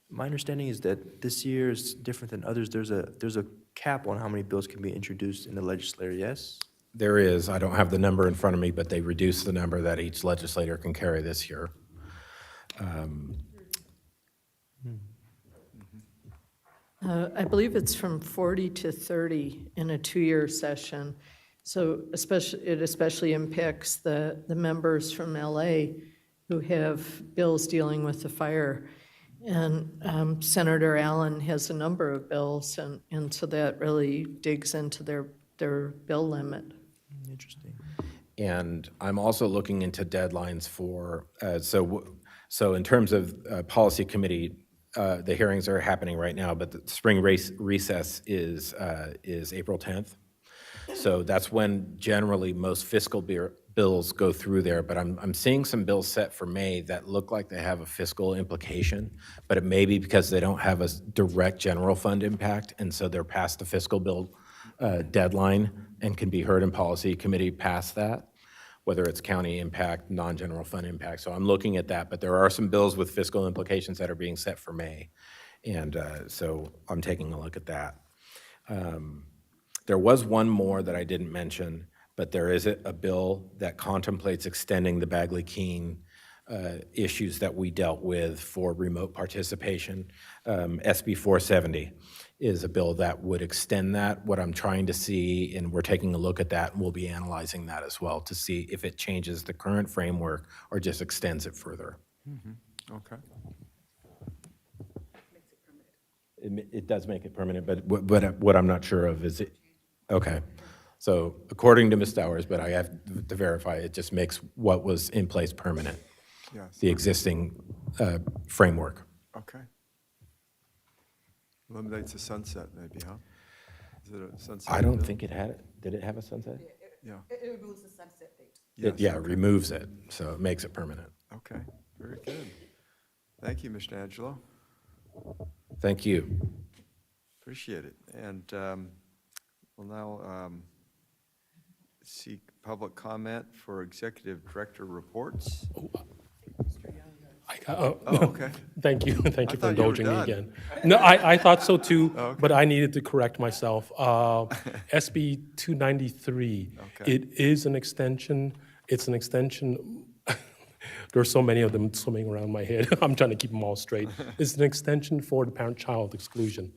my understanding is that this year is different than others. There's a cap on how many bills can be introduced in the legislature, yes? There is. I don't have the number in front of me, but they reduced the number that each legislator can carry this year. I believe it's from 40 to 30 in a 2-year session. So it especially impacts the members from LA who have bills dealing with the fire. And Senator Allen has a number of bills, and so that really digs into their bill limit. Interesting. And I'm also looking into deadlines for, so in terms of policy committee, the hearings are happening right now, but the spring recess is April 10th. So that's when generally most fiscal bills go through there, but I'm seeing some bills set for May that look like they have a fiscal implication, but it may be because they don't have a direct general fund impact, and so they're past the fiscal bill deadline and can be heard in policy committee past that. whether it's county impact, non-general fund impact. So I'm looking at that, but there are some bills with fiscal implications that are being set for May. And so I'm taking a look at that. There was one more that I didn't mention, but there is a bill that contemplates extending the Bagley-Keene issues that we dealt with for remote participation. SB 470 is a bill that would extend that. What I'm trying to see, and we're taking a look at that, and we'll be analyzing that as well to see if it changes the current framework or just extends it further. Okay. It does make it permanent, but what I'm not sure of is it, okay. So according to Ms. Stowers, but I have to verify, it just makes what was in place permanent. Yes. The existing framework. Okay. Eliminates the sunset, maybe, huh? Is it a sunset? I don't bill? think it had it. Did it have a sunset? Yeah. It removes the sunset date. Yes, Yeah, okay. removes it, so it makes it permanent. Okay, very good. Thank you, Mr. Angelo. Thank you. Appreciate it. And we'll now seek public comment for executive director reports. Oh, okay. Thank you. Thank I you for thought you were indulging me done. again. No, I thought so too, Okay. but I needed to correct myself. SB 293, Okay. it is an extension. It's an extension. There's so many of them swimming around my head. I'm trying to keep them all straight. It's an extension for the parent-child exclusion.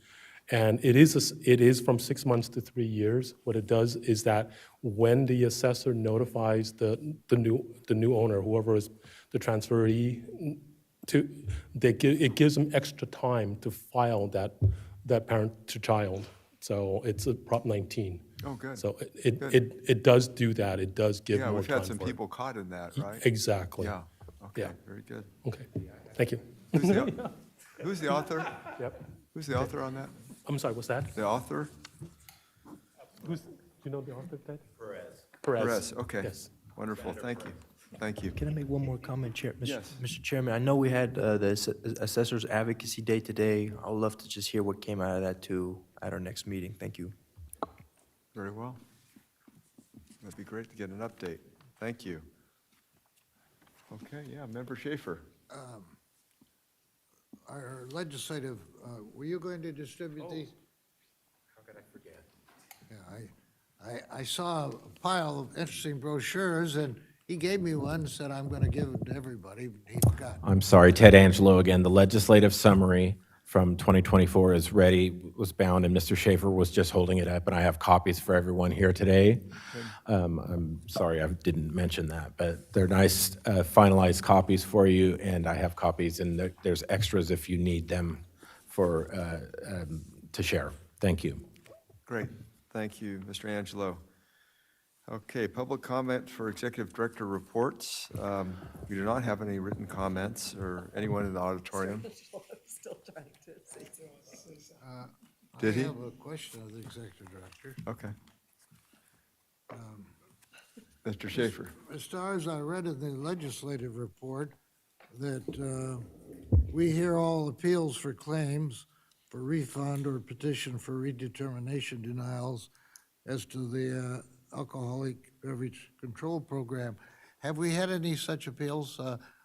And it is from 6 months to 3 years. What it does is that when the assessor notifies the new owner, whoever is the transferee, it gives them extra time to file that parent to child. So it's a Prop 19. Oh, good. So Good. it does do that. It does give Yeah, more we've time had some for it. people caught in that, right? Exactly. Yeah, okay, Yeah. very good. Okay, thank you. Who's the author? Yep. Who's the author on that? I'm sorry, what's that? The author? Do you know the author of that? Perez. Perez, okay. Yes. Wonderful, thank you. Thank you. Can I make one more comment, Chair? Yes. Mr. Chairman, I know we had the Assessor's Advocacy Day today. I would love to just hear what came out of that too at our next meeting. Thank you. Very well. That'd be great to get an update. Thank you. Okay, yeah, Member Schaefer. Our legislative, were you going to distribute these? How could I forget? Yeah, I saw a pile of interesting brochures, and he gave me one, said I'm going to give it to everybody, but he forgot. I'm sorry, Ted Angelo again. The legislative summary from 2024 is ready, was bound, and Mr. Schaefer was just holding it up, and I have copies for everyone here today. I'm sorry I didn't mention that, but they're nice finalized copies for you, and I have copies, and there's extras if you need them for to share. Thank you. Great, thank you, Mr. Angelo. Okay, public comment for executive director reports. We do not have any written comments or anyone in the auditorium. Still trying to say Did he? I have a question of the executive director. Okay. Mr. Schaefer. As far as I read in the legislative report, that we hear all appeals for claims for refund or petition for redetermination denials as to the alcoholic beverage control program. Have we had any such appeals?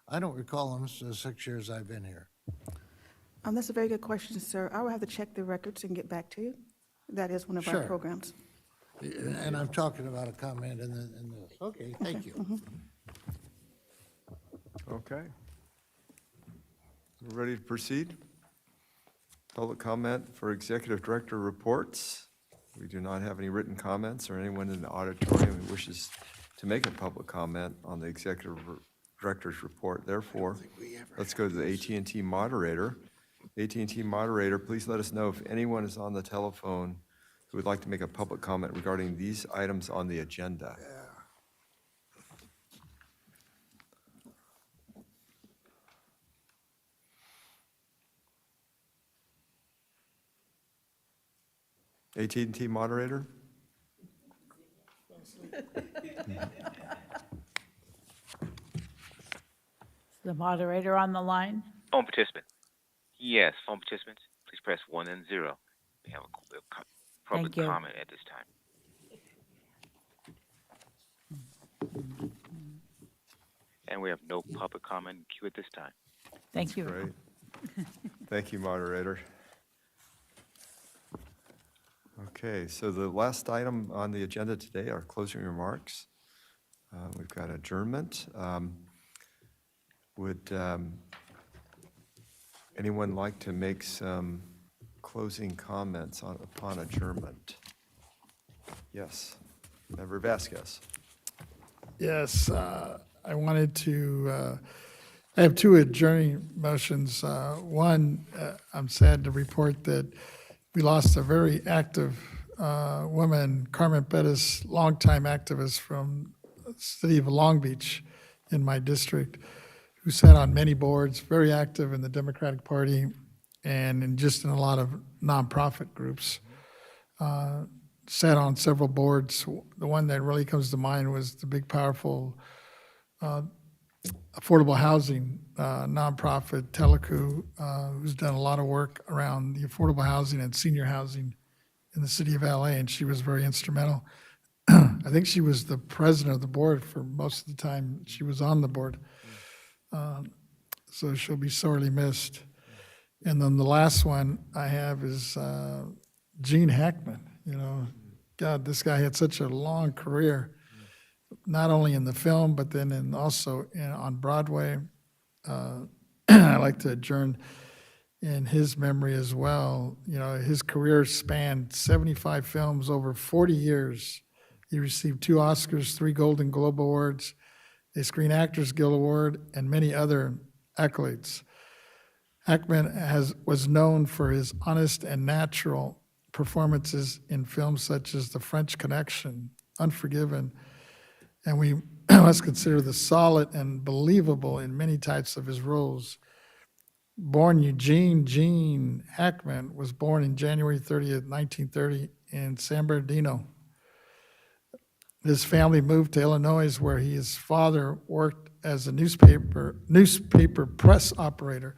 I don't recall them in the 6 years I've been here. That's a very good question, sir. I will have to check the records and get back to you. That is one of our Sure. programs. And I'm talking about a comment in this. Okay, thank you. Okay. We're ready to proceed? Public comment for executive director reports. We do not have any written comments or anyone in the auditorium who wishes to make a public comment on the executive director's report. Therefore, let's go to the AT&T moderator. AT&T moderator, please let us know if anyone is on the telephone who would like to make a public comment regarding these items on the agenda. AT&T moderator? The moderator on the line? Phone participant. Yes, phone participants, please press 1 and 0. We have a public Thank you. comment at this time. And we have no public comment in queue at this time. Thank you. Great. Thank you, moderator. Okay, so the last item on the agenda today are closing remarks. We've got adjournment. Would anyone like to make some closing comments upon adjournment? Yes, Member Vasquez. Yes, I wanted to, I have two adjourning motions. One, I'm sad to report that we lost a very active woman, Carmen Pettis, longtime activist from the city of Long Beach in my district, who sat on many boards, very active in the Democratic Party and in a lot of nonprofit groups. Sat on several boards. The one that really comes to mind was the big, powerful affordable housing nonprofit, Telecu, who's done a lot of work around the affordable housing and senior housing in the city of LA, and she was very instrumental. I think she was the president of the board for most of the time she was on the board. So she'll be sorely missed. And then the last one I have is Gene Hackman. You know, God, this guy had such a long career, not only in the film, but then also on Broadway. I like to adjourn in his memory as well. You know, his career spanned 75 films over 40 years. He received 2 Oscars, 3 Golden Globe Awards, a Screen Actors Guild Award, and many other accolades. Hackman was known for his honest and natural performances in films such as The French Connection, Unforgiven, and we must consider the solid and believable in many types of his roles. Born Eugene Gene Hackman was born in January 30th, 1930 in San Bernardino. His family moved to Illinois, where his father worked as a newspaper press operator,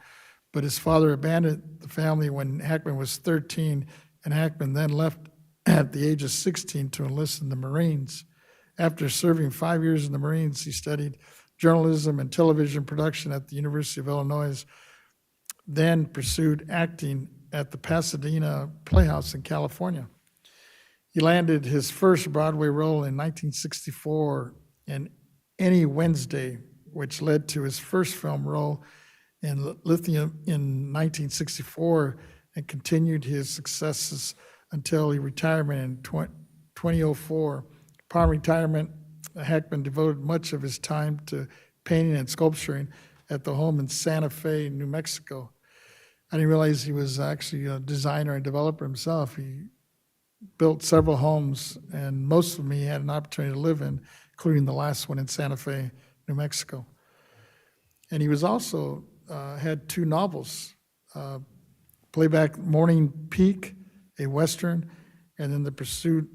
but his father abandoned the family when Hackman was 13, and Hackman then left at the age of 16 to enlist in the Marines. After serving 5 years in the Marines, he studied journalism and television production at the University of Illinois, then pursued acting at the Pasadena Playhouse in California. He landed his first Broadway role in 1964 in Any Wednesday, which led to his first film role in Lithium in 1964 and continued his successes until his retirement in 2004. Upon retirement, Hackman devoted much of his time to painting and sculpturing at the home in Santa Fe, New Mexico. I didn't realize he was actually a designer and developer himself. He built several homes, and most of them he had an opportunity to live in, including the last one in Santa Fe, New Mexico. And he was also had 2 novels, Playback Morning Peak, a Western, and then The Pursuit,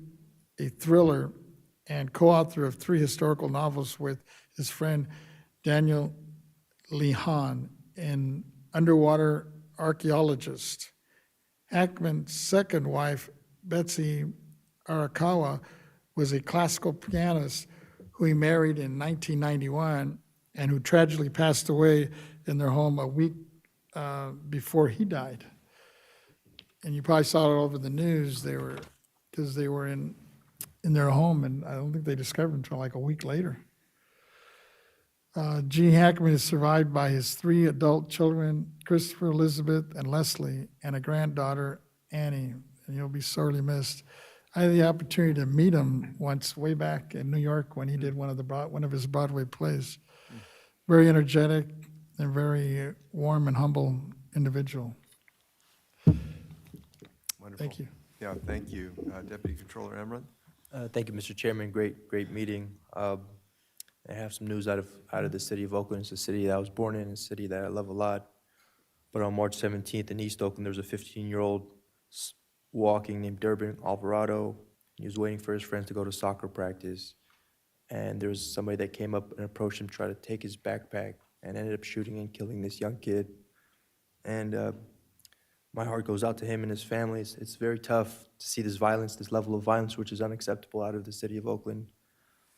a thriller, and co-author of 3 historical novels with his friend Daniel Lehan, an underwater archaeologist. Hackman's second wife, Betsy Arakawa, was a classical pianist who he married in 1991 and who tragically passed away in their home a week before he died. And you probably saw it all over the news. They were in their home, and I don't think they discovered him until like a week later. Gene Hackman is survived by his 3 adult children, Christopher, Elizabeth, and Leslie, and a granddaughter, Annie, and he'll be sorely missed. I had the opportunity to meet him once way back in New York when he did one of his Broadway plays. Very energetic and very warm and humble individual. Wonderful. Thank you. Yeah, thank you. Deputy Controller Emmerich? Thank you, Mr. Chairman. Great meeting. I have some news out of the city of Oakland. It's a city that I was born in, a city that I love a lot. But on March 17th in East Oakland, there was a 15-year-old walking named Durbin Alvarado. He was waiting for his friends to go to soccer practice. And there was somebody that came up and approached him, tried to take his backpack, and ended up shooting and killing this young kid. And my heart goes out to him and his family. It's very tough to see this violence, this level of violence, which is unacceptable out of the city of Oakland.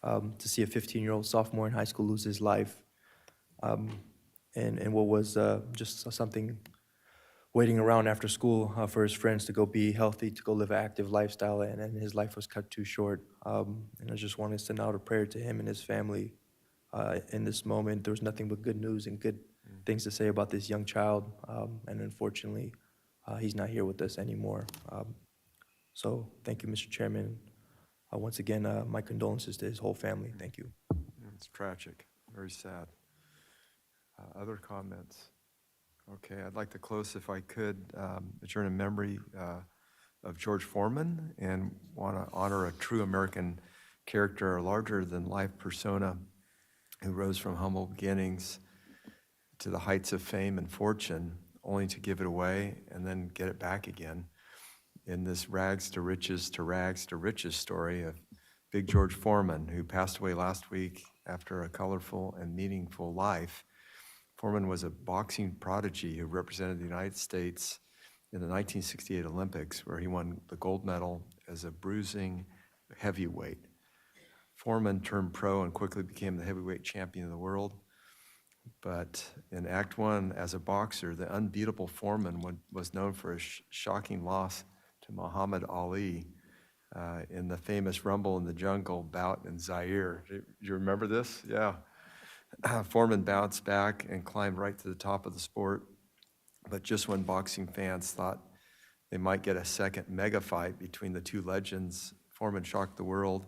To see a 15-year-old sophomore in high school lose his life. and what was just something waiting around after school for his friends to go be healthy, to go live an active lifestyle, and his life was cut too short. And I just want to send out a prayer to him and his family in this moment. There was nothing but good news and good things to say about this young child, and unfortunately, he's not here with us anymore. So thank you, Mr. Chairman. Once again, my condolences to his whole family. Thank you. It's tragic, very sad. Other comments? Okay, I'd like to close, if I could, adjourn in memory of George Foreman, and want to honor a true American character, a larger-than-life persona who rose from humble beginnings to the heights of fame and fortune, only to give it away and then get it back again. In this rags to riches story of Big George Foreman, who passed away last week after a colorful and meaningful life. Foreman was a boxing prodigy who represented the United States in the 1968 Olympics, where he won the gold medal as a bruising heavyweight. Foreman turned pro and quickly became the heavyweight champion of the world. But in Act One, as a boxer, the unbeatable Foreman was known for a shocking loss to Muhammad Ali in the famous Rumble in the Jungle bout in Zaire. Do you remember this? Yeah. Foreman bounced back and climbed right to the top of the sport. But just when boxing fans thought they might get a second mega fight between the two legends, Foreman shocked the world.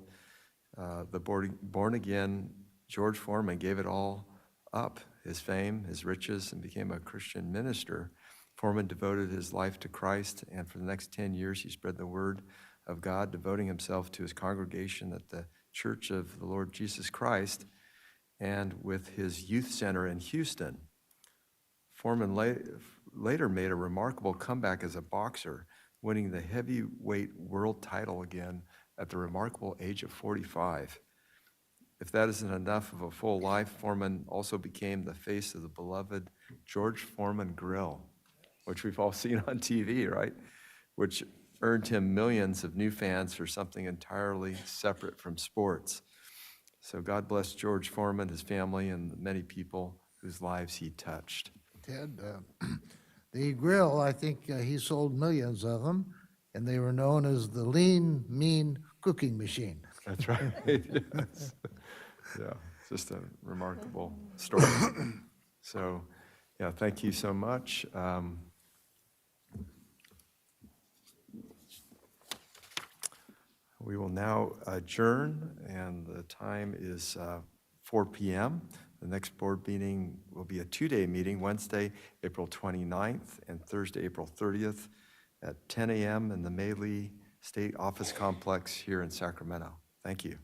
The born-again George Foreman gave it all up, his fame, his riches, and became a Christian minister. Foreman devoted his life to Christ, and for the next 10 years, he spread the word of God, devoting himself to his congregation at the Church of the Lord Jesus Christ, and with his youth center in Houston. Foreman later made a remarkable comeback as a boxer, winning the heavyweight world title again at the remarkable age of 45. If that isn't enough of a full life, Foreman also became the face of the beloved George Foreman Grill, which we've all seen on TV, right? Which earned him millions of new fans for something entirely separate from sports. So God bless George Foreman, his family, and the many people whose lives he touched. Ted, the grill, I think he sold millions of them, and they were known as the lean, mean cooking machine. That's right. Yes. Yeah, it's just a remarkable story. So, yeah, thank you so much. We will now adjourn, and the time is 4 p.m. The next board meeting will be a two-day meeting, Wednesday, April 29th, and Thursday, April 30th, at 10 a.m. in the Maley State Office Complex here in Sacramento. Thank you.